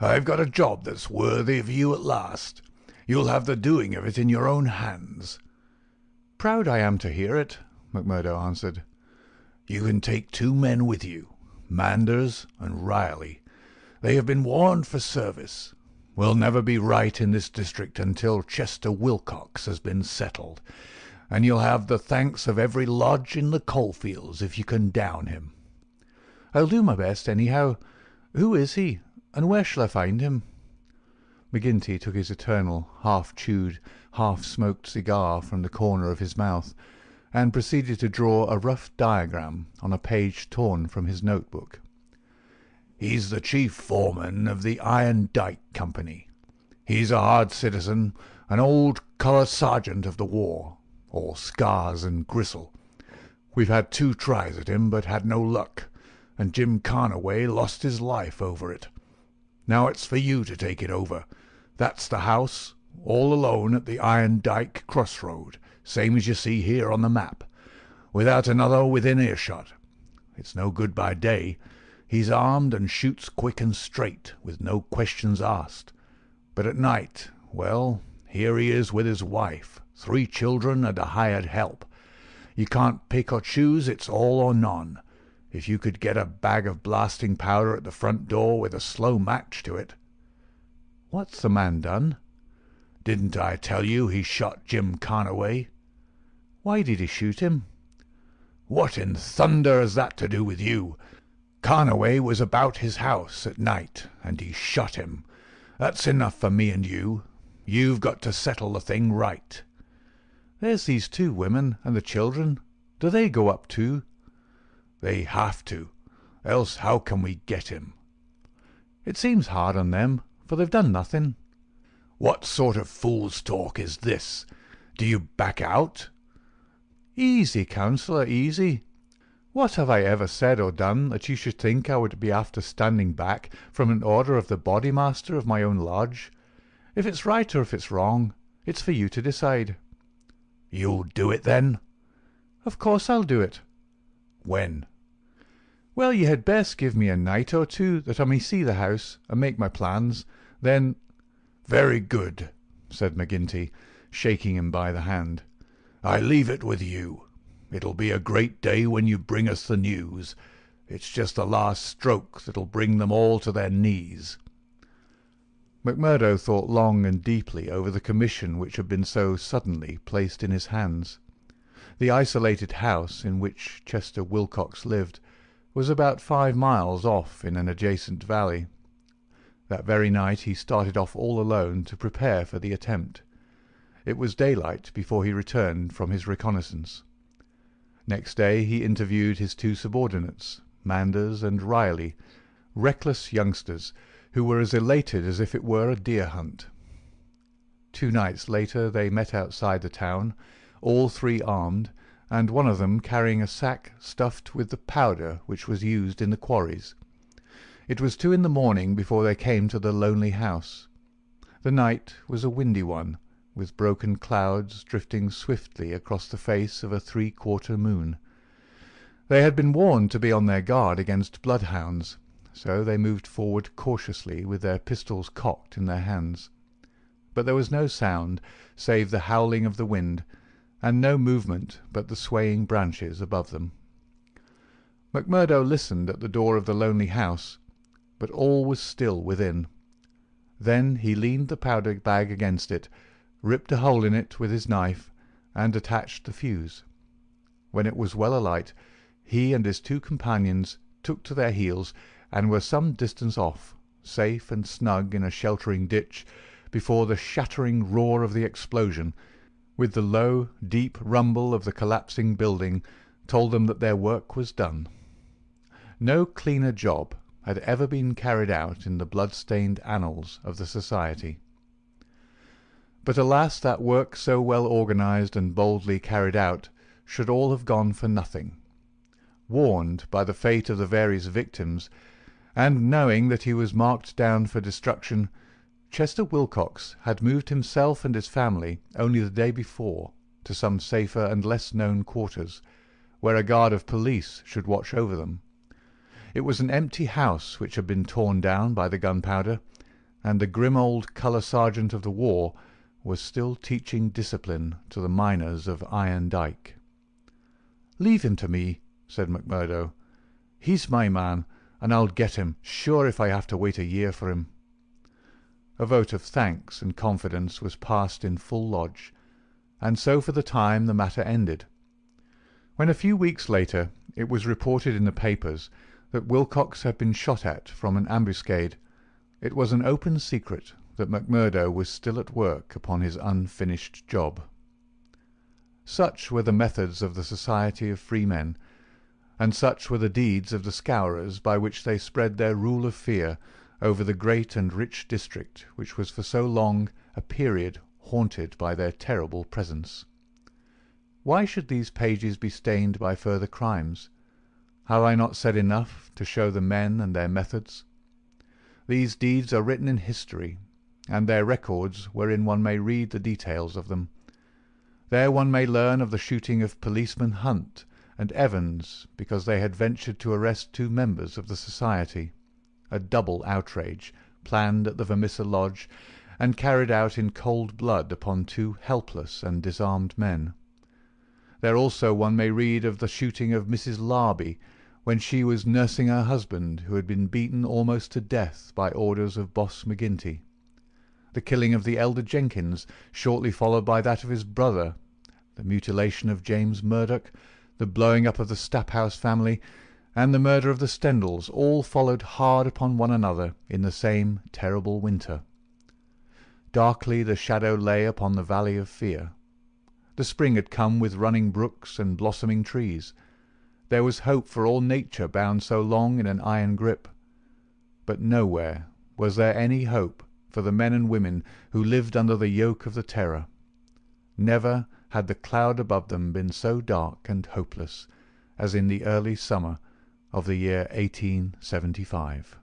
Speaker 4: "I've got a job that's worthy of you at last. You'll have the doing of it in your own hands."
Speaker 3: "Proud I am to hear it," McMurdo answered.
Speaker 4: "You can take 2 men with you, Manders and Riley. They have been warned for service. We'll never be right in this district until Chester Wilcox has been settled, and you'll have the thanks of every lodge in the coalfields if you can down him."
Speaker 3: "I'll do my best, anyhow. Who is he, and where shall I find him?" McGinty took his eternal, half-chewed, half-smoked cigar from the corner of his mouth, and proceeded to draw a rough diagram on a page torn from his notebook.
Speaker 4: "He's the chief foreman of the Iron Dyke Company. He's a hard citizen, an old colour sergeant of the war, all scars and gristle. We've had 2 tries at him, but had no luck, and Jim Carnaway lost his life over it. Now it's for you to take it over. That's the house, all alone at the Iron Dyke crossroad, same as you see here on the map, without another within earshot. It's no good by day. He's armed and shoots quick and straight, with no questions asked. But at night, well, here he is with his wife, 3 children and a hired help. You can't pick or choose, it's all or none. If you could get a bag of blasting powder at the front door with a slow match to it."
Speaker 3: "What's the man done?"
Speaker 4: "Didn't I tell you he shot Jim Carnaway?"
Speaker 3: "Why did he shoot him?"
Speaker 4: "What in thunder has that to do with you? Carnaway was about his house at night, and he shot him. That's enough for me and you. You've got to settle the thing right."
Speaker 3: "There's these 2 women and the children. Do they go up too?"
Speaker 4: "They have to, else how can we get him?"
Speaker 3: It seems hard on them, for they've done nothing.
Speaker 4: What sort of fool's talk is this? Do you back out?
Speaker 3: Easy, counsellor, easy. What have I ever said or done that you should think I would be after standing back from an order of the Bodymaster of my own lodge? If it's right or if it's wrong, it's for you to decide.
Speaker 4: You'll do it, then?
Speaker 3: Of course I'll do it.
Speaker 4: When?
Speaker 3: Well, you had best give me a night or two that I may see the house and make my plans. Then—
Speaker 4: Very good,
Speaker 3: said McGinty, shaking him by the hand.
Speaker 4: I leave it with you. It'll be a great day when you bring us the news. It's just the last stroke that'll bring them all to their knees.
Speaker 3: McMurdo thought long and deeply over the commission which had been so suddenly placed in his hands. The isolated house in which Chester Wilcox lived was about 5 miles off in an adjacent valley. That very night he started off all alone to prepare for the attempt. It was daylight before he returned from his reconnaissance. Next day he interviewed his 2 subordinates, Manders and Riley, reckless youngsters who were as elated as if it were a deer hunt. 2 nights later they met outside the town, all 3 armed, and one of them carrying a sack stuffed with the powder which was used in the quarries. It was 2 in the morning before they came to the lonely house. The night was a windy one, with broken clouds drifting swiftly across the face of a 3/4 moon. They had been warned to be on their guard against bloodhounds, so they moved forward cautiously with their pistols cocked in their hands. But there was no sound save the howling of the wind, and no movement but the swaying branches above them. McMurdo listened at the door of the lonely house, but all was still within. Then he leaned the powder bag against it, ripped a hole in it with his knife, and attached the fuse. When it was well alight, he and his 2 companions took to their heels and were some distance off, safe and snug in a sheltering ditch, before the shattering roar of the explosion, with the low, deep rumble of the collapsing building, told them that their work was done. No cleaner job had ever been carried out in the blood-stained annals of the Society. But alas, that work so well organized and boldly carried out should all have gone for nothing. Warned by the fate of the various victims, and knowing that he was marked down for destruction, Chester Wilcox had moved himself and his family only the day before to some safer and less known quarters, where a guard of police should watch over them. It was an empty house which had been torn down by the gunpowder, and the grim old colour sergeant of the war was still teaching discipline to the miners of Iron Dyke. "Leave him to me," said McMurdo. "He's my man, and I'll get him, sure, if I have to wait a year for him." A vote of thanks and confidence was passed in full lodge, and so for the time the matter ended. When a few weeks later it was reported in the papers that Wilcox had been shot at from an ambuscade, it was an open secret that McMurdo was still at work upon his unfinished job. Such were the methods of the Society of Freemen, and such were the deeds of the Scourers by which they spread their rule of fear over the great and rich district which was for so long a period haunted by their terrible presence. Why should these pages be stained by further crimes? Have I not said enough to show the men and their methods? These deeds are written in history, and their records wherein one may read the details of them. There one may learn of the shooting of policemen Hunt and Evans because they had ventured to arrest 2 members of the Society, a double outrage planned at the Vermissa lodge and carried out in cold blood upon 2 helpless and disarmed men. There also one may read of the shooting of Mrs. Larby when she was nursing her husband, who had been beaten almost to death by orders of Boss McGinty, the killing of the elder Jenkins, shortly followed by that of his brother, the mutilation of James Murdoch, the blowing up of the Staphouse family, and the murder of the Stendals, all followed hard upon one another in the same terrible winter. Darkly the shadow lay upon the valley of fear. The spring had come with running brooks and blossoming trees. There was hope for all nature bound so long in an iron grip. But nowhere was there any hope for the men and women who lived under the yoke of the terror. Never had the cloud above them been so dark and hopeless as in the early summer of the year 1875.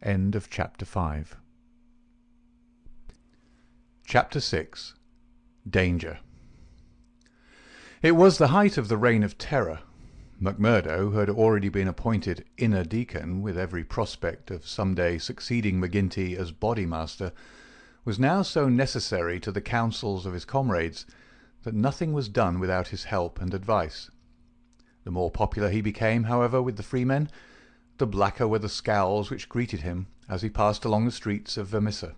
Speaker 3: End of Chapter 5. Chapter 6. Danger. It was the height of the Reign of Terror. McMurdo, who had already been appointed inner deacon, with every prospect of some day succeeding McGinty as Bodymaster, was now so necessary to the counsels of his comrades that nothing was done without his help and advice. The more popular he became, however, with the freemen, the blacker were the scowls which greeted him as he passed along the streets of Vermissa.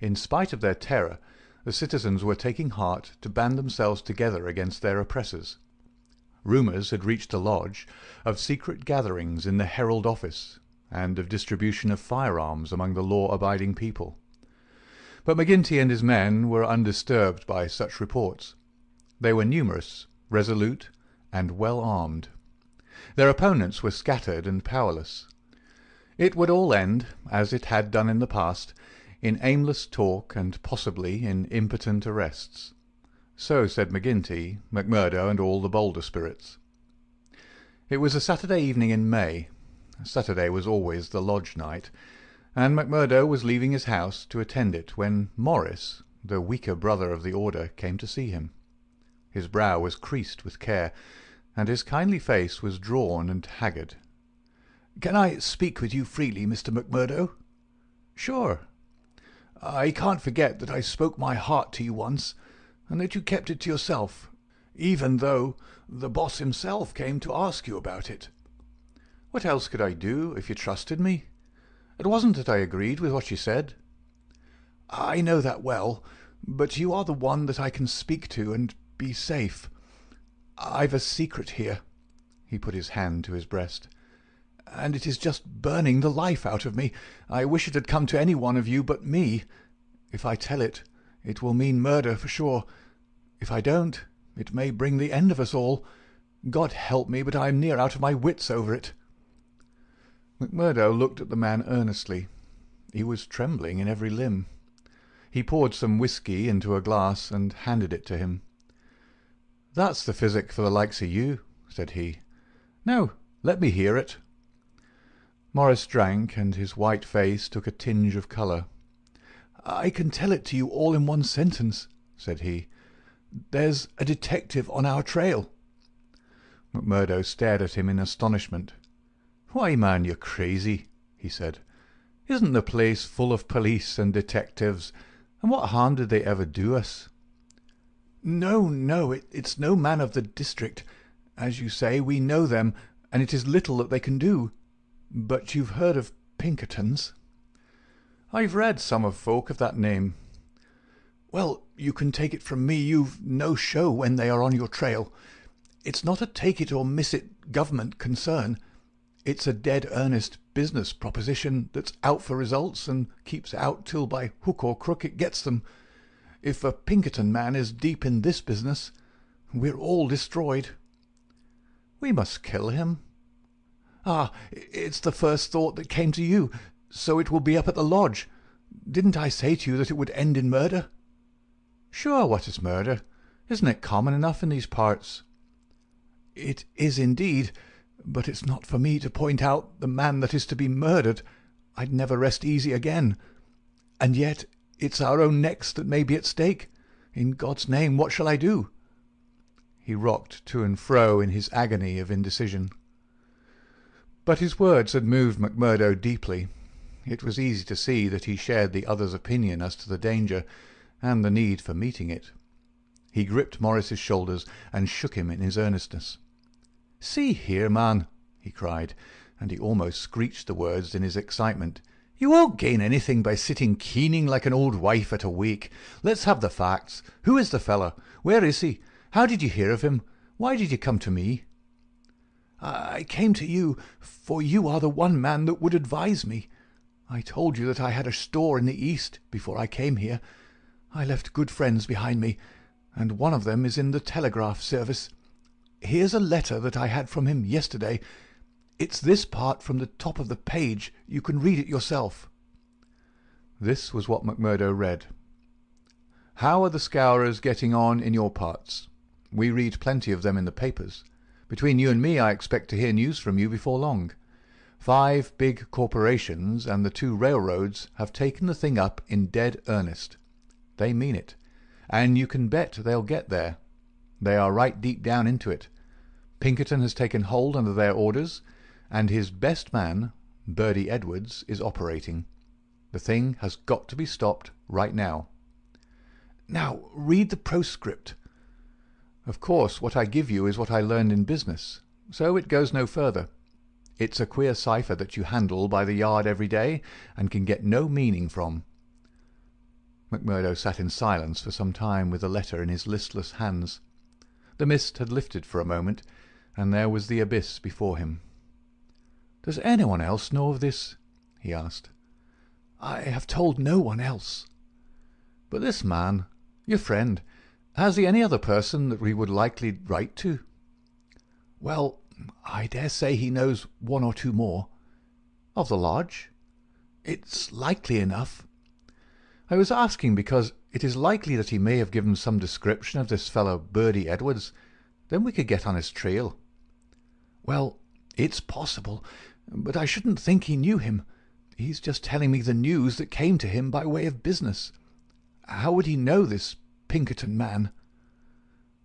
Speaker 3: In spite of their terror, the citizens were taking heart to band themselves together against their oppressors. Rumours had reached the lodge of secret gatherings in the Herald office, and of distribution of firearms among the law-abiding people. But McGinty and his men were undisturbed by such reports. They were numerous, resolute, and well armed. Their opponents were scattered and powerless. It would all end, as it had done in the past, in aimless talk and possibly in impotent arrests. So said McGinty, McMurdo, and all the bolder spirits. It was a Saturday evening in May. Saturday was always the lodge night, and McMurdo was leaving his house to attend it when Morris, the weaker brother of the order, came to see him. His brow was creased with care, and his kindly face was drawn and haggard.
Speaker 2: "Can I speak with you freely, Mr. McMurdo?"
Speaker 3: "Sure."
Speaker 2: "I can't forget that I spoke my heart to you once, and that you kept it to yourself, even though the boss himself came to ask you about it."
Speaker 3: "What else could I do if you trusted me? It wasn't that I agreed with what you said."
Speaker 2: "I know that well, but you are the one that I can speak to and be safe. I've a secret here."
Speaker 3: He put his hand to his breast.
Speaker 2: "And it is just burning the life out of me. I wish it had come to any one of you but me. If I tell it, it will mean murder for sure. If I don't, it may bring the end of us all. God help me, but I am near out of my wits over it."
Speaker 3: McMurdo looked at the man earnestly. He was trembling in every limb. He poured some whisky into a glass and handed it to him. "That's the physic for the likes of you," said he. "Now, let me hear it." Morris drank, and his white face took a tinge of colour.
Speaker 2: "I can tell it to you all in one sentence," said he. "There's a detective on our trail."
Speaker 3: McMurdo stared at him in astonishment. "Why, man, you're crazy," he said. "Isn't the place full of police and detectives, and what harm did they ever do us?"
Speaker 2: No, it's no man of the district. As you say, we know them, and it is little that they can do. But you've heard of Pinkertons?"
Speaker 3: "I've read some of folk of that name."
Speaker 2: "Well, you can take it from me you've no show when they are on your trail. It's not a take-it-or-miss-it government concern. It's a dead earnest business proposition that's out for results and keeps out till by hook or crook it gets them. If a Pinkerton man is deep in this business, we're all destroyed."
Speaker 3: "We must kill him."
Speaker 2: "Ah, it's the first thought that came to you, so it will be up at the lodge. Didn't I say to you that it would end in murder?"
Speaker 3: "Sure, what is murder? Isn't it common enough in these parts?"
Speaker 2: "It is indeed, but it's not for me to point out the man that is to be murdered. I'd never rest easy again. And yet it's our own necks that may be at stake. In God's name, what shall I do?"
Speaker 3: He rocked to and fro in his agony of indecision. But his words had moved McMurdo deeply. It was easy to see that he shared the other's opinion as to the danger and the need for meeting it. He gripped Morris's shoulders and shook him in his earnestness. "See here, man," he cried, and he almost screeched the words in his excitement. "You won't gain anything by sitting keening like an old wife at a wake. Let's have the facts. Who is the fellow? Where is he? How did you hear of him? Why did you come to me?"
Speaker 2: "I came to you, for you are the one man that would advise me. I told you that I had a store in the East before I came here. I left good friends behind me, and one of them is in the telegraph service. Here's a letter that I had from him yesterday.
Speaker 3: It's this part from the top of the page. You can read it yourself." This was what McMurdo read. "How are the Scourers getting on in your parts? We read plenty of them in the papers. Between you and me, I expect to hear news from you before long. 5 big corporations and the 2 railroads have taken the thing up in dead earnest. They mean it, and you can bet they'll get there. They are right deep down into it. Pinkerton has taken hold under their orders, and his best man, Birdy Edwards, is operating. The thing has got to be stopped right now." "Now read the postscript." "Of course, what I give you is what I learned in business, so it goes no further. It's a queer cipher that you handle by the yard every day and can get no meaning from." McMurdo sat in silence for some time with the letter in his listless hands. The mist had lifted for a moment, and there was the abyss before him. "Does anyone else know of this?" he asked. "I have told no one else." "But this man, your friend, has he any other person that we would likely write to?" "Well, I dare say he knows 1 or 2 more." "Of the lodge?" "It's likely enough." "I was asking because it is likely that he may have given some description of this fellow Birdy Edwards. Then we could get on his trail." "Well, it's possible, but I shouldn't think he knew him. He's just telling me the news that came to him by way of business. How would he know this Pinkerton man?"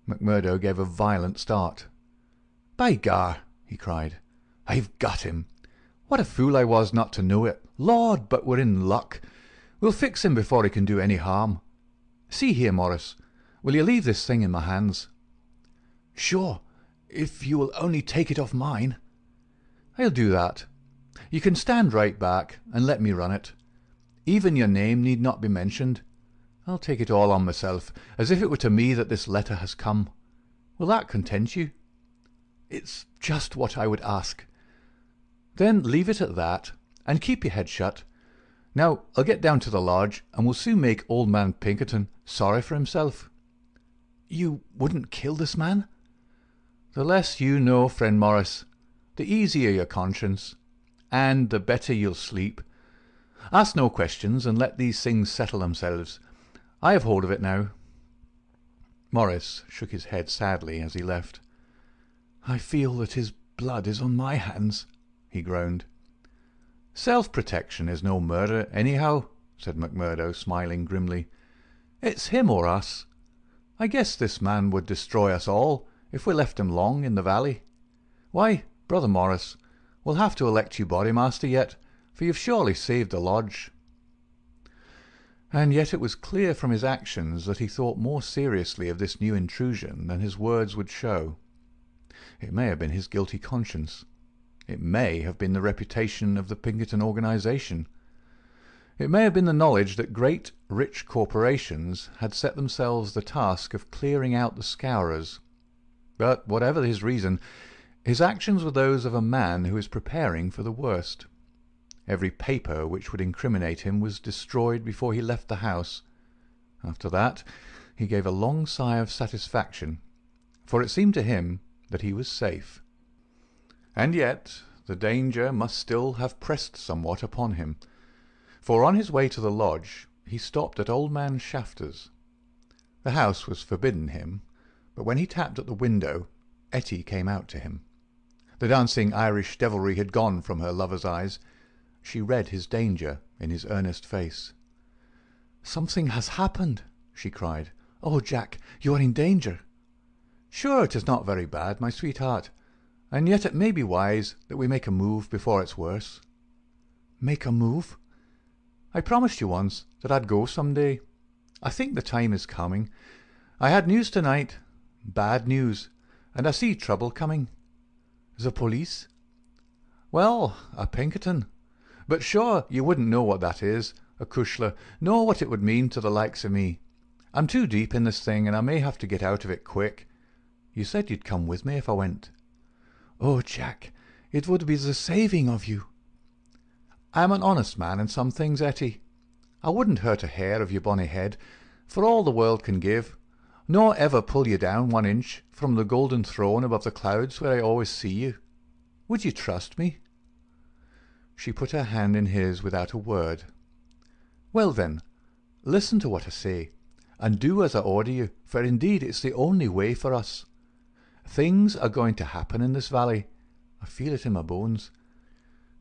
Speaker 3: McMurdo gave a violent start. "By gar!" he cried. "I've got him! What a fool I was not to know it! Lord, but we're in luck! We'll fix him before he can do any harm. See here, Morris, will you leave this thing in my hands?" "Sure, if you will only take it off mine." "I'll do that. You can stand right back and let me run it. Even your name need not be mentioned. I'll take it all on myself, as if it were to me that this letter has come. Will that content you?" "It's just what I would ask." "Then leave it at that, and keep your head shut. Now I'll get down to the lodge, and we'll soon make old man Pinkerton sorry for himself." "You wouldn't kill this man?" "The less you know, friend Morris, the easier your conscience, and the better you'll sleep. Ask no questions, and let these things settle themselves. I have hold of it now." Morris shook his head sadly as he left. "I feel that his blood is on my hands," he groaned. "Self-protection is no murder, anyhow," said McMurdo, smiling grimly. "It's him or us. I guess this man would destroy us all if we left him long in the valley. Why, Brother Morris, we'll have to elect you Bodymaster yet, for you've surely saved the lodge." And yet it was clear from his actions that he thought more seriously of this new intrusion than his words would show. It may have been his guilty conscience. It may have been the reputation of the Pinkerton organization. It may have been the knowledge that great, rich corporations had set themselves the task of clearing out the Scourers. But whatever his reason, his actions were those of a man who is preparing for the worst. Every paper which would incriminate him was destroyed before he left the house. After that he gave a long sigh of satisfaction, for it seemed to him that he was safe. And yet the danger must still have pressed somewhat upon him, for on his way to the lodge he stopped at old man Shafter's. The house was forbidden him, but when he tapped at the window, Etty came out to him. The dancing Irish devilry had gone from her lover's eyes. She read his danger in his earnest face. "Something has happened," she cried. "Oh, Jack, you are in danger." "Sure, it is not very bad, my sweetheart, and yet it may be wise that we make a move before it's worse." "Make a move?" "I promised you once that I'd go some day. I think the time is coming. I had news tonight, bad news, and I see trouble coming." "The police?" "Well, a Pinkerton. But sure you wouldn't know what that is, a cushla, nor what it would mean to the likes of me. I'm too deep in this thing, and I may have to get out of it quick. You said you'd come with me if I went." "Oh, Jack, it would be the saving of you." "I'm an honest man in some things, Etty. I wouldn't hurt a hair of your bonny head for all the world can give, nor ever pull you down 1 inch from the golden throne above the clouds where I always see you." Would you trust me?" She put her hand in his without a word. "Well then, listen to what I say, and do as I order you, for indeed it's the only way for us. Things are going to happen in this valley. I feel it in my bones.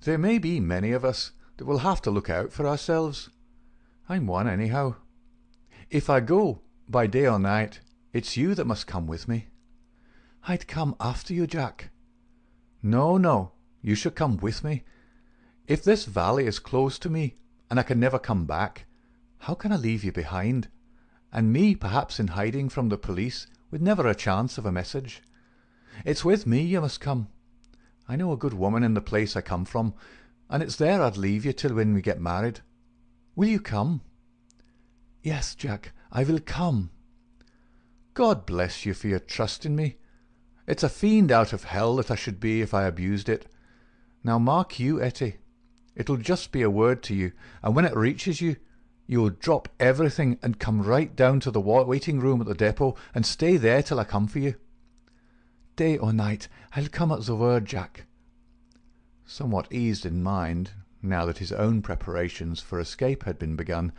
Speaker 3: There may be many of us that will have to look out for ourselves. I'm one anyhow. If I go, by day or night, it's you that must come with me." "I'd come after you, Jack." "No, no, you should come with me. If this valley is close to me, and I can never come back, how can I leave you behind? And me perhaps in hiding from the police, with never a chance of a message. It's with me you must come. I know a good woman in the place I come from, and it's there I'd leave you till when we get married. Will you come?" "Yes, Jack, I will come." "God bless you for your trust in me. It's a fiend out of hell that I should be if I abused it. Now mark you, Etty, it'll just be a word to you, and when it reaches you, you'll drop everything and come right down to the waiting room at the depot and stay there till I come for you." "Day or night, I'll come at the word, Jack." Somewhat eased in mind, now that his own preparations for escape had been begun,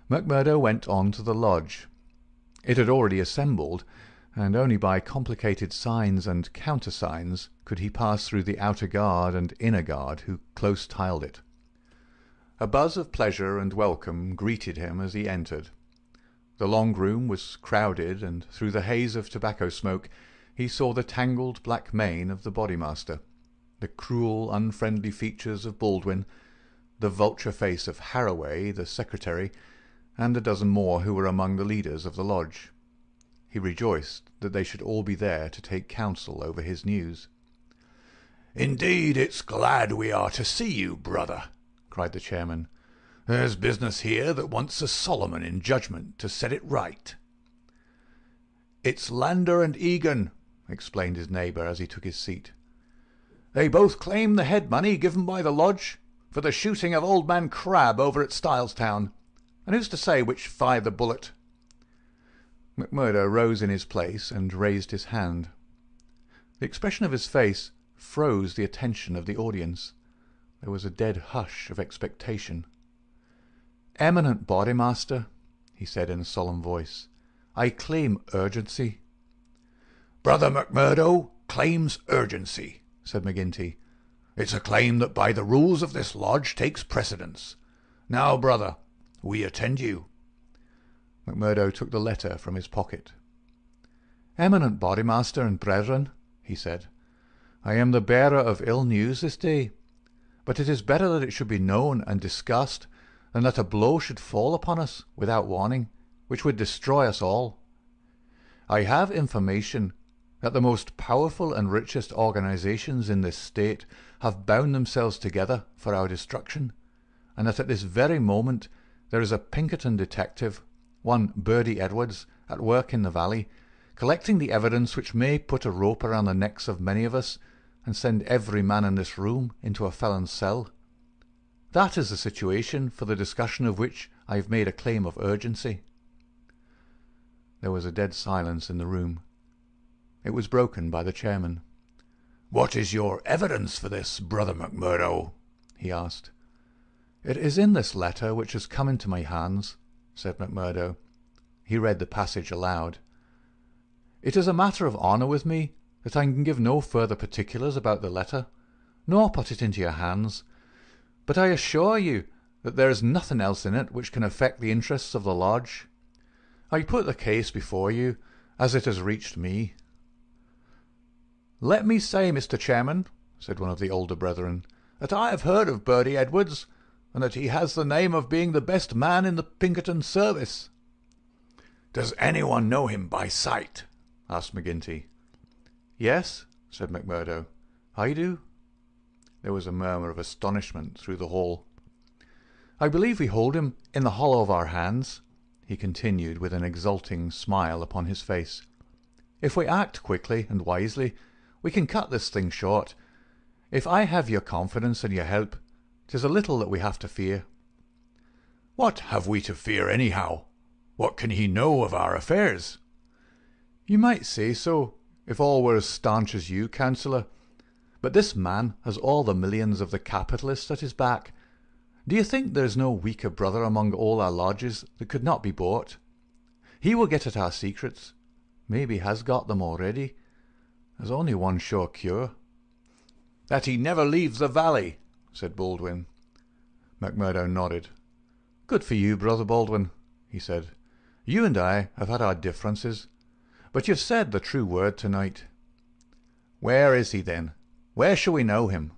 Speaker 3: McMurdo went on to the lodge. It had already assembled, and only by complicated signs and countersigns could he pass through the outer guard and inner guard who close tiled it. A buzz of pleasure and welcome greeted him as he entered. The long room was crowded, and through the haze of tobacco smoke he saw the tangled black mane of the Bodymaster, the cruel, unfriendly features of Baldwin, the vulture face of Harroway, the secretary, and a dozen more who were among the leaders of the lodge. He rejoiced that they should all be there to take counsel over his news.
Speaker 4: "Indeed, it's glad we are to see you, brother," cried the chairman. "There's business here that wants a Solomon in judgment to set it right." "It's Lander and Egan," explained his neighbour as he took his seat. "They both claim the head money given by the lodge for the shooting of old man Crabbe over at Stylestown. And who's to say which fired the bullet?" McMurdo rose in his place and raised his hand. The expression of his face froze the attention of the audience. There was a dead hush of expectation. "Eminent Bodymaster," he said in a solemn voice, "I claim urgency." "Brother McMurdo claims urgency," said McGinty. "It's a claim that by the rules of this lodge takes precedence. Now, brother, we attend you."
Speaker 3: McMurdo took the letter from his pocket. "Eminent Bodymaster and brethren," he said, "I am the bearer of ill news this day, but it is better that it should be known and discussed than that a blow should fall upon us without warning, which would destroy us all. I have information that the most powerful and richest organizations in this state have bound themselves together for our destruction, and that at this very moment there is a Pinkerton detective, one Birdy Edwards, at work in the valley, collecting the evidence which may put a rope around the necks of many of us and send every man in this room into a felon's cell. That is the situation for the discussion of which I have made a claim of urgency." There was a dead silence in the room. It was broken by the chairman.
Speaker 4: "What is your evidence for this, Brother McMurdo?" he asked.
Speaker 3: "It is in this letter which has come into my hands," said McMurdo. He read the passage aloud. "It is a matter of honour with me that I can give no further particulars about the letter, nor put it into your hands, but I assure you that there is nothing else in it which can affect the interests of the lodge. I put the case before you as it has reached me."
Speaker 4: "Let me say, Mr. Chairman," said one of the older brethren, "that I have heard of Birdy Edwards, and that he has the name of being the best man in the Pinkerton service." "Does anyone know him by sight?" asked McGinty.
Speaker 3: "Yes," said McMurdo, "I do." There was a murmur of astonishment through the hall. "I believe we hold him in the hollow of our hands," he continued with an exulting smile upon his face. "If we act quickly and wisely, we can cut this thing short. If I have your confidence and your help, 'tis a little that we have to fear."
Speaker 4: "What have we to fear anyhow? What can he know of our affairs?"
Speaker 3: "You might say so, if all were as staunch as you, counsellor. But this man has all the millions of the capitalists at his back. Do you think there is no weaker brother among all our lodges that could not be bought? He will get at our secrets. Maybe has got them already. There's only one sure cure." "That he never leaves the valley," said Baldwin. McMurdo nodded. "Good for you, Brother Baldwin," he said. "You and I have had our differences, but you've said the true word tonight." "Where is he, then? Where shall we know him?"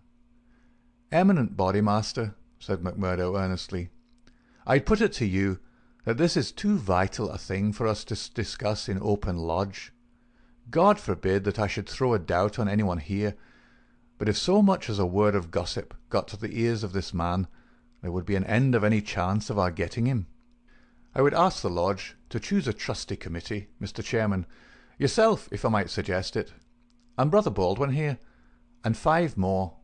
Speaker 3: "Eminent Bodymaster," said McMurdo earnestly, "I'd put it to you that this is too vital a thing for us to discuss in open lodge. God forbid that I should throw a doubt on anyone here, but if so much as a word of gossip got to the ears of this man, there would be an end of any chance of our getting him. I would ask the lodge to choose a trustee committee, Mr. Chairman, yourself, if I might suggest it, and Brother Baldwin here, and 5 more.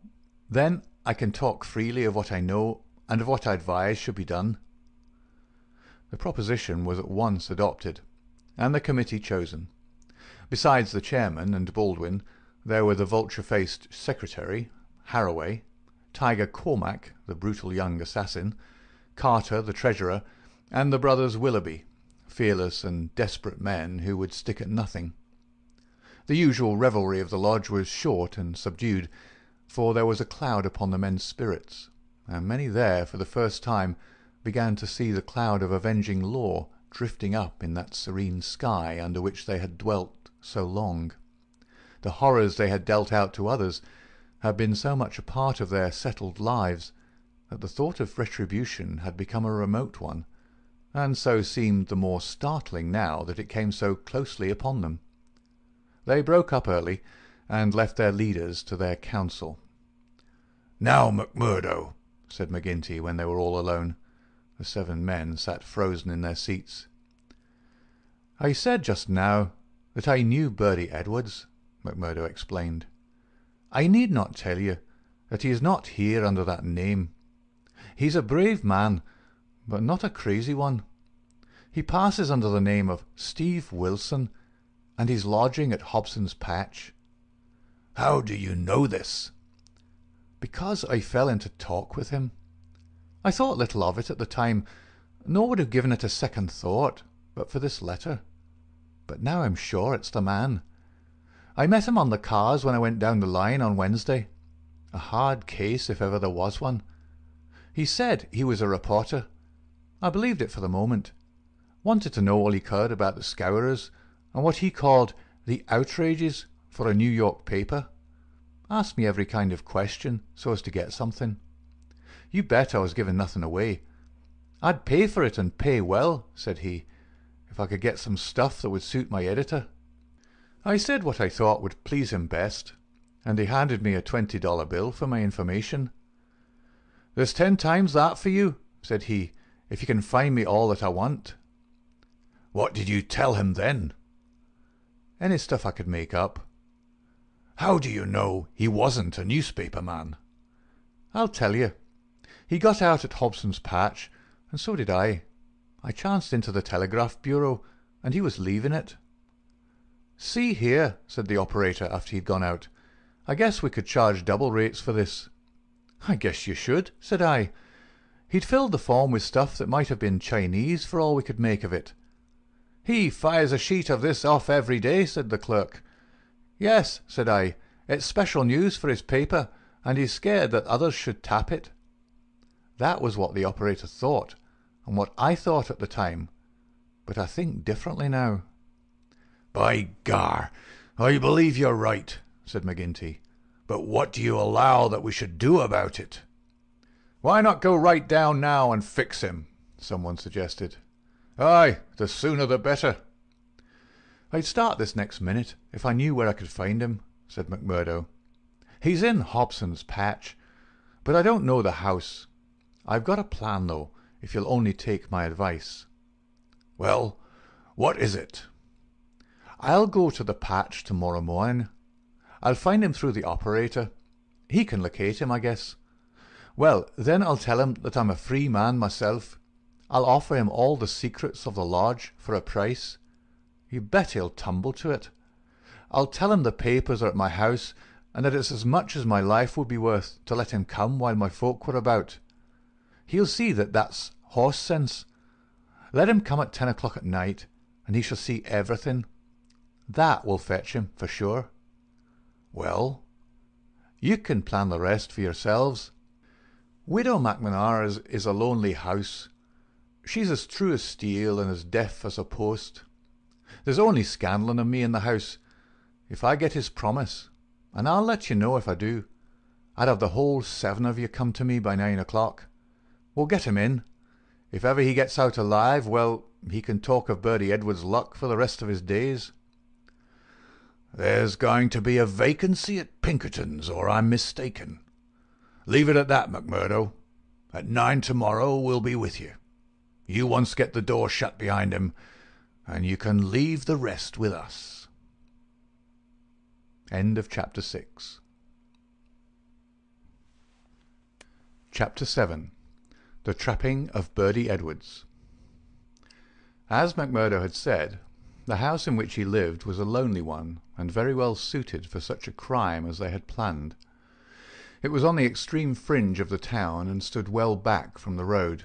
Speaker 3: Then I can talk freely of what I know and of what I advise should be done." The proposition was at once adopted, and the committee chosen. Besides the chairman and Baldwin, there were the vulture-faced secretary, Harroway, Tiger Cormac, the brutal young assassin, Carter, the treasurer, and the brothers Willoughby, fearless and desperate men who would stick at nothing. The usual revelry of the lodge was short and subdued, for there was a cloud upon the men's spirits, and many there for the first time began to see the cloud of avenging law drifting up in that serene sky under which they had dwelt so long. The horrors they had dealt out to others had been so much a part of their settled lives that the thought of retribution had become a remote one, and so seemed the more startling now that it came so closely upon them. They broke up early, and left their leaders to their counsel.
Speaker 4: "Now, McMurdo,"
Speaker 3: said McGinty when they were all alone. The 7 men sat frozen in their seats. "I said just now that I knew Birdy Edwards," McMurdo explained. "I need not tell you that he is not here under that name. He's a brave man, but not a crazy one. He passes under the name of Steve Wilson, and he's lodging at Hobson's Patch."
Speaker 4: "How do you know this?"
Speaker 3: "Because I fell into talk with him. I thought little of it at the time, nor would have given it a second thought but for this letter. But now I'm sure it's the man. I met him on the cars when I went down the line on Wednesday. A hard case if ever there was one. He said he was a reporter. I believed it for the moment. Wanted to know all he could about the Scourers and what he called the outrages for a New York paper. Asked me every kind of question so as to get something. You bet I was giving nothing away. I'd pay for it and pay well, said he, if I could get some stuff that would suit my editor. I said what I thought would please him best, and he handed me a $20 bill for my information. "There's 10 times that for you," said he, "if you can find me all that I want."
Speaker 4: "What did you tell him then?"
Speaker 3: "Any stuff I could make up."
Speaker 4: "How do you know he wasn't a newspaper man?"
Speaker 3: "I'll tell you. He got out at Hobson's Patch, and so did I. I chanced into the Telegraph Bureau, and he was leaving it. "See here," said the operator after he'd gone out, "I guess we could charge double rates for this." "I guess you should," said I. He'd filled the form with stuff that might have been Chinese for all we could make of it. "He fires a sheet of this off every day," said the clerk. "Yes," said I, "it's special news for his paper, and he's scared that others should tap it." That was what the operator thought, and what I thought at the time, but I think differently now.
Speaker 4: "By gar, I believe you're right," said McGinty. "But what do you allow that we should do about it?"
Speaker 3: "Why not go right down now and fix him?" someone suggested. "Aye, the sooner the better." "I'd start this next minute if I knew where I could find him," said McMurdo. "He's in Hobson's Patch, but I don't know the house. I've got a plan, though, if you'll only take my advice."
Speaker 4: "Well, what is it?"
Speaker 3: "I'll go to the patch tomorrow morning. I'll find him through the operator. He can locate him, I guess. Well, then I'll tell him that I'm a free man myself. I'll offer him all the secrets of the lodge for a price. You bet he'll tumble to it. I'll tell him the papers are at my house, and that it's as much as my life would be worth to let him come while my folk were about. He'll see that that's horse sense. Let him come at 10 o'clock at night, and he shall see everything. That will fetch him, for sure. Well, you can plan the rest for yourselves. Widow MacManara is a lonely house. She's as true as steel and as deaf as a post. There's only Scanlon and me in the house. If I get his promise, and I'll let you know if I do, I'd have the whole 7 of you come to me by 9 o'clock. We'll get him in. If ever he gets out alive, well, he can talk of Birdy Edwards' luck for the rest of his days.
Speaker 4: There's going to be a vacancy at Pinkerton's, or I'm mistaken. Leave it at that, McMurdo. At 9 tomorrow we'll be with you. You once get the door shut behind him, and you can leave the rest with us.
Speaker 3: End of Chapter 6. Chapter 7. The Trapping of Birdy Edwards. As McMurdo had said, the house in which he lived was a lonely one, and very well suited for such a crime as they had planned. It was on the extreme fringe of the town, and stood well back from the road.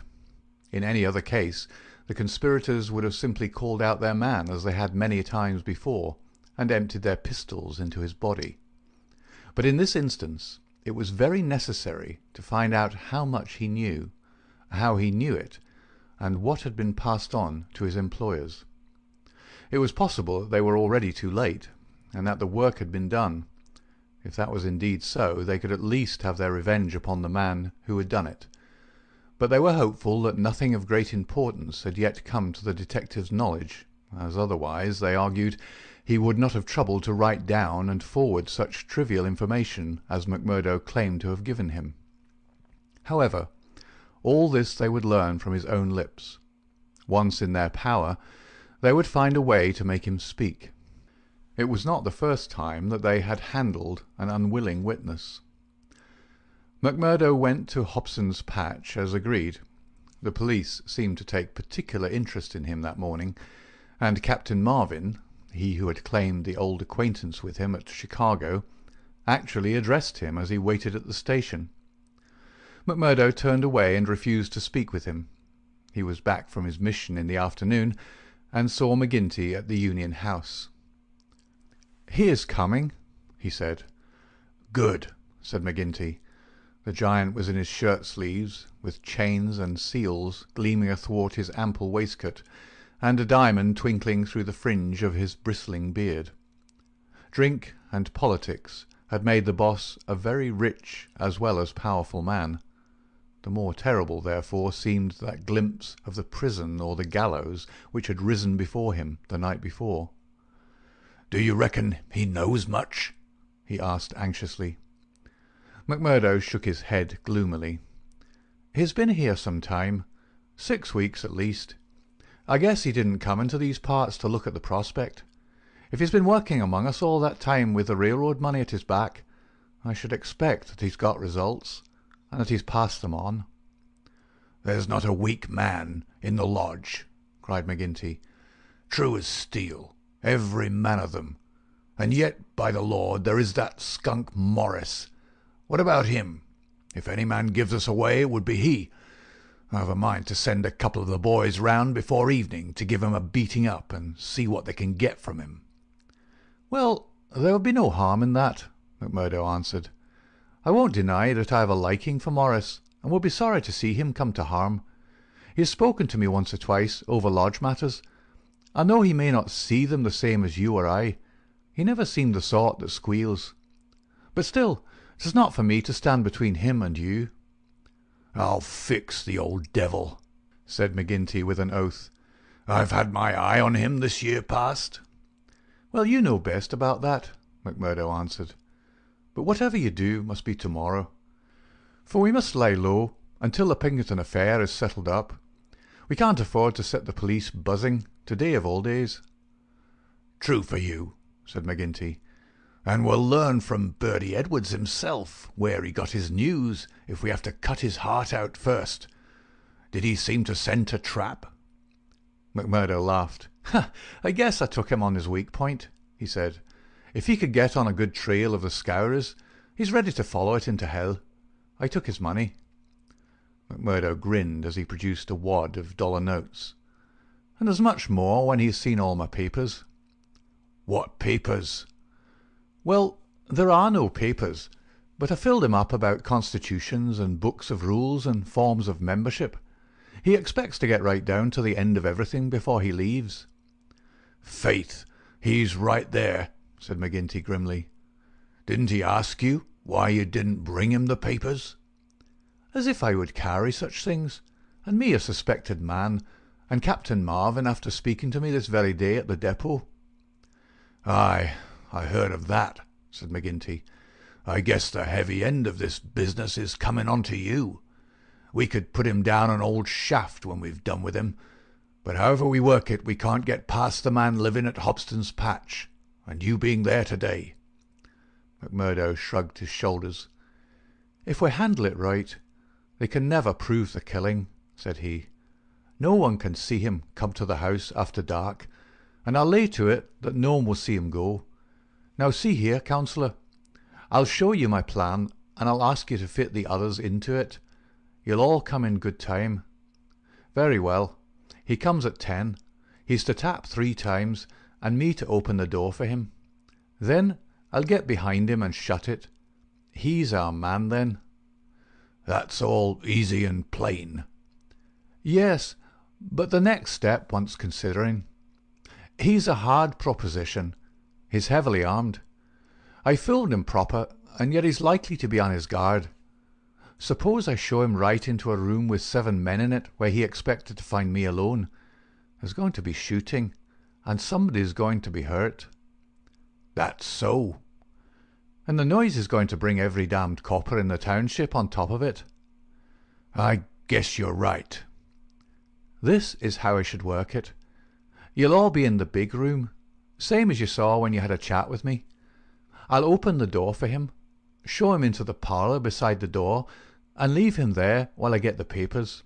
Speaker 3: In any other case, the conspirators would have simply called out their man, as they had many times before, and emptied their pistols into his body. But in this instance it was very necessary to find out how much he knew, how he knew it, and what had been passed on to his employers. It was possible that they were already too late, and that the work had been done. If that was indeed so, they could at least have their revenge upon the man who had done it. But they were hopeful that nothing of great importance had yet come to the detective's knowledge, as otherwise, they argued, he would not have troubled to write down and forward such trivial information as McMurdo claimed to have given him. However, all this they would learn from his own lips. Once in their power, they would find a way to make him speak. It was not the first time that they had handled an unwilling witness. McMurdo went to Hobson's Patch as agreed. The police seemed to take particular interest in him that morning, and Captain Marvin, he who had claimed the old acquaintance with him at Chicago, actually addressed him as he waited at the station. McMurdo turned away and refused to speak with him. He was back from his mission in the afternoon, and saw McGinty at the Union House. "He is coming," he said.
Speaker 4: "Good,"
Speaker 3: said McGinty. The giant was in his shirt-sleeves, with chains and seals gleaming athwart his ample waistcoat, and a diamond twinkling through the fringe of his bristling beard. Drink and politics had made the boss a very rich as well as powerful man. The more terrible, therefore, seemed that glimpse of the prison or the gallows which had risen before him the night before.
Speaker 4: "Do you reckon he knows much?"
Speaker 3: he asked anxiously. McMurdo shook his head gloomily. "He's been here some time, 6 weeks at least. I guess he didn't come into these parts to look at the prospect. If he's been working among us all that time with the railroad money at his back, I should expect that he's got results, and that he's passed them on."
Speaker 4: "There's not a weak man in the lodge," cried McGinty. "True as steel, every man of them. And yet, by the Lord, there is that skunk Morris. What about him? If any man gives us away, it would be he. I've a mind to send a couple of the boys round before evening to give him a beating up and see what they can get from him."
Speaker 3: "Well, there would be no harm in that," McMurdo answered. "I won't deny that I have a liking for Morris, and would be sorry to see him come to harm. He has spoken to me once or twice over lodge matters. I know he may not see them the same as you or I. He never seemed the sort that squeals. But still, 'tis not for me to stand between him and you."
Speaker 4: "I'll fix the old devil," said McGinty with an oath. "I've had my eye on him this year past."
Speaker 3: "Well, you know best about that," McMurdo answered. "But whatever you do must be tomorrow. For we must lie low until the Pinkerton affair is settled up. We can't afford to set the police buzzing today of all days."
Speaker 4: "True for you," said McGinty. "And we'll learn from Birdy Edwards himself where he got his news if we have to cut his heart out first. Did he seem to scent a trap?"
Speaker 3: McMurdo laughed. "I guess I took him on his weak point," he said. If he could get on a good trail of the scourers, he's ready to follow it into hell. I took his money." McMurdo grinned as he produced a wad of dollar notes. "And there's much more when he's seen all my papers."
Speaker 4: "What papers?"
Speaker 3: "Well, there are no papers, but I filled him up about constitutions and books of rules and forms of membership. He expects to get right down to the end of everything before he leaves."
Speaker 4: "Faith, he's right there," said McGinty grimly. "Didn't he ask you why you didn't bring him the papers?"
Speaker 3: "As if I would carry such things, and me a suspected man, and Captain Marvin after speaking to me this very day at the depot."
Speaker 4: "Aye, I heard of that," said McGinty. "I guess the heavy end of this business is coming on to you. We could put him down an old shaft when we've done with him, but however we work it, we can't get past the man living at Hobston's Patch, and you being there today."
Speaker 3: McMurdo shrugged his shoulders. "If we handle it right, they can never prove the killing," said he. "No one can see him come to the house after dark, and I'll lay to it that no one will see him go. Now see here, councillor, I'll show you my plan, and I'll ask you to fit the others into it. You'll all come in good time. Very well. He comes at 10. He's to tap 3 times, and me to open the door for him. Then I'll get behind him and shut it. He's our man then."
Speaker 4: "That's all easy and plain."
Speaker 3: "Yes, but the next step wants considering. He's a hard proposition. He's heavily armed. I filled him proper, and yet he's likely to be on his guard. Suppose I show him right into a room with 7 men in it where he expected to find me alone. There's going to be shooting, and somebody's going to be hurt."
Speaker 4: "That's so."
Speaker 3: "And the noise is going to bring every damned copper in the township on top of it."
Speaker 4: "I guess you're right."
Speaker 3: "This is how I should work it. You'll all be in the big room, same as you saw when you had a chat with me. I'll open the door for him, show him into the parlour beside the door, and leave him there while I get the papers.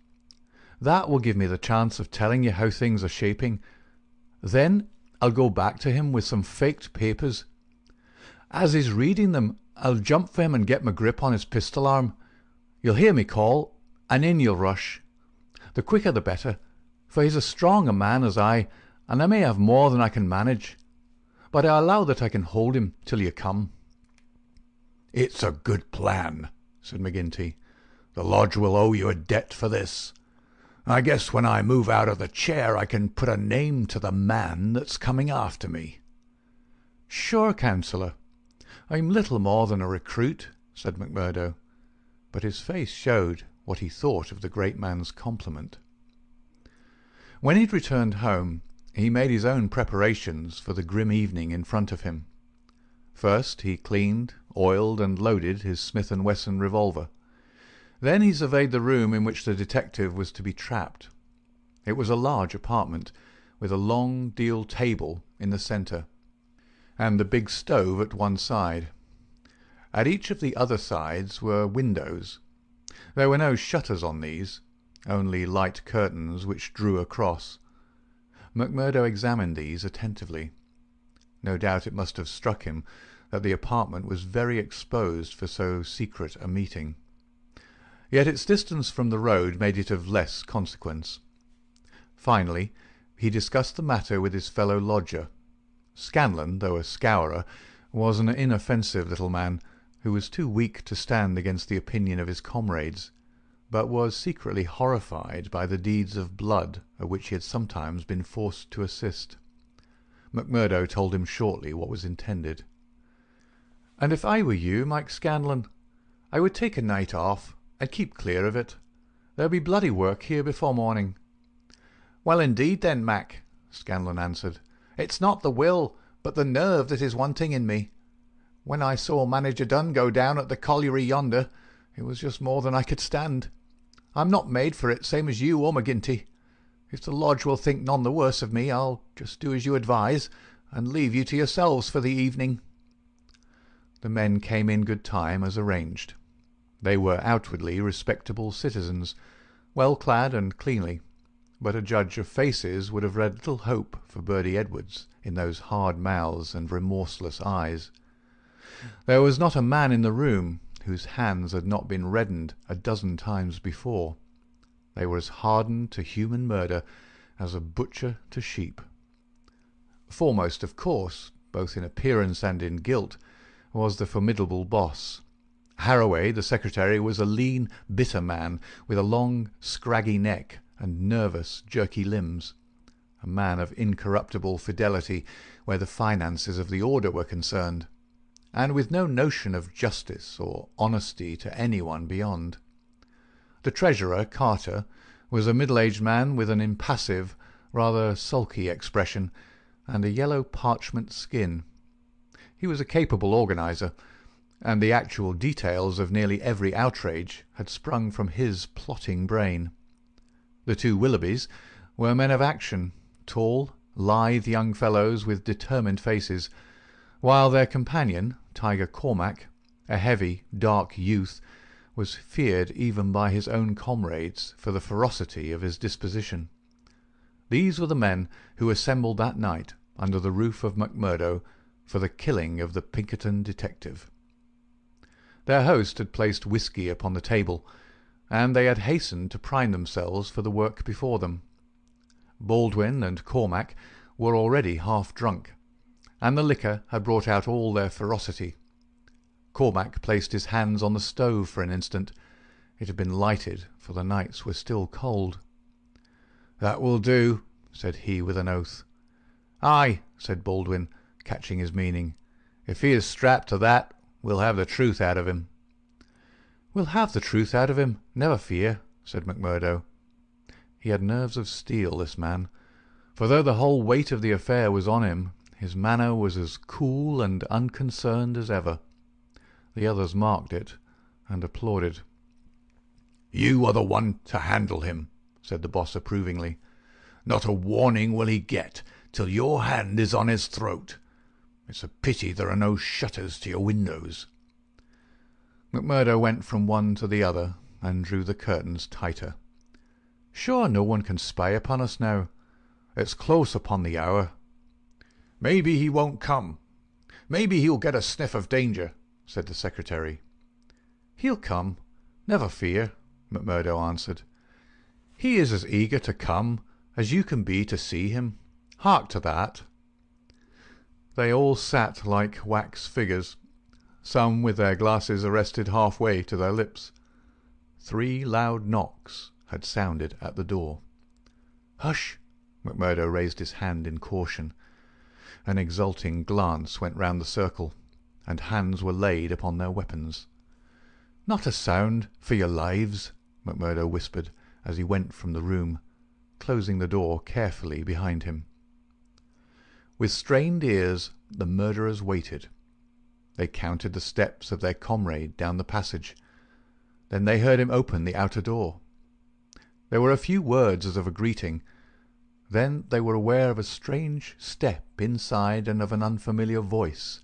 Speaker 3: That will give me the chance of telling you how things are shaping. Then I'll go back to him with some faked papers. As he's reading them, I'll jump for him and get my grip on his pistol arm. You'll hear me call, and in you'll rush. The quicker the better, for he's as strong a man as I, and I may have more than I can manage. But I allow that I can hold him till you come."
Speaker 4: "It's a good plan," said McGinty. "The lodge will owe you a debt for this. I guess when I move out of the chair I can put a name to the man that's coming after me."
Speaker 3: "Sure, councillor. I'm little more than a recruit," said McMurdo, but his face showed what he thought of the great man's compliment. When he'd returned home, he made his own preparations for the grim evening in front of him. First he cleaned, oiled, and loaded his Smith & Wesson revolver. Then he surveyed the room in which the detective was to be trapped. It was a large apartment, with a long deal table in the centre, and the big stove at one side. At each of the other sides were windows. There were no shutters on these, only light curtains which drew across. McMurdo examined these attentively. No doubt it must have struck him that the apartment was very exposed for so secret a meeting. Yet its distance from the road made it of less consequence. Finally, he discussed the matter with his fellow lodger. Scanlon, though a scourer, was an inoffensive little man who was too weak to stand against the opinion of his comrades, but was secretly horrified by the deeds of blood at which he had sometimes been forced to assist. McMurdo told him shortly what was intended. "And if I were you, Mike Scanlon, I would take a night off and keep clear of it. There'll be bloody work here before morning." "Well, indeed then, Mac," Scanlon answered. "It's not the will, but the nerve that is wanting in me. When I saw Manager Dunn go down at the colliery yonder, it was just more than I could stand. I'm not made for it, same as you or McGinty. If the lodge will think none the worse of me, I'll just do as you advise, and leave you to yourselves for the evening." The men came in good time, as arranged. They were outwardly respectable citizens, well clad and cleanly. but a judge of faces would have read little hope for Birdy Edwards in those hard mouths and remorseless eyes. There was not a man in the room whose hands had not been reddened a dozen times before. They were as hardened to human murder as a butcher to sheep. Foremost, of course, both in appearance and in guilt, was the formidable boss. Harroway, the secretary, was a lean, bitter man with a long, scraggy neck and nervous, jerky limbs, a man of incorruptible fidelity where the finances of the order were concerned, and with no notion of justice or honesty to anyone beyond. The treasurer, Carter, was a middle-aged man with an impassive, rather sulky expression and a yellow parchment skin. He was a capable organizer, and the actual details of nearly every outrage had sprung from his plotting brain. The two Willoughbys were men of action, tall, lithe young fellows with determined faces, while their companion, Tiger Cormac, a heavy, dark youth, was feared even by his own comrades for the ferocity of his disposition. These were the men who assembled that night under the roof of McMurdo for the killing of the Pinkerton detective. Their host had placed whisky upon the table, and they had hastened to prime themselves for the work before them. Baldwin and Cormac were already half drunk, and the liquor had brought out all their ferocity. Cormac placed his hands on the stove for an instant. It had been lighted, for the nights were still cold. "That will do," said he with an oath. "Aye," said Baldwin, catching his meaning. "If he is strapped to that, we'll have the truth out of him." "We'll have the truth out of him, never fear," said McMurdo. He had nerves of steel, this man, for though the whole weight of the affair was on him, his manner was as cool and unconcerned as ever. The others marked it and applauded. "You are the one to handle him," said the boss approvingly. "Not a warning will he get till your hand is on his throat. It's a pity there are no shutters to your windows." McMurdo went from one to the other and drew the curtains tighter. "Sure no one can spy upon us now. It's close upon the hour." "Maybe he won't come. Maybe he'll get a sniff of danger," said the secretary. "He'll come, never fear," McMurdo answered. "He is as eager to come as you can be to see him. Hark to that." They all sat like wax figures, some with their glasses arrested halfway to their lips. 3 loud knocks had sounded at the door. "Hush!" McMurdo raised his hand in caution. An exulting glance went round the circle, and hands were laid upon their weapons. "Not a sound, for your lives," McMurdo whispered as he went from the room, closing the door carefully behind him. With strained ears the murderers waited. They counted the steps of their comrade down the passage. Then they heard him open the outer door. There were a few words as of a greeting. Then they were aware of a strange step inside and of an unfamiliar voice.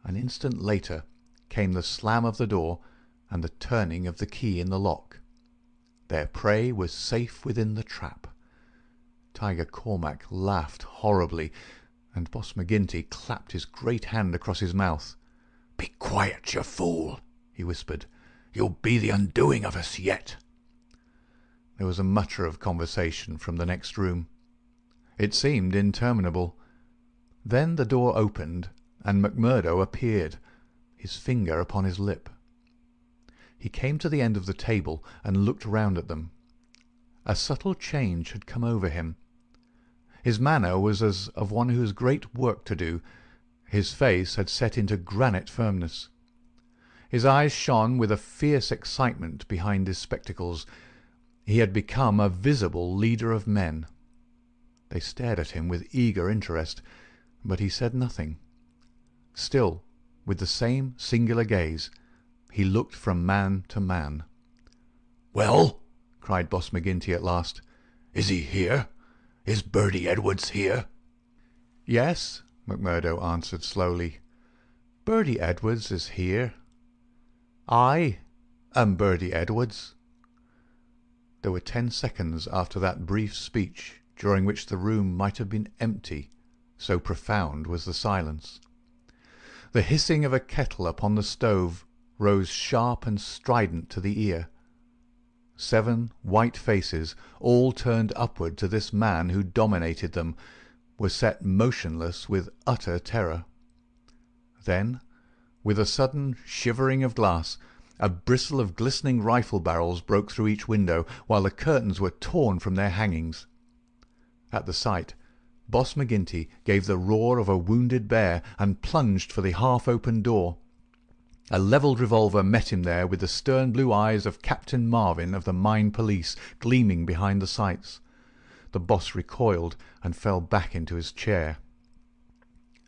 Speaker 3: An instant later came the slam of the door and the turning of the key in the lock. Their prey was safe within the trap. Tiger Cormac laughed horribly, and Boss McGinty clapped his great hand across his mouth. "Be quiet, you fool," he whispered. "You'll be the undoing of us yet." There was a mutter of conversation from the next room. It seemed interminable. Then the door opened, and McMurdo appeared, his finger upon his lip. He came to the end of the table and looked round at them. A subtle change had come over him. His manner was as of one who has great work to do. His face had set into granite firmness. His eyes shone with a fierce excitement behind his spectacles. He had become a visible leader of men. They stared at him with eager interest, but he said nothing. Still, with the same singular gaze, he looked from man to man. "Well," cried Boss McGinty at last, "is he here? Is Birdy Edwards here?" "Yes," McMurdo answered slowly. "Birdy Edwards is here. I am Birdy Edwards." There were 10 seconds after that brief speech during which the room might have been empty, so profound was the silence. The hissing of a kettle upon the stove rose sharp and strident to the ear. 7 white faces, all turned upward to this man who dominated them, were set motionless with utter terror. Then, with a sudden shivering of glass, a bristle of glistening rifle barrels broke through each window, while the curtains were torn from their hangings. At the sight, Boss McGinty gave the roar of a wounded bear and plunged for the half-open door. A levelled revolver met him there, with the stern blue eyes of Captain Marvin of the Mine Police gleaming behind the sights. The boss recoiled and fell back into his chair.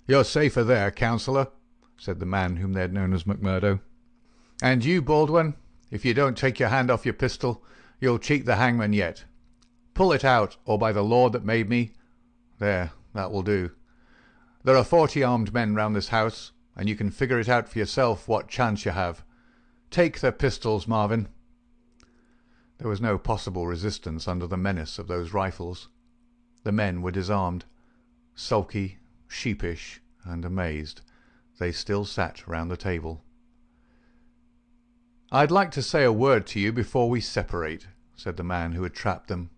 Speaker 3: "You're safer there, councillor," said the man whom they had known as McMurdo. "And you, Baldwin, if you don't take your hand off your pistol, you'll cheat the hangman yet. Pull it out, or by the Lord that made me— There, that will do. There are 40 armed men round this house, and you can figure it out for yourself what chance you have. Take their pistols, Marvin." There was no possible resistance under the menace of those rifles. The men were disarmed. Sulky, sheepish, and amazed, they still sat round the table. "I'd like to say a word to you before we separate," said the man who had trapped them.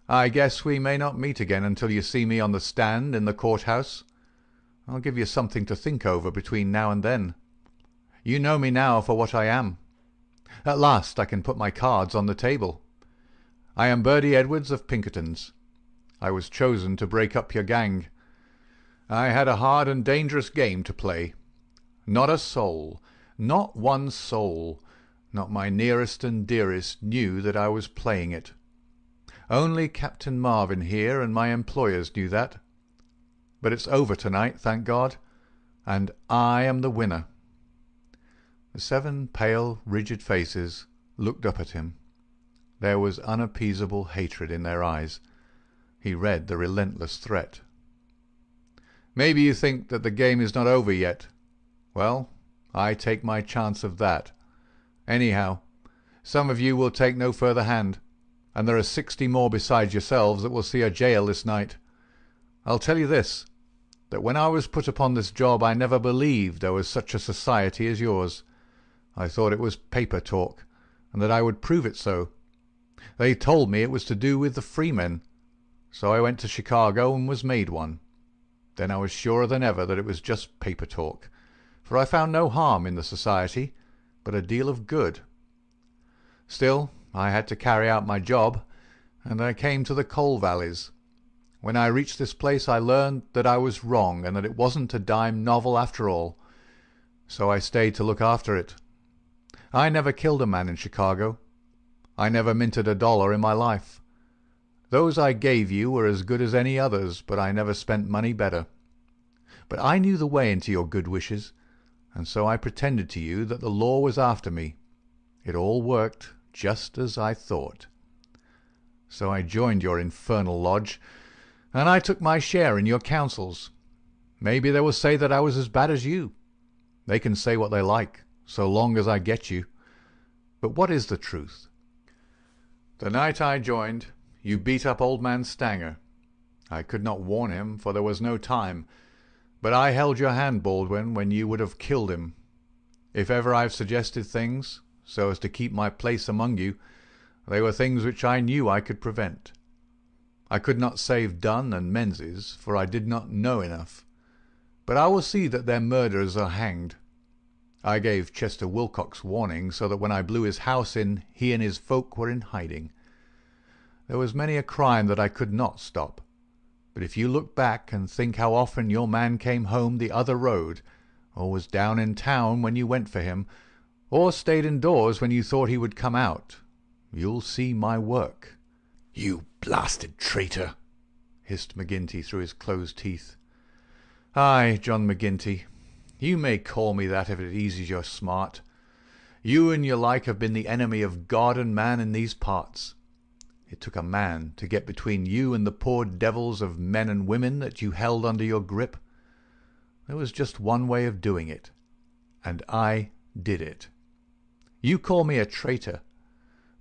Speaker 3: "I guess we may not meet again until you see me on the stand in the courthouse. I'll give you something to think over between now and then. You know me now for what I am. At last I can put my cards on the table. I am Birdy Edwards of Pinkerton's. I was chosen to break up your gang. I had a hard and dangerous game to play. Not a soul, not one soul, not my nearest and dearest, knew that I was playing it. Only Captain Marvin here and my employers knew that. But it's over tonight, thank God, and I am the winner." The 7 pale, rigid faces looked up at him. There was unappeasable hatred in their eyes. He read the relentless threat. "Maybe you think that the game is not over yet. Well, I take my chance of that. Anyhow, some of you will take no further hand, and there are 60 more besides yourselves that will see a jail this night. I'll tell you this, that when I was put upon this job I never believed there was such a society as yours. I thought it was paper talk, and that I would prove it so. They told me it was to do with the freemen, so I went to Chicago and was made one. Then I was surer than ever that it was just paper talk, for I found no harm in the society, but a deal of good. Still, I had to carry out my job, and I came to the coal valleys. When I reached this place I learned that I was wrong and that it wasn't a dime novel after all. So I stayed to look after it. I never killed a man in Chicago. I never minted $1 in my life. Those I gave you were as good as any others, but I never spent money better. But I knew the way into your good wishes, and so I pretended to you that the law was after me. It all worked just as I thought. So I joined your infernal lodge, and I took my share in your councils. Maybe they will say that I was as bad as you. They can say what they like, so long as I get you. But what is the truth? The night I joined, you beat up old man Stanger. I could not warn him, for there was no time, but I held your hand, Baldwin, when you would have killed him. If ever I've suggested things, so as to keep my place among you, they were things which I knew I could prevent. I could not save Dunn and Menzies, for I did not know enough. But I will see that their murderers are hanged. I gave Chester Wilcox warning, so that when I blew his house in, he and his folk were in hiding. There was many a crime that I could not stop. But if you look back and think how often your man came home the other road, or was down in town when you went for him, or stayed indoors when you thought he would come out, you'll see my work."
Speaker 4: "You blasted traitor!"
Speaker 3: hissed McGinty through his closed teeth. "Aye, John McGinty, you may call me that if it eases your smart. You and your like have been the enemy of God and man in these parts. It took a man to get between you and the poor devils of men and women that you held under your grip. There was just one way of doing it, and I did it. You call me a traitor.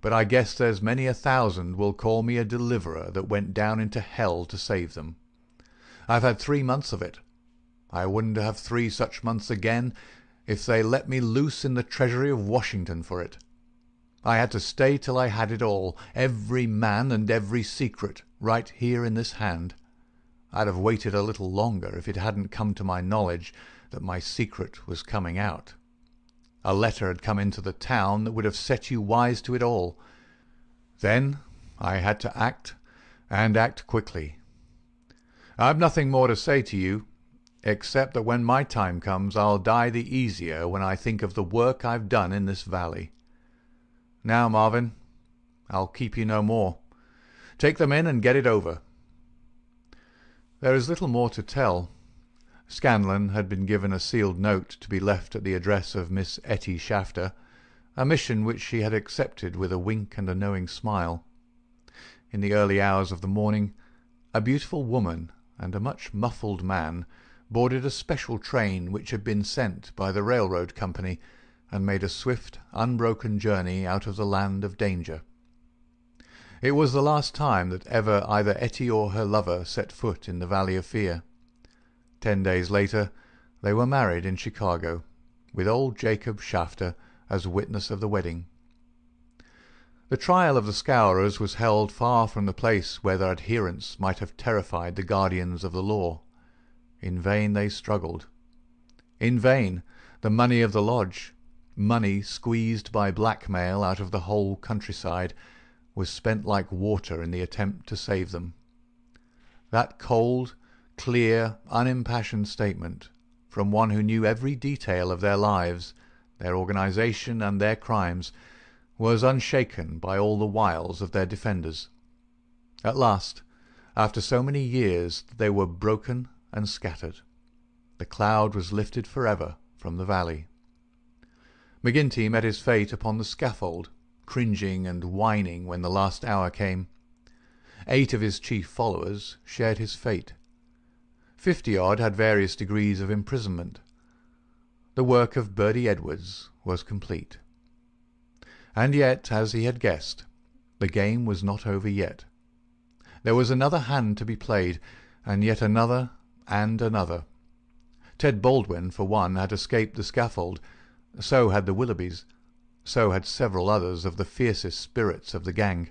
Speaker 3: but I guess there's many 1,000 will call me a deliverer that went down into hell to save them. I've had 3 months of it. I wouldn't have 3 such months again if they let me loose in the treasury of Washington for it. I had to stay till I had it all, every man and every secret, right here in this hand. I'd have waited a little longer if it hadn't come to my knowledge that my secret was coming out. A letter had come into the town that would have set you wise to it all. Then I had to act, and act quickly. I've nothing more to say to you, except that when my time comes I'll die the easier when I think of the work I've done in this valley. Now, Marvin, I'll keep you no more. Take them in and get it over." There is little more to tell. Scanlon had been given a sealed note to be left at the address of Miss Etty Shafter, a mission which she had accepted with a wink and a knowing smile. In the early hours of the morning, a beautiful woman and a much muffled man boarded a special train which had been sent by the railroad company, and made a swift, unbroken journey out of the land of danger. It was the last time that ever either Etty or her lover set foot in the Valley of Fear. 10 days later they were married in Chicago, with old Jacob Shafter as witness of the wedding. The trial of the Scourers was held far from the place where their adherents might have terrified the guardians of the law. In vain they struggled. In vain the money of the lodge, money squeezed by blackmail out of the whole countryside, was spent like water in the attempt to save them. That cold, clear, unimpassioned statement, from one who knew every detail of their lives, their organization, and their crimes, was unshaken by all the wiles of their defenders. At last, after so many years, they were broken and scattered. The cloud was lifted forever from the valley. McGinty met his fate upon the scaffold, cringing and whining when the last hour came. 8 of his chief followers shared his fate. 50-odd had various degrees of imprisonment. The work of Birdy Edwards was complete. And yet, as he had guessed, the game was not over yet. There was another hand to be played, and yet another and another. Ted Baldwin, for one, had escaped the scaffold. So had the Willoughbys. So had several others of the fiercest spirits of the gang.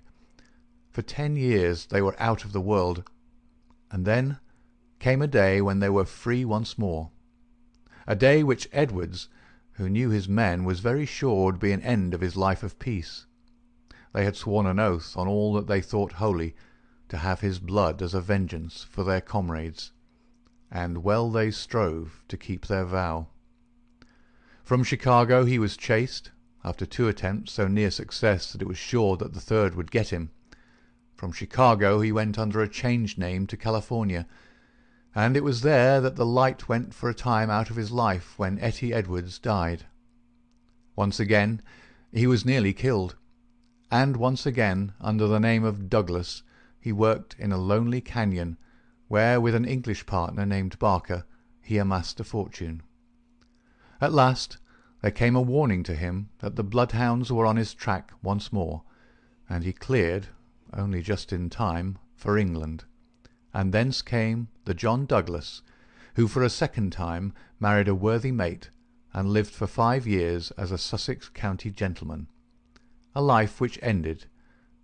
Speaker 3: For 10 years they were out of the world, and then came a day when they were free once more. A day which Edwards, who knew his men, was very sure would be an end of his life of peace. They had sworn an oath on all that they thought holy, to have his blood as a vengeance for their comrades, and well they strove to keep their vow. From Chicago he was chased, after 2 attempts so near success that it was sure that the third would get him. From Chicago he went under a changed name to California, and it was there that the light went for a time out of his life when Etty Edwards died. Once again he was nearly killed, and once again, under the name of Douglas, he worked in a lonely canyon, where with an English partner named Barker he amassed a fortune. At last there came a warning to him that the bloodhounds were on his track once more, and he cleared, only just in time, for England. And thence came the John Douglas, who for a second time married a worthy mate, and lived for 5 years as a Sussex county gentleman, a life which ended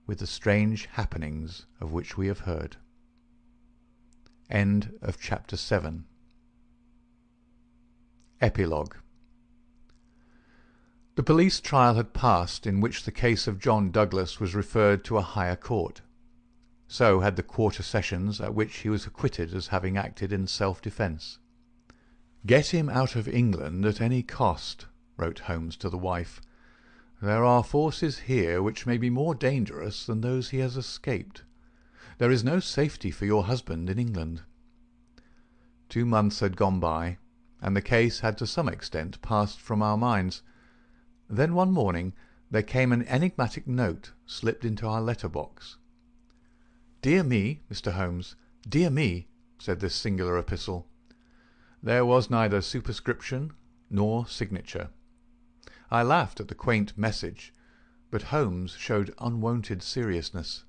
Speaker 3: with the strange happenings of which we have heard. End of Chapter 7. Epilogue. The police trial had passed, in which the case of John Douglas was referred to a higher court. So had the quarter sessions, at which he was acquitted as having acted in self-defence. "Get him out of England at any cost," wrote Holmes to the wife. "There are forces here which may be more dangerous than those he has escaped. There is no safety for your husband in England." 2 months had gone by, and the case had to some extent passed from our minds. Then one morning there came an enigmatic note slipped into our letter-box. "Dear me, Mr. Holmes, dear me," said this singular epistle. There was neither superscription nor signature. I laughed at the quaint message, but Holmes showed unwonted seriousness.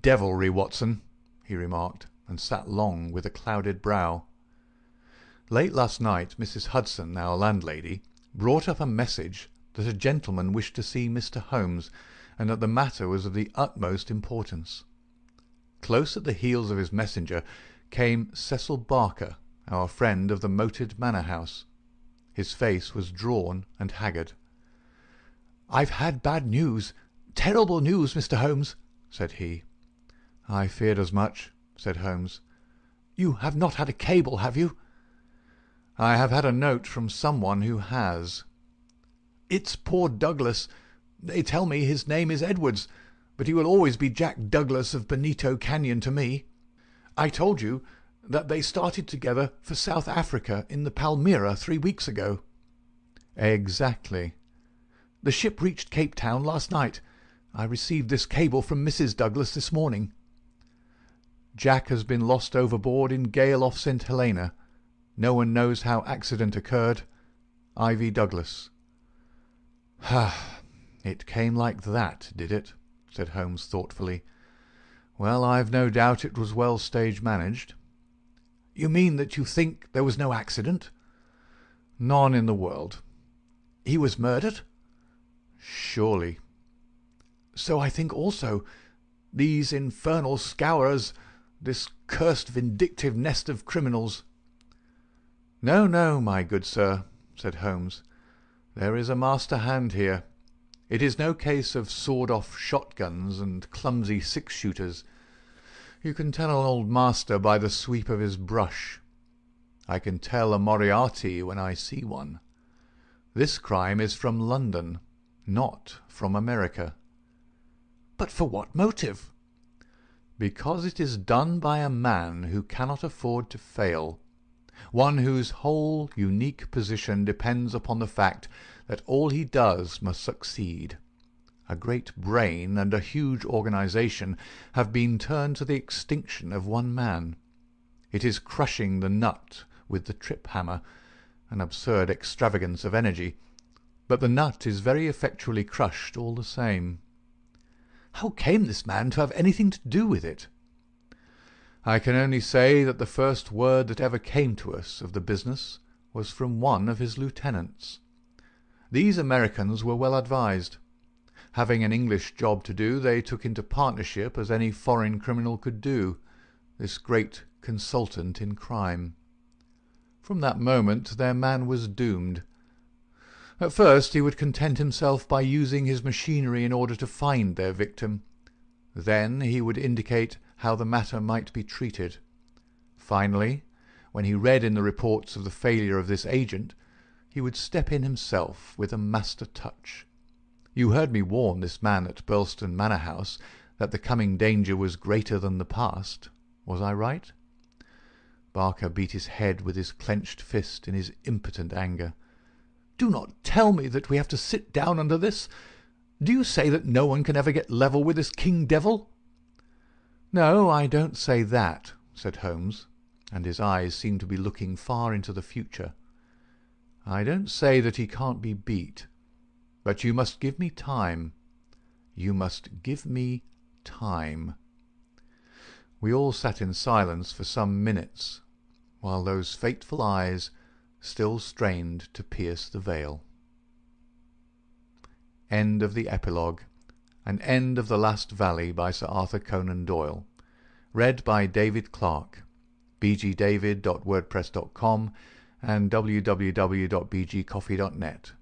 Speaker 3: "Devilry, Watson," he remarked, and sat long with a clouded brow. Late last night Mrs. Hudson, our landlady, brought up a message that a gentleman wished to see Mr. Holmes, and that the matter was of the utmost importance. Close at the heels of his messenger came Cecil Barker, our friend of the moated manor house. His face was drawn and haggard. "I've had bad news, terrible news, Mr. Holmes," said he. "I feared as much," said Holmes. "You have not had a cable, have you?" "I have had a note from someone who has." "It's poor Douglas. They tell me his name is Edwards, but he will always be Jack Douglas of Bonito Canyon to me. I told you that they started together for South Africa in the Palmyra 3 weeks ago." "Exactly." "The ship reached Cape Town last night. I received this cable from Mrs. Douglas this morning." "Jack has been lost overboard in gale off St. Helena. No one knows how accident occurred. Ivy Douglas." "Ha! It came like that, did it?" said Holmes thoughtfully. "Well, I've no doubt it was well stage managed." "You mean that you think there was no accident?" "None in the world." "He was murdered?" "Surely." "So I think also. These infernal scourers, this cursed vindictive nest of criminals." "No, no, my good sir," said Holmes. "There is a master hand here. It is no case of sawed-off shotguns and clumsy six-shooters. You can tell an old master by the sweep of his brush. I can tell a Moriarty when I see one. This crime is from London, not from America." "But for what motive?" "Because it is done by a man who cannot afford to fail. One whose whole unique position depends upon the fact that all he does must succeed. A great brain and a huge organization have been turned to the extinction of one man. It is crushing the nut with the trip-hammer, an absurd extravagance of energy, but the nut is very effectually crushed all the same." "How came this man to have anything to do with it?" "I can only say that the first word that ever came to us of the business was from one of his lieutenants. These Americans were well advised. Having an English job to do, they took into partnership as any foreign criminal could do, this great consultant in crime. From that moment their man was doomed. At first he would content himself by using his machinery in order to find their victim. Then he would indicate how the matter might be treated. Finally, when he read in the reports of the failure of this agent, he would step in himself with a master touch. You heard me warn this man at Birlstone Manor House that the coming danger was greater than the past. Was I right?" Barker beat his head with his clenched fist in his impotent anger. "Do not tell me that we have to sit down under this. Do you say that no one can ever get level with this king devil?" "No, I don't say that," said Holmes, and his eyes seemed to be looking far into the future. "I don't say that he can't be beat. But you must give me time. You must give me time." We all sat in silence for some minutes, while those fateful eyes still strained to pierce the veil. End of the Epilogue, and end of The Last Valley by Sir Arthur Conan Doyle. Read by David Clarke. bgdavid.wordpress.com and www.bgcoffee.net.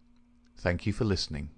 Speaker 3: Thank you for listening.